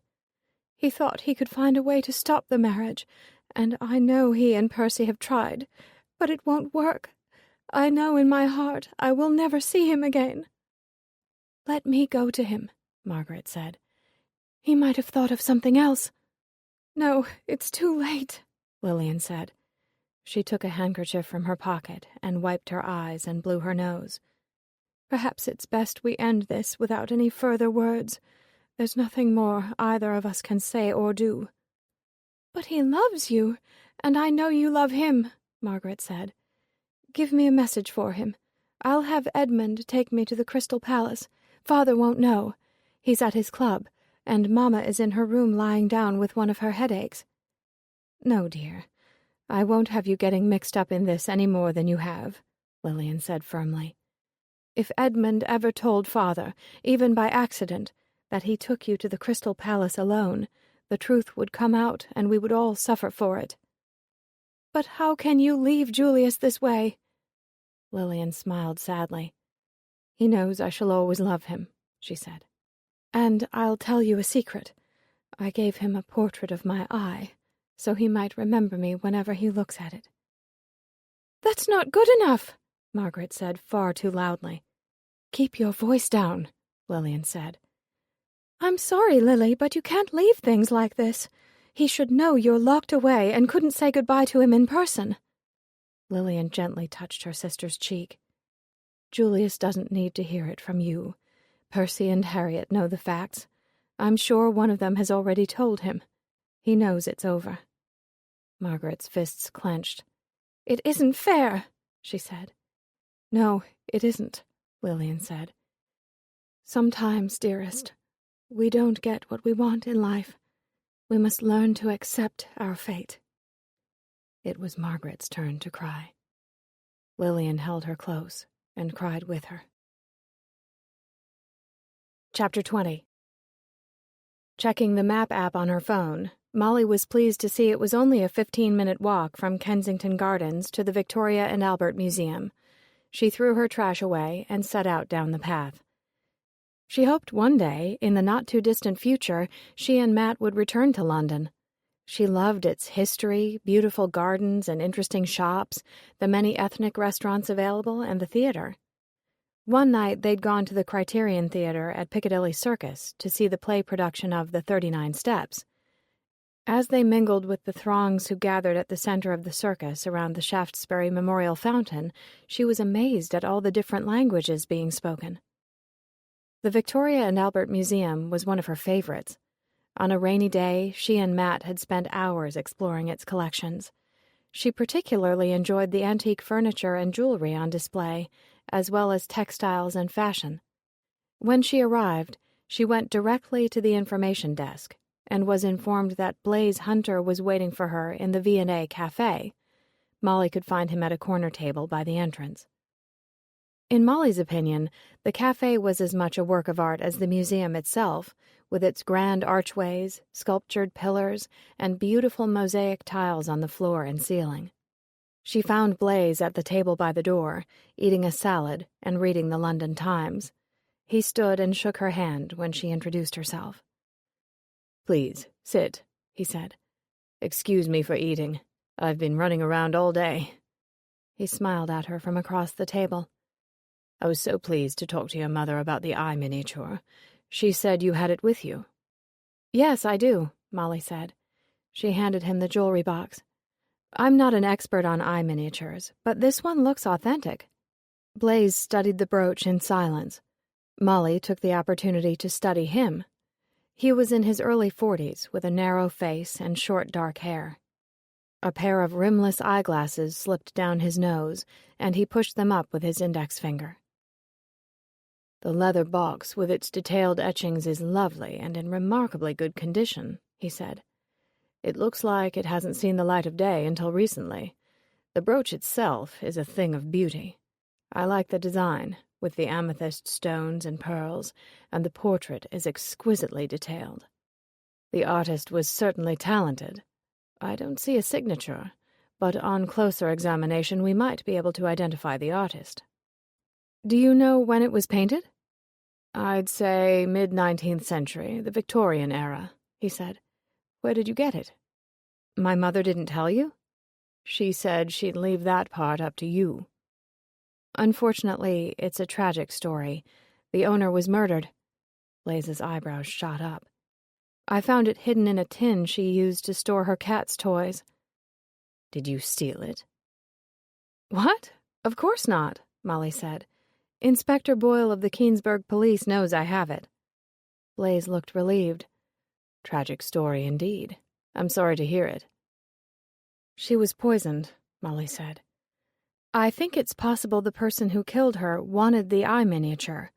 He thought he could find a way to stop the marriage, and I know he and Percy have tried, but it won't work. I know in my heart I will never see him again. Let me go to him, Margaret said. He might have thought of something else. No, it's too late, Lillian said. She took a handkerchief from her pocket and wiped her eyes and blew her nose. Perhaps it's best we end this without any further words. There's nothing more either of us can say or do. But he loves you, and I know you love him, Margaret said. Give me a message for him. I'll have Edmund take me to the Crystal Palace. Father won't know. He's at his club, and Mamma is in her room lying down with one of her headaches. No, dear. I won't have you getting mixed up in this any more than you have, Lillian said firmly. If Edmund ever told Father, even by accident, that he took you to the Crystal Palace alone, the truth would come out and we would all suffer for it. But how can you leave Julius this way? Lillian smiled sadly. He knows I shall always love him, she said. And I'll tell you a secret. I gave him a portrait of my eye, so he might remember me whenever he looks at it. That's not good enough, Margaret said far too loudly. Keep your voice down, Lillian said. I'm sorry, Lily, but you can't leave things like this. He should know you're locked away and couldn't say goodbye to him in person. Lillian gently touched her sister's cheek. Julius doesn't need to hear it from you. Percy and Harriet know the facts. I'm sure one of them has already told him. He knows it's over. Margaret's fists clenched. It isn't fair, she said. No, it isn't, Lillian said. Sometimes, dearest, we don't get what we want in life. We must learn to accept our fate. It was Margaret's turn to cry. Lillian held her close and cried with her. Chapter 20. Checking the map app on her phone, Molly was pleased to see it was only a 15-minute walk from Kensington Gardens to the Victoria and Albert Museum. She threw her trash away and set out down the path. She hoped one day, in the not-too-distant future, she and Matt would return to London. She loved its history, beautiful gardens and interesting shops, the many ethnic restaurants available, and the theater. One night they'd gone to the Criterion Theatre at Piccadilly Circus to see the play production of The 39 Steps. As they mingled with the throngs who gathered at the center of the circus around the Shaftesbury Memorial Fountain, she was amazed at all the different languages being spoken. The Victoria and Albert Museum was one of her favorites. On a rainy day, she and Matt had spent hours exploring its collections. She particularly enjoyed the antique furniture and jewelry on display, as well as textiles and fashion. When she arrived, she went directly to the information desk and was informed that Blaze Hunter was waiting for her in the V&A Cafe. Molly could find him at a corner table by the entrance. In Molly's opinion, the cafe was as much a work of art as the museum itself, with its grand archways, sculptured pillars, and beautiful mosaic tiles on the floor and ceiling. She found Blaze at the table by the door, eating a salad and reading the London Times. He stood and shook her hand when she introduced herself. "Please, sit," he said. "Excuse me for eating. I've been running around all day." He smiled at her from across the table. "I was so pleased to talk to your mother about the eye miniature. She said you had it with you." "Yes, I do," Molly said. She handed him the jewelry box. "I'm not an expert on eye miniatures, but this one looks authentic." Blaze studied the brooch in silence. Molly took the opportunity to study him. He was in his early 40s, with a narrow face and short dark hair. A pair of rimless eyeglasses slipped down his nose, and he pushed them up with his index finger. "The leather box with its detailed etchings is lovely and in remarkably good condition," he said. "It looks like it hasn't seen the light of day until recently. The brooch itself is a thing of beauty. I like the design, with the amethyst stones and pearls, and the portrait is exquisitely detailed. The artist was certainly talented. I don't see a signature, but on closer examination we might be able to identify the artist." "Do you know when it was painted?" "I'd say mid-19th century, the Victorian era," he said. "Where did you get it?" "My mother didn't tell you?" "She said she'd leave that part up to you." "Unfortunately, it's a tragic story. The owner was murdered." Blaze's eyebrows shot up. "I found it hidden in a tin she used to store her cat's toys." "Did you steal it?" "What? Of course not," Molly said. "Inspector Boyle of the Keensburg Police knows I have it." Blaze looked relieved. "Tragic story indeed. I'm sorry to hear it." "She was poisoned," Molly said. "I think it's possible the person who killed her wanted the eye miniature.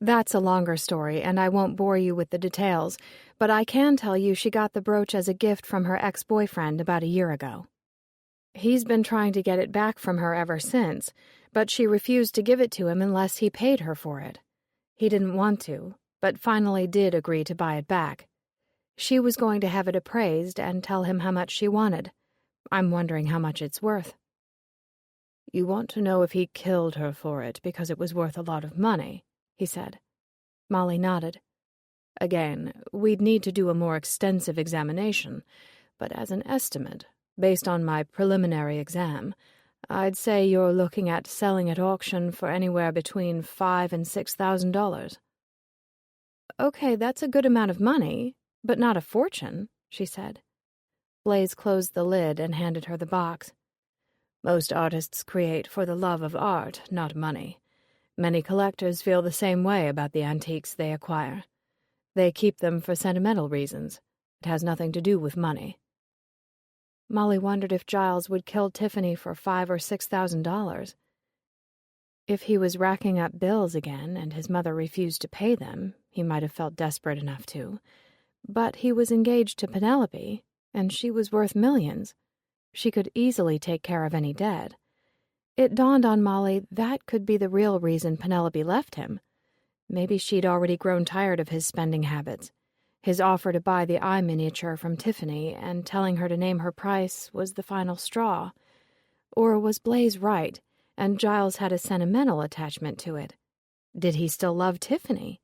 That's a longer story, and I won't bore you with the details, but I can tell you she got the brooch as a gift from her ex-boyfriend about a year ago. He's been trying to get it back from her ever since, but she refused to give it to him unless he paid her for it. He didn't want to, but finally did agree to buy it back. She was going to have it appraised and tell him how much she wanted. I'm wondering how much it's worth." "You want to know if he killed her for it because it was worth a lot of money," he said. Molly nodded. "Again, we'd need to do a more extensive examination, but as an estimate, based on my preliminary exam, I'd say you're looking at selling at auction for anywhere between $5,000 and $6,000. "Okay, that's a good amount of money, but not a fortune," she said. Blaze closed the lid and handed her the box. "Most artists create for the love of art, not money. Many collectors feel the same way about the antiques they acquire. They keep them for sentimental reasons. It has nothing to do with money." Molly wondered if Giles would kill Tiffany for $5,000 or $6,000. If he was racking up bills again and his mother refused to pay them, he might have felt desperate enough to. But he was engaged to Penelope, and she was worth millions. She could easily take care of any debt. It dawned on Molly that could be the real reason Penelope left him. Maybe she'd already grown tired of his spending habits. His offer to buy the eye miniature from Tiffany and telling her to name her price was the final straw. Or was Blaze right, and Giles had a sentimental attachment to it? Did he still love Tiffany?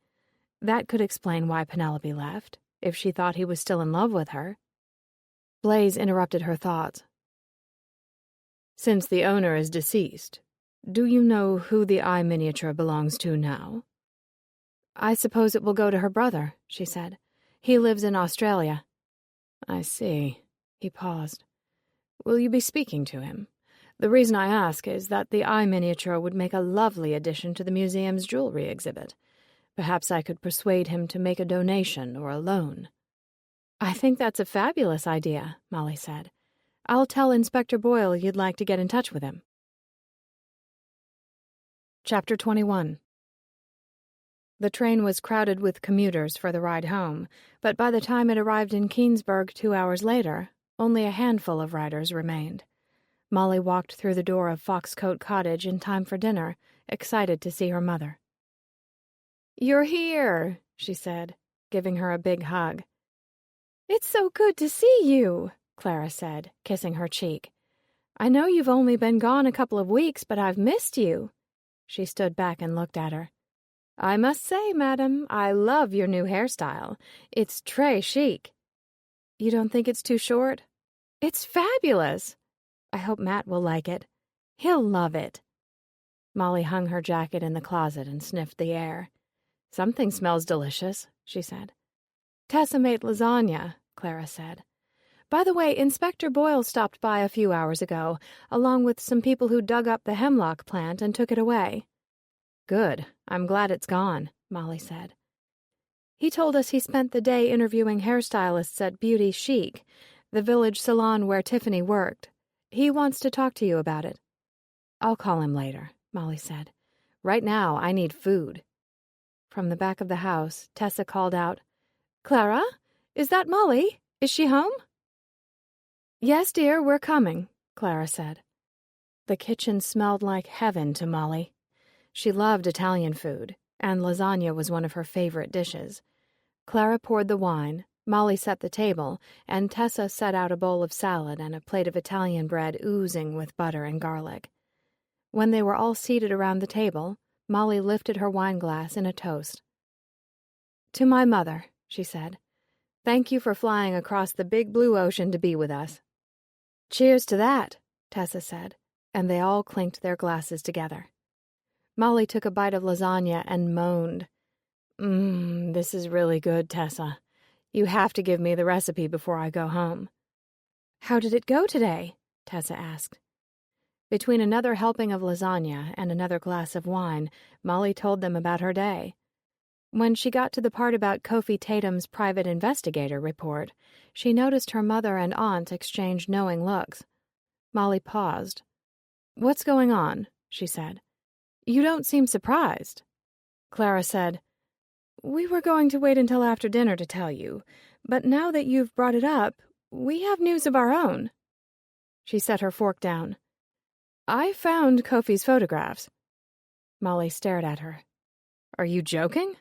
That could explain why Penelope left, if she thought he was still in love with her. Blaze interrupted her thoughts. "Since the owner is deceased, do you know who the eye miniature belongs to now?" "I suppose it will go to her brother," she said. "He lives in Australia." "I see." He paused. "Will you be speaking to him? The reason I ask is that the eye miniature would make a lovely addition to the museum's jewelry exhibit. Perhaps I could persuade him to make a donation or a loan." "I think that's a fabulous idea," Molly said. "I'll tell Inspector Boyle you'd like to get in touch with him." Chapter 21. The train was crowded with commuters for the ride home, but by the time it arrived in Keensburg 2 hours later, only a handful of riders remained. Molly walked through the door of Foxcote Cottage in time for dinner, excited to see her mother. "You're here," she said, giving her a big hug. "It's so good to see you," Clara said, kissing her cheek. "I know you've only been gone a couple of weeks, but I've missed you." She stood back and looked at her. "I must say, madam, I love your new hairstyle. It's très chic." "You don't think it's too short?" "It's fabulous." "I hope Matt will like it." "He'll love it." Molly hung her jacket in the closet and sniffed the air. "Something smells delicious," she said. "Tessa made lasagna," Clara said. "By the way, Inspector Boyle stopped by a few hours ago, along with some people who dug up the hemlock plant and took it away." "Good. I'm glad it's gone," Molly said. He told us he spent the day interviewing hairstylists at Beauty Chic, the village salon where Tiffany worked. He wants to talk to you about it." "I'll call him later," Molly said. "Right now, I need food." From the back of the house, Tessa called out, "Clara? Is that Molly? Is she home?" "Yes, dear, we're coming," Clara said. The kitchen smelled like heaven to Molly. She loved Italian food, and lasagna was one of her favorite dishes. Clara poured the wine, Molly set the table, and Tessa set out a bowl of salad and a plate of Italian bread oozing with butter and garlic. When they were all seated around the table, Molly lifted her wineglass in a toast. "To my mother," she said. "Thank you for flying across the big blue ocean to be with us." "Cheers to that," Tessa said, and they all clinked their glasses together. Molly took a bite of lasagna and moaned. This is really good, Tessa. You have to give me the recipe before I go home." "How did it go today?" Tessa asked. Between another helping of lasagna and another glass of wine, Molly told them about her day. When she got to the part about Kofi Tatum's private investigator report, she noticed her mother and aunt exchange knowing looks. Molly paused. "What's going on?" she said. "You don't seem surprised." Clara said, "We were going to wait until after dinner to tell you, but now that you've brought it up, we have news of our own." She set her fork down. "I found Kofi's photographs." Molly stared at her. "Are you joking?"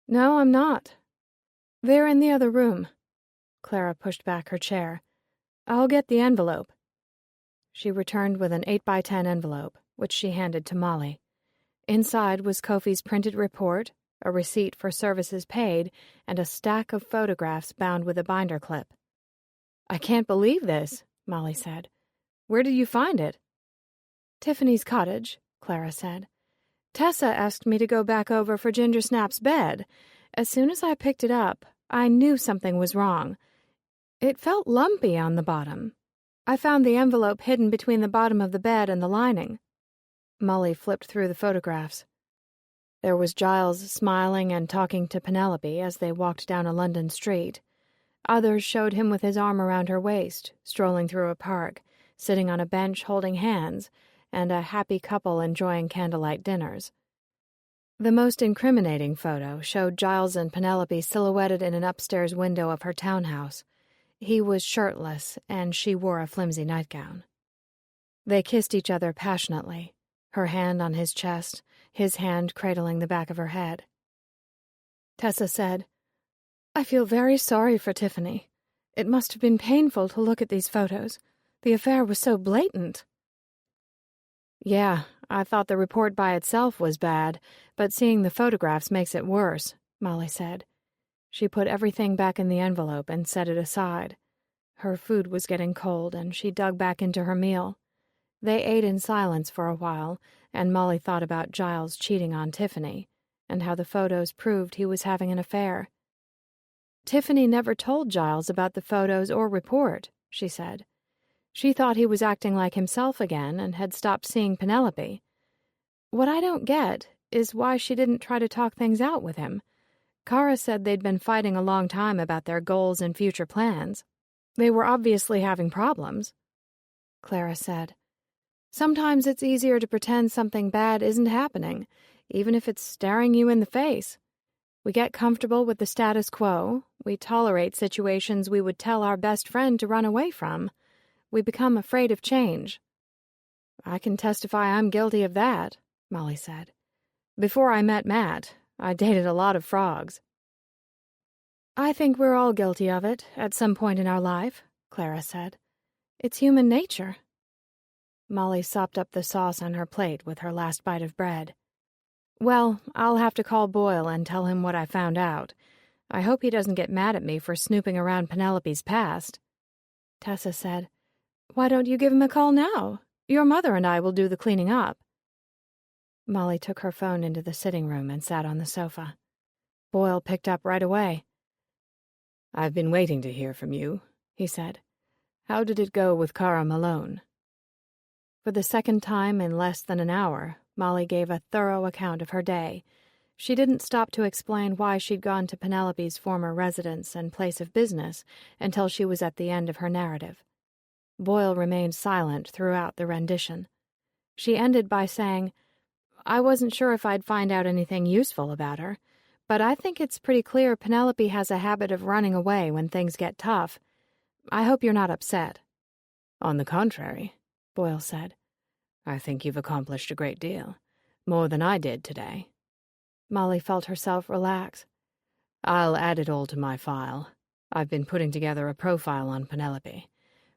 "No, I'm not. They're in the other room." Clara pushed back her chair. "I'll get the envelope." She returned with an 8x10 envelope, which she handed to Molly. Inside was Kofi's printed report, a receipt for services paid, and a stack of photographs bound with a binder clip. "I can't believe this," Molly said. "Where did you find it?" "Tiffany's cottage," Clara said. "Tessa asked me to go back over for Ginger Snap's bed. As soon as I picked it up, I knew something was wrong. It felt lumpy on the bottom. I found the envelope hidden between the bottom of the bed and the lining." Molly flipped through the photographs. There was Giles smiling and talking to Penelope as they walked down a London street. Others showed him with his arm around her waist, strolling through a park, sitting on a bench holding hands, and a happy couple enjoying candlelight dinners. The most incriminating photo showed Giles and Penelope silhouetted in an upstairs window of her townhouse. He was shirtless, and she wore a flimsy nightgown. They kissed each other passionately, her hand on his chest, his hand cradling the back of her head. Tessa said, "I feel very sorry for Tiffany. It must have been painful to look at these photos. The affair was so blatant." "Yeah, I thought the report by itself was bad, but seeing the photographs makes it worse," Molly said. She put everything back in the envelope and set it aside. Her food was getting cold, and she dug back into her meal. They ate in silence for a while, and Molly thought about Giles cheating on Tiffany, and how the photos proved he was having an affair. "Tiffany never told Giles about the photos or report," she said. "She thought he was acting like himself again and had stopped seeing Penelope. What I don't get is why she didn't try to talk things out with him. Kara said they'd been fighting a long time about their goals and future plans. They were obviously having problems." Clara said, "Sometimes it's easier to pretend something bad isn't happening, even if it's staring you in the face. We get comfortable with the status quo. We tolerate situations we would tell our best friend to run away from. We become afraid of change." "I can testify I'm guilty of that," Molly said. "Before I met Matt, I dated a lot of frogs." "I think we're all guilty of it at some point in our life," Clara said. "It's human nature." Molly sopped up the sauce on her plate with her last bite of bread. "Well, I'll have to call Boyle and tell him what I found out. I hope he doesn't get mad at me for snooping around Penelope's past." Tessa said, "Why don't you give him a call now? Your mother and I will do the cleaning up." Molly took her phone into the sitting room and sat on the sofa. Boyle picked up right away. "I've been waiting to hear from you," he said. "How did it go with Kara Malone?" For the second time in less than an hour, Molly gave a thorough account of her day. She didn't stop to explain why she'd gone to Penelope's former residence and place of business until she was at the end of her narrative. Boyle remained silent throughout the rendition. She ended by saying, "I wasn't sure if I'd find out anything useful about her, but I think it's pretty clear Penelope has a habit of running away when things get tough. I hope you're not upset." "On the contrary," Boyle said. "I think you've accomplished a great deal. More than I did today." Molly felt herself relax. "I'll add it all to my file. I've been putting together a profile on Penelope.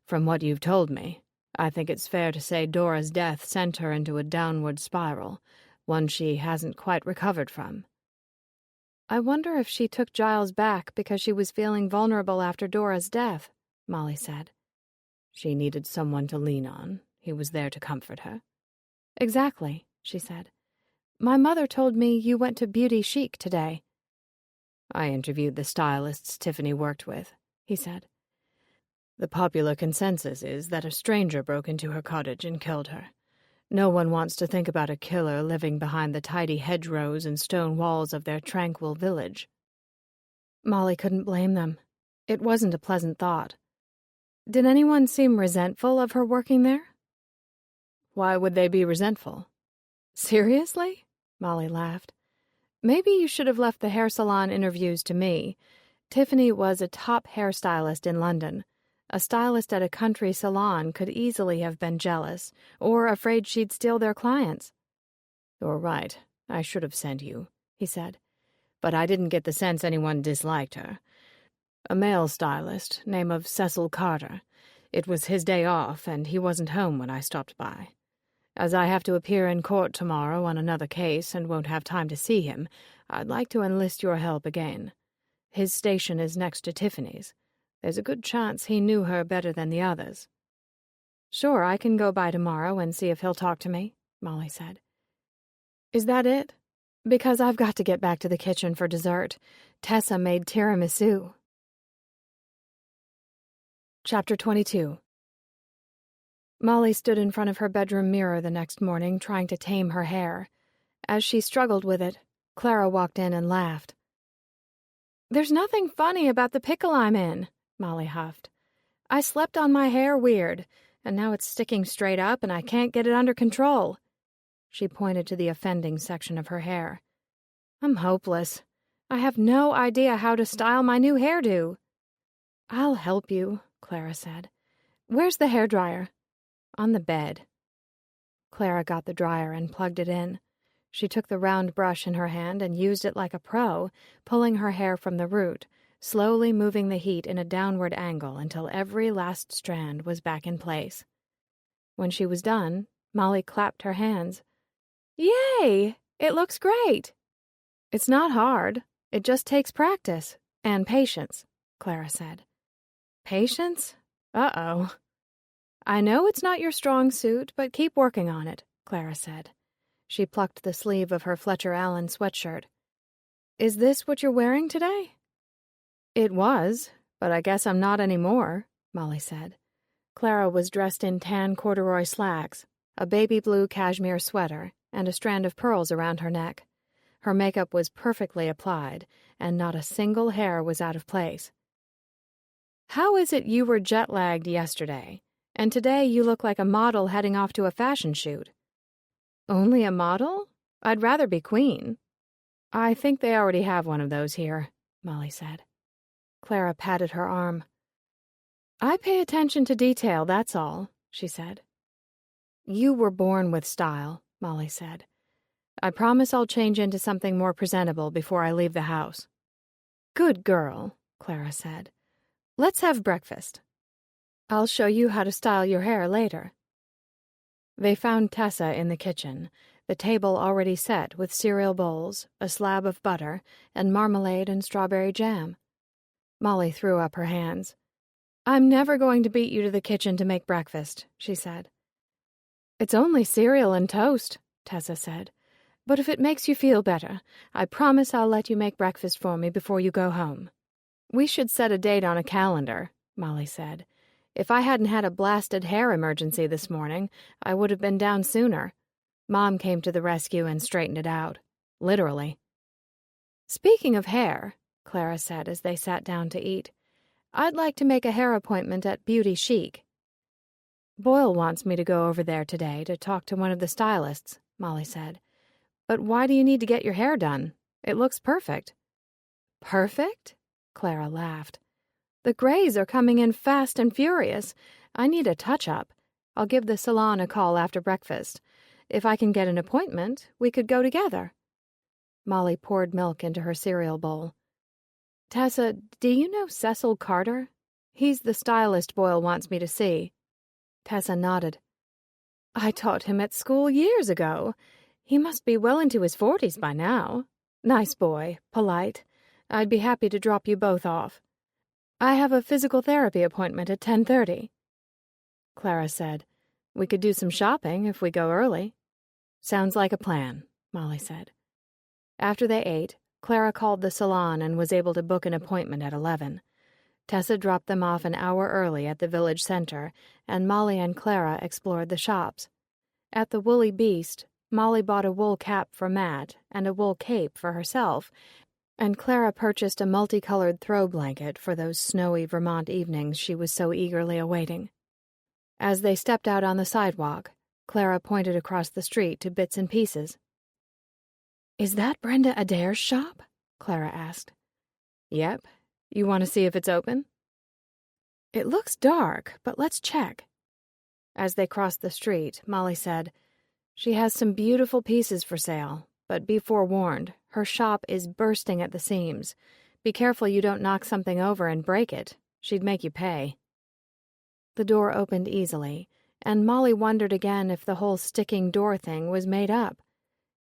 From what you've told me, I think it's fair to say Dora's death sent her into a downward spiral, one she hasn't quite recovered from." "I wonder if she took Giles back because she was feeling vulnerable after Dora's death," Molly said. "She needed someone to lean on. He was there to comfort her." "Exactly," she said. "My mother told me you went to Beauty Chic today." "I interviewed the stylists Tiffany worked with," he said. "The popular consensus is that a stranger broke into her cottage and killed her. No one wants to think about a killer living behind the tidy hedgerows and stone walls of their tranquil village." Molly couldn't blame them. It wasn't a pleasant thought. Did anyone seem resentful of her working there? "Why would they be resentful?" "Seriously?" Molly laughed. "Maybe you should have left the hair salon interviews to me. Tiffany was a top hairstylist in London. A stylist at a country salon could easily have been jealous, or afraid she'd steal their clients." "You're right. I should have sent you," he said. "But I didn't get the sense anyone disliked her. A male stylist, name of Cecil Carter. It was his day off, and he wasn't home when I stopped by. As I have to appear in court tomorrow on another case and won't have time to see him, I'd like to enlist your help again. His station is next to Tiffany's. There's a good chance he knew her better than the others." "Sure, I can go by tomorrow and see if he'll talk to me," Molly said. "Is that it? Because I've got to get back to the kitchen for dessert. Tessa made tiramisu." Chapter 22. Molly stood in front of her bedroom mirror the next morning trying to tame her hair. As she struggled with it, Clara walked in and laughed. "There's nothing funny about the pickle I'm in," Molly huffed. "I slept on my hair weird, and now it's sticking straight up and I can't get it under control." She pointed to the offending section of her hair. "I'm hopeless. I have no idea how to style my new hairdo." "I'll help you," Clara said. "Where's the hairdryer?" "On the bed." Clara got the dryer and plugged it in. She took the round brush in her hand and used it like a pro, pulling her hair from the root, slowly moving the heat in a downward angle until every last strand was back in place. When she was done, Molly clapped her hands. "Yay! It looks great!" "It's not hard. It just takes practice and patience," Clara said. "Patience? Uh-oh." "I know it's not your strong suit, but keep working on it," Clara said. She plucked the sleeve of her Fletcher Allen sweatshirt. "Is this what you're wearing today?" "It was, but I guess I'm not anymore," Molly said. Clara was dressed in tan corduroy slacks, a baby blue cashmere sweater, and a strand of pearls around her neck. Her makeup was perfectly applied, and not a single hair was out of place. "How is it you were jet-lagged yesterday, and today you look like a model heading off to a fashion shoot?" "Only a model? I'd rather be queen." "I think they already have one of those here," Molly said. Clara patted her arm. "I pay attention to detail, that's all," she said. "You were born with style," Molly said. "I promise I'll change into something more presentable before I leave the house." "Good girl," Clara said. "Let's have breakfast. I'll show you how to style your hair later." They found Tessa in the kitchen, the table already set with cereal bowls, a slab of butter, and marmalade and strawberry jam. Molly threw up her hands. "I'm never going to beat you to the kitchen to make breakfast," she said. "It's only cereal and toast," Tessa said. "But if it makes you feel better, I promise I'll let you make breakfast for me before you go home." "We should set a date on a calendar," Molly said. "If I hadn't had a blasted hair emergency this morning, I would have been down sooner. Mom came to the rescue and straightened it out. Literally." "Speaking of hair," Clara said as they sat down to eat, "I'd like to make a hair appointment at Beauty Chic." "Boyle wants me to go over there today to talk to one of the stylists," Molly said. "But why do you need to get your hair done? It looks perfect." "Perfect?" Clara laughed. "The grays are coming in fast and furious. I need a touch-up. I'll give the salon a call after breakfast. If I can get an appointment, we could go together." Molly poured milk into her cereal bowl. "Tessa, do you know Cecil Carter? He's the stylist Boyle wants me to see." Tessa nodded. "I taught him at school years ago. He must be well into his 40s by now. Nice boy, polite. I'd be happy to drop you both off. I have a physical therapy appointment at 10:30. Clara said, "We could do some shopping if we go early." "Sounds like a plan," Molly said. After they ate, Clara called the salon and was able to book an appointment at 11. Tessa dropped them off an hour early at the village center, and Molly and Clara explored the shops. At the Woolly Beast, Molly bought a wool cap for Matt and a wool cape for herself, and Clara purchased a multicolored throw blanket for those snowy Vermont evenings she was so eagerly awaiting. As they stepped out on the sidewalk, Clara pointed across the street to Bits and Pieces. "Is that Brenda Adair's shop?" Clara asked. "Yep. You want to see if it's open?" "It looks dark, but let's check." As they crossed the street, Molly said, "She has some beautiful pieces for sale, but be forewarned, her shop is bursting at the seams. Be careful you don't knock something over and break it. She'd make you pay." The door opened easily, and Molly wondered again if the whole sticking door thing was made up.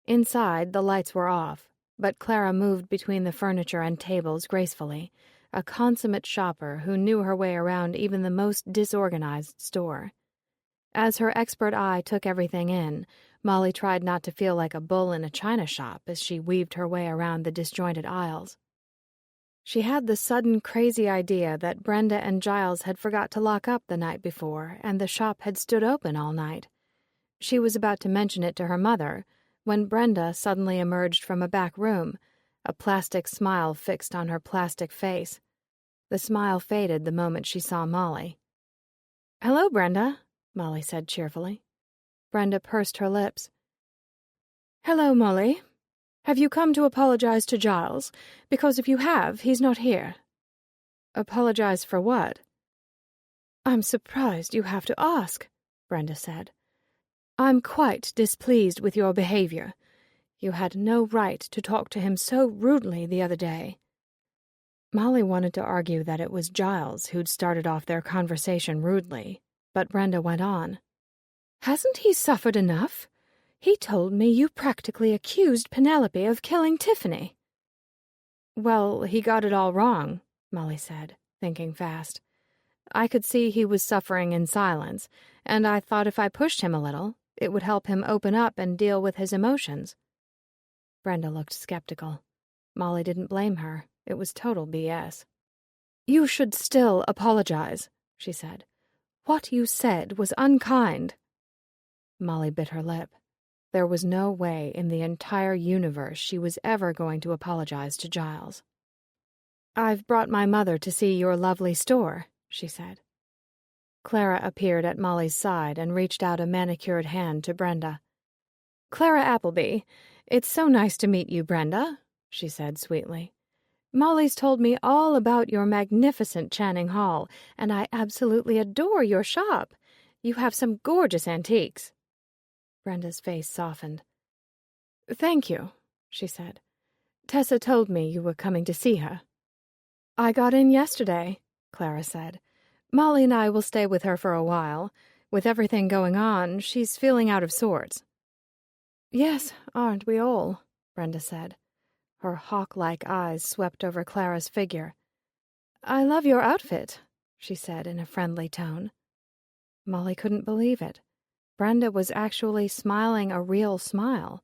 Inside, the lights were off, but Clara moved between the furniture and tables gracefully, a consummate shopper who knew her way around even the most disorganized store. As her expert eye took everything in, Molly tried not to feel like a bull in a china shop as she weaved her way around the disjointed aisles. She had the sudden crazy idea that Brenda and Giles had forgot to lock up the night before and the shop had stood open all night. She was about to mention it to her mother when Brenda suddenly emerged from a back room, a plastic smile fixed on her plastic face. The smile faded the moment she saw Molly. "Hello, Brenda," Molly said cheerfully. Brenda pursed her lips. "Hello, Molly. Have you come to apologize to Giles? Because if you have, he's not here." "Apologize for what?" "I'm surprised you have to ask," Brenda said. "I'm quite displeased with your behavior. You had no right to talk to him so rudely the other day." Molly wanted to argue that it was Giles who'd started off their conversation rudely, but Brenda went on. "Hasn't he suffered enough? He told me you practically accused Penelope of killing Tiffany." "Well, he got it all wrong," Molly said, thinking fast. "I could see he was suffering in silence, and I thought if I pushed him a little, it would help him open up and deal with his emotions." Brenda looked skeptical. Molly didn't blame her. It was total BS. "You should still apologize," she said. "What you said was unkind." Molly bit her lip. There was no way in the entire universe she was ever going to apologize to Giles. "I've brought my mother to see your lovely store," she said. Clara appeared at Molly's side and reached out a manicured hand to Brenda. "Clara Appleby, it's so nice to meet you, Brenda," she said sweetly. "Molly's told me all about your magnificent Channing Hall, and I absolutely adore your shop. You have some gorgeous antiques." Brenda's face softened. "Thank you," she said. "Tessa told me you were coming to see her." "I got in yesterday," Clara said. "Molly and I will stay with her for a while. With everything going on, she's feeling out of sorts." "Yes, aren't we all?" Brenda said. Her hawk-like eyes swept over Clara's figure. "I love your outfit," she said in a friendly tone. Molly couldn't believe it. Brenda was actually smiling a real smile.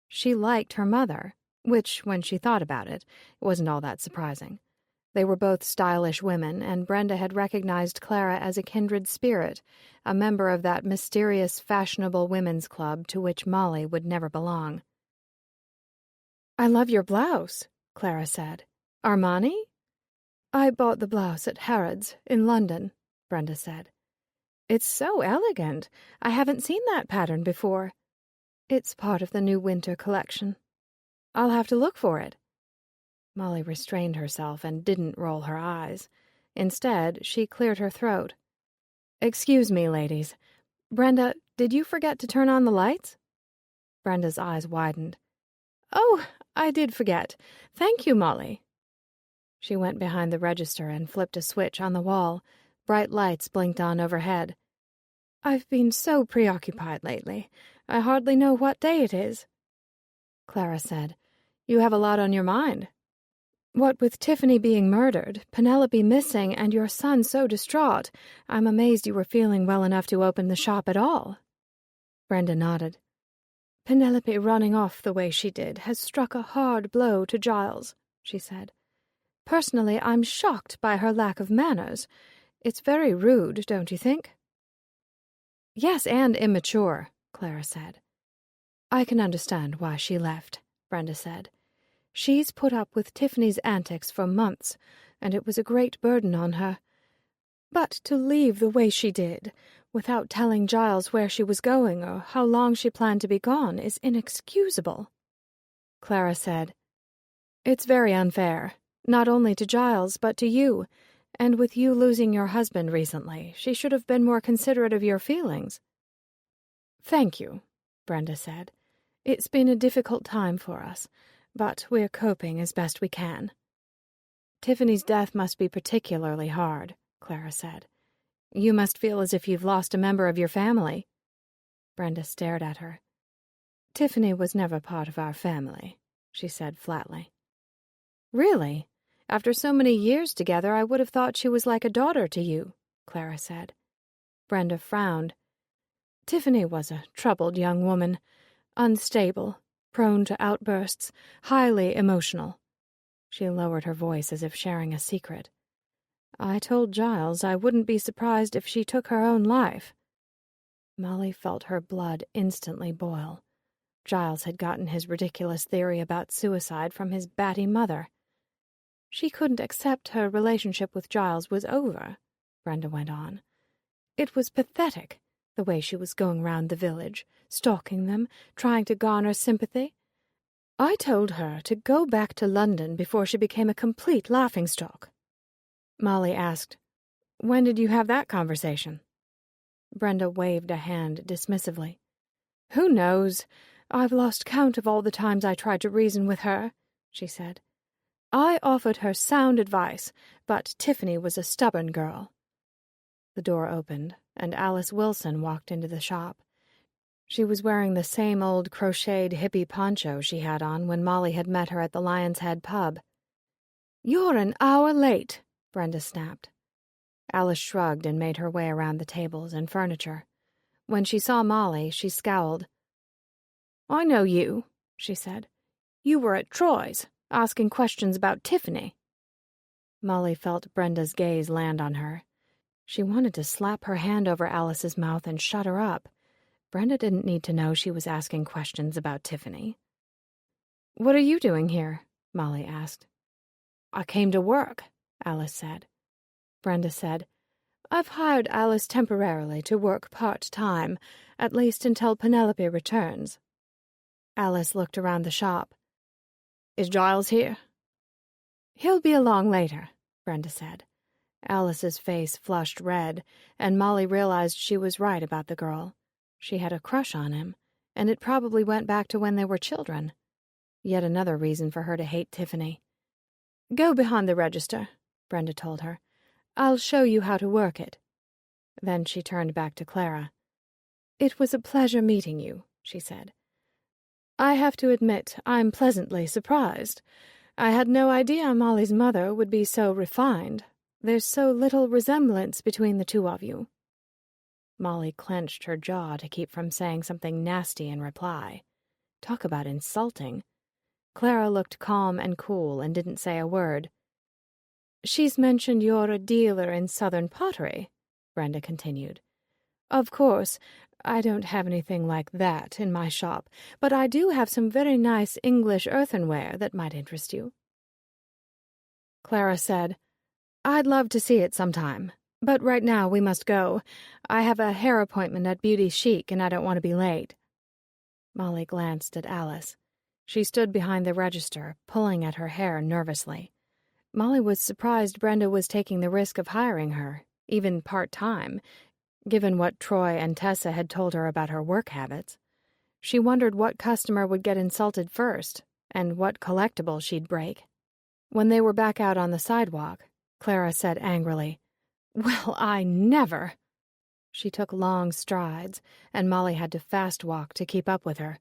She liked her mother, which, when she thought about it, wasn't all that surprising. They were both stylish women, and Brenda had recognized Clara as a kindred spirit, a member of that mysterious fashionable women's club to which Molly would never belong. "I love your blouse," Clara said. Armani? I bought the blouse at Harrods in London, Brenda said. It's so elegant. I haven't seen that pattern before. It's part of the new winter collection. I'll have to look for it. Molly restrained herself and didn't roll her eyes. Instead, she cleared her throat. Excuse me, ladies. Brenda, did you forget to turn on the lights? Brenda's eyes widened. Oh, I did forget. Thank you, Molly. She went behind the register and flipped a switch on the wall. Bright lights blinked on overhead. I've been so preoccupied lately. I hardly know what day it is. Clara said, You have a lot on your mind. What with Tiffany being murdered, Penelope missing, and your son so distraught, I'm amazed you were feeling well enough to open the shop at all. Brenda nodded. Penelope running off the way she did has struck a hard blow to Giles, she said. Personally, I'm shocked by her lack of manners. It's very rude, don't you think? Yes, and immature, Clara said. I can understand why she left, Brenda said. She's put up with Tiffany's antics for months, and it was a great burden on her. But to leave the way she did, without telling Giles where she was going or how long she planned to be gone, is inexcusable. Clara said, It's very unfair, not only to Giles, but to you, and with you losing your husband recently, she should have been more considerate of your feelings. Thank you, Brenda said. It's been a difficult time for us, but we're coping as best we can. Tiffany's death must be particularly hard, Clara said. You must feel as if you've lost a member of your family. Brenda stared at her. Tiffany was never part of our family, she said flatly. Really? After so many years together, I would have thought she was like a daughter to you, Clara said. Brenda frowned. Tiffany was a troubled young woman, unstable, prone to outbursts, highly emotional. She lowered her voice as if sharing a secret. I told Giles I wouldn't be surprised if she took her own life. Molly felt her blood instantly boil. Giles had gotten his ridiculous theory about suicide from his batty mother. She couldn't accept her relationship with Giles was over, Brenda went on. It was pathetic, the way she was going round the village, stalking them, trying to garner sympathy. I told her to go back to London before she became a complete laughingstock. Molly asked, When did you have that conversation? Brenda waved a hand dismissively. Who knows? I've lost count of all the times I tried to reason with her, she said. I offered her sound advice, but Tiffany was a stubborn girl. The door opened, and Alice Wilson walked into the shop. She was wearing the same old crocheted hippie poncho she had on when Molly had met her at the Lion's Head pub. You're an hour late, Brenda snapped. Alice shrugged and made her way around the tables and furniture. When she saw Molly, she scowled. I know you, she said. You were at Troy's, asking questions about Tiffany. Molly felt Brenda's gaze land on her. She wanted to slap her hand over Alice's mouth and shut her up. Brenda didn't need to know she was asking questions about Tiffany. What are you doing here? Molly asked. I came to work, Alice said. Brenda said, I've hired Alice temporarily to work part-time, at least until Penelope returns. Alice looked around the shop. Is Giles here? He'll be along later, Brenda said. Alice's face flushed red, and Molly realized she was right about the girl. She had a crush on him, and it probably went back to when they were children. Yet another reason for her to hate Tiffany. Go behind the register, Brenda told her. I'll show you how to work it. Then she turned back to Clara. It was a pleasure meeting you, she said. I have to admit I'm pleasantly surprised. I had no idea Molly's mother would be so refined. There's so little resemblance between the two of you. Molly clenched her jaw to keep from saying something nasty in reply. Talk about insulting. Clara looked calm and cool and didn't say a word. She's mentioned you're a dealer in Southern pottery, Brenda continued. Of course, I don't have anything like that in my shop, but I do have some very nice English earthenware that might interest you. Clara said, "I'd love to see it sometime, but right now we must go. I have a hair appointment at Beauty Chic and I don't want to be late." Molly glanced at Alice. She stood behind the register, pulling at her hair nervously. Molly was surprised Brenda was taking the risk of hiring her, even part-time, given what Troy and Tessa had told her about her work habits. She wondered what customer would get insulted first, and what collectible she'd break. When they were back out on the sidewalk, Clara said angrily, "Well, I never!" She took long strides, and Molly had to fast walk to keep up with her.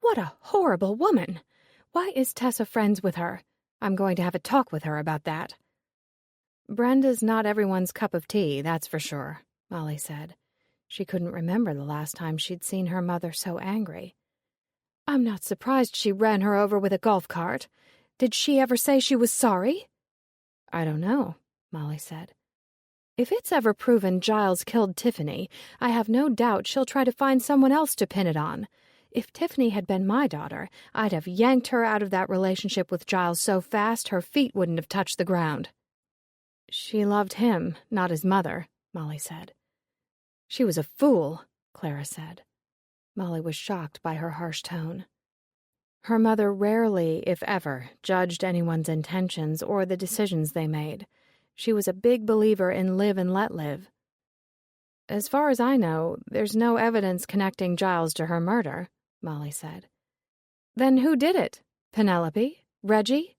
"What a horrible woman! Why is Tessa friends with her? I'm going to have a talk with her about that." "Brenda's not everyone's cup of tea, that's for sure," Molly said. She couldn't remember the last time she'd seen her mother so angry. "I'm not surprised she ran her over with a golf cart. Did she ever say she was sorry?" "I don't know," Molly said. "If it's ever proven Giles killed Tiffany, I have no doubt she'll try to find someone else to pin it on. If Tiffany had been my daughter, I'd have yanked her out of that relationship with Giles so fast her feet wouldn't have touched the ground." "She loved him, not his mother," Molly said. "She was a fool," Clara said. Molly was shocked by her harsh tone. Her mother rarely, if ever, judged anyone's intentions or the decisions they made. She was a big believer in live and let live. "As far as I know, there's no evidence connecting Giles to her murder," Molly said. "Then who did it? Penelope? Reggie?"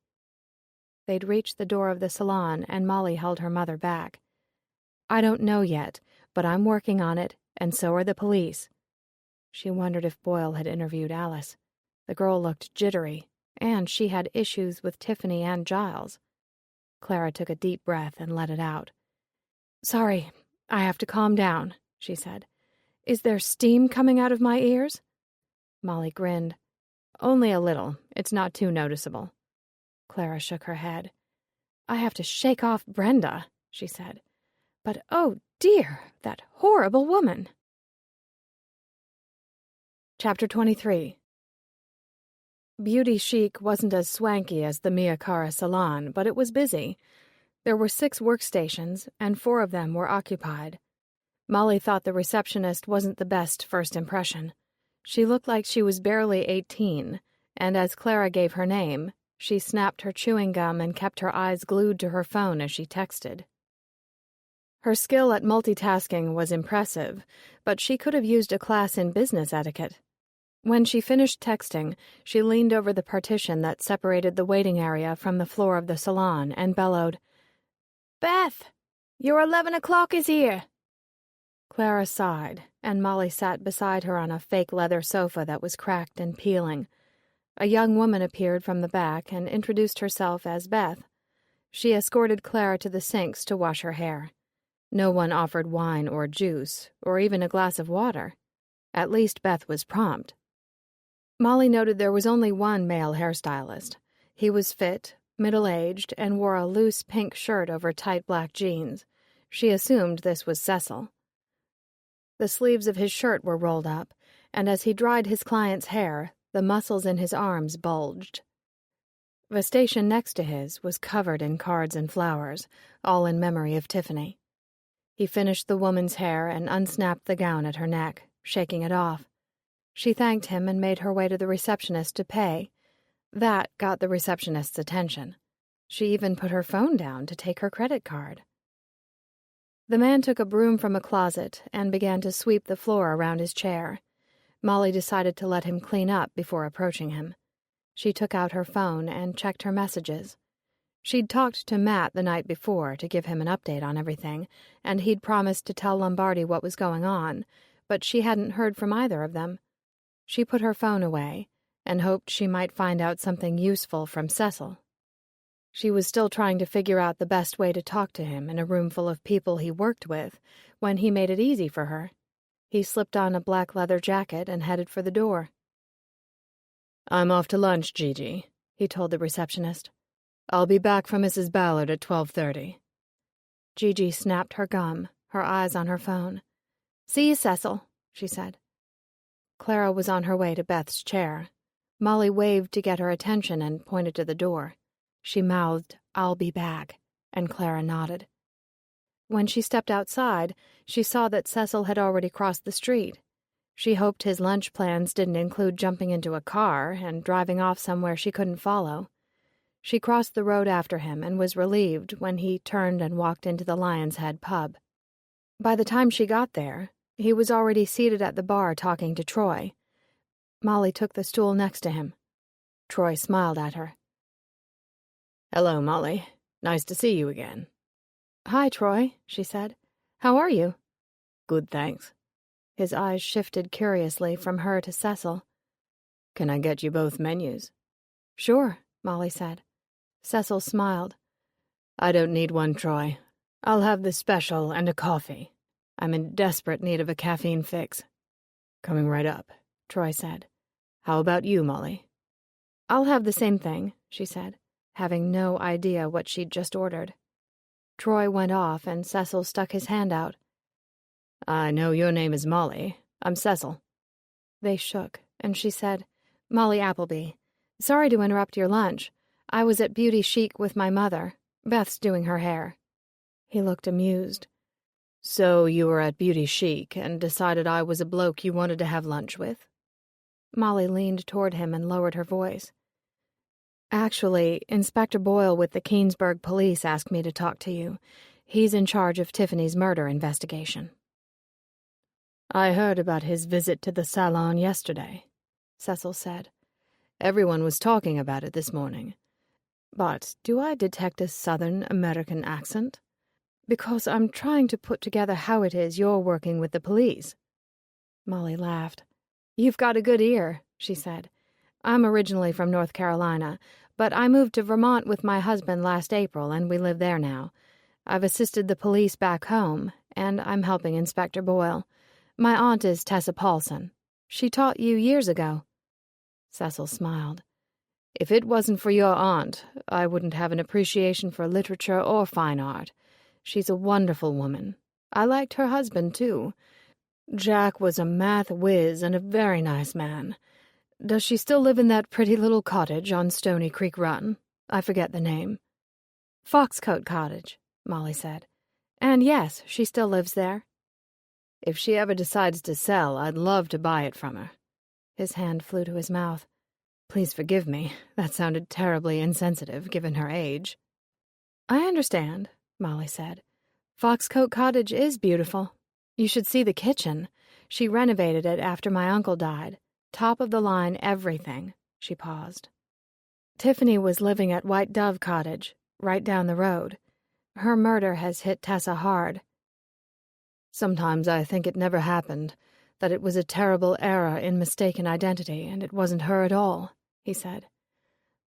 They'd reached the door of the salon, and Molly held her mother back. "I don't know yet, but I'm working on it, and so are the police." She wondered if Boyle had interviewed Alice. The girl looked jittery, and she had issues with Tiffany and Giles. Clara took a deep breath and let it out. "Sorry, I have to calm down," she said. "Is there steam coming out of my ears?" Molly grinned. "Only a little. It's not too noticeable." Clara shook her head. "I have to shake off Brenda," she said. "But oh dear, that horrible woman." Chapter 23. Beauty Chic wasn't as swanky as the Mia Cara salon, but it was busy. There were 6 workstations, and 4 of them were occupied. Molly thought the receptionist wasn't the best first impression. She looked like she was barely 18, and as Clara gave her name, she snapped her chewing gum and kept her eyes glued to her phone as she texted. Her skill at multitasking was impressive, but she could have used a class in business etiquette. When she finished texting, she leaned over the partition that separated the waiting area from the floor of the salon and bellowed, "Beth, your 11 o'clock is here." Clara sighed, and Molly sat beside her on a fake leather sofa that was cracked and peeling. A young woman appeared from the back and introduced herself as Beth. She escorted Clara to the sinks to wash her hair. No one offered wine or juice, or even a glass of water. At least Beth was prompt. Molly noted there was only one male hairstylist. He was fit, middle-aged, and wore a loose pink shirt over tight black jeans. She assumed this was Cecil. The sleeves of his shirt were rolled up, and as he dried his client's hair, the muscles in his arms bulged. The station next to his was covered in cards and flowers, all in memory of Tiffany. He finished the woman's hair and unsnapped the gown at her neck, shaking it off. She thanked him and made her way to the receptionist to pay. That got the receptionist's attention. She even put her phone down to take her credit card. The man took a broom from a closet and began to sweep the floor around his chair. Molly decided to let him clean up before approaching him. She took out her phone and checked her messages. She'd talked to Matt the night before to give him an update on everything, and he'd promised to tell Lombardi what was going on, but she hadn't heard from either of them. She put her phone away and hoped she might find out something useful from Cecil. She was still trying to figure out the best way to talk to him in a room full of people he worked with when he made it easy for her. He slipped on a black leather jacket and headed for the door. "I'm off to lunch, Gigi," he told the receptionist. "I'll be back from Mrs. Ballard at 12:30. Gigi snapped her gum, her eyes on her phone. "See you, Cecil," she said. Clara was on her way to Beth's chair. Molly waved to get her attention and pointed to the door. She mouthed, "I'll be back," and Clara nodded. When she stepped outside, she saw that Cecil had already crossed the street. She hoped his lunch plans didn't include jumping into a car and driving off somewhere she couldn't follow. She crossed the road after him and was relieved when he turned and walked into the Lion's Head pub. By the time she got there, he was already seated at the bar talking to Troy. Molly took the stool next to him. Troy smiled at her. "Hello, Molly. Nice to see you again." "Hi, Troy," she said. "How are you?" "Good, thanks." His eyes shifted curiously from her to Cecil. "Can I get you both menus?" "Sure," Molly said. Cecil smiled. "I don't need one, Troy. I'll have the special and a coffee. I'm in desperate need of a caffeine fix." "Coming right up," Troy said. "How about you, Molly?" "I'll have the same thing," she said, having no idea what she'd just ordered. Troy went off, and Cecil stuck his hand out. "I know your name is Molly. I'm Cecil." They shook, and she said, "Molly Appleby. Sorry to interrupt your lunch. I was at Beauty Chic with my mother. Beth's doing her hair." He looked amused. "So you were at Beauty Chic and decided I was a bloke you wanted to have lunch with?" Molly leaned toward him and lowered her voice. "Actually, Inspector Boyle with the Keensburg police asked me to talk to you. He's in charge of Tiffany's murder investigation." "I heard about his visit to the salon yesterday," Cecil said. "Everyone was talking about it this morning. But do I detect a Southern American accent? Because I'm trying to put together how it is you're working with the police." Molly laughed. "You've got a good ear," she said. "I'm originally from North Carolina, but I moved to Vermont with my husband last April, and we live there now. I've assisted the police back home, and I'm helping Inspector Boyle. My aunt is Tessa Paulson. She taught you years ago." Cecil smiled. "If it wasn't for your aunt, I wouldn't have an appreciation for literature or fine art. She's a wonderful woman. I liked her husband, too. Jack was a math whiz and a very nice man. Does she still live in that pretty little cottage on Stony Creek Run? I forget the name." "Foxcote Cottage," Molly said. "And yes, she still lives there." "If she ever decides to sell, I'd love to buy it from her." His hand flew to his mouth. "Please forgive me. That sounded terribly insensitive, given her age." "I understand," Molly said. "Foxcote Cottage is beautiful. You should see the kitchen. She renovated it after my uncle died. Top of the line everything." She paused. "Tiffany was living at White Dove Cottage, right down the road. Her murder has hit Tessa hard." "Sometimes I think it never happened, that it was a terrible error in mistaken identity, and it wasn't her at all," he said.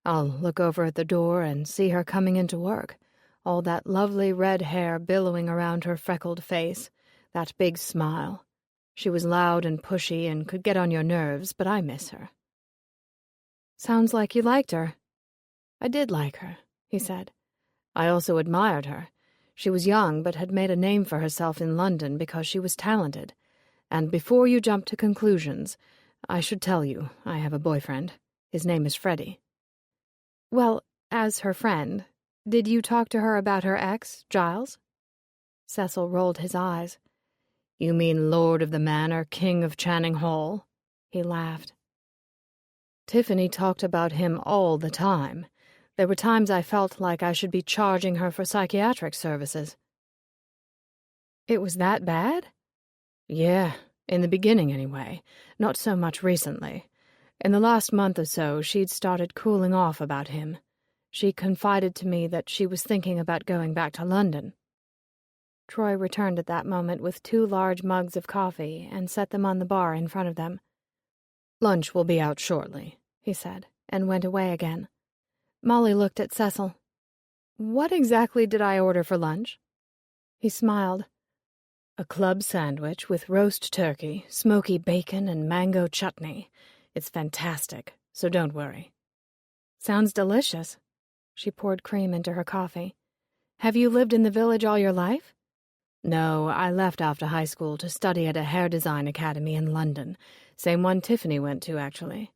"I'll look over at the door and see her coming into work, all that lovely red hair billowing around her freckled face, that big smile. She was loud and pushy and could get on your nerves, but I miss her." "Sounds like you liked her." "I did like her," he said. "I also admired her. She was young but had made a name for herself in London because she was talented. And before you jump to conclusions, I should tell you I have a boyfriend. His name is Freddie." "Well, as her friend, did you talk to her about her ex, Giles?" Cecil rolled his eyes. "You mean Lord of the Manor, King of Channing Hall?" He laughed. "Tiffany talked about him all the time. There were times I felt like I should be charging her for psychiatric services." "It was that bad?" "Yeah, in the beginning anyway. Not so much recently. In the last month or so, she'd started cooling off about him. She confided to me that she was thinking about going back to London." Troy returned at that moment with 2 large mugs of coffee and set them on the bar in front of them. "Lunch will be out shortly," he said, and went away again. Molly looked at Cecil. "What exactly did I order for lunch?" He smiled. "A club sandwich with roast turkey, smoky bacon, and mango chutney. It's fantastic, so don't worry." "Sounds delicious." She poured cream into her coffee. "Have you lived in the village all your life?" "No, I left after high school to study at a hair design academy in London, same one Tiffany went to, actually.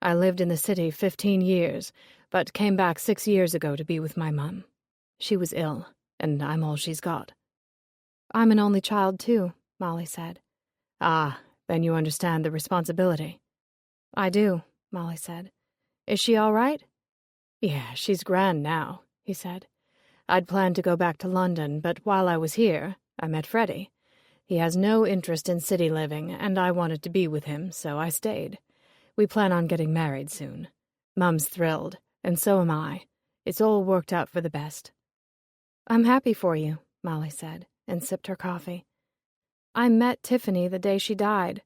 I lived in the city 15 years, but came back 6 years ago to be with my mum. She was ill, and I'm all she's got." "I'm an only child, too," Molly said. "Ah, then you understand the responsibility." "I do," Molly said. "Is she all right?" "Yeah, she's grand now," he said. "I'd planned to go back to London, but while I was here, I met Freddie. He has no interest in city living, and I wanted to be with him, so I stayed. We plan on getting married soon. Mum's thrilled, and so am I. It's all worked out for the best." "I'm happy for you," Molly said, and sipped her coffee. "I met Tiffany the day she died.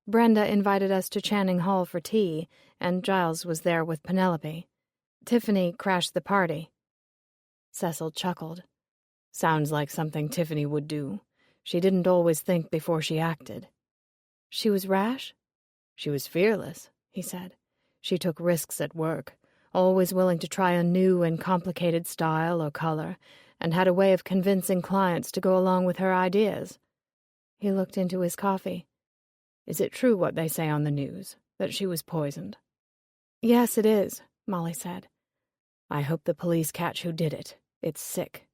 Brenda invited us to Channing Hall for tea, and Giles was there with Penelope. Tiffany crashed the party." Cecil chuckled. "Sounds like something Tiffany would do. She didn't always think before she acted." "She was rash?" "She was fearless," he said. "She took risks at work, always willing to try a new and complicated style or color, and had a way of convincing clients to go along with her ideas." He looked into his coffee. "Is it true what they say on the news, that she was poisoned?" "Yes, it is," Molly said. "I hope the police catch who did it. It's sick."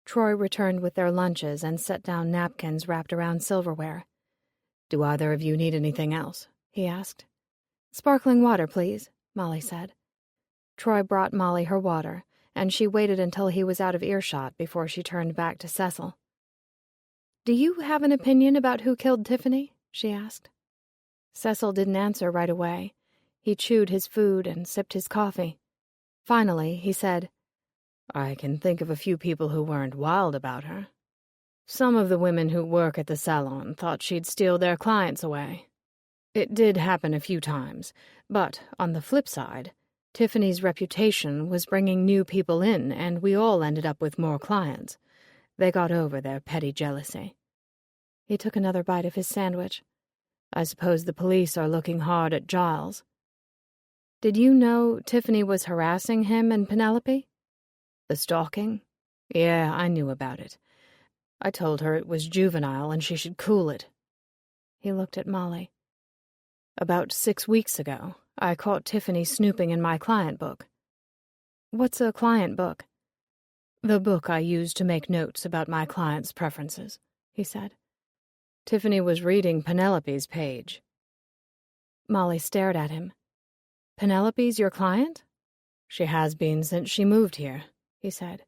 Troy returned with their lunches and set down napkins wrapped around silverware. "Do either of you need anything else?" he asked. "Sparkling water, please," Molly said. Troy brought Molly her water, and she waited until he was out of earshot before she turned back to Cecil. "Do you have an opinion about who killed Tiffany?" she asked. Cecil didn't answer right away. He chewed his food and sipped his coffee. Finally, he said, "I can think of a few people who weren't wild about her. Some of the women who work at the salon thought she'd steal their clients away. It did happen a few times, but on the flip side, Tiffany's reputation was bringing new people in, and we all ended up with more clients. They got over their petty jealousy." He took another bite of his sandwich. "I suppose the police are looking hard at Giles." "Did you know Tiffany was harassing him and Penelope?" "The stalking? Yeah, I knew about it. I told her it was juvenile and she should cool it." He looked at Molly. "About 6 weeks ago, I caught Tiffany snooping in my client book." "What's a client book?" "The book I use to make notes about my clients' preferences," he said. "Tiffany was reading Penelope's page." Molly stared at him. "Penelope's your client?" "She has been since she moved here," he said.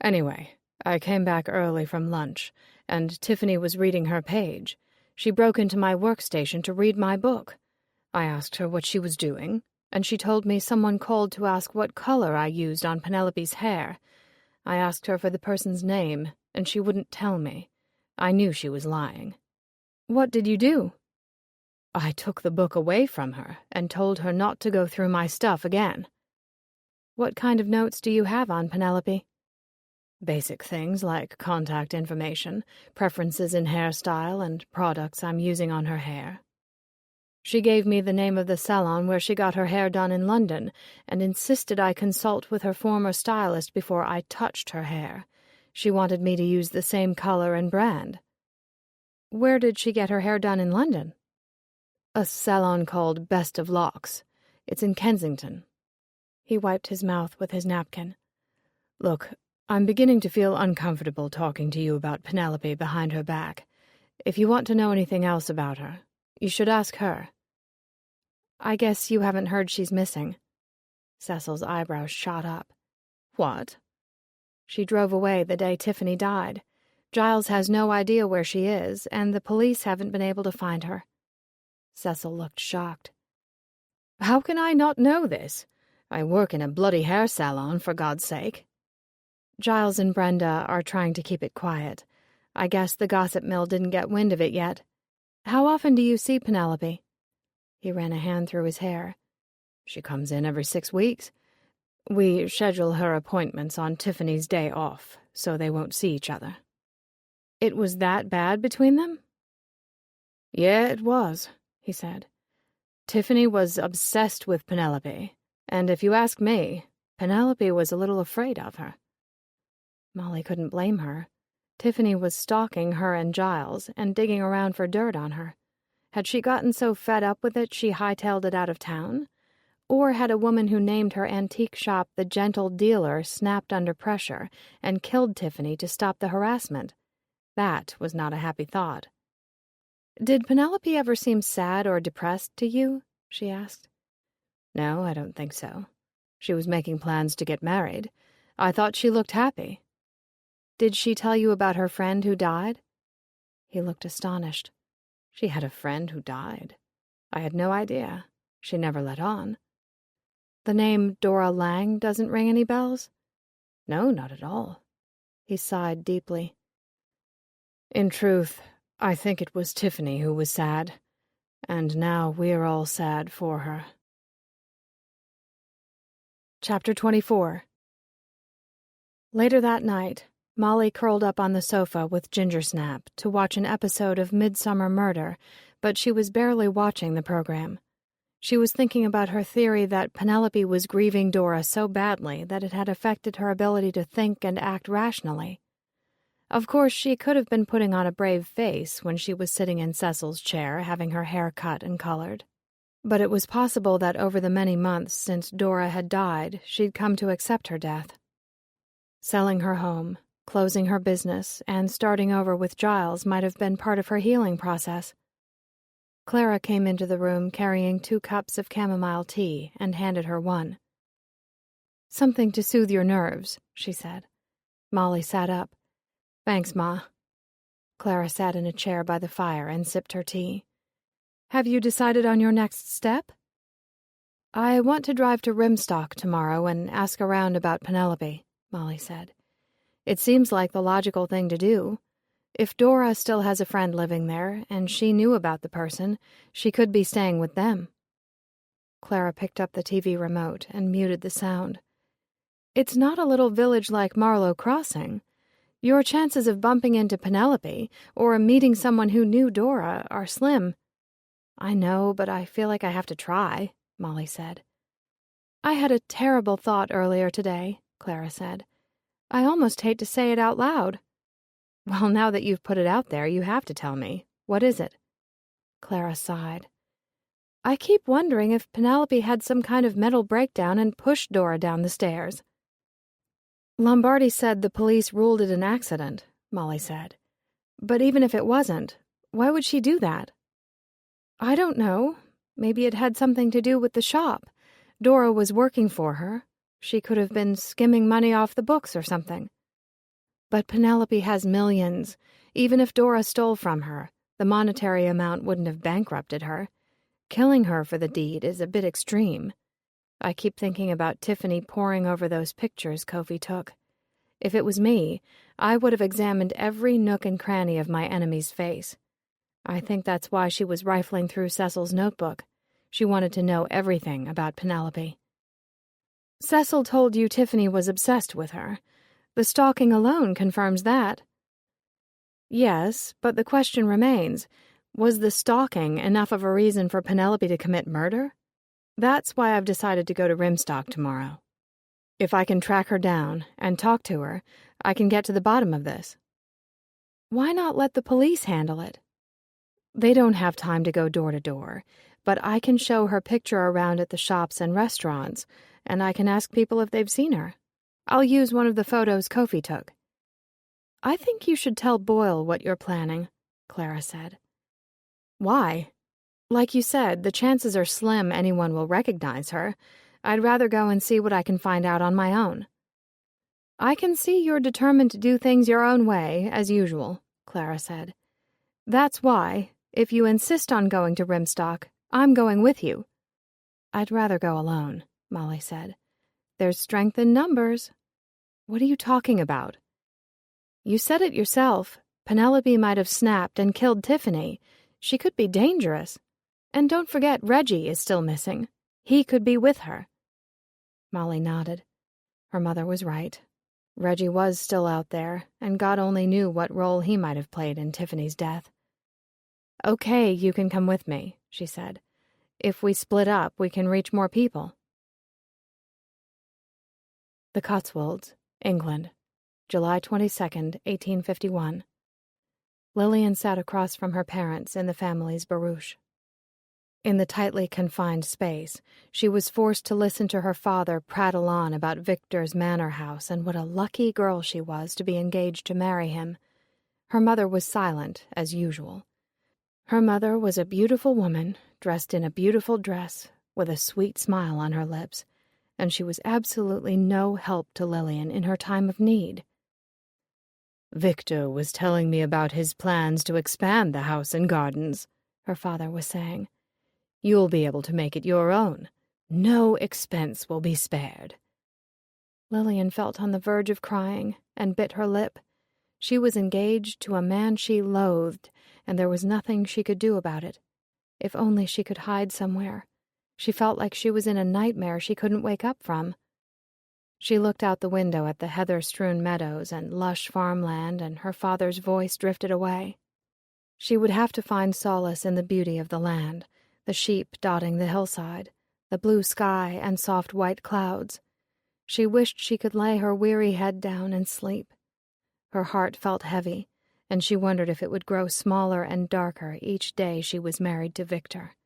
"Anyway, I came back early from lunch, and Tiffany was reading her page. She broke into my workstation to read my book. I asked her what she was doing, and she told me someone called to ask what color I used on Penelope's hair. I asked her for the person's name, and she wouldn't tell me. I knew she was lying." "What did you do?" "I took the book away from her and told her not to go through my stuff again." "What kind of notes do you have on Penelope?" "Basic things like contact information, preferences in hairstyle, and products I'm using on her hair." "She gave me the name of the salon where she got her hair done in London and insisted I consult with her former stylist before I touched her hair. She wanted me to use the same color and brand." "Where did she get her hair done in London?" "A salon called Best of Locks. It's in Kensington." He wiped his mouth with his napkin. "Look, I'm beginning to feel uncomfortable talking to you about Penelope behind her back. If you want to know anything else about her, you should ask her." "I guess you haven't heard she's missing." Cecil's eyebrows shot up. "What?" "She drove away the day Tiffany died. Giles has no idea where she is, and the police haven't been able to find her." Cecil looked shocked. "How can I not know this? I work in a bloody hair salon, for God's sake." "Giles and Brenda are trying to keep it quiet. I guess the gossip mill didn't get wind of it yet. How often do you see Penelope?" He ran a hand through his hair. "She comes in every 6 weeks. We schedule her appointments on Tiffany's day off, so they won't see each other." "It was that bad between them?" "Yeah, it was," he said. "Tiffany was obsessed with Penelope, and if you ask me, Penelope was a little afraid of her." Molly couldn't blame her. Tiffany was stalking her and Giles and digging around for dirt on her. Had she gotten so fed up with it she hightailed it out of town? Or had a woman who named her antique shop the Gentle Dealer snapped under pressure and killed Tiffany to stop the harassment? That was not a happy thought. "Did Penelope ever seem sad or depressed to you?" she asked. "No, I don't think so. She was making plans to get married. I thought she looked happy." "Did she tell you about her friend who died?" He looked astonished. She had a friend who died. I had no idea. She never let on. "The name Dora Lang doesn't ring any bells?" "No, not at all." He sighed deeply. "In truth, I think it was Tiffany who was sad, and now we're all sad for her." Chapter 24. Later that night, Molly curled up on the sofa with Gingersnap to watch an episode of Midsummer Murder, but she was barely watching the program. She was thinking about her theory that Penelope was grieving Dora so badly that it had affected her ability to think and act rationally. Of course, she could have been putting on a brave face when she was sitting in Cecil's chair having her hair cut and colored. But it was possible that over the many months since Dora had died, she'd come to accept her death. Selling her home, closing her business, and starting over with Giles might have been part of her healing process. Clara came into the room carrying 2 cups of chamomile tea and handed her one. "Something to soothe your nerves," she said. Molly sat up. "Thanks, Ma." Clara sat in a chair by the fire and sipped her tea. "Have you decided on your next step?" "I want to drive to Rimstock tomorrow and ask around about Penelope," Molly said. "It seems like the logical thing to do. If Dora still has a friend living there, and she knew about the person, she could be staying with them." Clara picked up the TV remote and muted the sound. "It's not a little village like Marlow Crossing. Your chances of bumping into Penelope, or meeting someone who knew Dora, are slim." "I know, but I feel like I have to try," Molly said. "I had a terrible thought earlier today," Clara said. "I almost hate to say it out loud." "Well, now that you've put it out there, you have to tell me. What is it?" Clara sighed. "I keep wondering if Penelope had some kind of mental breakdown and pushed Dora down the stairs." "Lombardi said the police ruled it an accident," Molly said. "But even if it wasn't, why would she do that?" "I don't know. Maybe it had something to do with the shop. Dora was working for her. She could have been skimming money off the books or something." "But Penelope has millions. Even if Dora stole from her, the monetary amount wouldn't have bankrupted her. Killing her for the deed is a bit extreme. I keep thinking about Tiffany poring over those pictures Kofi took. If it was me, I would have examined every nook and cranny of my enemy's face. I think that's why she was rifling through Cecil's notebook. She wanted to know everything about Penelope." "Cecil told you Tiffany was obsessed with her. The stalking alone confirms that." "Yes, but the question remains, was the stalking enough of a reason for Penelope to commit murder? That's why I've decided to go to Rimstock tomorrow. If I can track her down and talk to her, I can get to the bottom of this." "Why not let the police handle it?" "They don't have time to go door to door, but I can show her picture around at the shops and restaurants, and I can ask people if they've seen her. I'll use one of the photos Kofi took." "I think you should tell Boyle what you're planning," Clara said. "Why? Like you said, the chances are slim anyone will recognize her. I'd rather go and see what I can find out on my own." "I can see you're determined to do things your own way, as usual," Clara said. "That's why, if you insist on going to Rimstock, I'm going with you." "I'd rather go alone," Molly said. "There's strength in numbers." "What are you talking about?" "You said it yourself. Penelope might have snapped and killed Tiffany. She could be dangerous. And don't forget Reggie is still missing. He could be with her." Molly nodded. Her mother was right. Reggie was still out there, and God only knew what role he might have played in Tiffany's death. "Okay, you can come with me," she said. "If we split up, we can reach more people." The Cotswolds, England, July 22nd, 1851. Lillian sat across from her parents in the family's barouche. In the tightly confined space, she was forced to listen to her father prattle on about Victor's manor house and what a lucky girl she was to be engaged to marry him. Her mother was silent, as usual. Her mother was a beautiful woman, dressed in a beautiful dress, with a sweet smile on her lips, and she was absolutely no help to Lillian in her time of need. "Victor was telling me about his plans to expand the house and gardens," her father was saying. "You'll be able to make it your own. No expense will be spared." Lillian felt on the verge of crying and bit her lip. She was engaged to a man she loathed, and there was nothing she could do about it. If only she could hide somewhere. She felt like she was in a nightmare she couldn't wake up from. She looked out the window at the heather-strewn meadows and lush farmland, and her father's voice drifted away. She would have to find solace in the beauty of the land, the sheep dotting the hillside, the blue sky and soft white clouds. She wished she could lay her weary head down and sleep. Her heart felt heavy, and she wondered if it would grow smaller and darker each day she was married to Victor.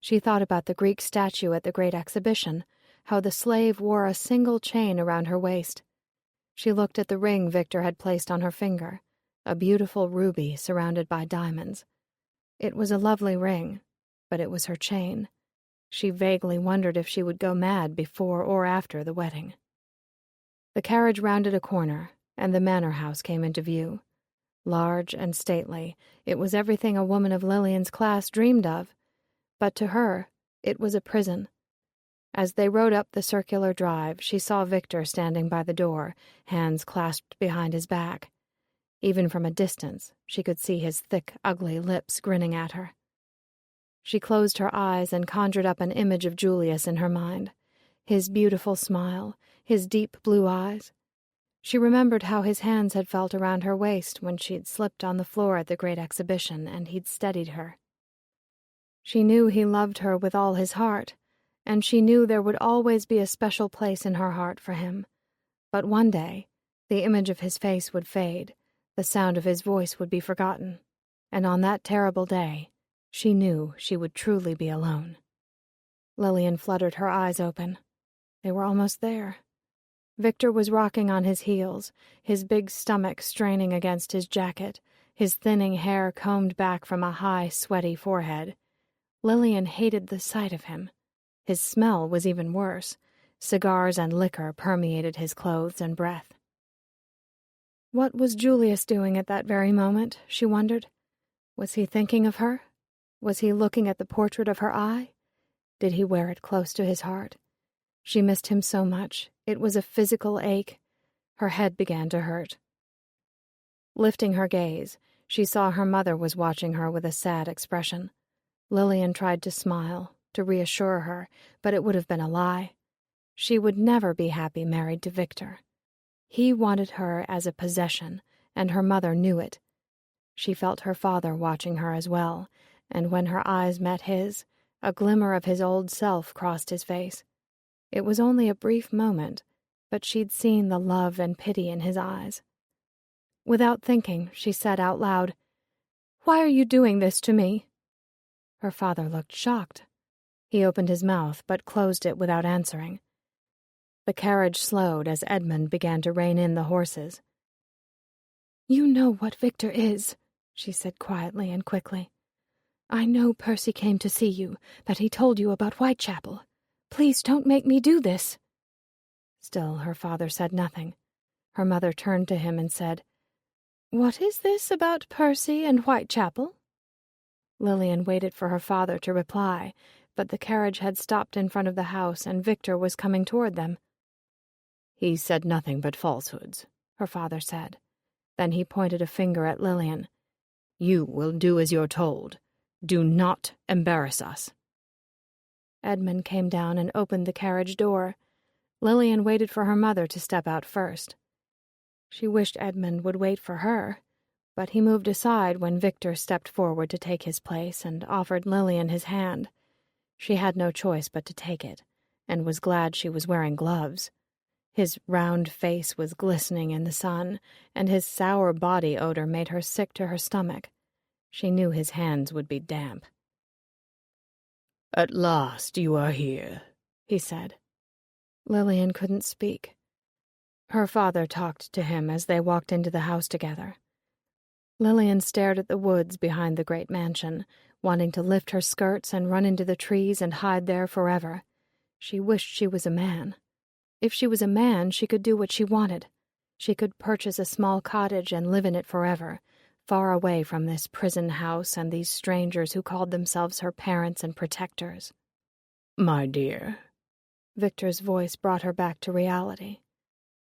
She thought about the Greek statue at the Great Exhibition, how the slave wore a single chain around her waist. She looked at the ring Victor had placed on her finger, a beautiful ruby surrounded by diamonds. It was a lovely ring, but it was her chain. She vaguely wondered if she would go mad before or after the wedding. The carriage rounded a corner, and the manor house came into view. Large and stately, it was everything a woman of Lillian's class dreamed of, but to her, it was a prison. As they rode up the circular drive, she saw Victor standing by the door, hands clasped behind his back. Even from a distance, she could see his thick, ugly lips grinning at her. She closed her eyes and conjured up an image of Julius in her mind, his beautiful smile, his deep blue eyes. She remembered how his hands had felt around her waist when she'd slipped on the floor at the Great Exhibition and he'd steadied her. She knew he loved her with all his heart, and she knew there would always be a special place in her heart for him. But one day, the image of his face would fade, the sound of his voice would be forgotten, and on that terrible day, she knew she would truly be alone. Lillian fluttered her eyes open. They were almost there. Victor was rocking on his heels, his big stomach straining against his jacket, his thinning hair combed back from a high, sweaty forehead. Lillian hated the sight of him. His smell was even worse. Cigars and liquor permeated his clothes and breath. What was Julius doing at that very moment, she wondered? Was he thinking of her? Was he looking at the portrait of her eye? Did he wear it close to his heart? She missed him so much. It was a physical ache. Her head began to hurt. Lifting her gaze, she saw her mother was watching her with a sad expression. Lillian tried to smile, to reassure her, but it would have been a lie. She would never be happy married to Victor. He wanted her as a possession, and her mother knew it. She felt her father watching her as well, and when her eyes met his, a glimmer of his old self crossed his face. It was only a brief moment, but she'd seen the love and pity in his eyes. Without thinking, she said out loud, "Why are you doing this to me?" Her father looked shocked. He opened his mouth, but closed it without answering. The carriage slowed as Edmund began to rein in the horses. "You know what Victor is," she said quietly and quickly. "I know Percy came to see you, that he told you about Whitechapel. Please don't make me do this." Still, her father said nothing. Her mother turned to him and said, "What is this about Percy and Whitechapel?" Lillian waited for her father to reply, but the carriage had stopped in front of the house and Victor was coming toward them. "He said nothing but falsehoods," her father said. Then he pointed a finger at Lillian. "You will do as you're told. Do not embarrass us." Edmund came down and opened the carriage door. Lillian waited for her mother to step out first. She wished Edmund would wait for her, but he moved aside when Victor stepped forward to take his place and offered Lillian his hand. She had no choice but to take it, and was glad she was wearing gloves. His round face was glistening in the sun, and his sour body odor made her sick to her stomach. She knew his hands would be damp. "At last you are here," he said. Lillian couldn't speak. Her father talked to him as they walked into the house together. Lillian stared at the woods behind the great mansion, wanting to lift her skirts and run into the trees and hide there forever. She wished she was a man. If she was a man, she could do what she wanted. She could purchase a small cottage and live in it forever, far away from this prison house and these strangers who called themselves her parents and protectors. "My dear." Victor's voice brought her back to reality.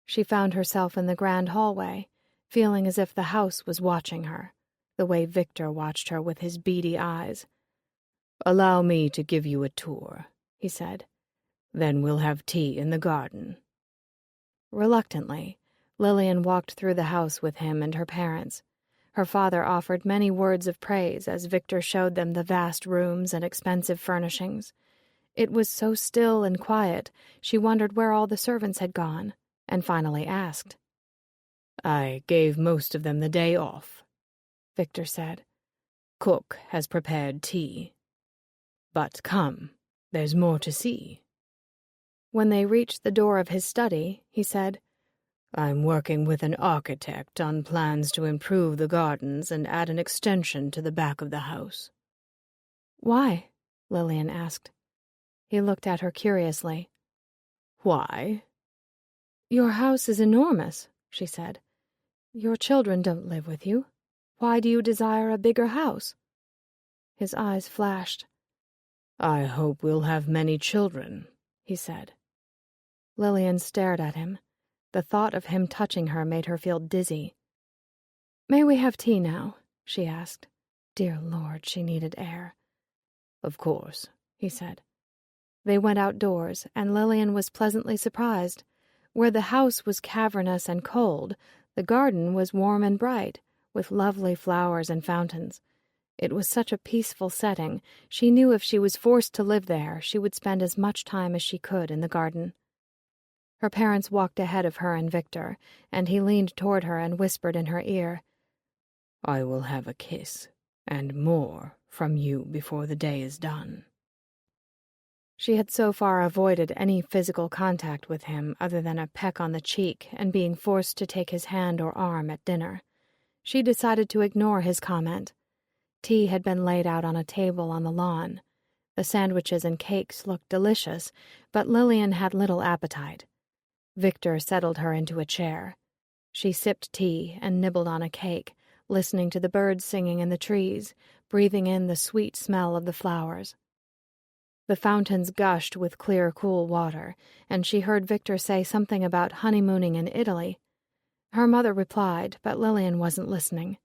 She found herself in the grand hallway, feeling as if the house was watching her, the way Victor watched her with his beady eyes. "Allow me to give you a tour," he said. "Then we'll have tea in the garden." Reluctantly, Lillian walked through the house with him and her parents. Her father offered many words of praise as Victor showed them the vast rooms and expensive furnishings. It was so still and quiet, she wondered where all the servants had gone, and finally asked. "I gave most of them the day off," Victor said. "Cook has prepared tea. But come, there's more to see." When they reached the door of his study, he said, "I'm working with an architect on plans to improve the gardens and add an extension to the back of the house." "Why?" Lillian asked. He looked at her curiously. "Why?" "Your house is enormous," she said. "Your children don't live with you. Why do you desire a bigger house?" His eyes flashed. "I hope we'll have many children," he said. Lillian stared at him. The thought of him touching her made her feel dizzy. "May we have tea now?" she asked. Dear Lord, she needed air. "Of course," he said. They went outdoors, and Lillian was pleasantly surprised. Where the house was cavernous and cold, the garden was warm and bright, with lovely flowers and fountains. It was such a peaceful setting, she knew if she was forced to live there, she would spend as much time as she could in the garden. Her parents walked ahead of her and Victor, and he leaned toward her and whispered in her ear, "I will have a kiss, and more, from you before the day is done." She had so far avoided any physical contact with him other than a peck on the cheek and being forced to take his hand or arm at dinner. She decided to ignore his comment. Tea had been laid out on a table on the lawn. The sandwiches and cakes looked delicious, but Lillian had little appetite. Victor settled her into a chair. She sipped tea and nibbled on a cake, listening to the birds singing in the trees, breathing in the sweet smell of the flowers. The fountains gushed with clear, cool water, and she heard Victor say something about honeymooning in Italy. Her mother replied, but Lillian wasn't listening.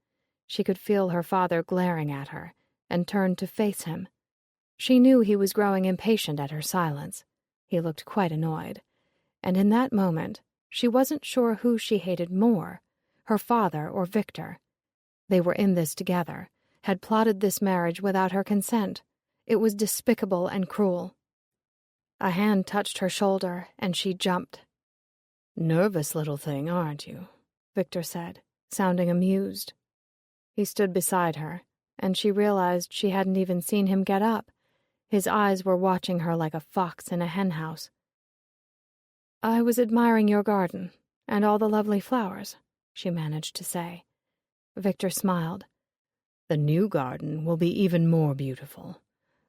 She could feel her father glaring at her, and turned to face him. She knew he was growing impatient at her silence. He looked quite annoyed. And in that moment, she wasn't sure who she hated more, her father or Victor. They were in this together, had plotted this marriage without her consent. It was despicable and cruel. A hand touched her shoulder, and she jumped. "Nervous little thing, aren't you?" Victor said, sounding amused. He stood beside her, and she realized she hadn't even seen him get up. His eyes were watching her like a fox in a henhouse. "I was admiring your garden, and all the lovely flowers," she managed to say. Victor smiled. "The new garden will be even more beautiful.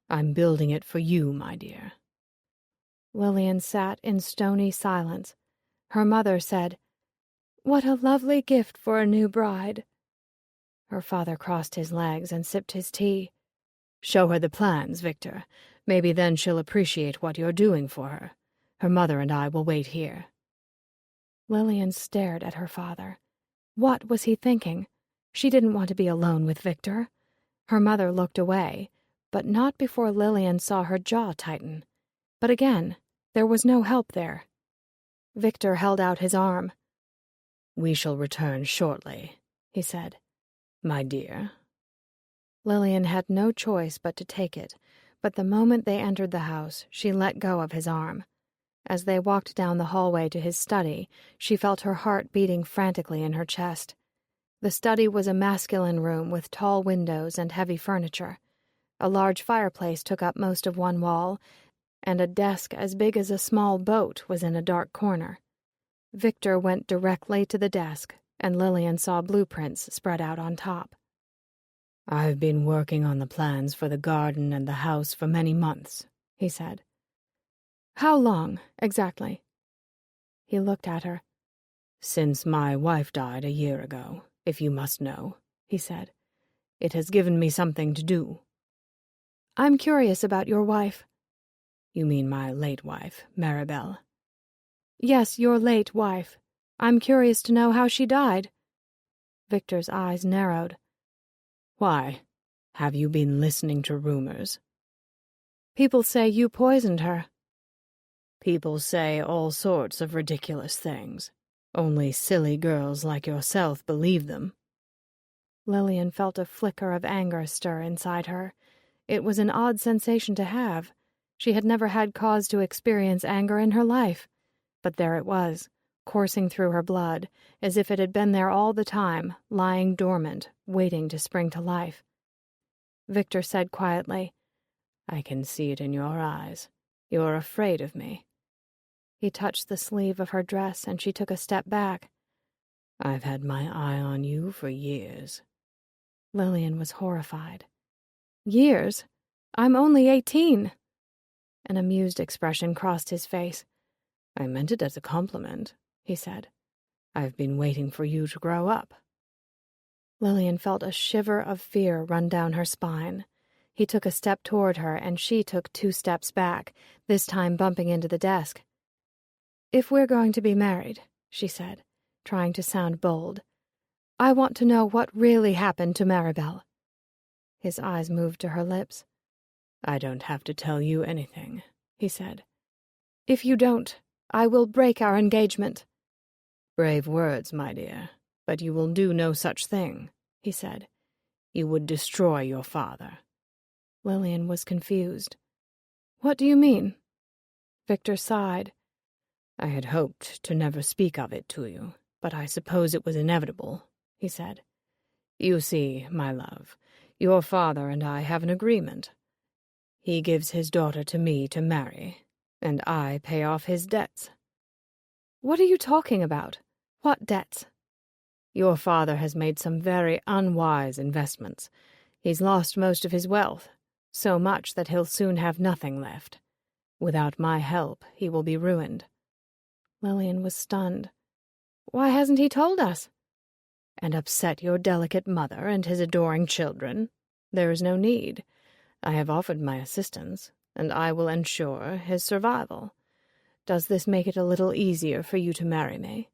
I'm building it for you, my dear." Lillian sat in stony silence. Her mother said, "What a lovely gift for a new bride." Her father crossed his legs and sipped his tea. "Show her the plans, Victor. Maybe then she'll appreciate what you're doing for her. Her mother and I will wait here." Lillian stared at her father. What was he thinking? She didn't want to be alone with Victor. Her mother looked away, but not before Lillian saw her jaw tighten. But again, there was no help there. Victor held out his arm. "We shall return shortly," he said. "My dear." Lillian had no choice but to take it, but the moment they entered the house, she let go of his arm. As they walked down the hallway to his study, she felt her heart beating frantically in her chest. The study was a masculine room with tall windows and heavy furniture. A large fireplace took up most of one wall, and a desk as big as a small boat was in a dark corner. Victor went directly to the desk, and Lillian saw blueprints spread out on top. "I've been working on the plans for the garden and the house for many months," he said. "How long, exactly?" He looked at her. "Since my wife died a year ago, if you must know," he said. "It has given me something to do." "I'm curious about your wife." "You mean my late wife, Maribel?" "Yes, your late wife. I'm curious to know how she died." Victor's eyes narrowed. "Why? Have you been listening to rumors?" "People say you poisoned her." "People say all sorts of ridiculous things. Only silly girls like yourself believe them." Lillian felt a flicker of anger stir inside her. It was an odd sensation to have. She had never had cause to experience anger in her life. But there it was, coursing through her blood, as if it had been there all the time, lying dormant, waiting to spring to life. Victor said quietly, "I can see it in your eyes. You're afraid of me." He touched the sleeve of her dress, and she took a step back. "I've had my eye on you for years." Lillian was horrified. "Years? I'm only 18. An amused expression crossed his face. "I meant it as a compliment," he said. "I've been waiting for you to grow up." Lillian felt a shiver of fear run down her spine. He took a step toward her, and she took 2 steps back, this time bumping into the desk. "If we're going to be married," she said, trying to sound bold, "I want to know what really happened to Maribel." His eyes moved to her lips. "I don't have to tell you anything," he said. "If you don't, I will break our engagement." "Brave words, my dear, but you will do no such thing," he said. "You would destroy your father." Lillian was confused. "What do you mean?" Victor sighed. "I had hoped to never speak of it to you, but I suppose it was inevitable," he said. "You see, my love, your father and I have an agreement. He gives his daughter to me to marry, and I pay off his debts." "What are you talking about? What debts?" "Your father has made some very unwise investments. He's lost most of his wealth, so much that he'll soon have nothing left. Without my help, he will be ruined." Lillian was stunned. "Why hasn't he told us?" "And upset your delicate mother and his adoring children? There is no need. I have offered my assistance, and I will ensure his survival. Does this make it a little easier for you to marry me?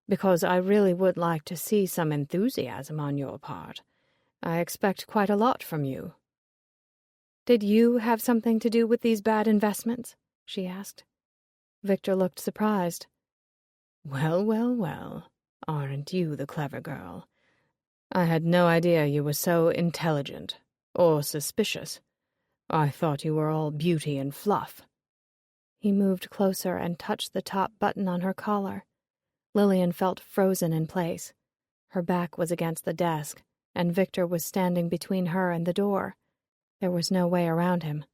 Because I really would like to see some enthusiasm on your part. I expect quite a lot from you." "Did you have something to do with these bad investments?" she asked. Victor looked surprised. Well, well, well. Aren't you the clever girl? I had no idea you were so intelligent, or suspicious. I thought you were all beauty and fluff." He moved closer and touched the top button on her collar. Lillian felt frozen in place. Her back was against the desk, and Victor was standing between her and the door. There was no way around him.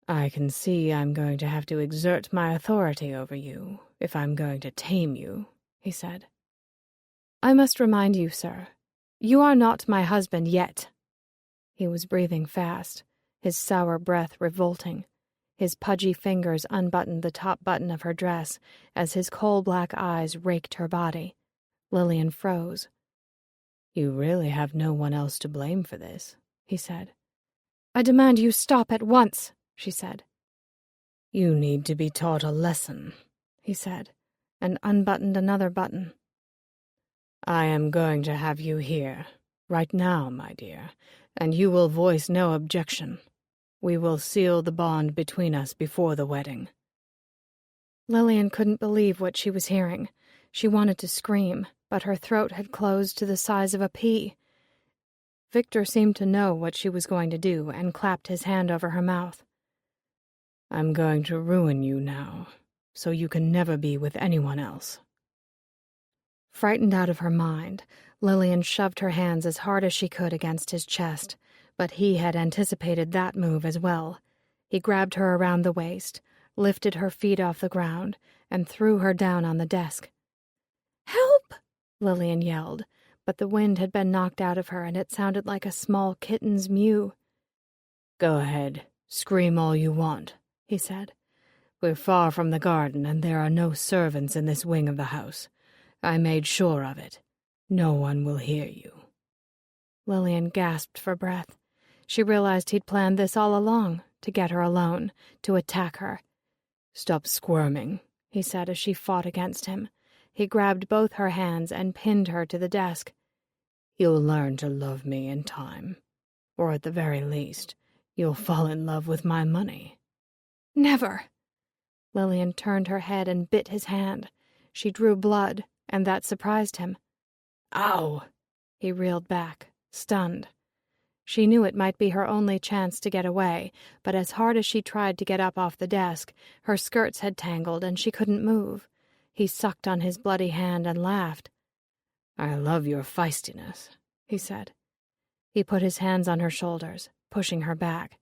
"I can see I'm going to have to exert my authority over you, if I'm going to tame you," he said. "I must remind you, sir, you are not my husband yet." He was breathing fast, his sour breath revolting. His pudgy fingers unbuttoned the top button of her dress as his coal-black eyes raked her body. Lillian froze. "You really have no one else to blame for this," he said. "I demand you stop at once," she said. "You need to be taught a lesson," he said, and unbuttoned another button. "I am going to have you here, right now, my dear, and you will voice no objection. We will seal the bond between us before the wedding." Lillian couldn't believe what she was hearing. She wanted to scream, but her throat had closed to the size of a pea. Victor seemed to know what she was going to do and clapped his hand over her mouth. "I'm going to ruin you now, so you can never be with anyone else." Frightened out of her mind, Lillian shoved her hands as hard as she could against his chest, but he had anticipated that move as well. He grabbed her around the waist, lifted her feet off the ground, and threw her down on the desk. "Help!" Lillian yelled, but the wind had been knocked out of her and it sounded like a small kitten's mew. "Go ahead, scream all you want," he said. "We're far from the garden and there are no servants in this wing of the house. I made sure of it. No one will hear you." Lillian gasped for breath. She realized he'd planned this all along, to get her alone, to attack her. "Stop squirming," he said as she fought against him. He grabbed both her hands and pinned her to the desk. "You'll learn to love me in time. Or at the very least, you'll fall in love with my money." "Never!" Lillian turned her head and bit his hand. She drew blood, and that surprised him. "Ow!" He reeled back, stunned. She knew it might be her only chance to get away, but as hard as she tried to get up off the desk, her skirts had tangled and she couldn't move. He sucked on his bloody hand and laughed. "I love your feistiness," he said. He put his hands on her shoulders, pushing her back.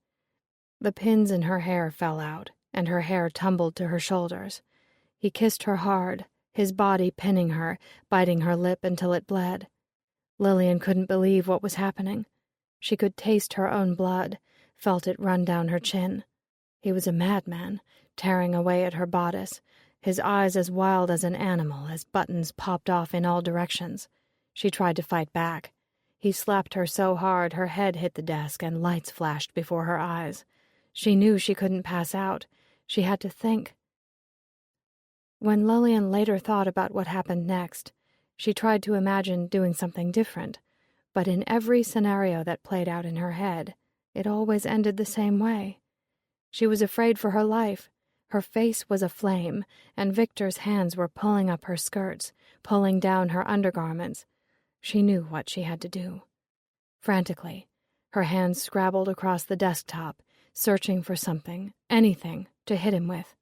The pins in her hair fell out, and her hair tumbled to her shoulders. He kissed her hard, his body pinning her, biting her lip until it bled. Lillian couldn't believe what was happening. She could taste her own blood, felt it run down her chin. He was a madman, tearing away at her bodice, his eyes as wild as an animal as buttons popped off in all directions. She tried to fight back. He slapped her so hard her head hit the desk and lights flashed before her eyes. She knew she couldn't pass out. She had to think. When Lillian later thought about what happened next, she tried to imagine doing something different, but in every scenario that played out in her head, it always ended the same way. She was afraid for her life. Her face was aflame, and Victor's hands were pulling up her skirts, pulling down her undergarments. She knew what she had to do. Frantically, her hands scrabbled across the desktop, searching for something, anything, to hit him with.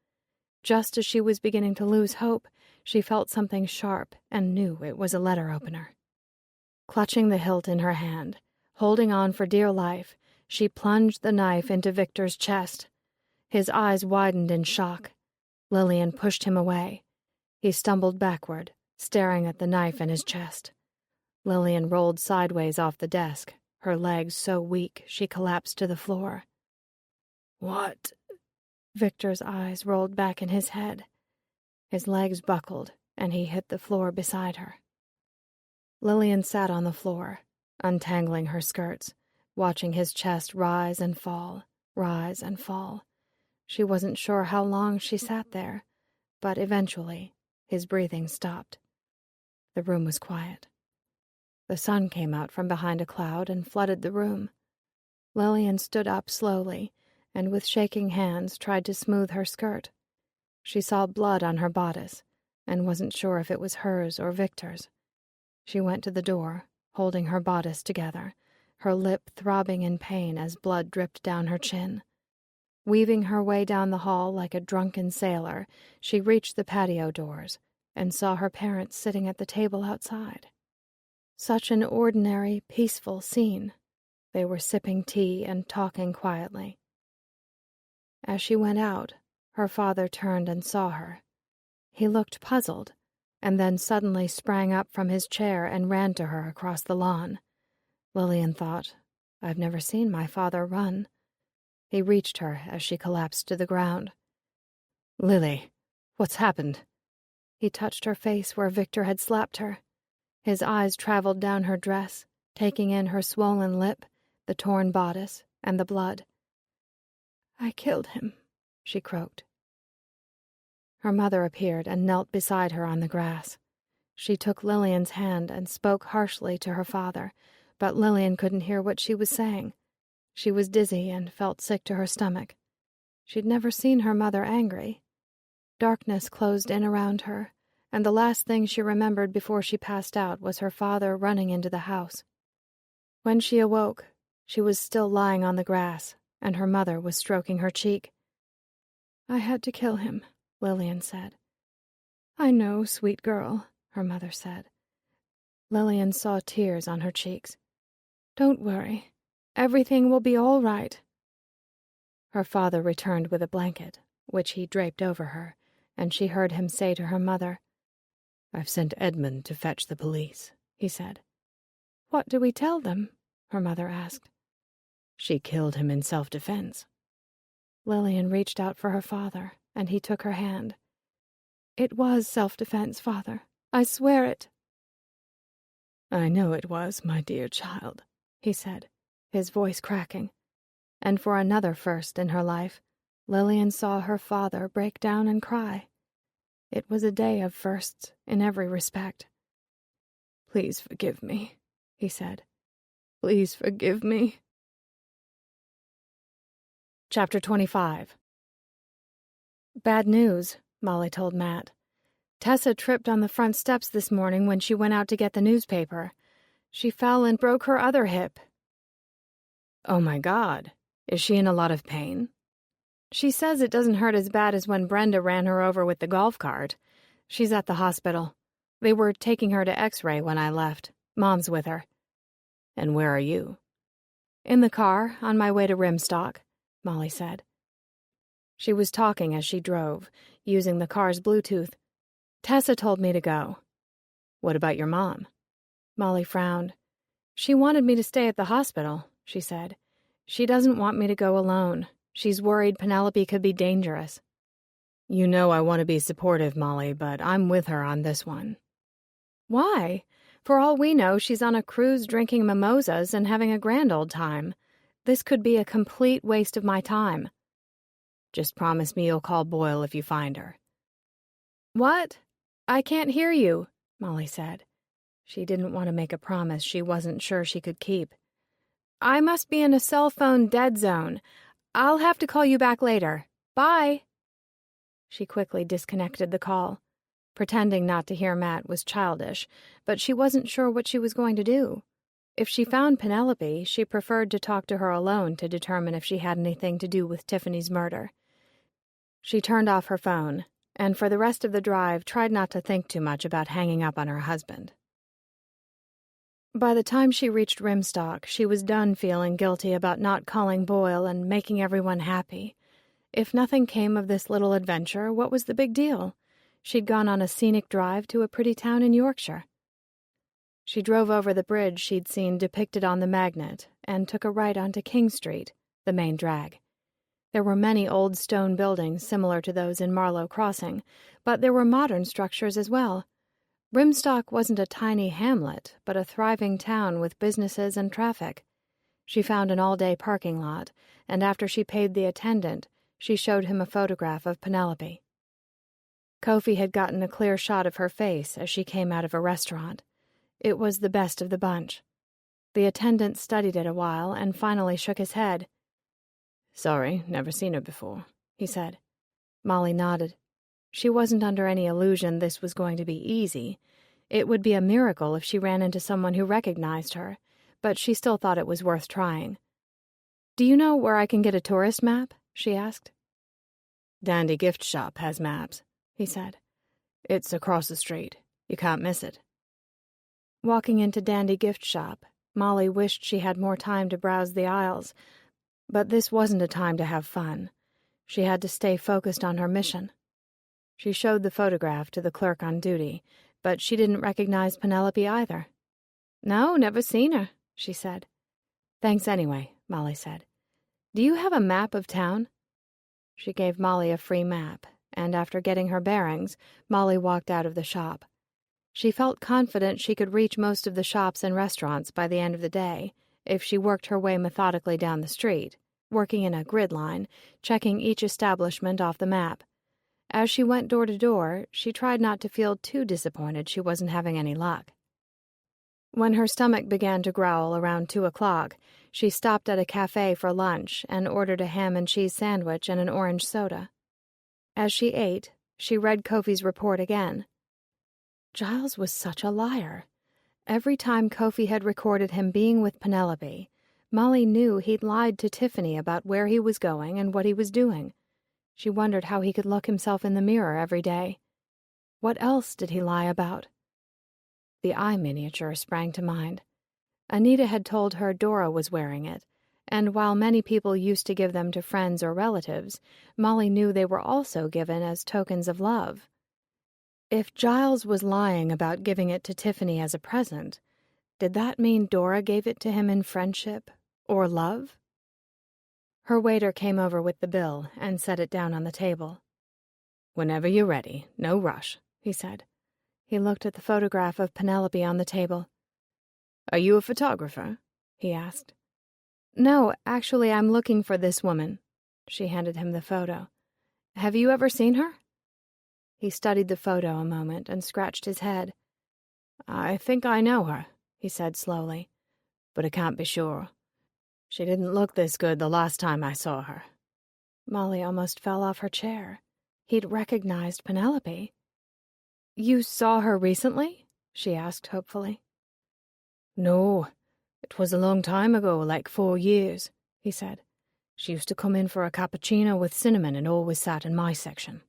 Just as she was beginning to lose hope, she felt something sharp and knew it was a letter opener. Clutching the hilt in her hand, holding on for dear life, she plunged the knife into Victor's chest. His eyes widened in shock. Lillian pushed him away. He stumbled backward, staring at the knife in his chest. Lillian rolled sideways off the desk, her legs so weak she collapsed to the floor. "What?" Victor's eyes rolled back in his head. His legs buckled, and he hit the floor beside her. Lillian sat on the floor, untangling her skirts, watching his chest rise and fall, rise and fall. She wasn't sure how long she sat there, but eventually his breathing stopped. The room was quiet. The sun came out from behind a cloud and flooded the room. Lillian stood up slowly and with shaking hands tried to smooth her skirt. She saw blood on her bodice and wasn't sure if it was hers or Victor's. She went to the door, holding her bodice together, her lip throbbing in pain as blood dripped down her chin. Weaving her way down the hall like a drunken sailor, she reached the patio doors and saw her parents sitting at the table outside. Such an ordinary, peaceful scene. They were sipping tea and talking quietly. As she went out, her father turned and saw her. He looked puzzled, and then suddenly sprang up from his chair and ran to her across the lawn. Lillian thought, "I've never seen my father run." He reached her as she collapsed to the ground. "Lily, what's happened?" He touched her face where Victor had slapped her. His eyes traveled down her dress, taking in her swollen lip, the torn bodice, and the blood. "I killed him," she croaked. Her mother appeared and knelt beside her on the grass. She took Lillian's hand and spoke harshly to her father, but Lillian couldn't hear what she was saying. She was dizzy and felt sick to her stomach. She'd never seen her mother angry. Darkness closed in around her, and the last thing she remembered before she passed out was her father running into the house. When she awoke, she was still lying on the grass, and her mother was stroking her cheek. "I had to kill him," Lillian said. "I know, sweet girl," her mother said. Lillian saw tears on her cheeks. "Don't worry. Everything will be all right." Her father returned with a blanket, which he draped over her, and she heard him say to her mother, "I've sent Edmund to fetch the police," he said. "What do we tell them?" her mother asked. "She killed him in self-defense." Lillian reached out for her father, and he took her hand. "It was self-defense, Father. I swear it." "I know it was, my dear child," he said, his voice cracking. And for another first in her life, Lillian saw her father break down and cry. It was a day of firsts in every respect. "Please forgive me," he said. "Please forgive me." Chapter 25. "Bad news," Molly told Matt. "Tessa tripped on the front steps this morning when she went out to get the newspaper. She fell and broke her other hip." "Oh my God. Is she in a lot of pain?" "She says it doesn't hurt as bad as when Brenda ran her over with the golf cart. She's at the hospital. They were taking her to X-ray when I left. Mom's with her." "And where are you?" "In the car, on my way to Rimstock," Molly said. She was talking as she drove, using the car's Bluetooth. "Tessa told me to go." "What about your mom?" Molly frowned. "She wanted me to stay at the hospital," she said. "She doesn't want me to go alone. She's worried Penelope could be dangerous." "You know I want to be supportive, Molly, but I'm with her on this one." "Why? For all we know, she's on a cruise drinking mimosas and having a grand old time. This could be a complete waste of my time." "Just promise me you'll call Boyle if you find her." "What? I can't hear you," Molly said. She didn't want to make a promise she wasn't sure she could keep. "I must be in a cell phone dead zone. I'll have to call you back later. Bye." She quickly disconnected the call. Pretending not to hear Matt was childish, but she wasn't sure what she was going to do. If she found Penelope, she preferred to talk to her alone to determine if she had anything to do with Tiffany's murder. She turned off her phone, and for the rest of the drive tried not to think too much about hanging up on her husband. By the time she reached Rimstock, she was done feeling guilty about not calling Boyle and making everyone happy. If nothing came of this little adventure, what was the big deal? She'd gone on a scenic drive to a pretty town in Yorkshire. She drove over the bridge she'd seen depicted on the magnet and took a right onto King Street, the main drag. There were many old stone buildings similar to those in Marlow Crossing, but there were modern structures as well. Rimstock wasn't a tiny hamlet, but a thriving town with businesses and traffic. She found an all-day parking lot, and after she paid the attendant, she showed him a photograph of Penelope. Kofi had gotten a clear shot of her face as she came out of a restaurant. It was the best of the bunch. The attendant studied it a while and finally shook his head. "Sorry, never seen her before," he said. Molly nodded. She wasn't under any illusion this was going to be easy. It would be a miracle if she ran into someone who recognized her, but she still thought it was worth trying. "Do you know where I can get a tourist map?" she asked. "Dandy Gift Shop has maps," he said. "It's across the street. You can't miss it." Walking into Dandy Gift Shop, Molly wished she had more time to browse the aisles, but this wasn't a time to have fun. She had to stay focused on her mission. She showed the photograph to the clerk on duty, but she didn't recognize Penelope either. "No, never seen her," she said. "Thanks anyway," Molly said. "Do you have a map of town?" She gave Molly a free map, and after getting her bearings, Molly walked out of the shop. She felt confident she could reach most of the shops and restaurants by the end of the day, if she worked her way methodically down the street, working in a grid line, checking each establishment off the map. As she went door to door, she tried not to feel too disappointed she wasn't having any luck. When her stomach began to growl around 2 o'clock, she stopped at a cafe for lunch and ordered a ham and cheese sandwich and an orange soda. As she ate, she read Kofi's report again. Giles was such a liar. Every time Kofi had recorded him being with Penelope, Molly knew he'd lied to Tiffany about where he was going and what he was doing. She wondered how he could look himself in the mirror every day. What else did he lie about? The eye miniature sprang to mind. Anita had told her Dora was wearing it, and while many people used to give them to friends or relatives, Molly knew they were also given as tokens of love. If Giles was lying about giving it to Tiffany as a present, did that mean Dora gave it to him in friendship or love? Her waiter came over with the bill and set it down on the table. "Whenever you're ready, no rush," he said. He looked at the photograph of Penelope on the table. "Are you a photographer?" he asked. "No, actually I'm looking for this woman." She handed him the photo. "Have you ever seen her?" He studied the photo a moment and scratched his head. "I think I know her," he said slowly, "but I can't be sure. She didn't look this good the last time I saw her." Molly almost fell off her chair. He'd recognized Penelope. "You saw her recently?" she asked hopefully. "No, it was a long time ago, like 4 years," he said. "She used to come in for a cappuccino with cinnamon and always sat in my section."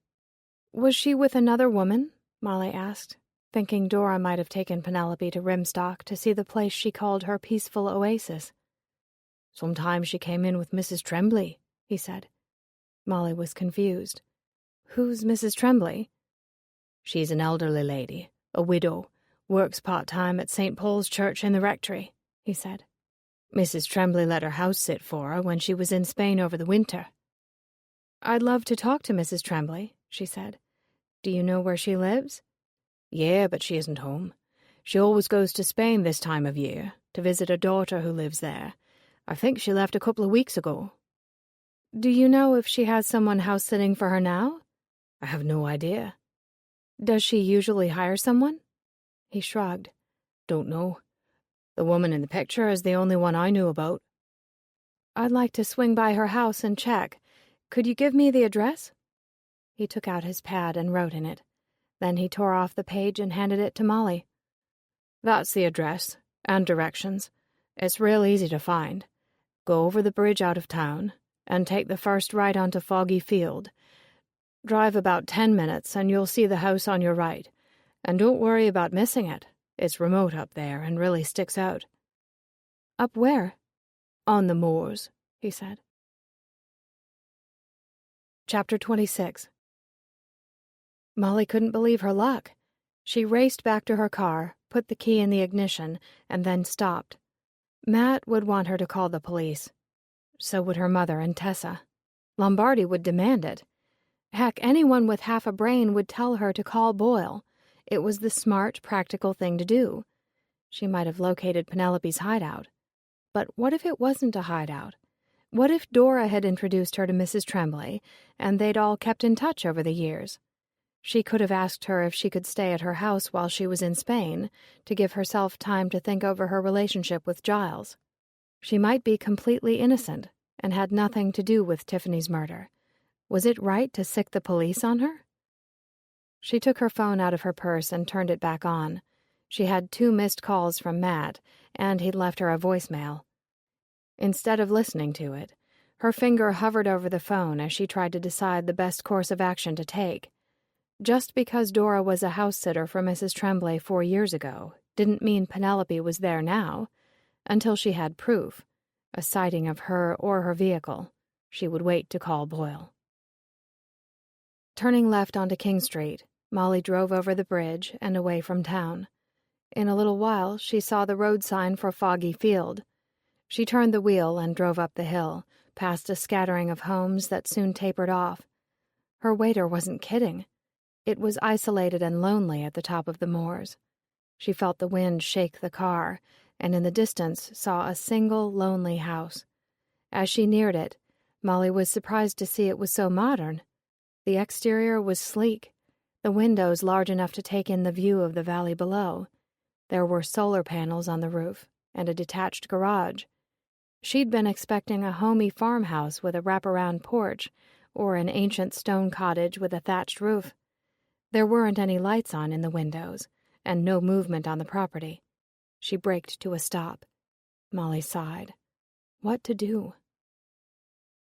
"Was she with another woman?" Molly asked, thinking Dora might have taken Penelope to Rimstock to see the place she called her peaceful oasis. "Sometimes she came in with Mrs. Tremblay," he said. Molly was confused. "Who's Mrs. Tremblay?" "She's an elderly lady, a widow, works part-time at St. Paul's Church in the rectory," he said. "Mrs. Tremblay let her house sit for her when she was in Spain over the winter." "I'd love to talk to Mrs. Tremblay," she said. "Do you know where she lives?" "Yeah, but she isn't home. She always goes to Spain this time of year to visit a daughter who lives there. I think she left a couple of weeks ago." "Do you know if she has someone house-sitting for her now?" "I have no idea." "Does she usually hire someone?" He shrugged. "Don't know. The woman in the picture is the only one I knew about." "I'd like to swing by her house and check. Could you give me the address?" He took out his pad and wrote in it. Then he tore off the page and handed it to Molly. "That's the address, and directions. It's real easy to find. Go over the bridge out of town, and take the first right onto Foggy Field. Drive about 10 minutes, and you'll see the house on your right. And don't worry about missing it. It's remote up there and really sticks out." "Up where?" "On the moors," he said. Chapter 26. Molly couldn't believe her luck. She raced back to her car, put the key in the ignition, and then stopped. Matt would want her to call the police. So would her mother and Tessa. Lombardi would demand it. Heck, anyone with half a brain would tell her to call Boyle. It was the smart, practical thing to do. She might have located Penelope's hideout. But what if it wasn't a hideout? What if Dora had introduced her to Mrs. Tremblay, and they'd all kept in touch over the years? She could have asked her if she could stay at her house while she was in Spain, to give herself time to think over her relationship with Giles. She might be completely innocent, and had nothing to do with Tiffany's murder. Was it right to sic the police on her? She took her phone out of her purse and turned it back on. She had 2 missed calls from Matt, and he'd left her a voicemail. Instead of listening to it, her finger hovered over the phone as she tried to decide the best course of action to take. Just because Dora was a house-sitter for Mrs. Tremblay 4 years ago didn't mean Penelope was there now. Until she had proof, a sighting of her or her vehicle, she would wait to call Boyle. Turning left onto King Street, Molly drove over the bridge and away from town. In a little while, she saw the road sign for Foggy Field. She turned the wheel and drove up the hill, past a scattering of homes that soon tapered off. Her waiter wasn't kidding. It was isolated and lonely at the top of the moors. She felt the wind shake the car, and in the distance saw a single lonely house. As she neared it, Molly was surprised to see it was so modern. The exterior was sleek, the windows large enough to take in the view of the valley below. There were solar panels on the roof and a detached garage. She'd been expecting a homey farmhouse with a wraparound porch, or an ancient stone cottage with a thatched roof. There weren't any lights on in the windows, and no movement on the property. She braked to a stop. Molly sighed. What to do?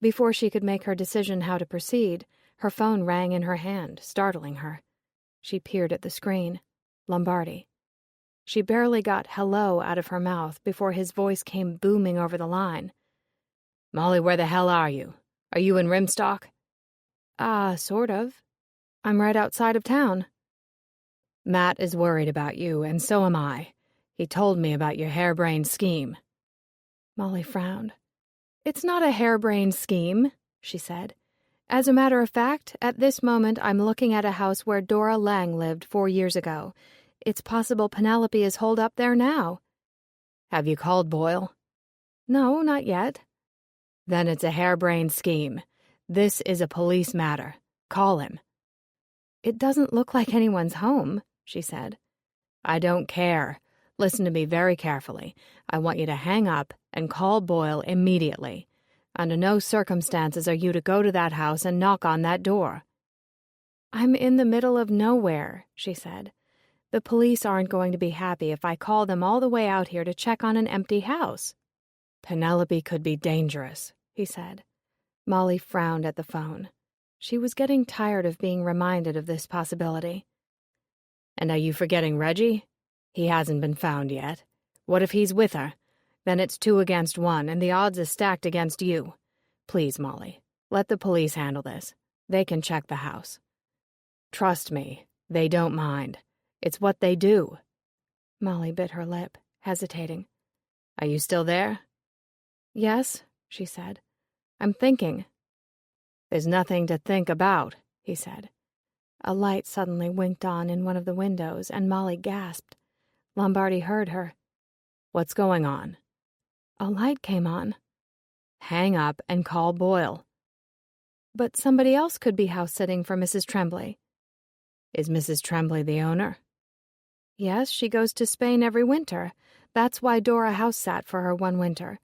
Before she could make her decision how to proceed, her phone rang in her hand, startling her. She peered at the screen. Lombardi. She barely got hello out of her mouth before his voice came booming over the line. Molly, where the hell are you? Are you in Rimstock? Sort of. I'm right outside of town. Matt is worried about you, and so am I. He told me about your harebrained scheme. Molly frowned. It's not a harebrained scheme, she said. As a matter of fact, at this moment I'm looking at a house where Dora Lang lived 4 years ago. It's possible Penelope is holed up there now. Have you called Boyle? No, not yet. Then it's a harebrained scheme. This is a police matter. Call him. It doesn't look like anyone's home, she said. I don't care. Listen to me very carefully. I want you to hang up and call Boyle immediately. Under no circumstances are you to go to that house and knock on that door. I'm in the middle of nowhere, she said. The police aren't going to be happy if I call them all the way out here to check on an empty house. Penelope could be dangerous, he said. Molly frowned at the phone. She was getting tired of being reminded of this possibility. And are you forgetting Reggie? He hasn't been found yet. What if he's with her? Then it's 2 against 1, and the odds are stacked against you. Please, Molly, let the police handle this. They can check the house. Trust me, they don't mind. It's what they do. Molly bit her lip, hesitating. Are you still there? Yes, she said. I'm thinking. There's nothing to think about, he said. A light suddenly winked on in one of the windows, and Molly gasped. Lombardi heard her. What's going on? A light came on. Hang up and call Boyle. But somebody else could be house-sitting for Mrs. Tremblay. Is Mrs. Tremblay the owner? Yes, she goes to Spain every winter. That's why Dora house-sat for her one winter.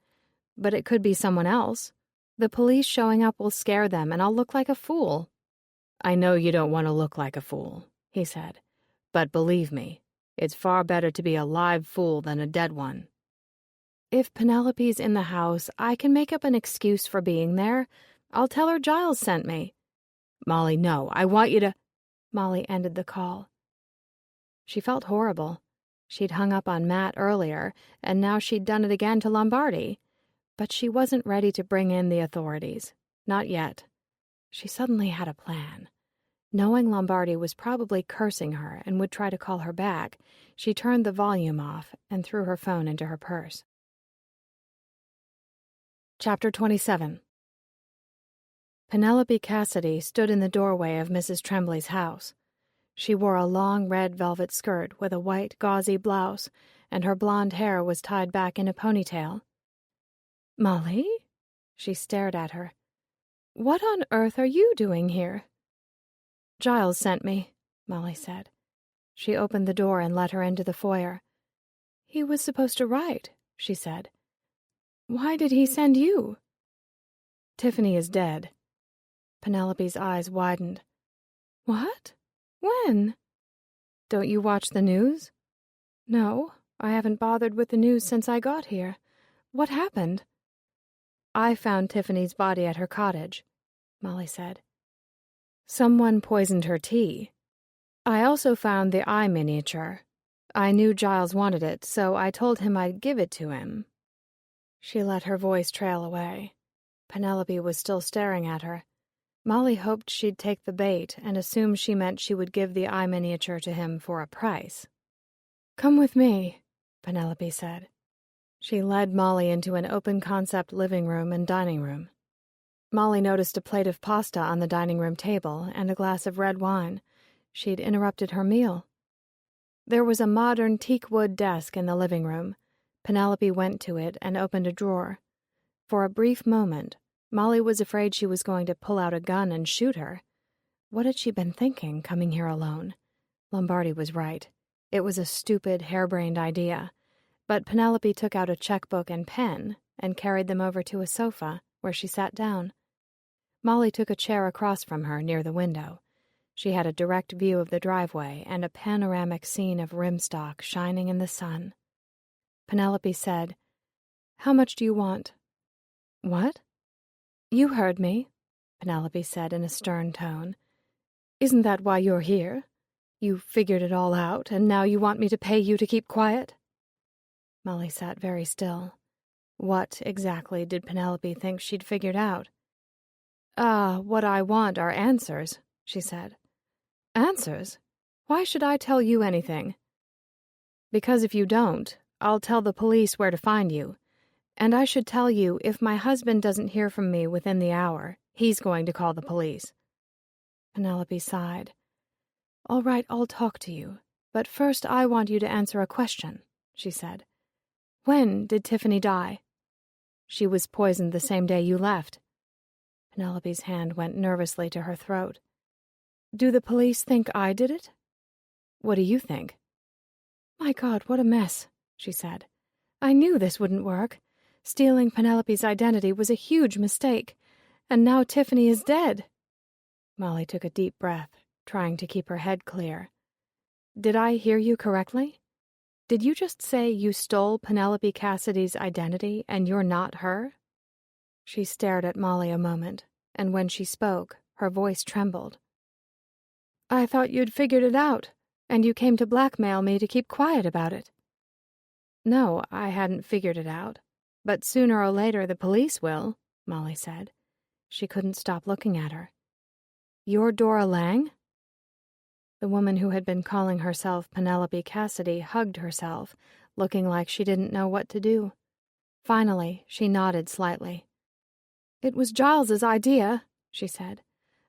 But it could be someone else. The police showing up will scare them, and I'll look like a fool. I know you don't want to look like a fool, he said. But believe me, it's far better to be a live fool than a dead one. If Penelope's in the house, I can make up an excuse for being there. I'll tell her Giles sent me. Molly, no, I want you to... Molly ended the call. She felt horrible. She'd hung up on Matt earlier, and now she'd done it again to Lombardi. But she wasn't ready to bring in the authorities. Not yet. She suddenly had a plan. Knowing Lombardi was probably cursing her and would try to call her back, she turned the volume off and threw her phone into her purse. Chapter 27. Penelope Cassidy stood in the doorway of Mrs. Tremblay's house. She wore a long red velvet skirt with a white gauzy blouse, and her blonde hair was tied back in a ponytail. "Molly?" She stared at her. "What on earth are you doing here?" "Giles sent me," Molly said. She opened the door and let her into the foyer. "He was supposed to write," she said. "Why did he send you?" "Tiffany is dead." Penelope's eyes widened. "What? When?" "Don't you watch the news?" "No, I haven't bothered with the news since I got here. What happened?" "I found Tiffany's body at her cottage," Molly said. "Someone poisoned her tea. I also found the eye miniature. I knew Giles wanted it, so I told him I'd give it to him." She let her voice trail away. Penelope was still staring at her. Molly hoped she'd take the bait and assumed she meant she would give the eye miniature to him for a price. "Come with me," Penelope said. She led Molly into an open-concept living room and dining room. Molly noticed a plate of pasta on the dining room table and a glass of red wine. She'd interrupted her meal. There was a modern teakwood desk in the living room. Penelope went to it and opened a drawer. For a brief moment, Molly was afraid she was going to pull out a gun and shoot her. What had she been thinking, coming here alone? Lombardi was right. It was a stupid, harebrained idea. But Penelope took out a checkbook and pen and carried them over to a sofa, where she sat down. Molly took a chair across from her near the window. She had a direct view of the driveway and a panoramic scene of Rimstock shining in the sun. Penelope said, "How much do you want?" "What?" "You heard me," Penelope said in a stern tone. "Isn't that why you're here? You figured it all out, and now you want me to pay you to keep quiet?" Molly sat very still. What exactly did Penelope think she'd figured out? What I want are answers, she said. Answers? Why should I tell you anything? Because if you don't, I'll tell the police where to find you. And I should tell you, if my husband doesn't hear from me within the hour, he's going to call the police. Penelope sighed. All right, I'll talk to you. But first I want you to answer a question, she said. When did Tiffany die? She was poisoned the same day you left. Penelope's hand went nervously to her throat. Do the police think I did it? What do you think? My God, what a mess, she said. I knew this wouldn't work. Stealing Penelope's identity was a huge mistake. And now Tiffany is dead. Molly took a deep breath, trying to keep her head clear. Did I hear you correctly? Did you just say you stole Penelope Cassidy's identity and you're not her? She stared at Molly a moment, and when she spoke, her voice trembled. I thought you'd figured it out, and you came to blackmail me to keep quiet about it. No, I hadn't figured it out. But sooner or later the police will, Molly said. She couldn't stop looking at her. You're Dora Lang? The woman who had been calling herself Penelope Cassidy hugged herself, looking like she didn't know what to do. Finally, she nodded slightly. It was Giles's idea, she said.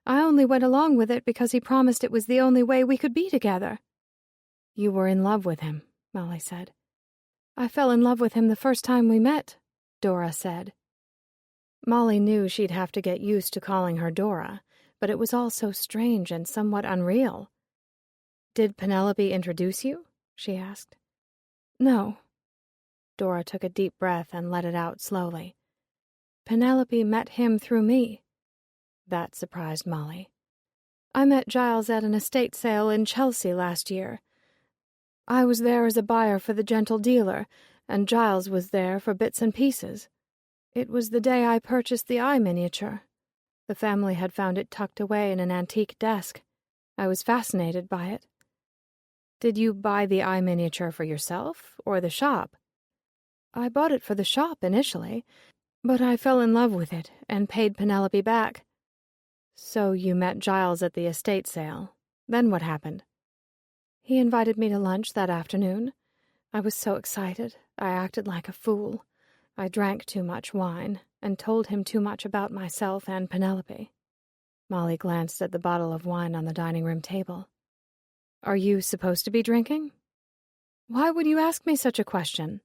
I only went along with it because he promised it was the only way we could be together. You were in love with him, Molly said. I fell in love with him the first time we met, Dora said. Molly knew she'd have to get used to calling her Dora, but it was all so strange and somewhat unreal. Did Penelope introduce you? She asked. No. Dora took a deep breath and let it out slowly. Penelope met him through me. That surprised Molly. I met Giles at an estate sale in Chelsea last year. I was there as a buyer for the gentle dealer, and Giles was there for bits and pieces. It was the day I purchased the eye miniature. The family had found it tucked away in an antique desk. I was fascinated by it. Did you buy the eye miniature for yourself or the shop? I bought it for the shop initially, but I fell in love with it and paid Penelope back. So you met Giles at the estate sale. Then what happened? He invited me to lunch that afternoon. I was so excited, I acted like a fool. I drank too much wine and told him too much about myself and Penelope. Molly glanced at the bottle of wine on the dining room table. Are you supposed to be drinking? Why would you ask me such a question?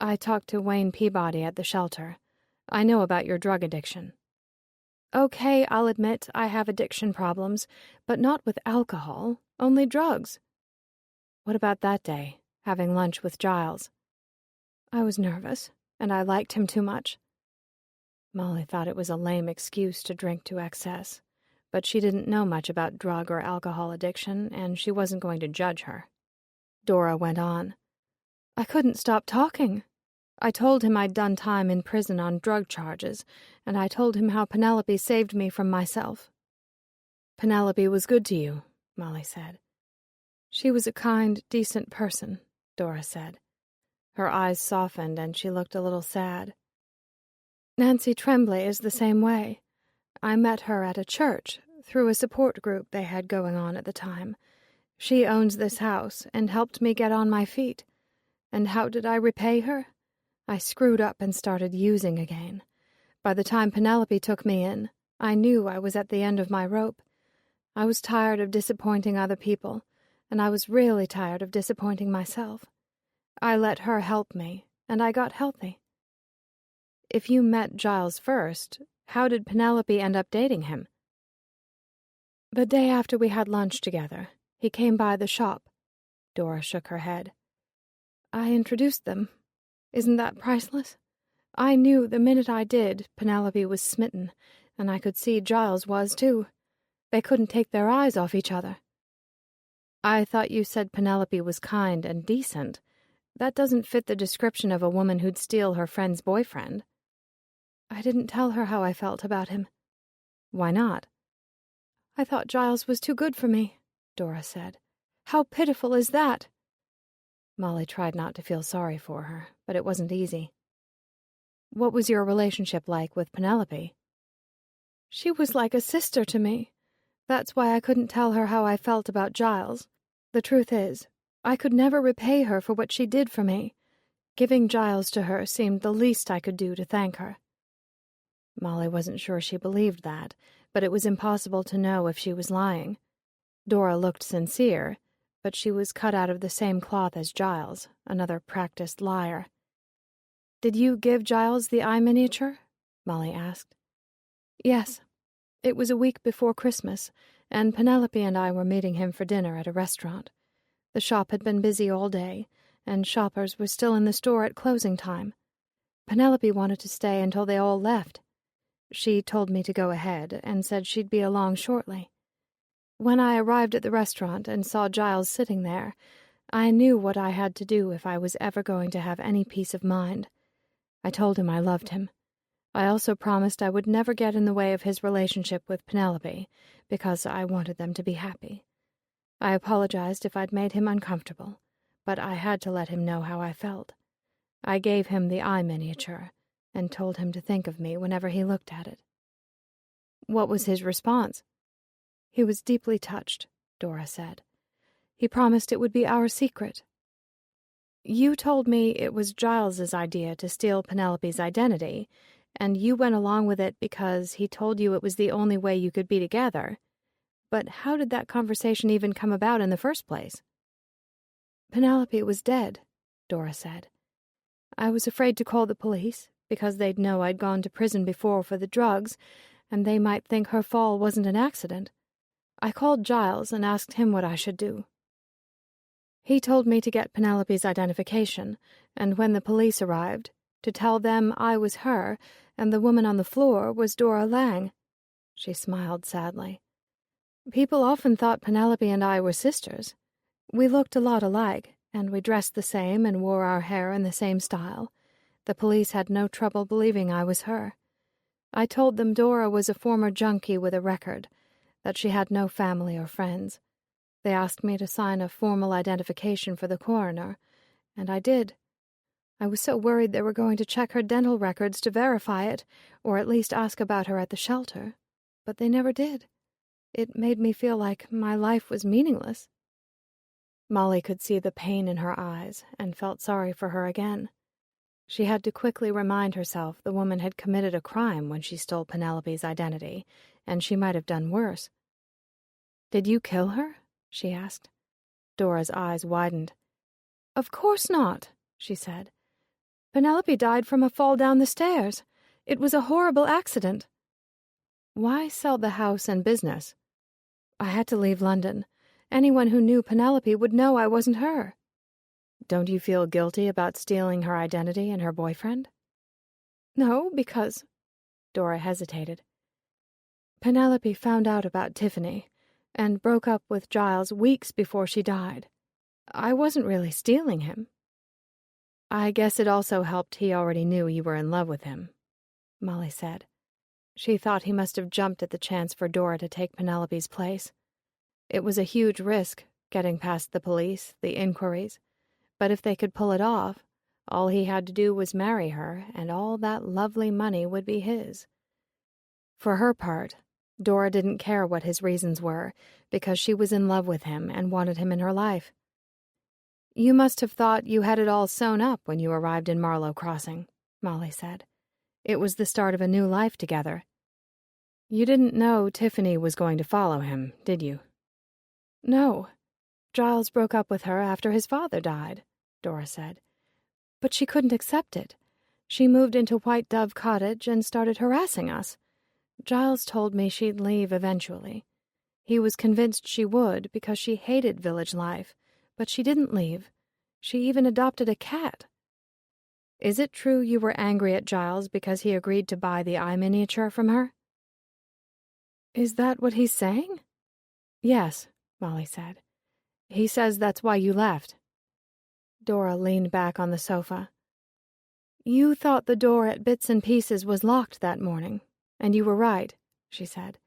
I talked to Wayne Peabody at the shelter. I know about your drug addiction. Okay, I'll admit I have addiction problems, but not with alcohol, only drugs. What about that day, having lunch with Giles? I was nervous, and I liked him too much. Molly thought it was a lame excuse to drink to excess, but she didn't know much about drug or alcohol addiction, and she wasn't going to judge her. Dora went on. I couldn't stop talking. I told him I'd done time in prison on drug charges, and I told him how Penelope saved me from myself. Penelope was good to you, Molly said. She was a kind, decent person, Dora said. Her eyes softened and she looked a little sad. Nancy Tremblay is the same way. I met her at a church, through a support group they had going on at the time. She owns this house and helped me get on my feet. And how did I repay her? I screwed up and started using again. By the time Penelope took me in, I knew I was at the end of my rope. I was tired of disappointing other people, and I was really tired of disappointing myself. I let her help me, and I got healthy. If you met Giles first, how did Penelope end up dating him? The day after we had lunch together, he came by the shop. Dora shook her head. I introduced them. Isn't that priceless? I knew the minute I did, Penelope was smitten, and I could see Giles was too. They couldn't take their eyes off each other. I thought you said Penelope was kind and decent. That doesn't fit the description of a woman who'd steal her friend's boyfriend. I didn't tell her how I felt about him. Why not? I thought Giles was too good for me, Dora said. How pitiful is that? Molly tried not to feel sorry for her, but it wasn't easy. What was your relationship like with Penelope? She was like a sister to me. That's why I couldn't tell her how I felt about Giles. The truth is, I could never repay her for what she did for me. Giving Giles to her seemed the least I could do to thank her. Molly wasn't sure she believed that, but it was impossible to know if she was lying. Dora looked sincere, but she was cut out of the same cloth as Giles, another practiced liar. "Did you give Giles the eye miniature?" Molly asked. "Yes. It was a week before Christmas, and Penelope and I were meeting him for dinner at a restaurant. The shop had been busy all day, and shoppers were still in the store at closing time. Penelope wanted to stay until they all left. She told me to go ahead and said she'd be along shortly. When I arrived at the restaurant and saw Giles sitting there, I knew what I had to do if I was ever going to have any peace of mind. I told him I loved him. I also promised I would never get in the way of his relationship with Penelope, because I wanted them to be happy. I apologized if I'd made him uncomfortable, but I had to let him know how I felt. I gave him the eye miniature and told him to think of me whenever he looked at it." "What was his response?" "He was deeply touched," Dora said. "He promised it would be our secret." "You told me it was Giles's idea to steal Penelope's identity, and you went along with it because he told you it was the only way you could be together. But how did that conversation even come about in the first place?" "Penelope was dead," Dora said. "I was afraid to call the police, because they'd know I'd gone to prison before for the drugs, and they might think her fall wasn't an accident. I called Giles and asked him what I should do. He told me to get Penelope's identification, and when the police arrived, to tell them I was her and the woman on the floor was Dora Lang." She smiled sadly. "People often thought Penelope and I were sisters. We looked a lot alike, and we dressed the same and wore our hair in the same style. The police had no trouble believing I was her. I told them Dora was a former junkie with a record, that she had no family or friends. They asked me to sign a formal identification for the coroner, and I did. I was so worried they were going to check her dental records to verify it, or at least ask about her at the shelter, but they never did. It made me feel like my life was meaningless." Molly could see the pain in her eyes and felt sorry for her again. She had to quickly remind herself the woman had committed a crime when she stole Penelope's identity, and she might have done worse. "Did you kill her?" she asked. Dora's eyes widened. "Of course not," she said. "Penelope died from a fall down the stairs. It was a horrible accident." "Why sell the house and business?" "I had to leave London. Anyone who knew Penelope would know I wasn't her." "Don't you feel guilty about stealing her identity and her boyfriend?" "No, because—" Dora hesitated. "Penelope found out about Tiffany and broke up with Giles weeks before she died. I wasn't really stealing him." "I guess it also helped he already knew you were in love with him," Molly said. She thought he must have jumped at the chance for Dora to take Penelope's place. It was a huge risk, getting past the police, the inquiries, but if they could pull it off, all he had to do was marry her, and all that lovely money would be his. For her part, Dora didn't care what his reasons were, because she was in love with him and wanted him in her life. "You must have thought you had it all sewn up when you arrived in Marlow Crossing," Molly said. "It was the start of a new life together. You didn't know Tiffany was going to follow him, did you?" "No. Giles broke up with her after his father died," Dora said. "But she couldn't accept it. She moved into White Dove Cottage and started harassing us. Giles told me she'd leave eventually. He was convinced she would because she hated village life, but she didn't leave. She even adopted a cat." "Is it true you were angry at Giles because he agreed to buy the eye miniature from her?" "Is that what he's saying?" "Yes," Molly said. "He says that's why you left." Dora leaned back on the sofa. "You thought the door at Bits and Pieces was locked that morning, and you were right," she said.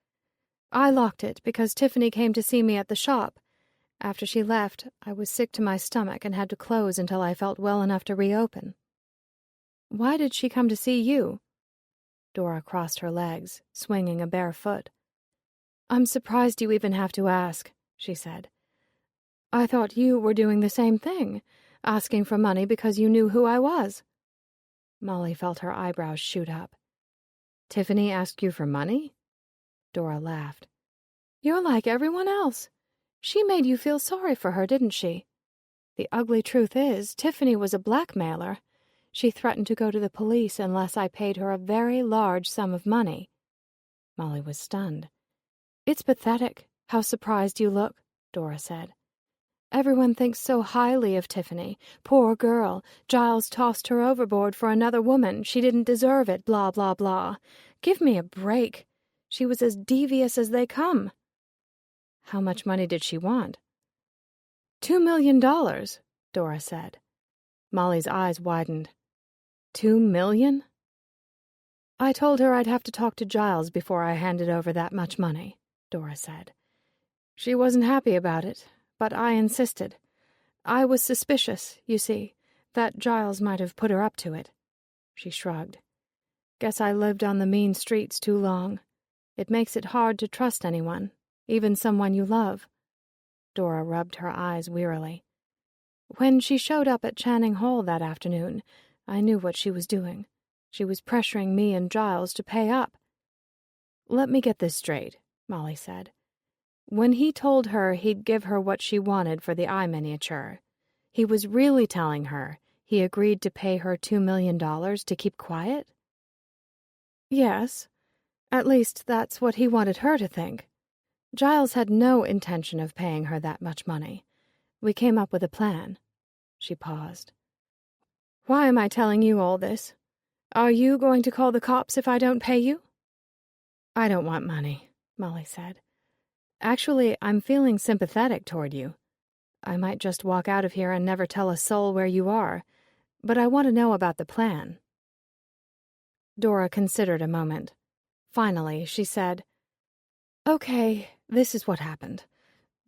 "I locked it because Tiffany came to see me at the shop. After she left, I was sick to my stomach and had to close until I felt well enough to reopen." Why did she come to see you? Dora crossed her legs, swinging a bare foot. I'm surprised you even have to ask, she said. I thought you were doing the same thing, asking for money because you knew who I was. Molly felt her eyebrows shoot up. Tiffany asked you for money? Dora laughed. You're like everyone else. She made you feel sorry for her, didn't she? The ugly truth is, Tiffany was a blackmailer. She threatened to go to the police unless I paid her a very large sum of money. Molly was stunned. It's pathetic, how surprised you look, Dora said. Everyone thinks so highly of Tiffany. Poor girl. Giles tossed her overboard for another woman. She didn't deserve it, blah, blah, blah. Give me a break. She was as devious as they come. How much money did she want? $2 million, Dora said. Molly's eyes widened. $2 million? I told her I'd have to talk to Giles before I handed over that much money, Dora said. She wasn't happy about it, but I insisted. I was suspicious, you see, that Giles might have put her up to it. She shrugged. Guess I lived on the mean streets too long. It makes it hard to trust anyone, even someone you love. Dora rubbed her eyes wearily. When she showed up at Channing Hall that afternoon, I knew what she was doing. She was pressuring me and Giles to pay up. Let me get this straight, Molly said. When he told her he'd give her what she wanted for the eye miniature, he was really telling her he agreed to pay her $2 million to keep quiet? Yes. At least that's what he wanted her to think. Giles had no intention of paying her that much money. We came up with a plan. She paused. Why am I telling you all this? Are you going to call the cops if I don't pay you? I don't want money, Molly said. Actually, I'm feeling sympathetic toward you. I might just walk out of here and never tell a soul where you are, but I want to know about the plan. Dora considered a moment. Finally, she said, Okay, this is what happened.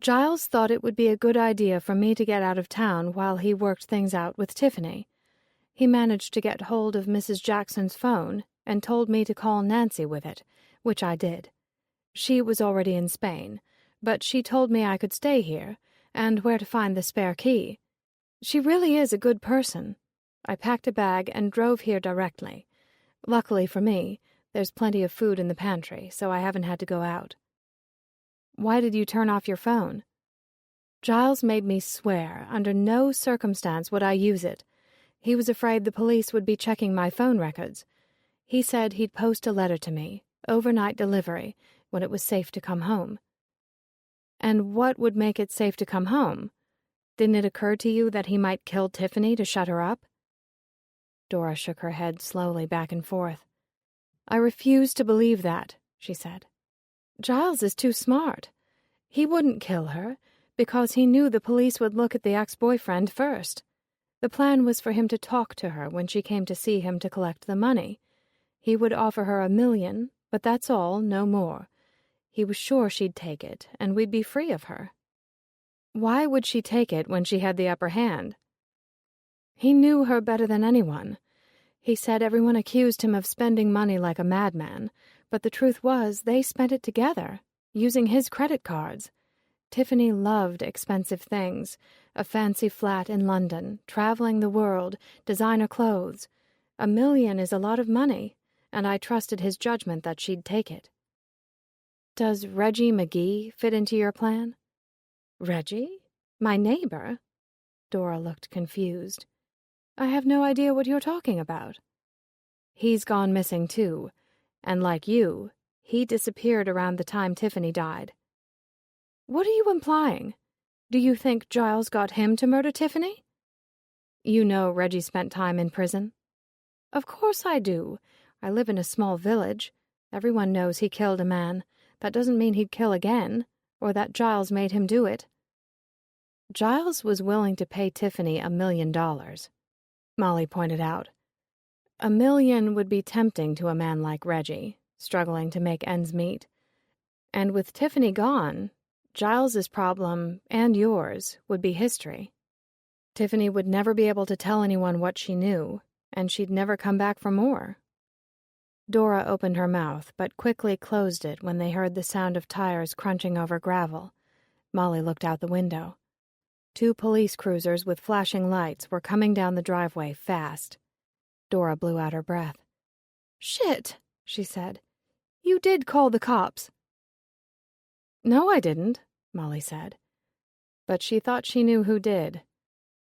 Giles thought it would be a good idea for me to get out of town while he worked things out with Tiffany. He managed to get hold of Mrs. Jackson's phone and told me to call Nancy with it, which I did. She was already in Spain, but she told me I could stay here and where to find the spare key. She really is a good person. I packed a bag and drove here directly. Luckily for me, there's plenty of food in the pantry, so I haven't had to go out. Why did you turn off your phone? Giles made me swear under no circumstance would I use it. He was afraid the police would be checking my phone records. He said he'd post a letter to me, overnight delivery, when it was safe to come home. And what would make it safe to come home? Didn't it occur to you that he might kill Tiffany to shut her up? Dora shook her head slowly back and forth. I refuse to believe that, she said. Giles is too smart. He wouldn't kill her, because he knew the police would look at the ex-boyfriend first. The plan was for him to talk to her when she came to see him to collect the money. He would offer her $1 million, but that's all, no more. He was sure she'd take it, and we'd be free of her. Why would she take it when she had the upper hand? He knew her better than anyone. He said everyone accused him of spending money like a madman, but the truth was they spent it together, using his credit cards. Tiffany loved expensive things, a fancy flat in London, traveling the world, designer clothes. $1 million is a lot of money, and I trusted his judgment that she'd take it. Does Reggie McGee fit into your plan? Reggie? My neighbor? Dora looked confused. I have no idea what you're talking about. He's gone missing too, and like you, he disappeared around the time Tiffany died. What are you implying? Do you think Giles got him to murder Tiffany? You know Reggie spent time in prison? Of course I do. I live in a small village. Everyone knows he killed a man. That doesn't mean he'd kill again, or that Giles made him do it. Giles was willing to pay Tiffany $1 million, Molly pointed out. $1 million would be tempting to a man like Reggie, struggling to make ends meet. And with Tiffany gone, Giles's problem, and yours, would be history. Tiffany would never be able to tell anyone what she knew, and she'd never come back for more. Dora opened her mouth, but quickly closed it when they heard the sound of tires crunching over gravel. Molly looked out the window. 2 police cruisers with flashing lights were coming down the driveway fast. Dora blew out her breath. "Shit," she said. "You did call the cops." "No, I didn't," Molly said. But she thought she knew who did.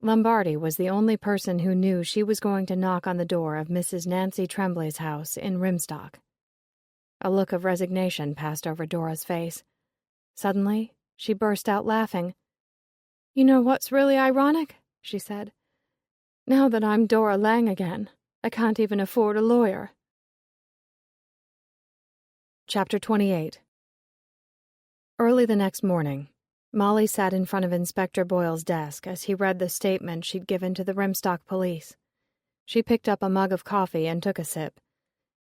Lombardi was the only person who knew she was going to knock on the door of Mrs. Nancy Tremblay's house in Rimstock. A look of resignation passed over Dora's face. Suddenly, she burst out laughing. "You know what's really ironic?" she said. "Now that I'm Dora Lang again, I can't even afford a lawyer." Chapter 28. Early the next morning, Molly sat in front of Inspector Boyle's desk as he read the statement she'd given to the Rimstock police. She picked up a mug of coffee and took a sip.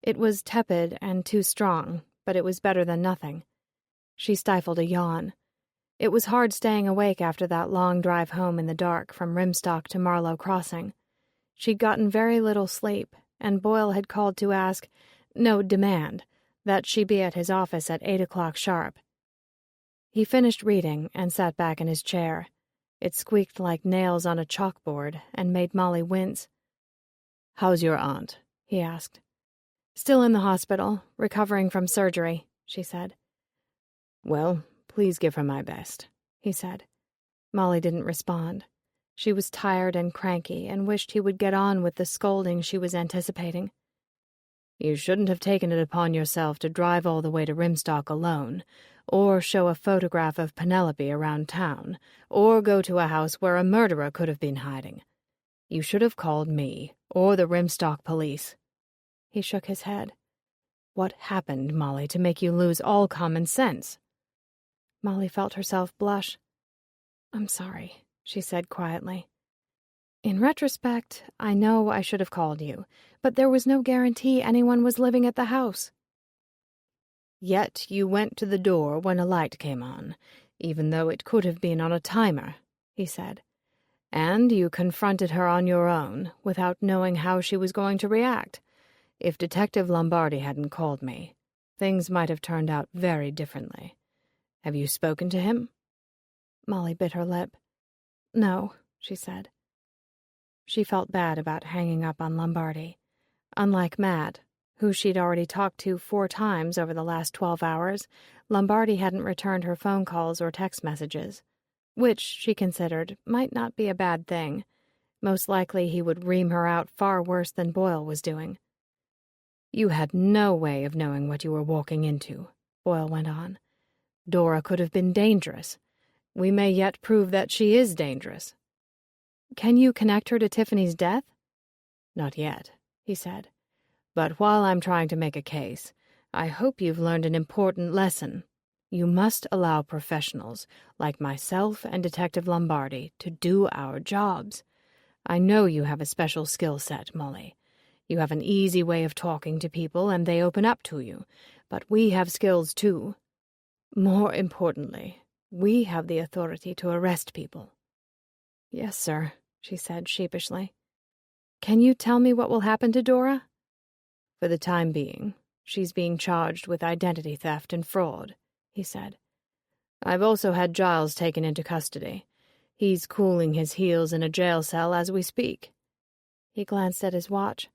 It was tepid and too strong, but it was better than nothing. She stifled a yawn. It was hard staying awake after that long drive home in the dark from Rimstock to Marlow Crossing. She'd gotten very little sleep, and Boyle had called to ask, no, demand, that she be at his office at 8 o'clock sharp. He finished reading and sat back in his chair. It squeaked like nails on a chalkboard and made Molly wince. "How's your aunt?" he asked. "Still in the hospital, recovering from surgery," she said. "Well, please give her my best," he said. Molly didn't respond. She was tired and cranky and wished he would get on with the scolding she was anticipating. "You shouldn't have taken it upon yourself to drive all the way to Rimstock alone, or show a photograph of Penelope around town, or go to a house where a murderer could have been hiding. You should have called me, or the Rimstock police." He shook his head. "What happened, Molly, to make you lose all common sense?" Molly felt herself blush. "I'm sorry," she said quietly. "In retrospect, I know I should have called you, but there was no guarantee anyone was living at the house." "Yet you went to the door when a light came on, even though it could have been on a timer," he said. "And you confronted her on your own, without knowing how she was going to react. If Detective Lombardi hadn't called me, things might have turned out very differently. Have you spoken to him?" Molly bit her lip. "No," she said. She felt bad about hanging up on Lombardi. Unlike Matt, who she'd already talked to 4 times over the last 12 hours, Lombardi hadn't returned her phone calls or text messages, which, she considered, might not be a bad thing. Most likely he would ream her out far worse than Boyle was doing. "You had no way of knowing what you were walking into," Boyle went on. "Dora could have been dangerous. We may yet prove that she is dangerous." "Can you connect her to Tiffany's death?" "Not yet," he said. "But while I'm trying to make a case, I hope you've learned an important lesson. You must allow professionals, like myself and Detective Lombardi, to do our jobs. I know you have a special skill set, Molly. You have an easy way of talking to people and they open up to you, but we have skills too. More importantly, we have the authority to arrest people." "Yes, sir," she said sheepishly. "Can you tell me what will happen to Dora?" "For the time being, she's being charged with identity theft and fraud," he said. "I've also had Giles taken into custody. He's cooling his heels in a jail cell as we speak." He glanced at his watch.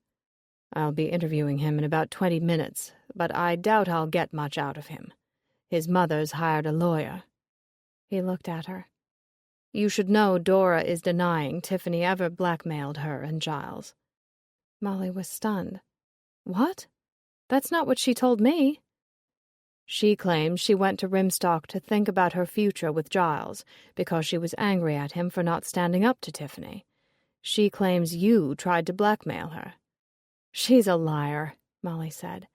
"I'll be interviewing him in about 20 minutes, but I doubt I'll get much out of him. His mother's hired a lawyer." He looked at her. "You should know Dora is denying Tiffany ever blackmailed her and Giles." Molly was stunned. "What? That's not what she told me." "She claims she went to Rimstock to think about her future with Giles because she was angry at him for not standing up to Tiffany. She claims you tried to blackmail her." "She's a liar," Molly said.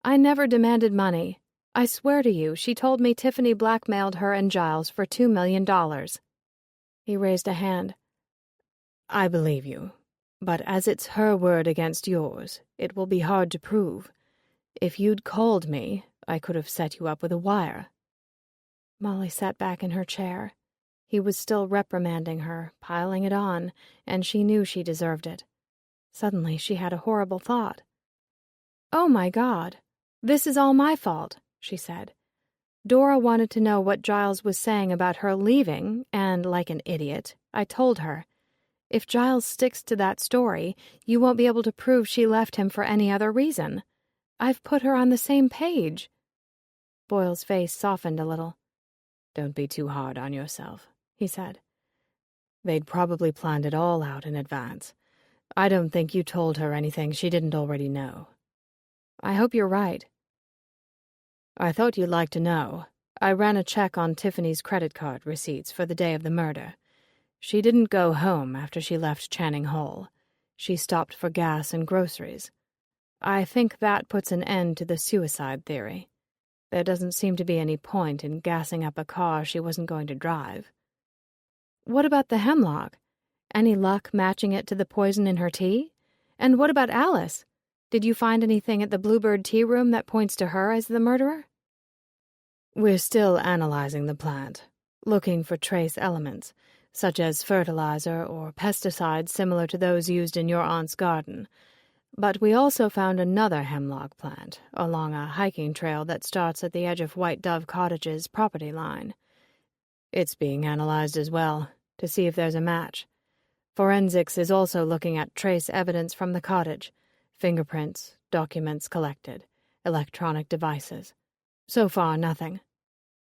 "I never demanded money. I swear to you, she told me Tiffany blackmailed her and Giles for $2 million. He raised a hand. "I believe you, but as it's her word against yours, it will be hard to prove. If you'd called me, I could have set you up with a wire." Molly sat back in her chair. He was still reprimanding her, piling it on, and she knew she deserved it. Suddenly she had a horrible thought. "Oh my God, this is all my fault," she said. "Dora wanted to know what Giles was saying about her leaving, and, like an idiot, I told her. If Giles sticks to that story, you won't be able to prove she left him for any other reason. I've put her on the same page." Boyle's face softened a little. "Don't be too hard on yourself," he said. "They'd probably planned it all out in advance. I don't think you told her anything she didn't already know." "I hope you're right." "I thought you'd like to know. I ran a check on Tiffany's credit card receipts for the day of the murder. She didn't go home after she left Channing Hall. She stopped for gas and groceries. I think that puts an end to the suicide theory. There doesn't seem to be any point in gassing up a car she wasn't going to drive." "What about the hemlock? Any luck matching it to the poison in her tea? And what about Alice? Did you find anything at the Bluebird Tea Room that points to her as the murderer?" "We're still analyzing the plant, looking for trace elements, such as fertilizer or pesticides similar to those used in your aunt's garden. But we also found another hemlock plant along a hiking trail that starts at the edge of White Dove Cottage's property line. It's being analyzed as well, to see if there's a match. Forensics is also looking at trace evidence from the cottage, fingerprints, documents collected, electronic devices. So far, nothing.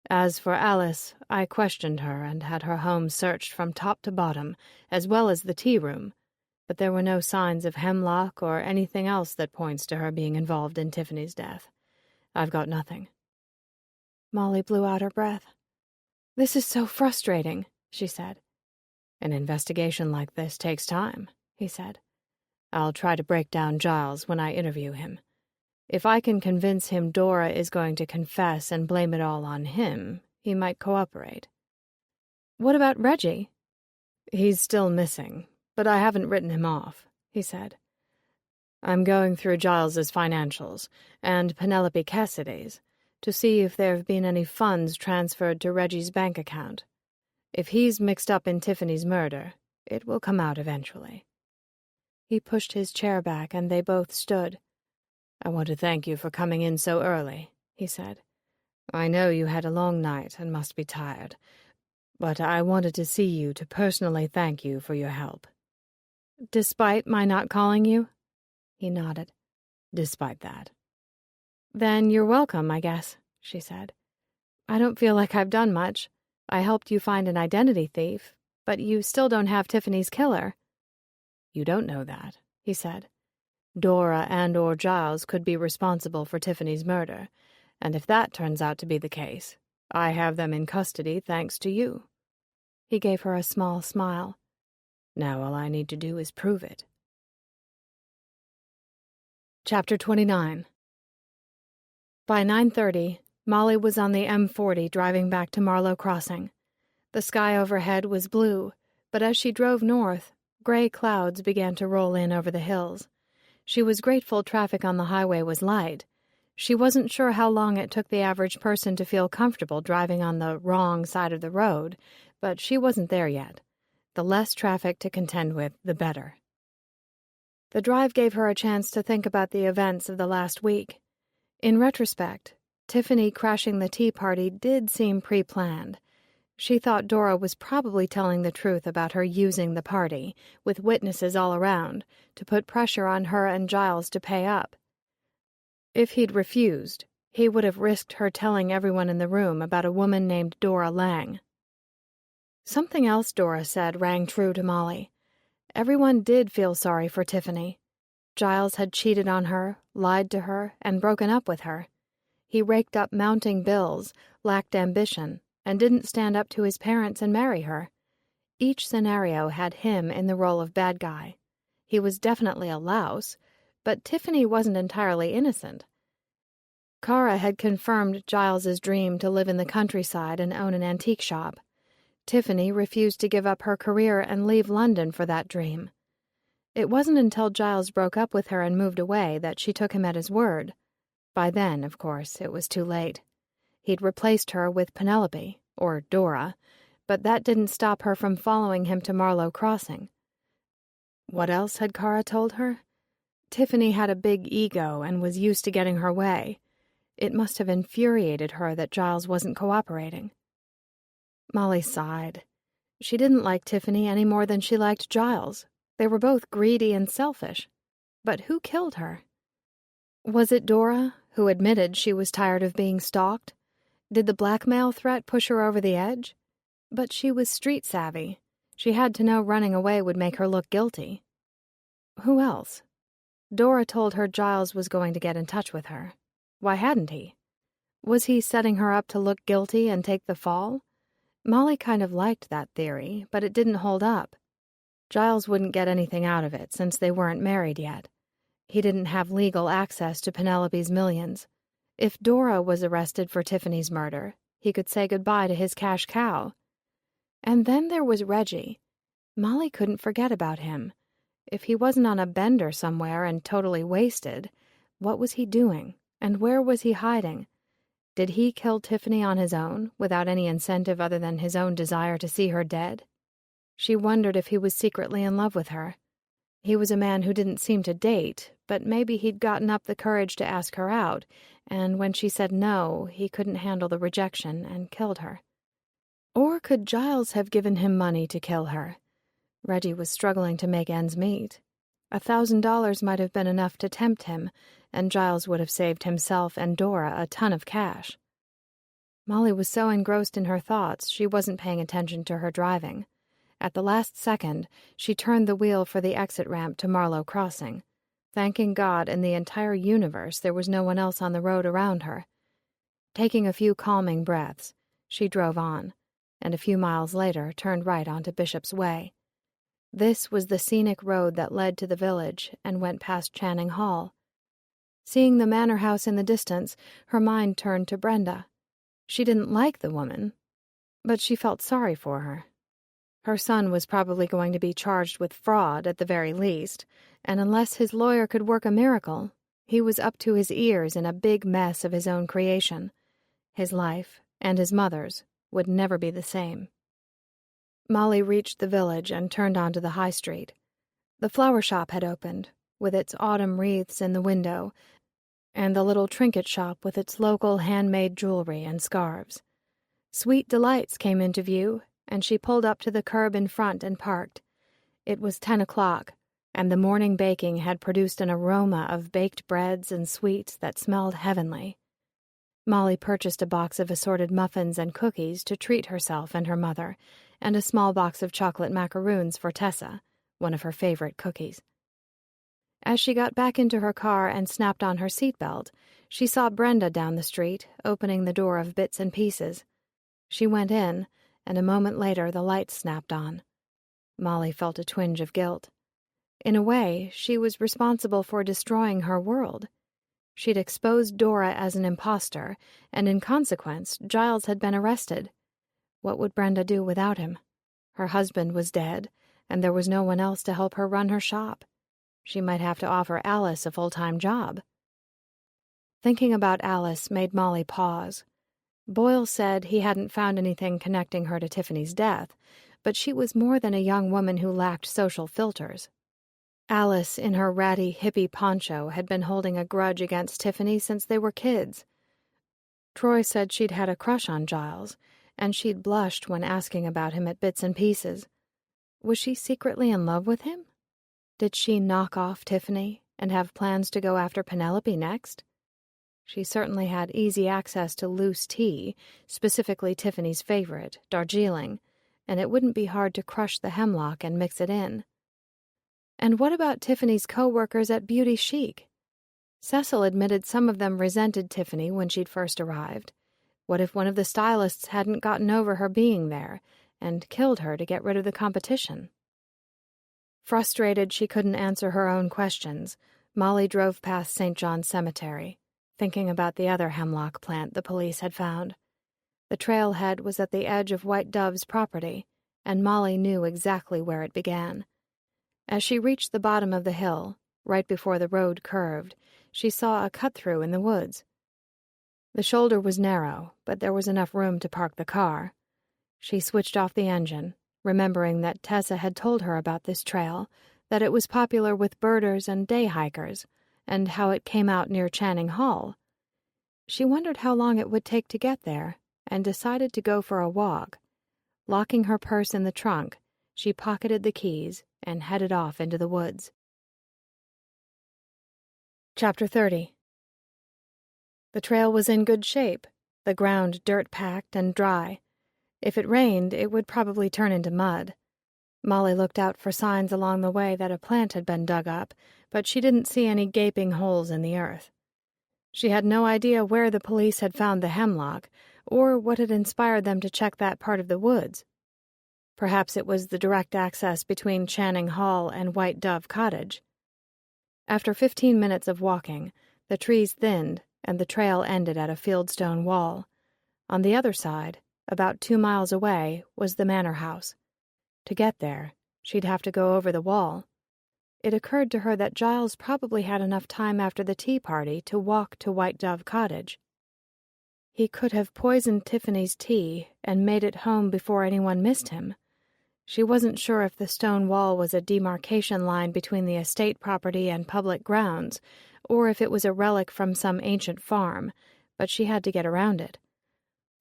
As for Alice, I questioned her and had her home searched from top to bottom, as well as the tea room, but there were no signs of hemlock or anything else that points to her being involved in Tiffany's death. I've got nothing." Molly blew out her breath. "This is so frustrating," she said. "An investigation like this takes time," he said. "I'll try to break down Giles when I interview him. If I can convince him Dora is going to confess and blame it all on him, he might cooperate." "What about Reggie?" "He's still missing, but I haven't written him off," he said. "I'm going through Giles's financials and Penelope Cassidy's to see if there have been any funds transferred to Reggie's bank account. If he's mixed up in Tiffany's murder, it will come out eventually." He pushed his chair back and they both stood. "I want to thank you for coming in so early," he said. "I know you had a long night and must be tired, but I wanted to see you to personally thank you for your help." "Despite my not calling you?" He nodded. "Despite that." "Then you're welcome, I guess," she said. "I don't feel like I've done much. I helped you find an identity thief, but you still don't have Tiffany's killer." "You don't know that," he said. "Dora and/or Giles could be responsible for Tiffany's murder, and if that turns out to be the case, I have them in custody thanks to you." He gave her a small smile. "Now all I need to do is prove it." Chapter 29. By 9:30, Molly was on the M40 driving back to Marlow Crossing. The sky overhead was blue, but as she drove north, gray clouds began to roll in over the hills. She was grateful traffic on the highway was light. She wasn't sure how long it took the average person to feel comfortable driving on the wrong side of the road, but she wasn't there yet. The less traffic to contend with, the better. The drive gave her a chance to think about the events of the last week. In retrospect, Tiffany crashing the tea party did seem pre-planned. She thought Dora was probably telling the truth about her using the party, with witnesses all around, to put pressure on her and Giles to pay up. If he'd refused, he would have risked her telling everyone in the room about a woman named Dora Lang. Something else Dora said rang true to Molly. Everyone did feel sorry for Tiffany. Giles had cheated on her, lied to her, and broken up with her. He raked up mounting bills, lacked ambition, and didn't stand up to his parents and marry her. Each scenario had him in the role of bad guy. He was definitely a louse, but Tiffany wasn't entirely innocent. Kara had confirmed Giles's dream to live in the countryside and own an antique shop. Tiffany refused to give up her career and leave London for that dream. It wasn't until Giles broke up with her and moved away that she took him at his word. By then, of course, it was too late. He'd replaced her with Penelope, or Dora, but that didn't stop her from following him to Marlow Crossing. What else had Kara told her? Tiffany had a big ego and was used to getting her way. It must have infuriated her that Giles wasn't cooperating. Molly sighed. She didn't like Tiffany any more than she liked Giles. They were both greedy and selfish. But who killed her? Was it Dora, who admitted she was tired of being stalked? Did the blackmail threat push her over the edge? But she was street savvy. She had to know running away would make her look guilty. Who else? Dora told her Giles was going to get in touch with her. Why hadn't he? Was he setting her up to look guilty and take the fall? Molly kind of liked that theory, but it didn't hold up. Giles wouldn't get anything out of it since they weren't married yet. He didn't have legal access to Penelope's millions. If Dora was arrested for Tiffany's murder, he could say goodbye to his cash cow. And then there was Reggie. Molly couldn't forget about him. If he wasn't on a bender somewhere and totally wasted, what was he doing, and where was he hiding? Did he kill Tiffany on his own, without any incentive other than his own desire to see her dead? She wondered if he was secretly in love with her. He was a man who didn't seem to date, but maybe he'd gotten up the courage to ask her out, and when she said no, he couldn't handle the rejection and killed her. Or could Giles have given him money to kill her? Reggie was struggling to make ends meet. $1,000 might have been enough to tempt him, and Giles would have saved himself and Dora a ton of cash. Molly was so engrossed in her thoughts she wasn't paying attention to her driving. At the last second, she turned the wheel for the exit ramp to Marlow Crossing, thanking God in the entire universe there was no one else on the road around her. Taking a few calming breaths, she drove on, and a few miles later turned right onto Bishop's Way. This was the scenic road that led to the village and went past Channing Hall. Seeing the manor house in the distance, her mind turned to Brenda. She didn't like the woman, but she felt sorry for her. Her son was probably going to be charged with fraud at the very least, and unless his lawyer could work a miracle, he was up to his ears in a big mess of his own creation. His life, and his mother's, would never be the same. Molly reached the village and turned onto the high street. The flower shop had opened, with its autumn wreaths in the window, and the little trinket shop with its local handmade jewelry and scarves. Sweet Delights came into view, and she pulled up to the curb in front and parked. It was 10 o'clock, and the morning baking had produced an aroma of baked breads and sweets that smelled heavenly. Molly purchased a box of assorted muffins and cookies to treat herself and her mother, and a small box of chocolate macaroons for Tessa, one of her favorite cookies. As she got back into her car and snapped on her seatbelt, she saw Brenda down the street, opening the door of Bits and Pieces. She went in, and a moment later the lights snapped on. Molly felt a twinge of guilt. In a way, she was responsible for destroying her world. She'd exposed Dora as an imposter, and in consequence, Giles had been arrested. What would Brenda do without him? Her husband was dead, and there was no one else to help her run her shop. She might have to offer Alice a full-time job. Thinking about Alice made Molly pause. Boyle said he hadn't found anything connecting her to Tiffany's death, but she was more than a young woman who lacked social filters. Alice, in her ratty hippie poncho, had been holding a grudge against Tiffany since they were kids. Troy said she'd had a crush on Giles, and she'd blushed when asking about him at Bits and Pieces. Was she secretly in love with him? Did she knock off Tiffany and have plans to go after Penelope next? She certainly had easy access to loose tea, specifically Tiffany's favorite, Darjeeling, and it wouldn't be hard to crush the hemlock and mix it in. And what about Tiffany's co-workers at Beauty Chic? Cecil admitted some of them resented Tiffany when she'd first arrived. What if one of the stylists hadn't gotten over her being there and killed her to get rid of the competition? Frustrated she couldn't answer her own questions, Molly drove past St. John's Cemetery, thinking about the other hemlock plant the police had found. The trailhead was at the edge of White Dove's property, and Molly knew exactly where it began. As she reached the bottom of the hill, right before the road curved, she saw a cut-through in the woods. The shoulder was narrow, but there was enough room to park the car. She switched off the engine, remembering that Tessa had told her about this trail, that it was popular with birders and day hikers, and how it came out near Channing Hall. She wondered how long it would take to get there, and decided to go for a walk. Locking her purse in the trunk, she pocketed the keys and headed off into the woods. Chapter 30. The trail was in good shape, the ground dirt-packed and dry. If it rained, it would probably turn into mud. Molly looked out for signs along the way that a plant had been dug up, but she didn't see any gaping holes in the earth. She had no idea where the police had found the hemlock, or what had inspired them to check that part of the woods. Perhaps it was the direct access between Channing Hall and White Dove Cottage. After 15 minutes of walking, the trees thinned and the trail ended at a fieldstone wall. On the other side, about 2 miles away, was the manor house. To get there, she'd have to go over the wall. It occurred to her that Giles probably had enough time after the tea party to walk to White Dove Cottage. He could have poisoned Tiffany's tea and made it home before anyone missed him. She wasn't sure if the stone wall was a demarcation line between the estate property and public grounds, or if it was a relic from some ancient farm, but she had to get around it.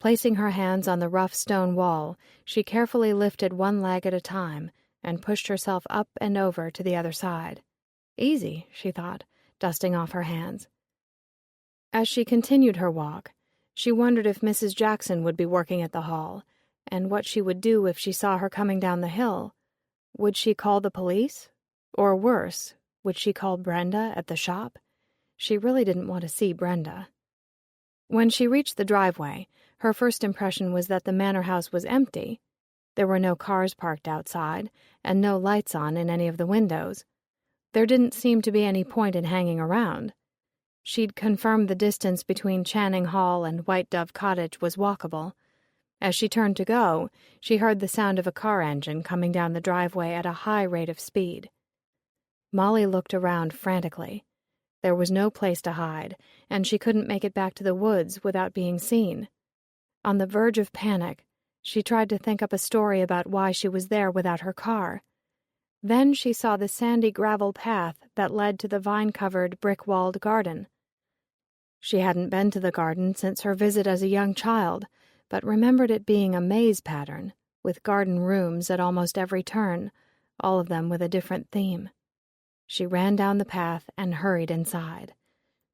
Placing her hands on the rough stone wall, she carefully lifted one leg at a time and pushed herself up and over to the other side. Easy, she thought, dusting off her hands. As she continued her walk, she wondered if Mrs. Jackson would be working at the hall, and what she would do if she saw her coming down the hill. Would she call the police? Or worse, would she call Brenda at the shop? She really didn't want to see Brenda. When she reached the driveway, her first impression was that the manor house was empty. There were no cars parked outside, and no lights on in any of the windows. There didn't seem to be any point in hanging around. She'd confirmed the distance between Channing Hall and White Dove Cottage was walkable. As she turned to go, she heard the sound of a car engine coming down the driveway at a high rate of speed. Molly looked around frantically. There was no place to hide, and she couldn't make it back to the woods without being seen. On the verge of panic, she tried to think up a story about why she was there without her car. Then she saw the sandy gravel path that led to the vine-covered, brick-walled garden. She hadn't been to the garden since her visit as a young child, but remembered it being a maze pattern, with garden rooms at almost every turn, all of them with a different theme. She ran down the path and hurried inside.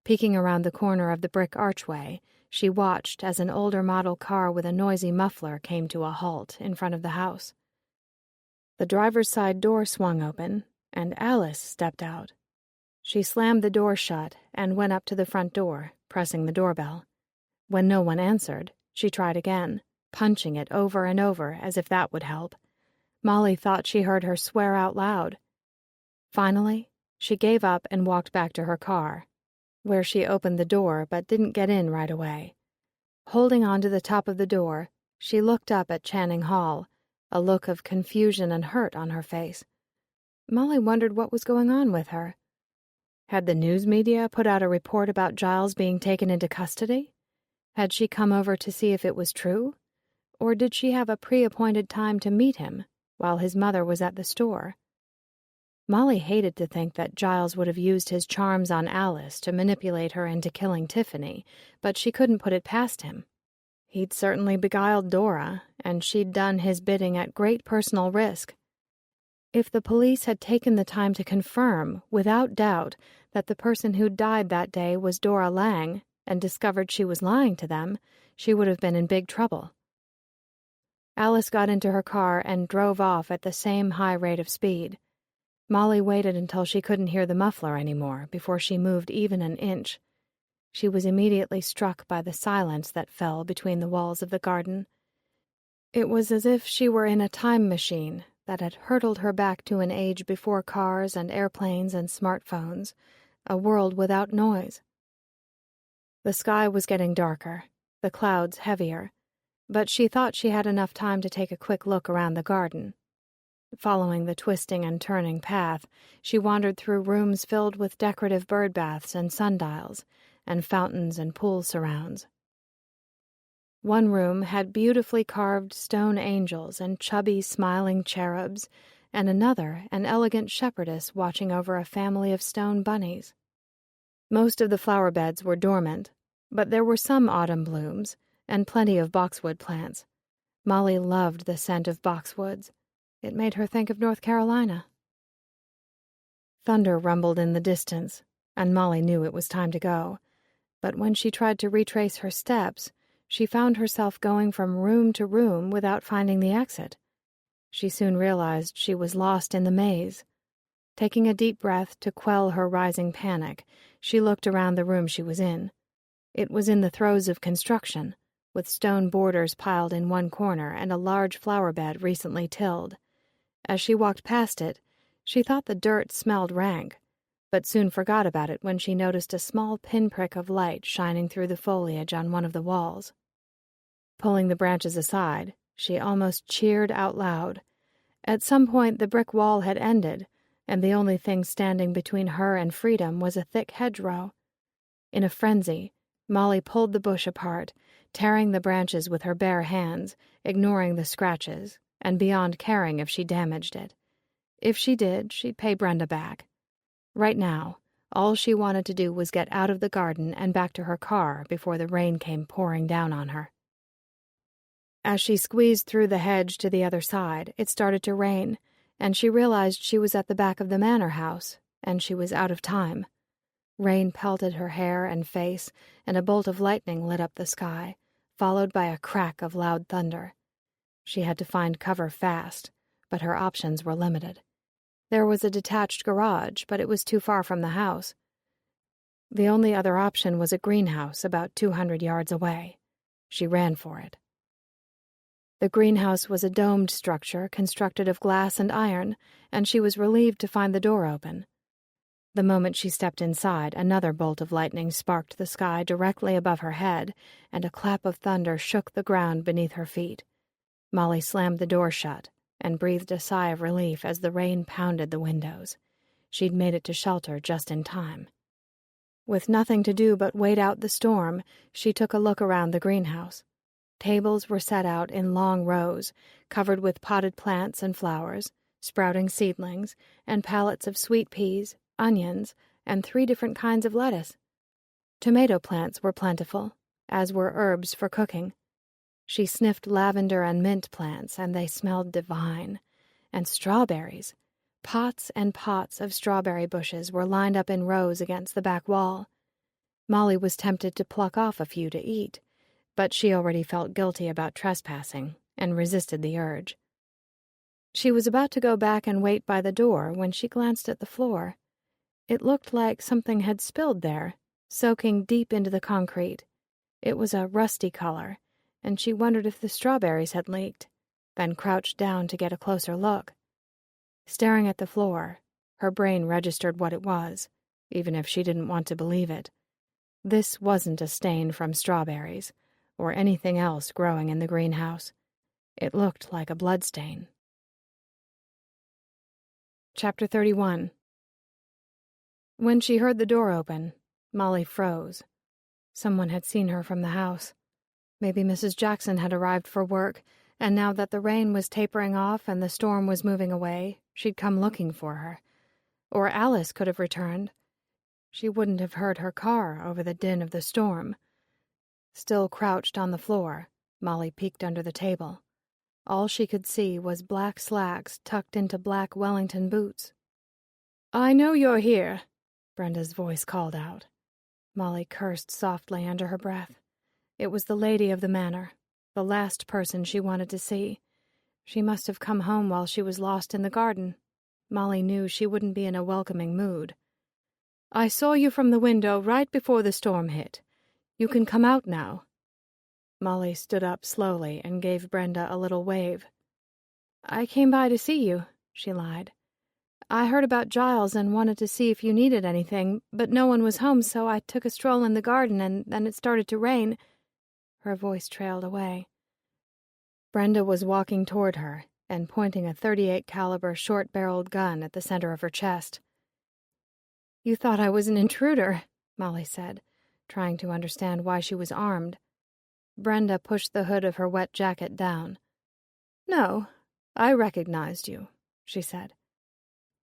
Peeking around the corner of the brick archway, she watched as an older model car with a noisy muffler came to a halt in front of the house. The driver's side door swung open, and Alice stepped out. She slammed the door shut and went up to the front door, pressing the doorbell. When no one answered, she tried again, punching it over and over as if that would help. Molly thought she heard her swear out loud. Finally, she gave up and walked back to her car, where she opened the door but didn't get in right away. Holding on to the top of the door, she looked up at Channing Hall, a look of confusion and hurt on her face. Molly wondered what was going on with her. Had the news media put out a report about Giles being taken into custody? Had she come over to see if it was true? Or did she have a pre-appointed time to meet him while his mother was at the store? Molly hated to think that Giles would have used his charms on Alice to manipulate her into killing Tiffany, but she couldn't put it past him. He'd certainly beguiled Dora, and she'd done his bidding at great personal risk. If the police had taken the time to confirm, without doubt, that the person who died that day was Dora Lang, and discovered she was lying to them, she would have been in big trouble. Alice got into her car and drove off at the same high rate of speed. Molly waited until she couldn't hear the muffler anymore before she moved even an inch. She was immediately struck by the silence that fell between the walls of the garden. It was as if she were in a time machine that had hurtled her back to an age before cars and airplanes and smartphones, a world without noise. The sky was getting darker, the clouds heavier, but she thought she had enough time to take a quick look around the garden. Following the twisting and turning path, she wandered through rooms filled with decorative bird baths and sundials, and fountains and pool surrounds. One room had beautifully carved stone angels and chubby, smiling cherubs, and another an elegant shepherdess watching over a family of stone bunnies. Most of the flower beds were dormant, but there were some autumn blooms and plenty of boxwood plants. Molly loved the scent of boxwoods. It made her think of North Carolina. Thunder rumbled in the distance, and Molly knew it was time to go. But when she tried to retrace her steps, she found herself going from room to room without finding the exit. She soon realized she was lost in the maze. Taking a deep breath to quell her rising panic, she looked around the room she was in. It was in the throes of construction, with stone borders piled in one corner and a large flower bed recently tilled. As she walked past it, she thought the dirt smelled rank, but soon forgot about it when she noticed a small pinprick of light shining through the foliage on one of the walls. Pulling the branches aside, she almost cheered out loud. At some point the brick wall had ended, and the only thing standing between her and freedom was a thick hedgerow. In a frenzy, Molly pulled the bush apart, tearing the branches with her bare hands, ignoring the scratches, and beyond caring if she damaged it. If she did, she'd pay Brenda back. Right now, all she wanted to do was get out of the garden and back to her car before the rain came pouring down on her. As she squeezed through the hedge to the other side, it started to rain, and she realized she was at the back of the manor house, and she was out of time. Rain pelted her hair and face, and a bolt of lightning lit up the sky, followed by a crack of loud thunder. She had to find cover fast, but her options were limited. There was a detached garage, but it was too far from the house. The only other option was a greenhouse about 200 yards away. She ran for it. The greenhouse was a domed structure constructed of glass and iron, and she was relieved to find the door open. The moment she stepped inside, another bolt of lightning sparked the sky directly above her head, and a clap of thunder shook the ground beneath her feet. Molly slammed the door shut and breathed a sigh of relief as the rain pounded the windows. She'd made it to shelter just in time. With nothing to do but wait out the storm, she took a look around the greenhouse. Tables were set out in long rows, covered with potted plants and flowers, sprouting seedlings, and pallets of sweet peas, onions, and 3 different kinds of lettuce. Tomato plants were plentiful, as were herbs for cooking. She sniffed lavender and mint plants, and they smelled divine. And strawberries. Pots and pots of strawberry bushes were lined up in rows against the back wall. Molly was tempted to pluck off a few to eat, but she already felt guilty about trespassing and resisted the urge. She was about to go back and wait by the door when she glanced at the floor. It looked like something had spilled there, soaking deep into the concrete. It was a rusty color, and she wondered if the strawberries had leaked, then crouched down to get a closer look. Staring at the floor, her brain registered what it was, even if she didn't want to believe it. This wasn't a stain from strawberries, or anything else growing in the greenhouse. It looked like a bloodstain. Chapter 31. When she heard the door open, Molly froze. Someone had seen her from the house. Maybe Mrs. Jackson had arrived for work, and now that the rain was tapering off and the storm was moving away, she'd come looking for her. Or Alice could have returned. She wouldn't have heard her car over the din of the storm. Still crouched on the floor, Molly peeked under the table. All she could see was black slacks tucked into black Wellington boots. "I know you're here," Brenda's voice called out. Molly cursed softly under her breath. It was the lady of the manor, the last person she wanted to see. She must have come home while she was lost in the garden. Molly knew she wouldn't be in a welcoming mood. "I saw you from the window right before the storm hit. You can come out now." Molly stood up slowly and gave Brenda a little wave. "I came by to see you," she lied. "I heard about Giles and wanted to see if you needed anything, but no one was home, so I took a stroll in the garden and then it started to rain." Her voice trailed away. Brenda was walking toward her and pointing a .38 caliber short-barreled gun at the center of her chest. "You thought I was an intruder," Molly said, trying to understand why she was armed. Brenda pushed the hood of her wet jacket down. "No, I recognized you," she said.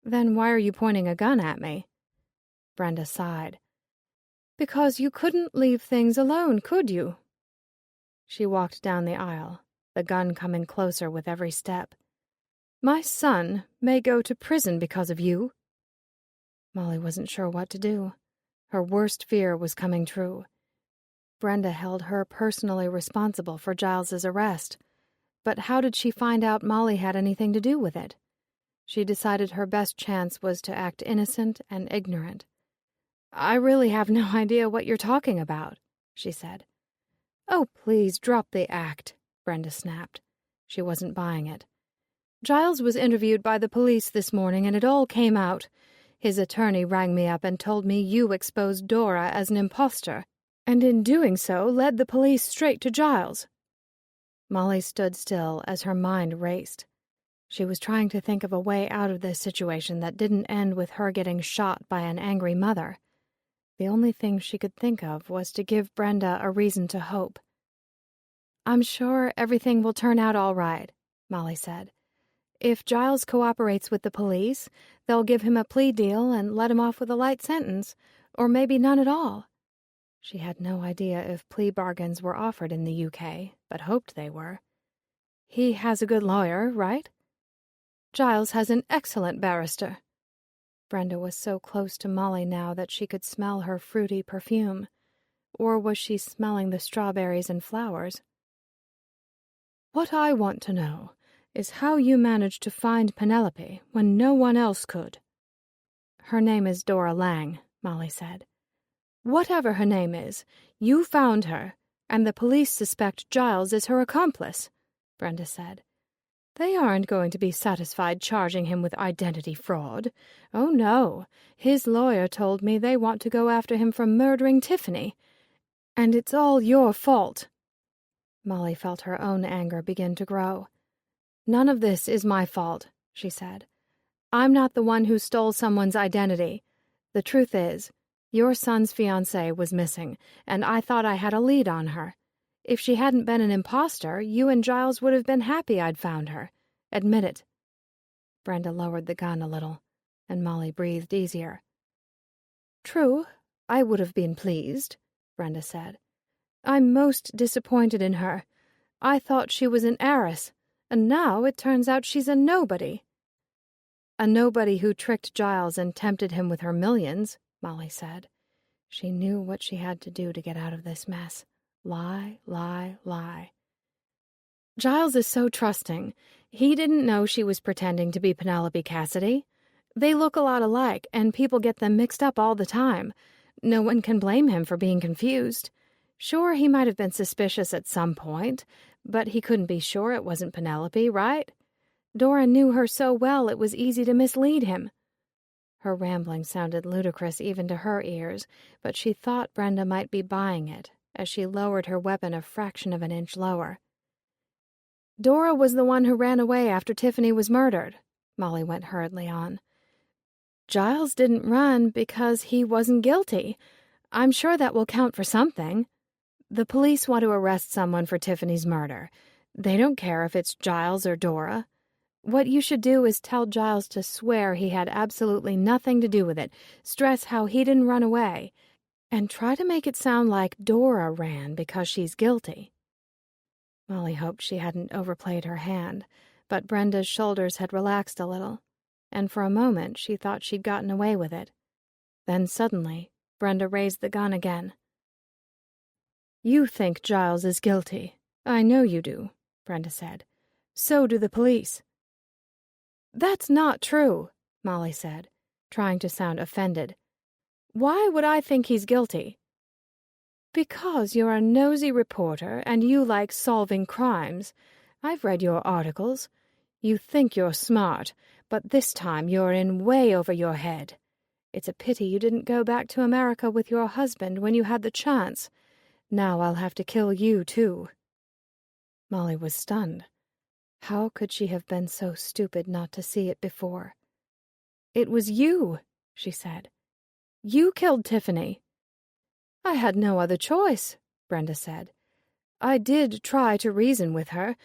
Then why are you pointing a gun at me? Brenda sighed. Because you couldn't leave things alone, could you? She walked down the aisle, the gun coming closer with every step. My son may go to prison because of you. Molly wasn't sure what to do. Her worst fear was coming true. Brenda held her personally responsible for Giles's arrest. But how did she find out Molly had anything to do with it? She decided her best chance was to act innocent and ignorant. I really have no idea what you're talking about, she said. Oh, please drop the act, Brenda snapped. She wasn't buying it. Giles was interviewed by the police this morning and it all came out. His attorney rang me up and told me you exposed Dora as an imposter, and in doing so led the police straight to Giles. Molly stood still as her mind raced. She was trying to think of a way out of this situation that didn't end with her getting shot by an angry mother. The only thing she could think of was to give Brenda a reason to hope. I'm sure everything will turn out all right, Molly said. If Giles cooperates with the police, they'll give him a plea deal and let him off with a light sentence, or maybe none at all. She had no idea if plea bargains were offered in the UK, but hoped they were. He has a good lawyer, right? Giles has an excellent barrister. Brenda was so close to Molly now that she could smell her fruity perfume. Or was she smelling the strawberries and flowers? What I want to know is how you managed to find Penelope when no one else could. Her name is Dora Lang, Molly said. Whatever her name is, you found her, and the police suspect Giles is her accomplice, Brenda said. They aren't going to be satisfied charging him with identity fraud. Oh, no. His lawyer told me they want to go after him for murdering Tiffany. And it's all your fault. Molly felt her own anger begin to grow. None of this is my fault, she said. I'm not the one who stole someone's identity. The truth is, your son's fiancée was missing, and I thought I had a lead on her. If she hadn't been an imposter, you and Giles would have been happy I'd found her. Admit it. Brenda lowered the gun a little, and Molly breathed easier. True, I would have been pleased, Brenda said. I'm most disappointed in her. I thought she was an heiress, and now it turns out she's a nobody. A nobody who tricked Giles and tempted him with her millions, Molly said. She knew what she had to do to get out of this mess. Lie, lie, lie. Giles is so trusting. He didn't know she was pretending to be Penelope Cassidy. They look a lot alike, and people get them mixed up all the time. No one can blame him for being confused. Sure, he might have been suspicious at some point, but he couldn't be sure it wasn't Penelope, right? Dora knew her so well it was easy to mislead him. Her rambling sounded ludicrous even to her ears, but she thought Brenda might be buying it as she lowered her weapon a fraction of an inch lower. Dora was the one who ran away after Tiffany was murdered, Molly went hurriedly on. Giles didn't run because he wasn't guilty. I'm sure that will count for something. The police want to arrest someone for Tiffany's murder. They don't care if it's Giles or Dora. What you should do is tell Giles to swear he had absolutely nothing to do with it, stress how he didn't run away, and try to make it sound like Dora ran because she's guilty. Molly hoped she hadn't overplayed her hand, but Brenda's shoulders had relaxed a little, and for a moment she thought she'd gotten away with it. Then suddenly, Brenda raised the gun again. You think Giles is guilty. I know you do, Brenda said. So do the police. That's not true, Molly said, trying to sound offended. Why would I think he's guilty? Because you're a nosy reporter and you like solving crimes. I've read your articles. You think you're smart, but this time you're in way over your head. It's a pity you didn't go back to America with your husband when you had the chance. Now I'll have to kill you, too. Molly was stunned. How could she have been so stupid not to see it before? It was you, she said. You killed Tiffany. I had no other choice, Brenda said. I did try to reason with her.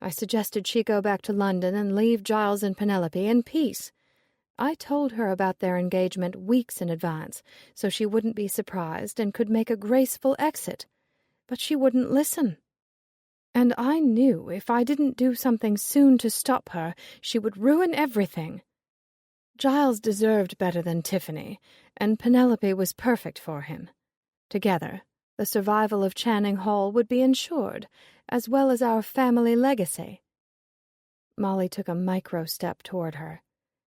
I suggested she go back to London and leave Giles and Penelope in peace. I told her about their engagement weeks in advance, so she wouldn't be surprised and could make a graceful exit. But she wouldn't listen. And I knew if I didn't do something soon to stop her, she would ruin everything. Giles deserved better than Tiffany, and Penelope was perfect for him. Together, the survival of Channing Hall would be ensured, as well as our family legacy. Molly took a micro-step toward her.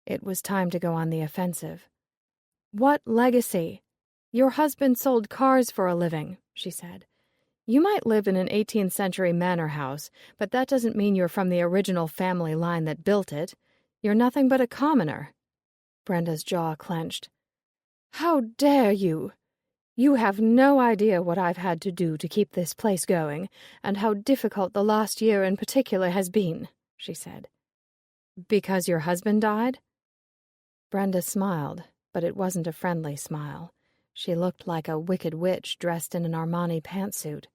It was time to go on the offensive. "What legacy? Your husband sold cars for a living," she said. "You might live in an 18th century manor house, but that doesn't mean you're from the original family line that built it. You're nothing but a commoner." Brenda's jaw clenched. "How dare you? You have no idea what I've had to do to keep this place going, and how difficult the last year in particular has been," she said. "Because your husband died?" Brenda smiled, but it wasn't a friendly smile. She looked like a wicked witch dressed in an Armani pantsuit.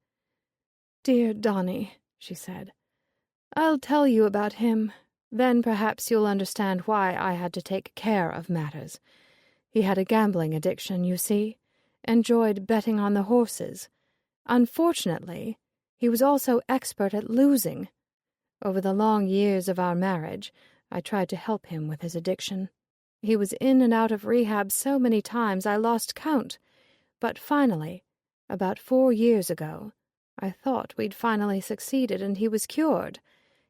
"Dear Donnie," she said, "I'll tell you about him. Then perhaps you'll understand why I had to take care of matters. He had a gambling addiction, you see. Enjoyed betting on the horses. Unfortunately, he was also expert at losing. Over the long years of our marriage, I tried to help him with his addiction. He was in and out of rehab so many times I lost count. But finally, about 4 years ago, I thought we'd finally succeeded and he was cured.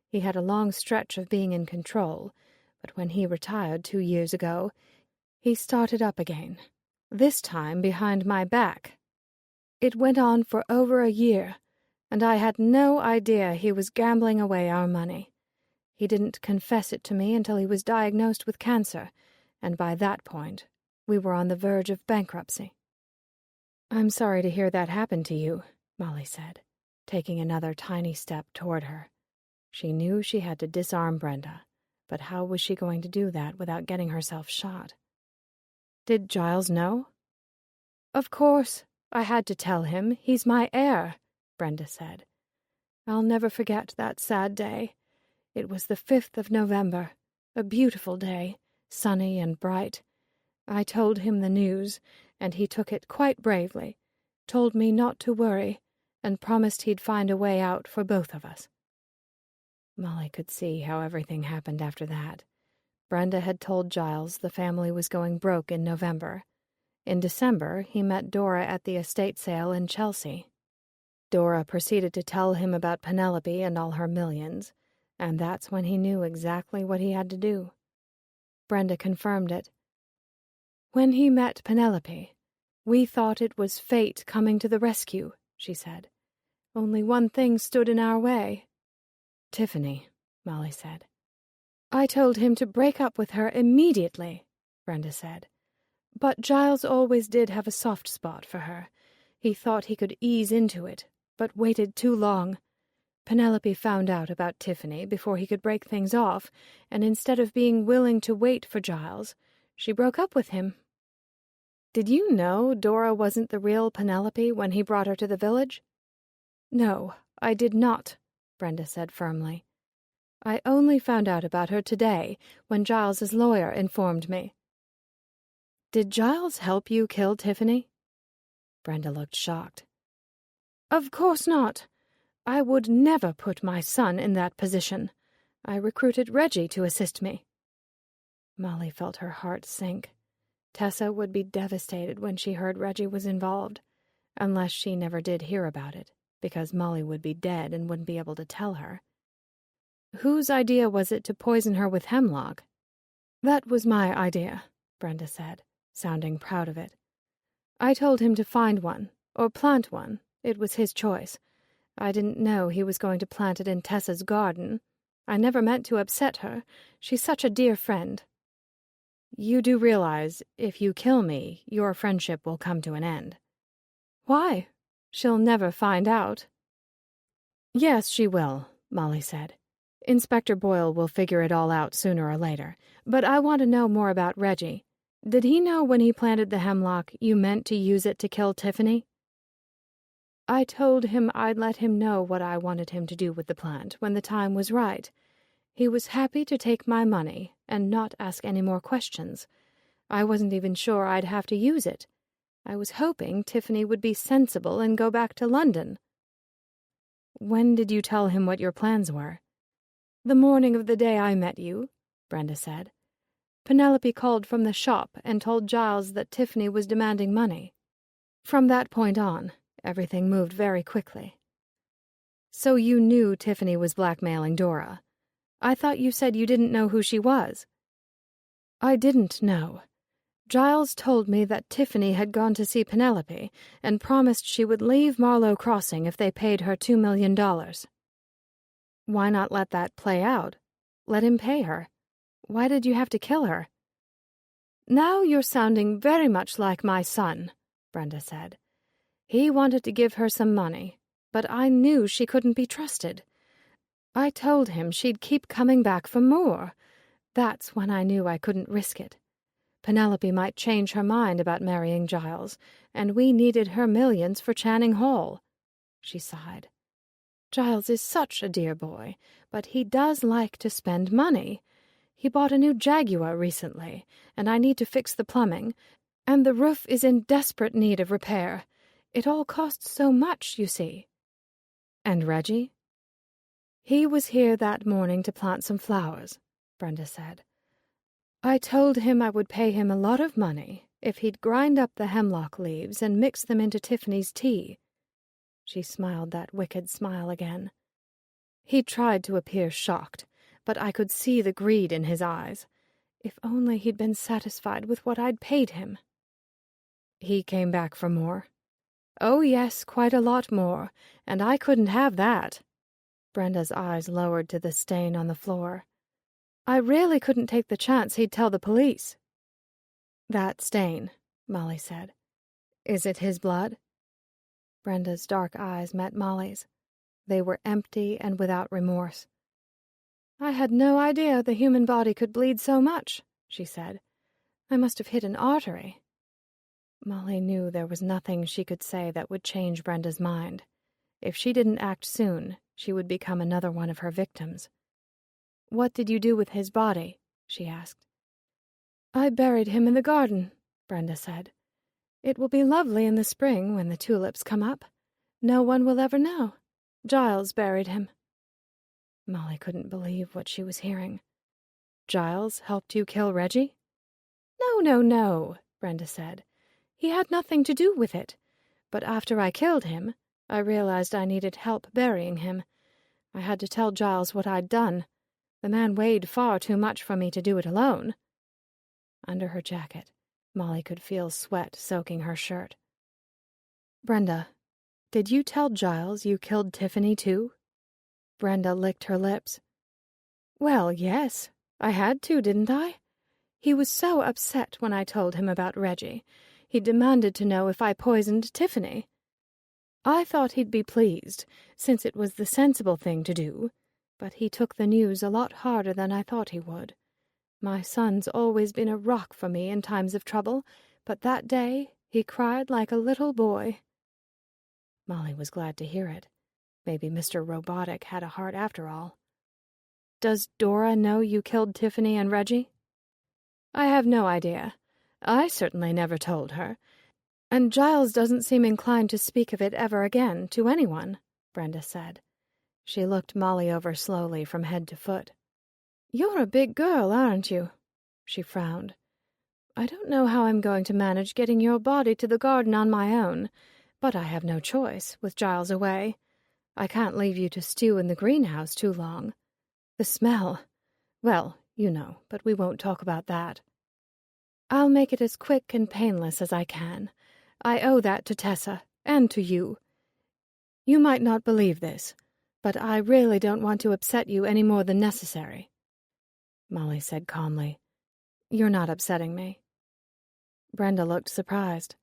He had a long stretch of being in control, but when he retired 2 years ago, he started up again, this time behind my back. It went on for over a year, and I had no idea he was gambling away our money. He didn't confess it to me until he was diagnosed with cancer, and by that point, we were on the verge of bankruptcy." "I'm sorry to hear that happened to you," Molly said, taking another tiny step toward her. She knew she had to disarm Brenda, but how was she going to do that without getting herself shot? "Did Giles know?" "Of course. I had to tell him. He's my heir," Brenda said. "I'll never forget that sad day. It was the 5th of November, a beautiful day, sunny and bright. I told him the news, and he took it quite bravely, told me not to worry, and promised he'd find a way out for both of us." Molly could see how everything happened after that. Brenda had told Giles the family was going broke in November. In December, he met Dora at the estate sale in Chelsea. Dora proceeded to tell him about Penelope and all her millions, and that's when he knew exactly what he had to do. Brenda confirmed it. "When he met Penelope, we thought it was fate coming to the rescue," she said. "Only one thing stood in our way." "Tiffany," Molly said. "I told him to break up with her immediately," Brenda said. "But Giles always did have a soft spot for her. He thought he could ease into it, but waited too long. Penelope found out about Tiffany before he could break things off, and instead of being willing to wait for Giles, she broke up with him." "Did you know Dora wasn't the real Penelope when he brought her to the village?" "No, I did not," Brenda said firmly. "I only found out about her today when Giles's lawyer informed me." "Did Giles help you kill Tiffany?" Brenda looked shocked. "Of course not. I would never put my son in that position. I recruited Reggie to assist me." Molly felt her heart sink. Tessa would be devastated when she heard Reggie was involved, unless she never did hear about it, because Molly would be dead and wouldn't be able to tell her. "Whose idea was it to poison her with hemlock?" "That was my idea," Brenda said, sounding proud of it. "I told him to find one, or plant one. It was his choice. I didn't know he was going to plant it in Tessa's garden. I never meant to upset her. She's such a dear friend." "You do realize, if you kill me, your friendship will come to an end." "Why? She'll never find out." "Yes, she will," Molly said. "Inspector Boyle will figure it all out sooner or later. But I want to know more about Reggie. Did he know when he planted the hemlock you meant to use it to kill Tiffany?" I told him I'd let him know what I wanted him to do with the plant when the time was right. He was happy to take my money and not ask any more questions. I wasn't even sure I'd have to use it. I was hoping Tiffany would be sensible and go back to London. When did you tell him what your plans were? The morning of the day I met you, Brenda said. Penelope called from the shop and told Giles that Tiffany was demanding money. From that point on, everything moved very quickly. So you knew Tiffany was blackmailing Dora. I thought you said you didn't know who she was. I didn't know. Giles told me that Tiffany had gone to see Penelope and promised she would leave Marlow Crossing if they paid her $2 million. Why not let that play out? Let him pay her. Why did you have to kill her? Now you're sounding very much like my son, Brenda said. He wanted to give her some money, but I knew she couldn't be trusted. I told him she'd keep coming back for more. That's when I knew I couldn't risk it. Penelope might change her mind about marrying Giles, and we needed her millions for Channing Hall. She sighed. Giles is such a dear boy, but he does like to spend money. He bought a new Jaguar recently, and I need to fix the plumbing, and the roof is in desperate need of repair. It all costs so much, you see. And Reggie? He was here that morning to plant some flowers, Brenda said. I told him I would pay him a lot of money if he'd grind up the hemlock leaves and mix them into Tiffany's tea. She smiled that wicked smile again. He tried to appear shocked, but I could see the greed in his eyes. If only he'd been satisfied with what I'd paid him. He came back for more? Oh, yes, quite a lot more, and I couldn't have that. Brenda's eyes lowered to the stain on the floor. I really couldn't take the chance he'd tell the police. That stain, Molly said. Is it his blood? Brenda's dark eyes met Molly's. They were empty and without remorse. I had no idea the human body could bleed so much, she said. I must have hit an artery. Molly knew there was nothing she could say that would change Brenda's mind. If she didn't act soon, she would become another one of her victims. What did you do with his body? She asked. I buried him in the garden, Brenda said. It will be lovely in the spring when the tulips come up. No one will ever know. Giles buried him. Molly couldn't believe what she was hearing. Giles helped you kill Reggie? No, Brenda said. He had nothing to do with it. But after I killed him, I realized I needed help burying him. I had to tell Giles what I'd done. The man weighed far too much for me to do it alone. Under her jacket, Molly could feel sweat soaking her shirt. Brenda, did you tell Giles you killed Tiffany too? Brenda licked her lips. Well, yes, I had to, didn't I? He was so upset when I told him about Reggie. He demanded to know if I poisoned Tiffany. I thought he'd be pleased, since it was the sensible thing to do, but he took the news a lot harder than I thought he would. My son's always been a rock for me in times of trouble, but that day he cried like a little boy. Molly was glad to hear it. Maybe Mr. Robotic had a heart after all. Does Dora know you killed Tiffany and Reggie? I have no idea. I certainly never told her. And Giles doesn't seem inclined to speak of it ever again to anyone, Brenda said. She looked Molly over slowly from head to foot. You're a big girl, aren't you? She frowned. I don't know how I'm going to manage getting your body to the garden on my own, but I have no choice, with Giles away. I can't leave you to stew in the greenhouse too long. The smell. Well, you know, but we won't talk about that. I'll make it as quick and painless as I can. I owe that to Tessa, and to you. You might not believe this, but I really don't want to upset you any more than necessary. Molly said calmly, You're not upsetting me. Brenda looked surprised.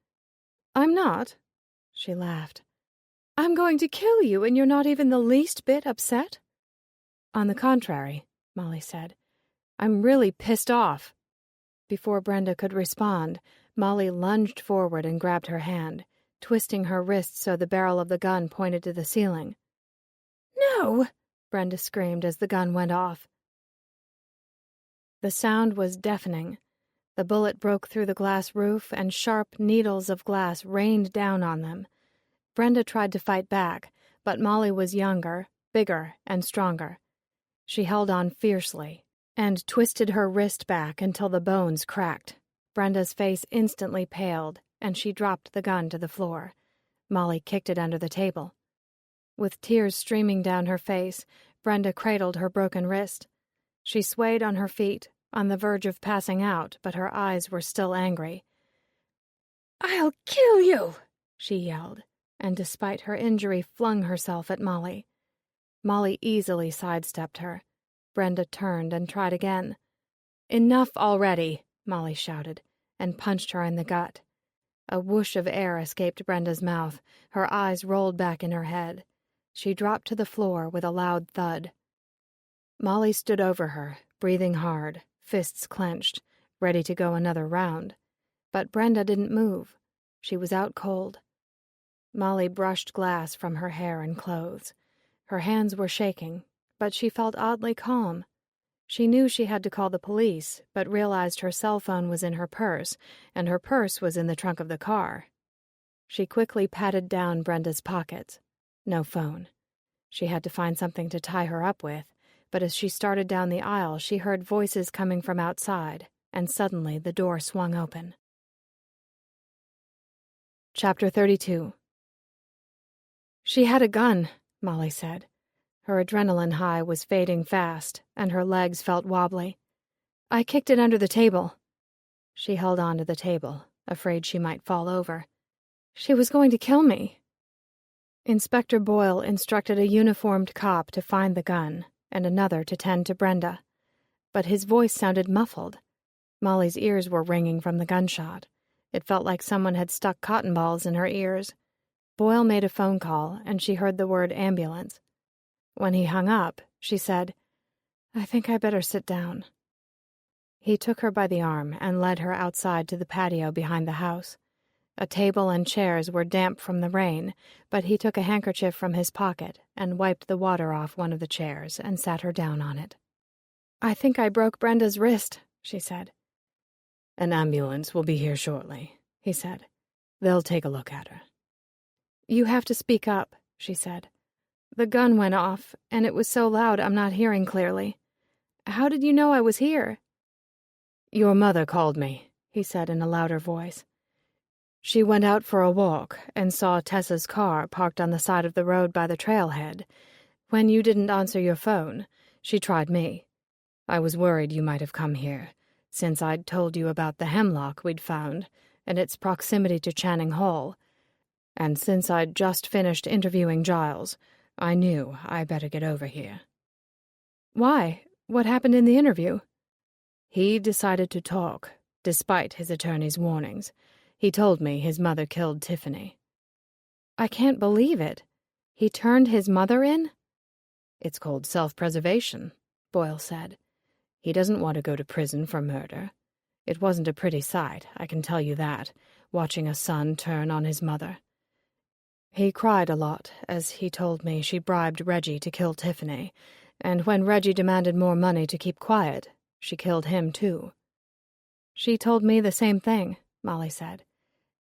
I'm not? She laughed. I'm going to kill you, and you're not even the least bit upset? On the contrary, Molly said. I'm really pissed off. Before Brenda could respond, Molly lunged forward and grabbed her hand. twisting her wrist so the barrel of the gun pointed to the ceiling. "No!" Brenda screamed as the gun went off. The sound was deafening. The bullet broke through the glass roof, and sharp needles of glass rained down on them. Brenda tried to fight back, but Molly was younger, bigger, and stronger. She held on fiercely and twisted her wrist back until the bones cracked. Brenda's face instantly paled, and she dropped the gun to the floor. Molly kicked it under the table. With tears streaming down her face, Brenda cradled her broken wrist. She swayed on her feet, on the verge of passing out, but her eyes were still angry. "I'll kill you!" she yelled, and despite her injury flung herself at Molly. Molly easily sidestepped her. Brenda turned and tried again. "Enough already!" Molly shouted, and punched her in the gut. A whoosh of air escaped Brenda's mouth. Her eyes rolled back in her head. She dropped to the floor with a loud thud. Molly stood over her, breathing hard, fists clenched, ready to go another round. But Brenda didn't move. She was out cold. Molly brushed glass from her hair and clothes. Her hands were shaking, but she felt oddly calm. She knew she had to call the police, but realized her cell phone was in her purse, and her purse was in the trunk of the car. She quickly patted down Brenda's pockets. No phone. She had to find something to tie her up with, but as she started down the aisle, she heard voices coming from outside, and suddenly the door swung open. Chapter 32. "She had a gun," Molly said. Her adrenaline high was fading fast, and her legs felt wobbly. "I kicked it under the table." She held on to the table, afraid she might fall over. "She was going to kill me." Inspector Boyle instructed a uniformed cop to find the gun, and another to tend to Brenda. But his voice sounded muffled. Molly's ears were ringing from the gunshot. It felt like someone had stuck cotton balls in her ears. Boyle made a phone call, and she heard the word ambulance. When he hung up, she said, "I think I better sit down." He took her by the arm and led her outside to the patio behind the house. A table and chairs were damp from the rain, but he took a handkerchief from his pocket and wiped the water off one of the chairs and sat her down on it. "I think I broke Brenda's wrist," she said. "An ambulance will be here shortly," he said. "They'll take a look at her." "You have to speak up," she said. "The gun went off, and it was so loud I'm not hearing clearly. How did you know I was here?" "Your mother called me," he said in a louder voice. "She went out for a walk and saw Tessa's car parked on the side of the road by the trailhead. When you didn't answer your phone, she tried me. I was worried you might have come here, since I'd told you about the hemlock we'd found and its proximity to Channing Hall. And since I'd just finished interviewing Giles, I knew I better get over here." "Why? What happened in the interview?" "He decided to talk, despite his attorney's warnings. He told me his mother killed Tiffany." "I can't believe it. He turned his mother in?" "It's called self-preservation," Boyle said. "He doesn't want to go to prison for murder. It wasn't a pretty sight, I can tell you that, watching a son turn on his mother. He cried a lot as he told me she bribed Reggie to kill Tiffany, and when Reggie demanded more money to keep quiet, she killed him too." "She told me the same thing," Molly said.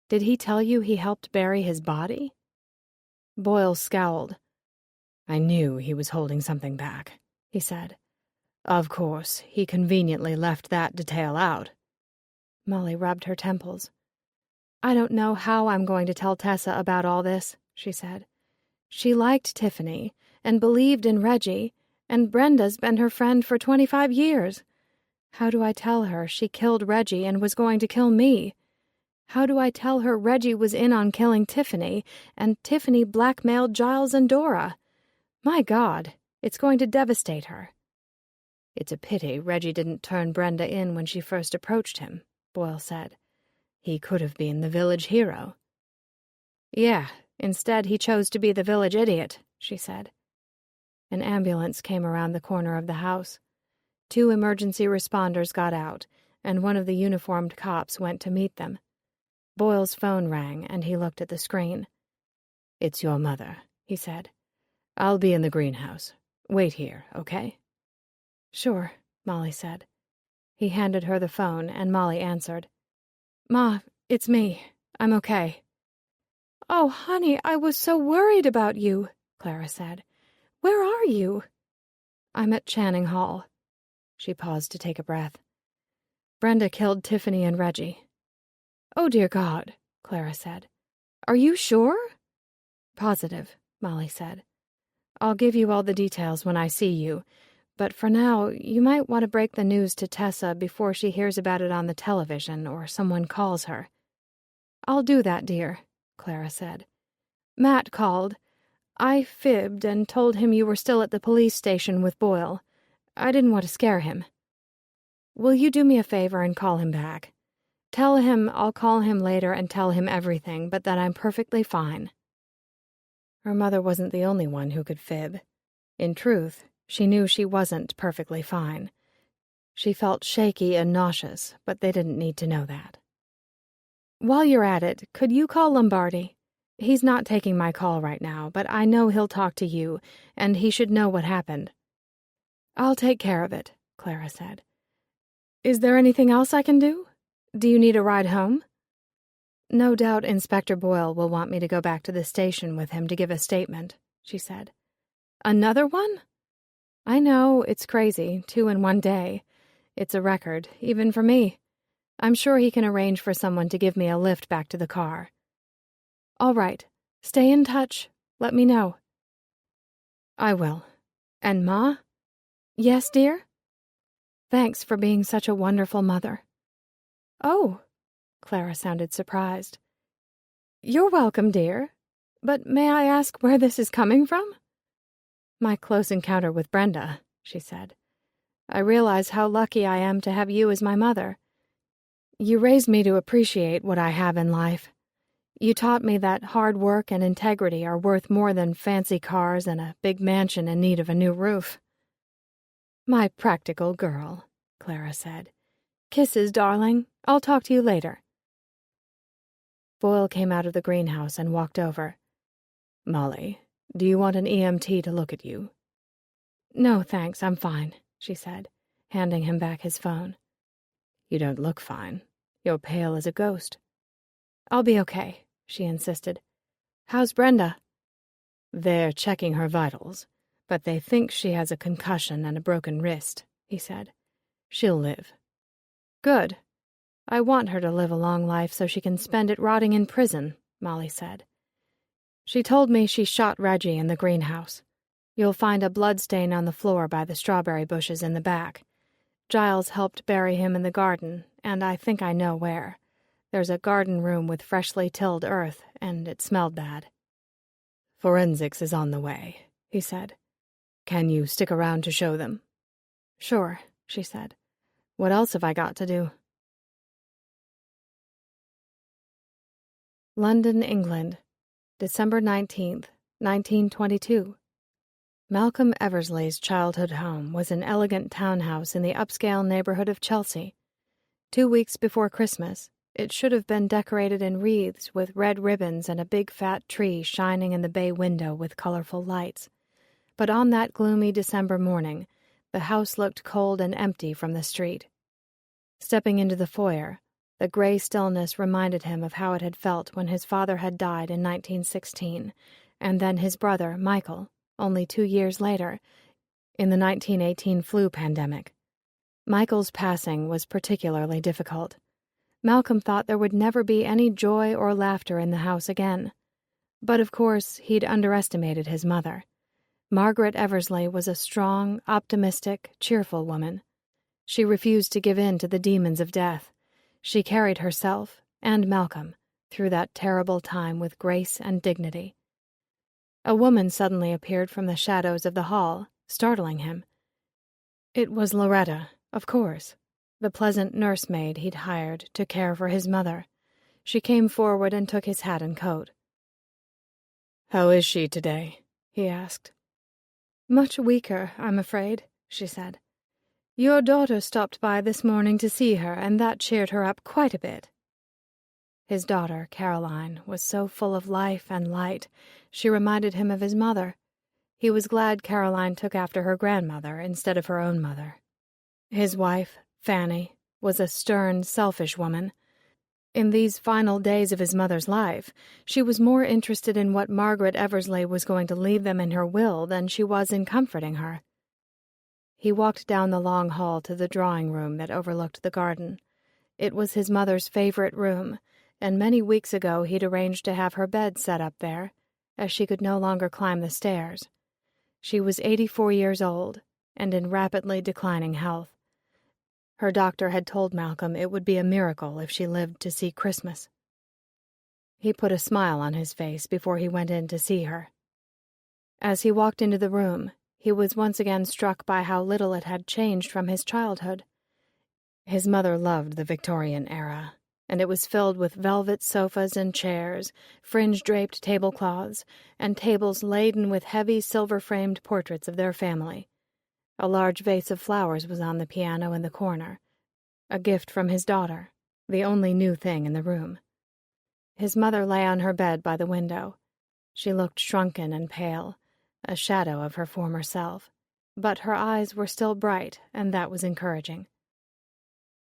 "Did he tell you he helped bury his body?" Boyle scowled. "I knew he was holding something back," he said. "Of course, he conveniently left that detail out." Molly rubbed her temples. "I don't know how I'm going to tell Tessa about all this," she said. "She liked Tiffany and believed in Reggie, and Brenda's been her friend for 25 years. How do I tell her she killed Reggie and was going to kill me? How do I tell her Reggie was in on killing Tiffany, and Tiffany blackmailed Giles and Dora? My God, it's going to devastate her." "It's a pity Reggie didn't turn Brenda in when she first approached him," Boyle said. "He could have been the village hero." "Yeah, instead he chose to be the village idiot," she said. An ambulance came around the corner of the house. 2 emergency responders got out, and one of the uniformed cops went to meet them. Boyle's phone rang, and he looked at the screen. "It's your mother," he said. "I'll be in the greenhouse. Wait here, okay?" "Sure," Molly said. He handed her the phone, and Molly answered. "Ma, it's me. I'm okay." "Oh, honey, I was so worried about you," Clara said. "Where are you?" "I'm at Channing Hall." She paused to take a breath. "Brenda killed Tiffany and Reggie." "Oh, dear God," Clara said. "Are you sure?" "Positive," Molly said. "I'll give you all the details when I see you, but for now, you might want to break the news to Tessa before she hears about it on the television or someone calls her." "I'll do that, dear," Clara said. "Matt called. I fibbed and told him you were still at the police station with Boyle. I didn't want to scare him. Will you do me a favor and call him back? Tell him I'll call him later and tell him everything, but that I'm perfectly fine." Her mother wasn't the only one who could fib. In truth, she knew she wasn't perfectly fine. She felt shaky and nauseous, but they didn't need to know that. "While you're at it, could you call Lombardi? He's not taking my call right now, but I know he'll talk to you, and he should know what happened." "I'll take care of it," Clara said. "Is there anything else I can do? Do you need a ride home?" "No doubt Inspector Boyle will want me to go back to the station with him to give a statement," she said. "Another one?" "I know, it's crazy, 2 in one day. It's a record, even for me. I'm sure he can arrange for someone to give me a lift back to the car." "All right. Stay in touch. Let me know." "I will. And Ma?" "Yes, dear?" "Thanks for being such a wonderful mother." "Oh," Clara sounded surprised. "You're welcome, dear. But may I ask where this is coming from?" "My close encounter with Brenda," she said. "I realize how lucky I am to have you as my mother. You raised me to appreciate what I have in life. You taught me that hard work and integrity are worth more than fancy cars and a big mansion in need of a new roof." "My practical girl," Clara said. "Kisses, darling. I'll talk to you later." Boyle came out of the greenhouse and walked over. "Molly, do you want an EMT to look at you?" "No, thanks, I'm fine," she said, handing him back his phone. "You don't look fine. You're pale as a ghost." "I'll be okay," she insisted. "How's Brenda?" "They're checking her vitals, but they think she has a concussion and a broken wrist," he said. "She'll live." "Good. I want her to live a long life so she can spend it rotting in prison," Molly said. "She told me she shot Reggie in the greenhouse. You'll find a bloodstain on the floor by the strawberry bushes in the back. Giles helped bury him in the garden, and I think I know where. There's a garden room with freshly tilled earth, and it smelled bad." "Forensics is on the way," he said. "Can you stick around to show them?" "Sure," she said. "What else have I got to do?" London, England, December 19th, 1922. Malcolm Eversley's childhood home was an elegant townhouse in the upscale neighborhood of Chelsea. 2 weeks before Christmas, it should have been decorated in wreaths with red ribbons and a big fat tree shining in the bay window with colorful lights. But on that gloomy December morning, the house looked cold and empty from the street. Stepping into the foyer, the gray stillness reminded him of how it had felt when his father had died in 1916, and then his brother, Michael, only 2 years later, in the 1918 flu pandemic. Michael's passing was particularly difficult. Malcolm thought there would never be any joy or laughter in the house again. But of course, he'd underestimated his mother. Margaret Eversley was a strong, optimistic, cheerful woman. She refused to give in to the demons of death. She carried herself, and Malcolm, through that terrible time with grace and dignity. A woman suddenly appeared from the shadows of the hall, startling him. It was Loretta, of course, the pleasant nursemaid he'd hired to care for his mother. She came forward and took his hat and coat. "How is she today?" he asked. "Much weaker, I'm afraid," she said. "Your daughter stopped by this morning to see her, and that cheered her up quite a bit." His daughter, Caroline, was so full of life and light, she reminded him of his mother. He was glad Caroline took after her grandmother instead of her own mother. His wife, Fanny, was a stern, selfish woman. In these final days of his mother's life, she was more interested in what Margaret Eversley was going to leave them in her will than she was in comforting her. He walked down the long hall to the drawing room that overlooked the garden. It was his mother's favorite room, and many weeks ago he'd arranged to have her bed set up there, as she could no longer climb the stairs. She was 84 years old, and in rapidly declining health. Her doctor had told Malcolm it would be a miracle if she lived to see Christmas. He put a smile on his face before he went in to see her. As he walked into the room, he was once again struck by how little it had changed from his childhood. His mother loved the Victorian era, and it was filled with velvet sofas and chairs, fringe-draped tablecloths, and tables laden with heavy silver-framed portraits of their family. A large vase of flowers was on the piano in the corner, a gift from his daughter, the only new thing in the room. His mother lay on her bed by the window. She looked shrunken and pale, a shadow of her former self, but her eyes were still bright, and that was encouraging.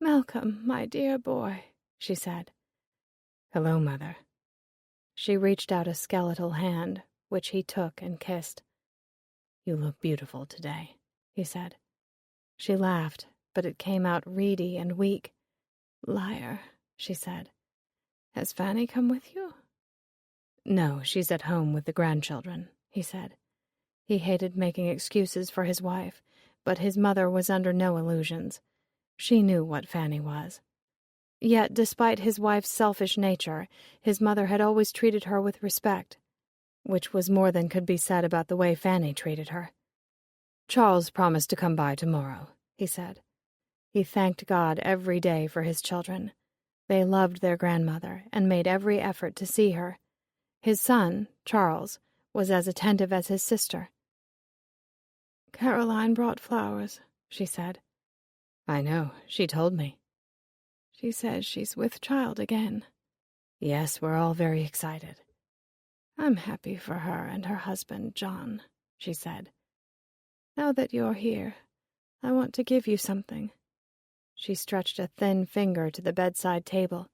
"Malcolm, my dear boy," she said. "Hello, Mother." She reached out a skeletal hand, which he took and kissed. "You look beautiful today," he said. She laughed, but it came out reedy and weak. "Liar," she said. "Has Fanny come with you?" "No, she's at home with the grandchildren," he said. He hated making excuses for his wife, but his mother was under no illusions. She knew what Fanny was. Yet, despite his wife's selfish nature, his mother had always treated her with respect, which was more than could be said about the way Fanny treated her. "Charles promised to come by tomorrow," he said. He thanked God every day for his children. They loved their grandmother and made every effort to see her. His son, Charles, was as attentive as his sister. "Caroline brought flowers," she said. "I know, she told me." "She says she's with child again." "Yes, we're all very excited." "I'm happy for her and her husband, John," she said. "Now that you're here, I want to give you something." She stretched a thin finger to the bedside table.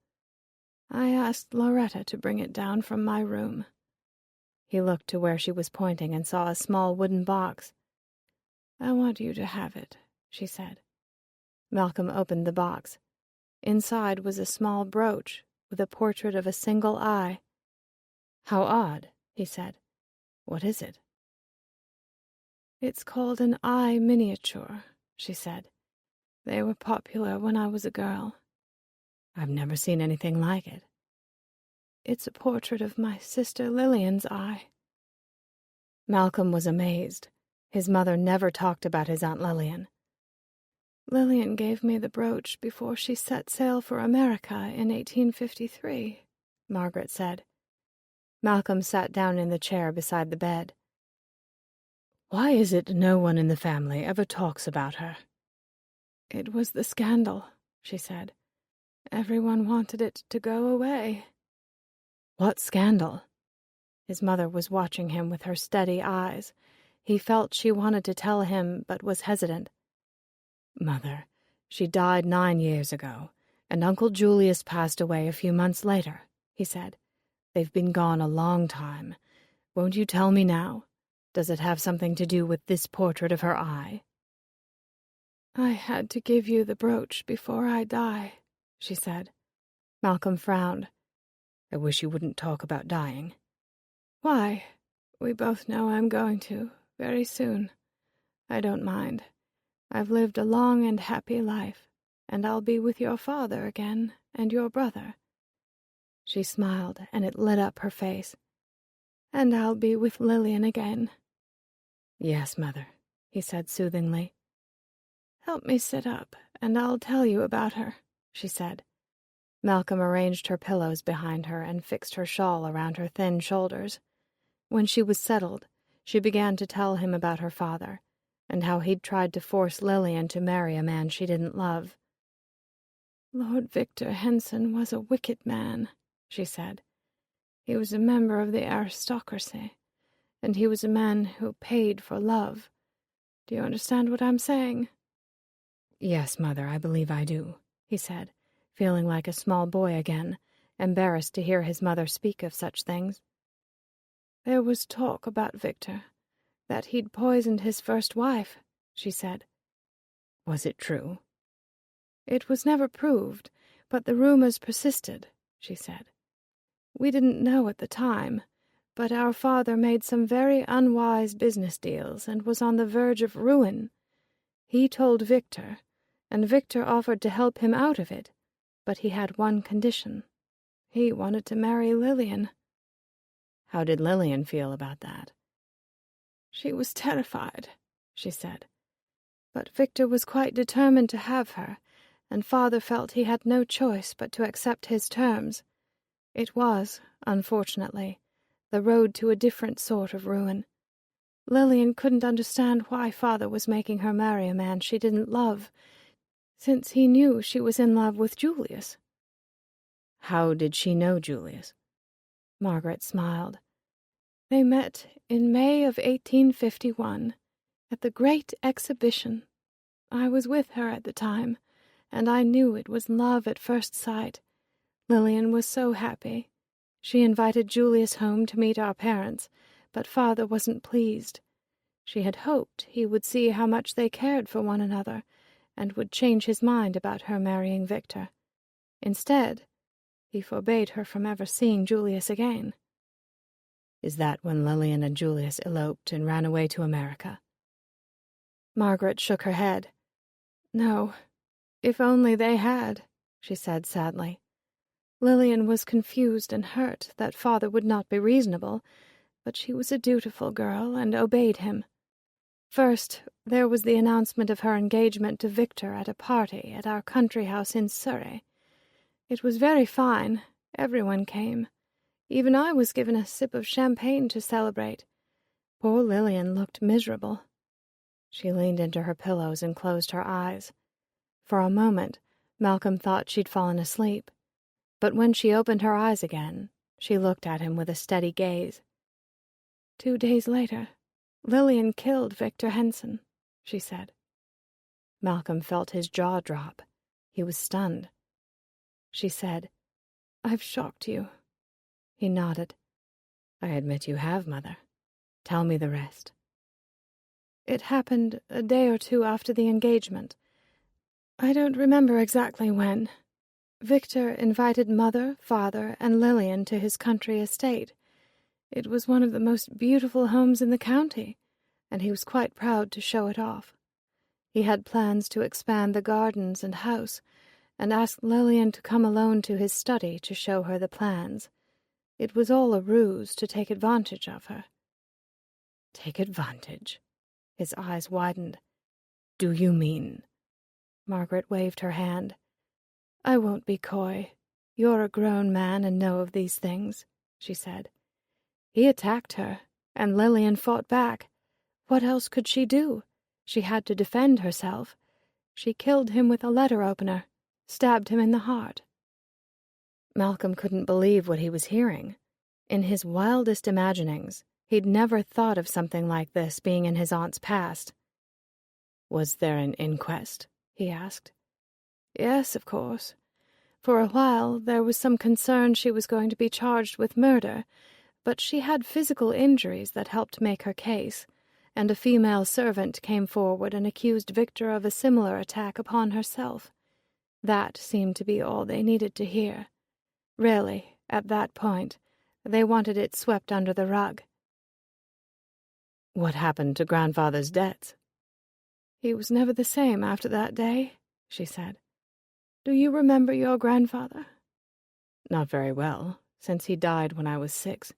"I asked Loretta to bring it down from my room." He looked to where she was pointing and saw a small wooden box. "I want you to have it," she said. Malcolm opened the box. Inside was a small brooch with a portrait of a single eye. "How odd," he said. "What is it?" "It's called an eye miniature," she said. "They were popular when I was a girl." "I've never seen anything like it." "It's a portrait of my sister Lillian's eye." Malcolm was amazed. His mother never talked about his Aunt Lillian. "Lillian gave me the brooch before she set sail for America in 1853, Margaret said. Malcolm sat down in the chair beside the bed. "Why is it no one in the family ever talks about her?" "It was the scandal," she said. "Everyone wanted it to go away." "What scandal?" His mother was watching him with her steady eyes. He felt she wanted to tell him, but was hesitant. "Mother, she died 9 years ago, and Uncle Julius passed away a few months later," he said. "They've been gone a long time. Won't you tell me now? Does it have something to do with this portrait of her eye?" "I had to give you the brooch before I die," she said. Malcolm frowned. "I wish you wouldn't talk about dying." "Why? We both know I'm going to, very soon. I don't mind. I've lived a long and happy life, and I'll be with your father again, and your brother." She smiled, and it lit up her face. "And I'll be with Lillian again." "Yes, Mother," he said soothingly. "Help me sit up, and I'll tell you about her," she said. Malcolm arranged her pillows behind her and fixed her shawl around her thin shoulders. When she was settled, she began to tell him about her father, and how he'd tried to force Lillian to marry a man she didn't love. "Lord Victor Henson was a wicked man," she said. "He was a member of the aristocracy, and he was a man who paid for love. Do you understand what I'm saying?" "Yes, Mother, I believe I do," he said, feeling like a small boy again, embarrassed to hear his mother speak of such things. "There was talk about Victor, that he'd poisoned his first wife," she said. "Was it true?" "It was never proved, but the rumors persisted," she said. "We didn't know at the time, but our father made some very unwise business deals and was on the verge of ruin. He told Victor, and Victor offered to help him out of it, but he had one condition. He wanted to marry Lillian." "How did Lillian feel about that?" "She was terrified," she said. "But Victor was quite determined to have her, and Father felt he had no choice but to accept his terms. It was, unfortunately, the road to a different sort of ruin. Lillian couldn't understand why Father was making her marry a man she didn't love, since he knew she was in love with Julius." "How did she know Julius?" Margaret smiled. "They met in May of 1851, at the Great Exhibition. I was with her at the time, and I knew it was love at first sight. Lillian was so happy. She invited Julius home to meet our parents, but Father wasn't pleased. She had hoped he would see how much they cared for one another, and would change his mind about her marrying Victor. Instead, he forbade her from ever seeing Julius again." "Is that when Lillian and Julius eloped and ran away to America?" Margaret shook her head. "No, if only they had," she said sadly. "Lillian was confused and hurt that Father would not be reasonable, but she was a dutiful girl and obeyed him. First, there was the announcement of her engagement to Victor at a party at our country house in Surrey. It was very fine. Everyone came. Even I was given a sip of champagne to celebrate. Poor Lillian looked miserable." She leaned into her pillows and closed her eyes. For a moment, Malcolm thought she'd fallen asleep, but when she opened her eyes again, she looked at him with a steady gaze. "2 days later, Lillian killed Victor Henson," she said. Malcolm felt his jaw drop. He was stunned. She said, "I've shocked you." He nodded. "I admit you have, Mother. Tell me the rest." "It happened a day or 2 after the engagement. I don't remember exactly when. Victor invited Mother, Father, and Lillian to his country estate. It was one of the most beautiful homes in the county, and he was quite proud to show it off. He had plans to expand the gardens and house, and asked Lillian to come alone to his study to show her the plans. It was all a ruse to take advantage of her." "Take advantage?" His eyes widened. "Do you mean—" Margaret waved her hand. "I won't be coy. You're a grown man and know of these things," she said. "He attacked her, and Lillian fought back. What else could she do? She had to defend herself. She killed him with a letter opener, stabbed him in the heart." Malcolm couldn't believe what he was hearing. In his wildest imaginings, he'd never thought of something like this being in his aunt's past. "Was there an inquest?" he asked. "Yes, of course. For a while there was some concern she was going to be charged with murder, but she had physical injuries that helped make her case, and a female servant came forward and accused Victor of a similar attack upon herself. That seemed to be all they needed to hear. Really, at that point, they wanted it swept under the rug." "What happened to grandfather's debts?" "He was never the same after that day," she said. "Do you remember your grandfather?" "Not very well, since he died when I was 6.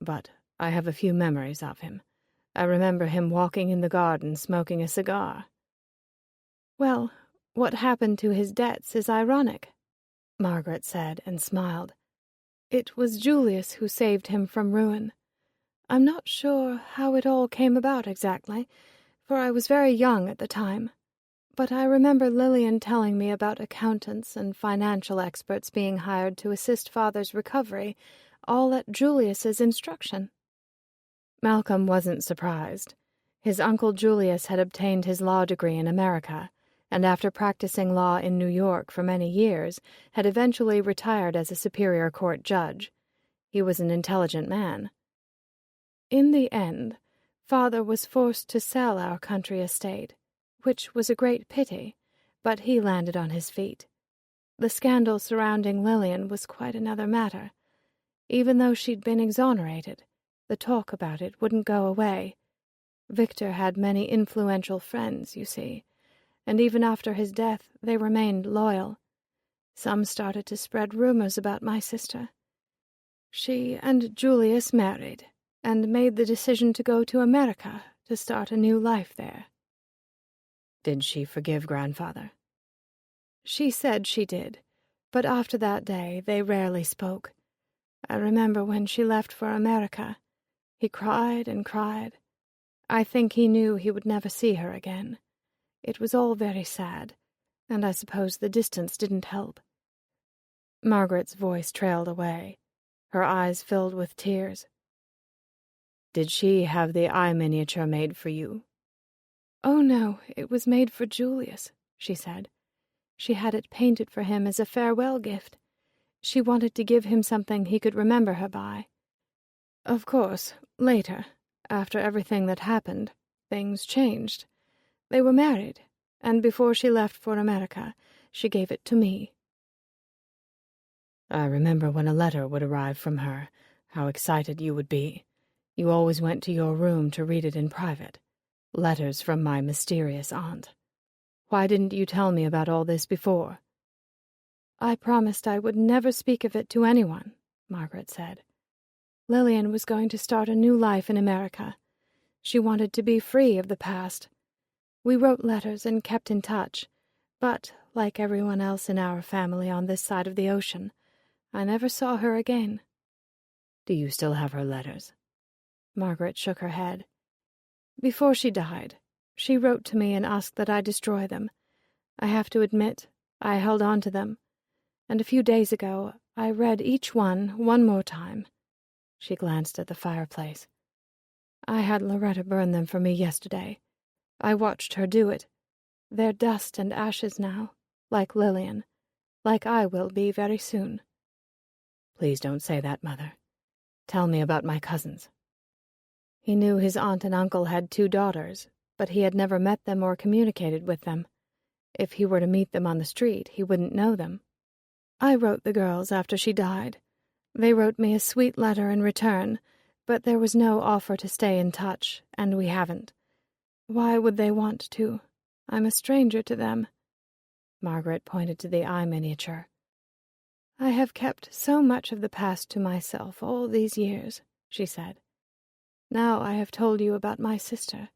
But I have a few memories of him. I remember him walking in the garden smoking a cigar." "Well, what happened to his debts is ironic," Margaret said and smiled. "It was Julius who saved him from ruin. I'm not sure how it all came about exactly, for I was very young at the time. But I remember Lillian telling me about accountants and financial experts being hired to assist Father's recovery, all at Julius's instruction. Malcolm wasn't surprised. His uncle Julius had obtained his law degree in America, and after practicing law in New York for many years, had eventually retired as a superior court judge. He was an intelligent man. In the end, Father was forced to sell our country estate, which was a great pity, but he landed on his feet. The scandal surrounding Lillian was quite another matter. Even though she'd been exonerated, the talk about it wouldn't go away. Victor had many influential friends, you see, and even after his death they remained loyal. Some started to spread rumors about my sister. She and Julius married, and made the decision to go to America to start a new life there. Did she forgive grandfather? She said she did, but after that day they rarely spoke. I remember when she left for America. He cried and cried. I think he knew he would never see her again. It was all very sad, and I suppose the distance didn't help. Margaret's voice trailed away. Her eyes filled with tears. Did she have the eye miniature made for you? Oh, no, it was made for Julius, she said. She had it painted for him as a farewell gift. She wanted to give him something he could remember her by. Of course, later, after everything that happened, things changed. They were married, and before she left for America, she gave it to me. I remember when a letter would arrive from her, how excited you would be. You always went to your room to read it in private. Letters from my mysterious aunt. Why didn't you tell me about all this before? I promised I would never speak of it to anyone, Margaret said. Lillian was going to start a new life in America. She wanted to be free of the past. We wrote letters and kept in touch, but, like everyone else in our family on this side of the ocean, I never saw her again. Do you still have her letters? Margaret shook her head. Before she died, she wrote to me and asked that I destroy them. I have to admit, I held on to them, and a few days ago I read each one more time. She glanced at the fireplace. I had Loretta burn them for me yesterday. I watched her do it. They're dust and ashes now, like Lillian, like I will be very soon. Please don't say that, Mother. Tell me about my cousins. He knew his aunt and uncle had 2 daughters, but he had never met them or communicated with them. If he were to meet them on the street, he wouldn't know them. I wrote the girls after she died. They wrote me a sweet letter in return, but there was no offer to stay in touch, and we haven't. Why would they want to? I'm a stranger to them. Margaret pointed to the eye miniature. I have kept so much of the past to myself all these years, she said. Now I have told you about my sister,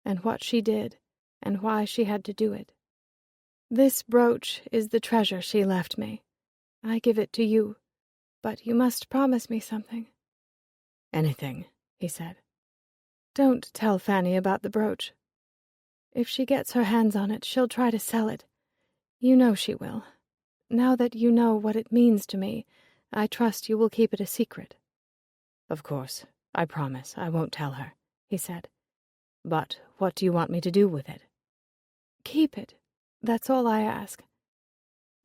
and what she did, and why she had to do it. This brooch is the treasure she left me. I give it to you, but you must promise me something. Anything, he said. Don't tell Fanny about the brooch. If she gets her hands on it, she'll try to sell it. You know she will. Now that you know what it means to me, I trust you will keep it a secret. Of course. I promise I won't tell her, he said. But what do you want me to do with it? Keep it. That's all I ask.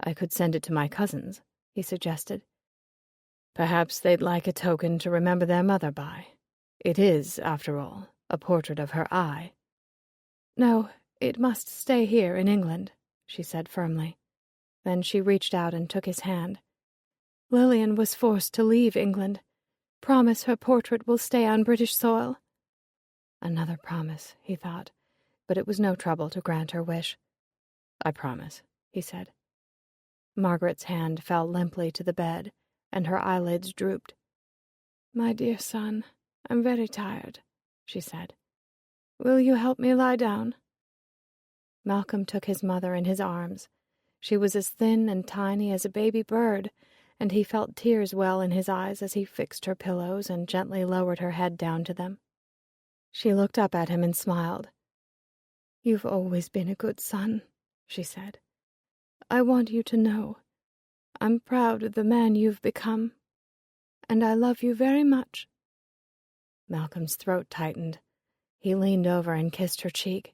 I could send it to my cousins, he suggested. Perhaps they'd like a token to remember their mother by. It is, after all, a portrait of her eye. No, it must stay here in England, she said firmly. Then she reached out and took his hand. Lillian was forced to leave England. Promise her portrait will stay on British soil. Another promise, he thought, but it was no trouble to grant her wish. I promise, he said. Margaret's hand fell limply to the bed, and her eyelids drooped. My dear son, I'm very tired, she said. Will you help me lie down? Malcolm took his mother in his arms. She was as thin and tiny as a baby bird, and he felt tears well in his eyes as he fixed her pillows and gently lowered her head down to them. She looked up at him and smiled. You've always been a good son, she said. "I want you to know I'm proud of the man you've become, and I love you very much." Malcolm's throat tightened. He leaned over and kissed her cheek.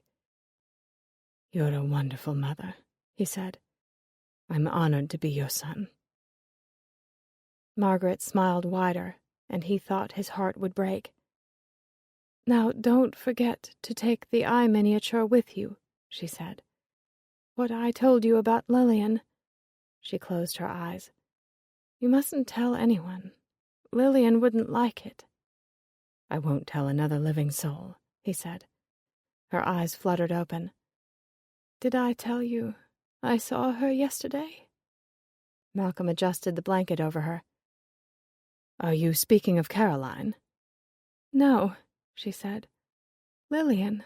"You're a wonderful mother," he said. "I'm honored to be your son." Margaret smiled wider, and he thought his heart would break. "Now don't forget to take the eye miniature with you," she said. "What I told you about Lillian." She closed her eyes. "You mustn't tell anyone. Lillian wouldn't like it." "I won't tell another living soul," he said. Her eyes fluttered open. "Did I tell you I saw her yesterday?" Malcolm adjusted the blanket over her. "Are you speaking of Caroline?" "No," she said. "Lillian.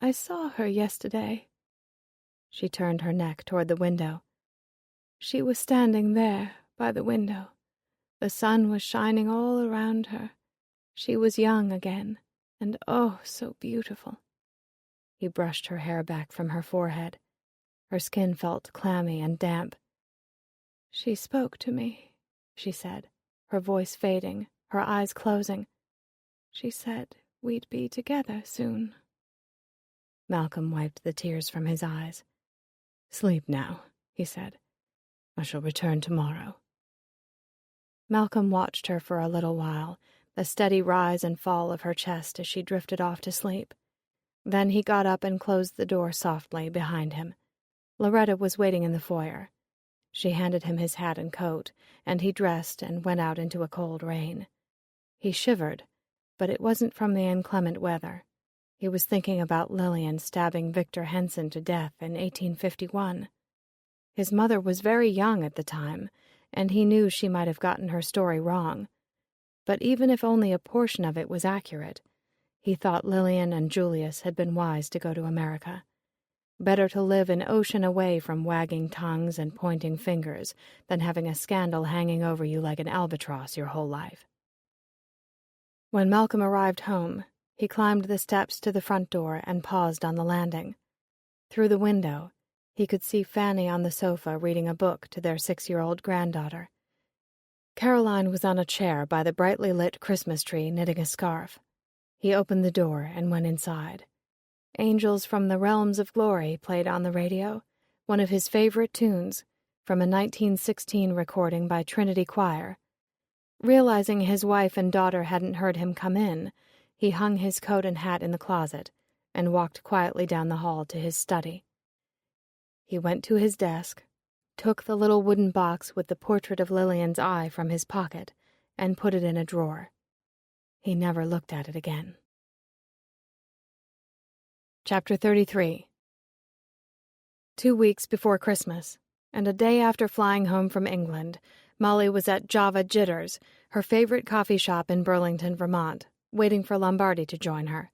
I saw her yesterday." She turned her neck toward the window. "She was standing there by the window. The sun was shining all around her. She was young again, and oh, so beautiful." He brushed her hair back from her forehead. Her skin felt clammy and damp. "She spoke to me," she said, her voice fading, her eyes closing. "She said we'd be together soon." Malcolm wiped the tears from his eyes. "Sleep now," he said. "I shall return tomorrow." Malcolm watched her for a little while, the steady rise and fall of her chest as she drifted off to sleep. Then he got up and closed the door softly behind him. Loretta was waiting in the foyer. She handed him his hat and coat, and he dressed and went out into a cold rain. He shivered, but it wasn't from the inclement weather. He was thinking about Lillian stabbing Victor Henson to death in 1851. His mother was very young at the time, and he knew she might have gotten her story wrong. But even if only a portion of it was accurate, he thought Lillian and Julius had been wise to go to America. Better to live an ocean away from wagging tongues and pointing fingers than having a scandal hanging over you like an albatross your whole life. When Malcolm arrived home, he climbed the steps to the front door and paused on the landing. Through the window, he could see Fanny on the sofa reading a book to their 6-year-old granddaughter. Caroline was on a chair by the brightly lit Christmas tree knitting a scarf. He opened the door and went inside. Angels from the Realms of Glory played on the radio, one of his favorite tunes, from a 1916 recording by Trinity Choir. Realizing his wife and daughter hadn't heard him come in, he hung his coat and hat in the closet and walked quietly down the hall to his study. He went to his desk, took the little wooden box with the portrait of Lillian's eye from his pocket, and put it in a drawer. He never looked at it again. Chapter 33. 2 weeks before Christmas, and a day after flying home from England, Molly was at Java Jitters, her favorite coffee shop in Burlington, Vermont, waiting for Lombardi to join her.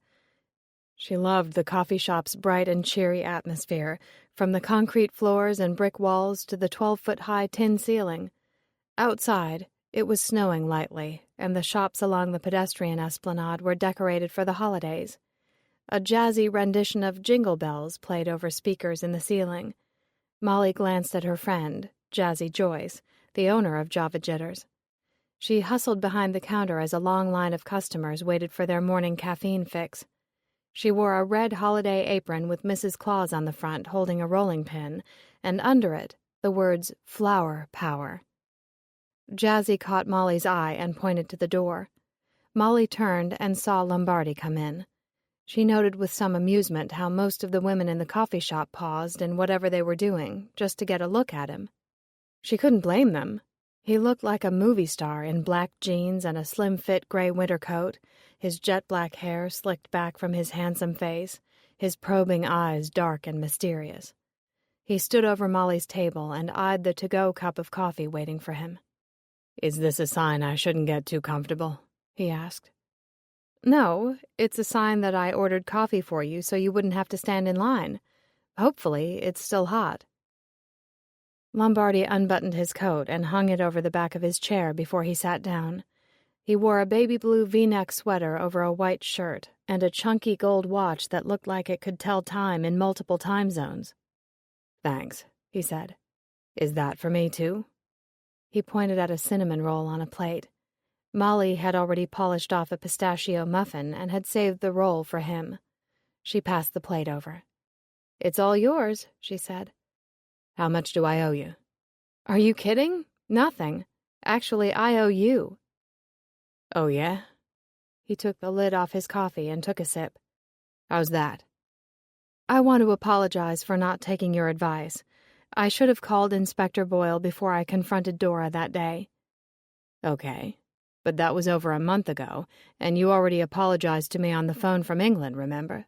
She loved the coffee shop's bright and cheery atmosphere, from the concrete floors and brick walls to the 12-foot-high tin ceiling. Outside, it was snowing lightly, and the shops along the pedestrian esplanade were decorated for the holidays. A jazzy rendition of Jingle Bells played over speakers in the ceiling. Molly glanced at her friend, Jazzy Joyce, the owner of Java Jitters. She hustled behind the counter as a long line of customers waited for their morning caffeine fix. She wore a red holiday apron with Mrs. Claus on the front holding a rolling pin, and under it, the words Flower Power. Jazzy caught Molly's eye and pointed to the door. Molly turned and saw Lombardi come in. She noted with some amusement how most of the women in the coffee shop paused in whatever they were doing just to get a look at him. She couldn't blame them. He looked like a movie star in black jeans and a slim-fit gray winter coat, his jet-black hair slicked back from his handsome face, his probing eyes dark and mysterious. He stood over Molly's table and eyed the to-go cup of coffee waiting for him. "Is this a sign I shouldn't get too comfortable?" he asked. "No, it's a sign that I ordered coffee for you so you wouldn't have to stand in line. Hopefully, it's still hot." Lombardi unbuttoned his coat and hung it over the back of his chair before he sat down. He wore a baby blue V-neck sweater over a white shirt and a chunky gold watch that looked like it could tell time in multiple time zones. Thanks, he said. Is that for me, too? He pointed at a cinnamon roll on a plate. Molly had already polished off a pistachio muffin and had saved the roll for him. She passed the plate over. It's all yours, she said. How much do I owe you? Are you kidding? Nothing. Actually, I owe you. Oh, yeah? He took the lid off his coffee and took a sip. How's that? I want to apologize for not taking your advice. I should have called Inspector Boyle before I confronted Dora that day. Okay, but that was over a month ago, and you already apologized to me on the phone from England, remember?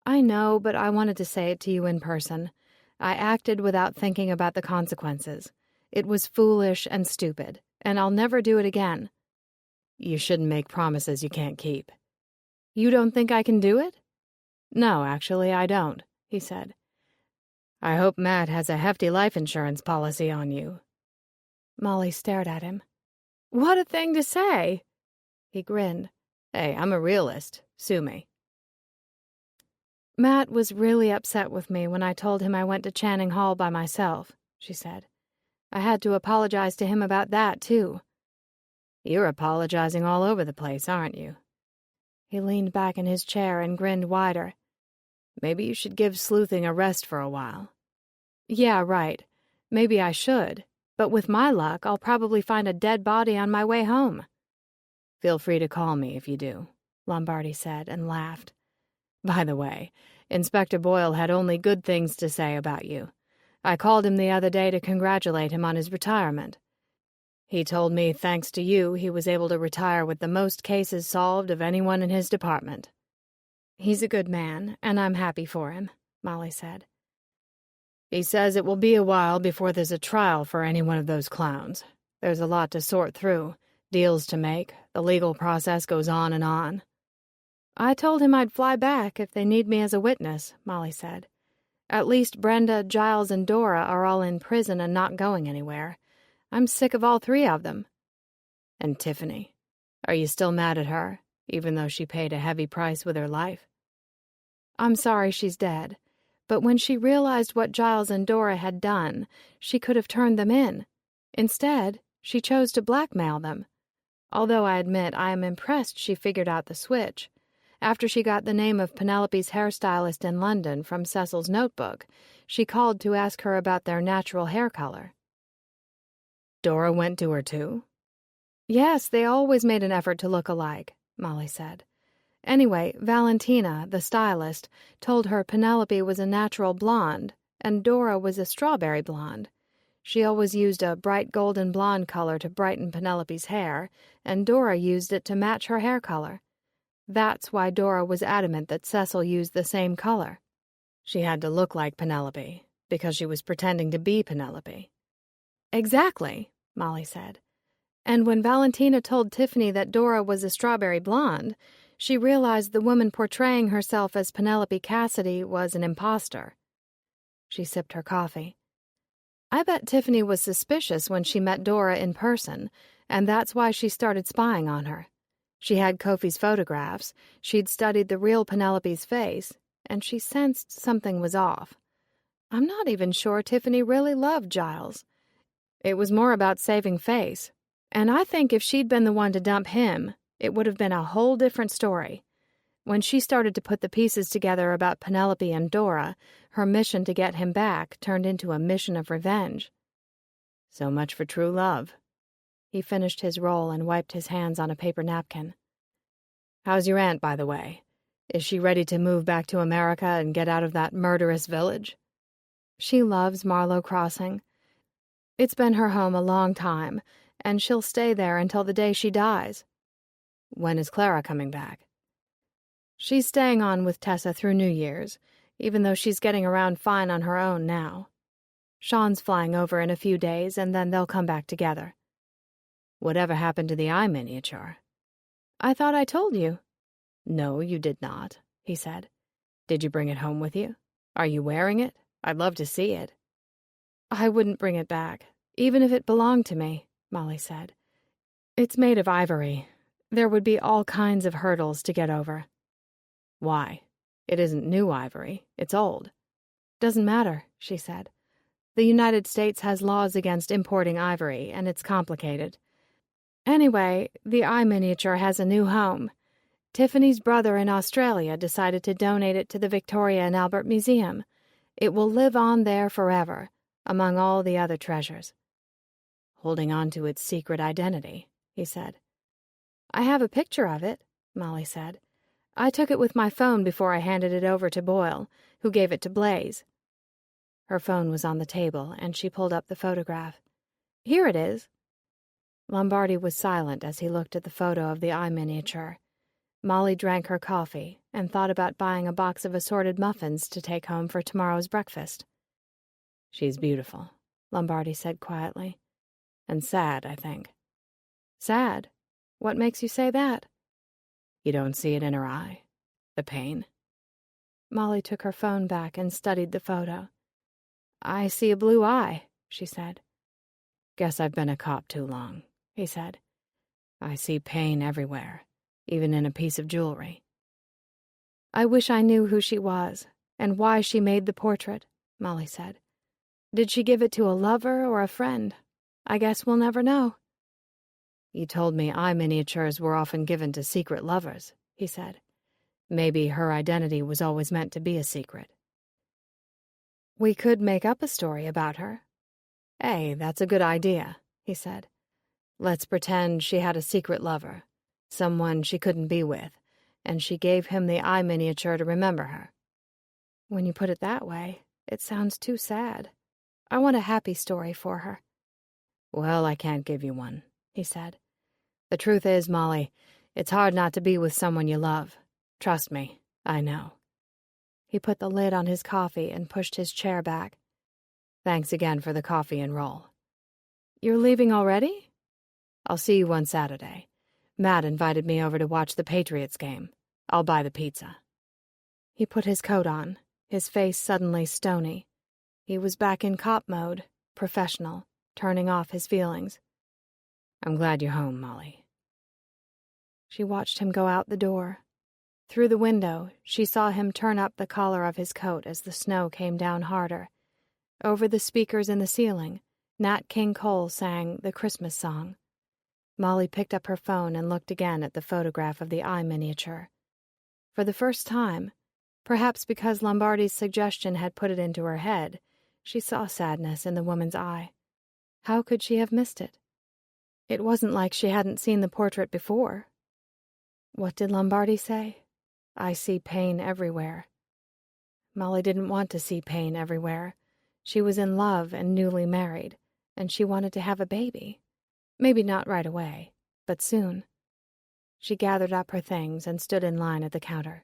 I know, but I wanted to say it to you in person. I acted without thinking about the consequences. It was foolish and stupid, and I'll never do it again. You shouldn't make promises you can't keep. You don't think I can do it? No, actually, I don't, he said. I hope Matt has a hefty life insurance policy on you. Molly stared at him. What a thing to say! He grinned. Hey, I'm a realist. Sue me. Matt was really upset with me when I told him I went to Channing Hall by myself, she said. I had to apologize to him about that, too. You're apologizing all over the place, aren't you? He leaned back in his chair and grinned wider. Maybe you should give sleuthing a rest for a while. Yeah, right. Maybe I should. But with my luck, I'll probably find a dead body on my way home. Feel free to call me if you do, Lombardi said and laughed. By the way, Inspector Boyle had only good things to say about you. I called him the other day to congratulate him on his retirement. He told me, thanks to you, he was able to retire with the most cases solved of anyone in his department. He's a good man, and I'm happy for him, Molly said. He says it will be a while before there's a trial for any one of those clowns. There's a lot to sort through, deals to make, the legal process goes on and on. I told him I'd fly back if they need me as a witness, Molly said. At least Brenda, Giles, and Dora are all in prison and not going anywhere. I'm sick of all three of them. And Tiffany, are you still mad at her, even though she paid a heavy price with her life? I'm sorry she's dead, but when she realized what Giles and Dora had done, she could have turned them in. Instead, she chose to blackmail them. Although I admit I am impressed she figured out the switch. After she got the name of Penelope's hairstylist in London from Cecil's notebook, she called to ask her about their natural hair color. Dora went to her too? Yes, they always made an effort to look alike, Molly said. Anyway, Valentina, the stylist, told her Penelope was a natural blonde, and Dora was a strawberry blonde. She always used a bright golden blonde color to brighten Penelope's hair, and Dora used it to match her hair color. That's why Dora was adamant that Cecil used the same color. She had to look like Penelope, because she was pretending to be Penelope. Exactly, Molly said. And when Valentina told Tiffany that Dora was a strawberry blonde, she realized the woman portraying herself as Penelope Cassidy was an imposter. She sipped her coffee. I bet Tiffany was suspicious when she met Dora in person, and that's why she started spying on her. She had Kofi's photographs, she'd studied the real Penelope's face, and she sensed something was off. I'm not even sure Tiffany really loved Giles. It was more about saving face, and I think if she'd been the one to dump him, it would have been a whole different story. When she started to put the pieces together about Penelope and Dora, her mission to get him back turned into a mission of revenge. So much for true love. He finished his roll and wiped his hands on a paper napkin. How's your aunt, by the way? Is she ready to move back to America and get out of that murderous village? She loves Marlow Crossing. It's been her home a long time, and she'll stay there until the day she dies. When is Clara coming back? She's staying on with Tessa through New Year's, even though she's getting around fine on her own now. Sean's flying over in a few days, and then they'll come back together. Whatever happened to the eye miniature? I thought I told you. No, you did not, he said. Did you bring it home with you? Are you wearing it? I'd love to see it. I wouldn't bring it back, even if it belonged to me, Molly said. It's made of ivory. There would be all kinds of hurdles to get over. Why? It isn't new ivory. It's old. Doesn't matter, she said. The United States has laws against importing ivory, and it's complicated. Anyway, the eye miniature has a new home. Tiffany's brother in Australia decided to donate it to the Victoria and Albert Museum. It will live on there forever, among all the other treasures. Holding on to its secret identity, he said. I have a picture of it, Molly said. I took it with my phone before I handed it over to Boyle, who gave it to Blaze. Her phone was on the table, and she pulled up the photograph. Here it is. Lombardi was silent as he looked at the photo of the eye miniature. Molly drank her coffee and thought about buying a box of assorted muffins to take home for tomorrow's breakfast. She's beautiful, Lombardi said quietly. And sad, I think. Sad? What makes you say that? You don't see it in her eye? The pain? Molly took her phone back and studied the photo. I see a blue eye, she said. Guess I've been a cop too long, he said. I see pain everywhere, even in a piece of jewelry. I wish I knew who she was and why she made the portrait, Molly said. Did she give it to a lover or a friend? I guess we'll never know. You told me eye miniatures were often given to secret lovers, he said. Maybe her identity was always meant to be a secret. We could make up a story about her. Hey, that's a good idea, he said. Let's pretend she had a secret lover, someone she couldn't be with, and she gave him the eye miniature to remember her. When you put it that way, it sounds too sad. I want a happy story for her. Well, I can't give you one, he said. The truth is, Molly, it's hard not to be with someone you love. Trust me, I know. He put the lid on his coffee and pushed his chair back. Thanks again for the coffee and roll. You're leaving already? I'll see you on Saturday. Matt invited me over to watch the Patriots game. I'll buy the pizza. He put his coat on, his face suddenly stony. He was back in cop mode, professional, turning off his feelings. I'm glad you're home, Molly. She watched him go out the door. Through the window, she saw him turn up the collar of his coat as the snow came down harder. Over the speakers in the ceiling, Nat King Cole sang the Christmas song. Molly picked up her phone and looked again at the photograph of the eye miniature. For the first time, perhaps because Lombardi's suggestion had put it into her head, she saw sadness in the woman's eye. How could she have missed it? It wasn't like she hadn't seen the portrait before. What did Lombardi say? I see pain everywhere. Molly didn't want to see pain everywhere. She was in love and newly married, and she wanted to have a baby. Maybe not right away, but soon. She gathered up her things and stood in line at the counter.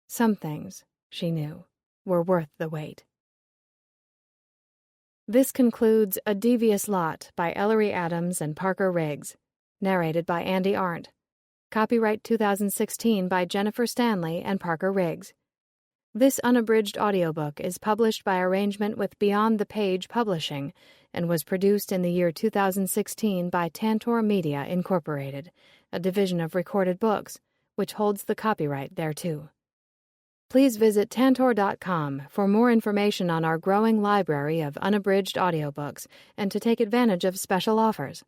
Some things, she knew, were worth the wait. This concludes A Devious Lot by Ellery Adams and Parker Riggs, narrated by Andy Arndt. Copyright 2016 by Jennifer Stanley and Parker Riggs. This unabridged audiobook is published by arrangement with Beyond the Page Publishing and was produced in the year 2016 by Tantor Media, Incorporated, a division of Recorded Books, which holds the copyright thereto. Please visit Tantor.com for more information on our growing library of unabridged audiobooks and to take advantage of special offers.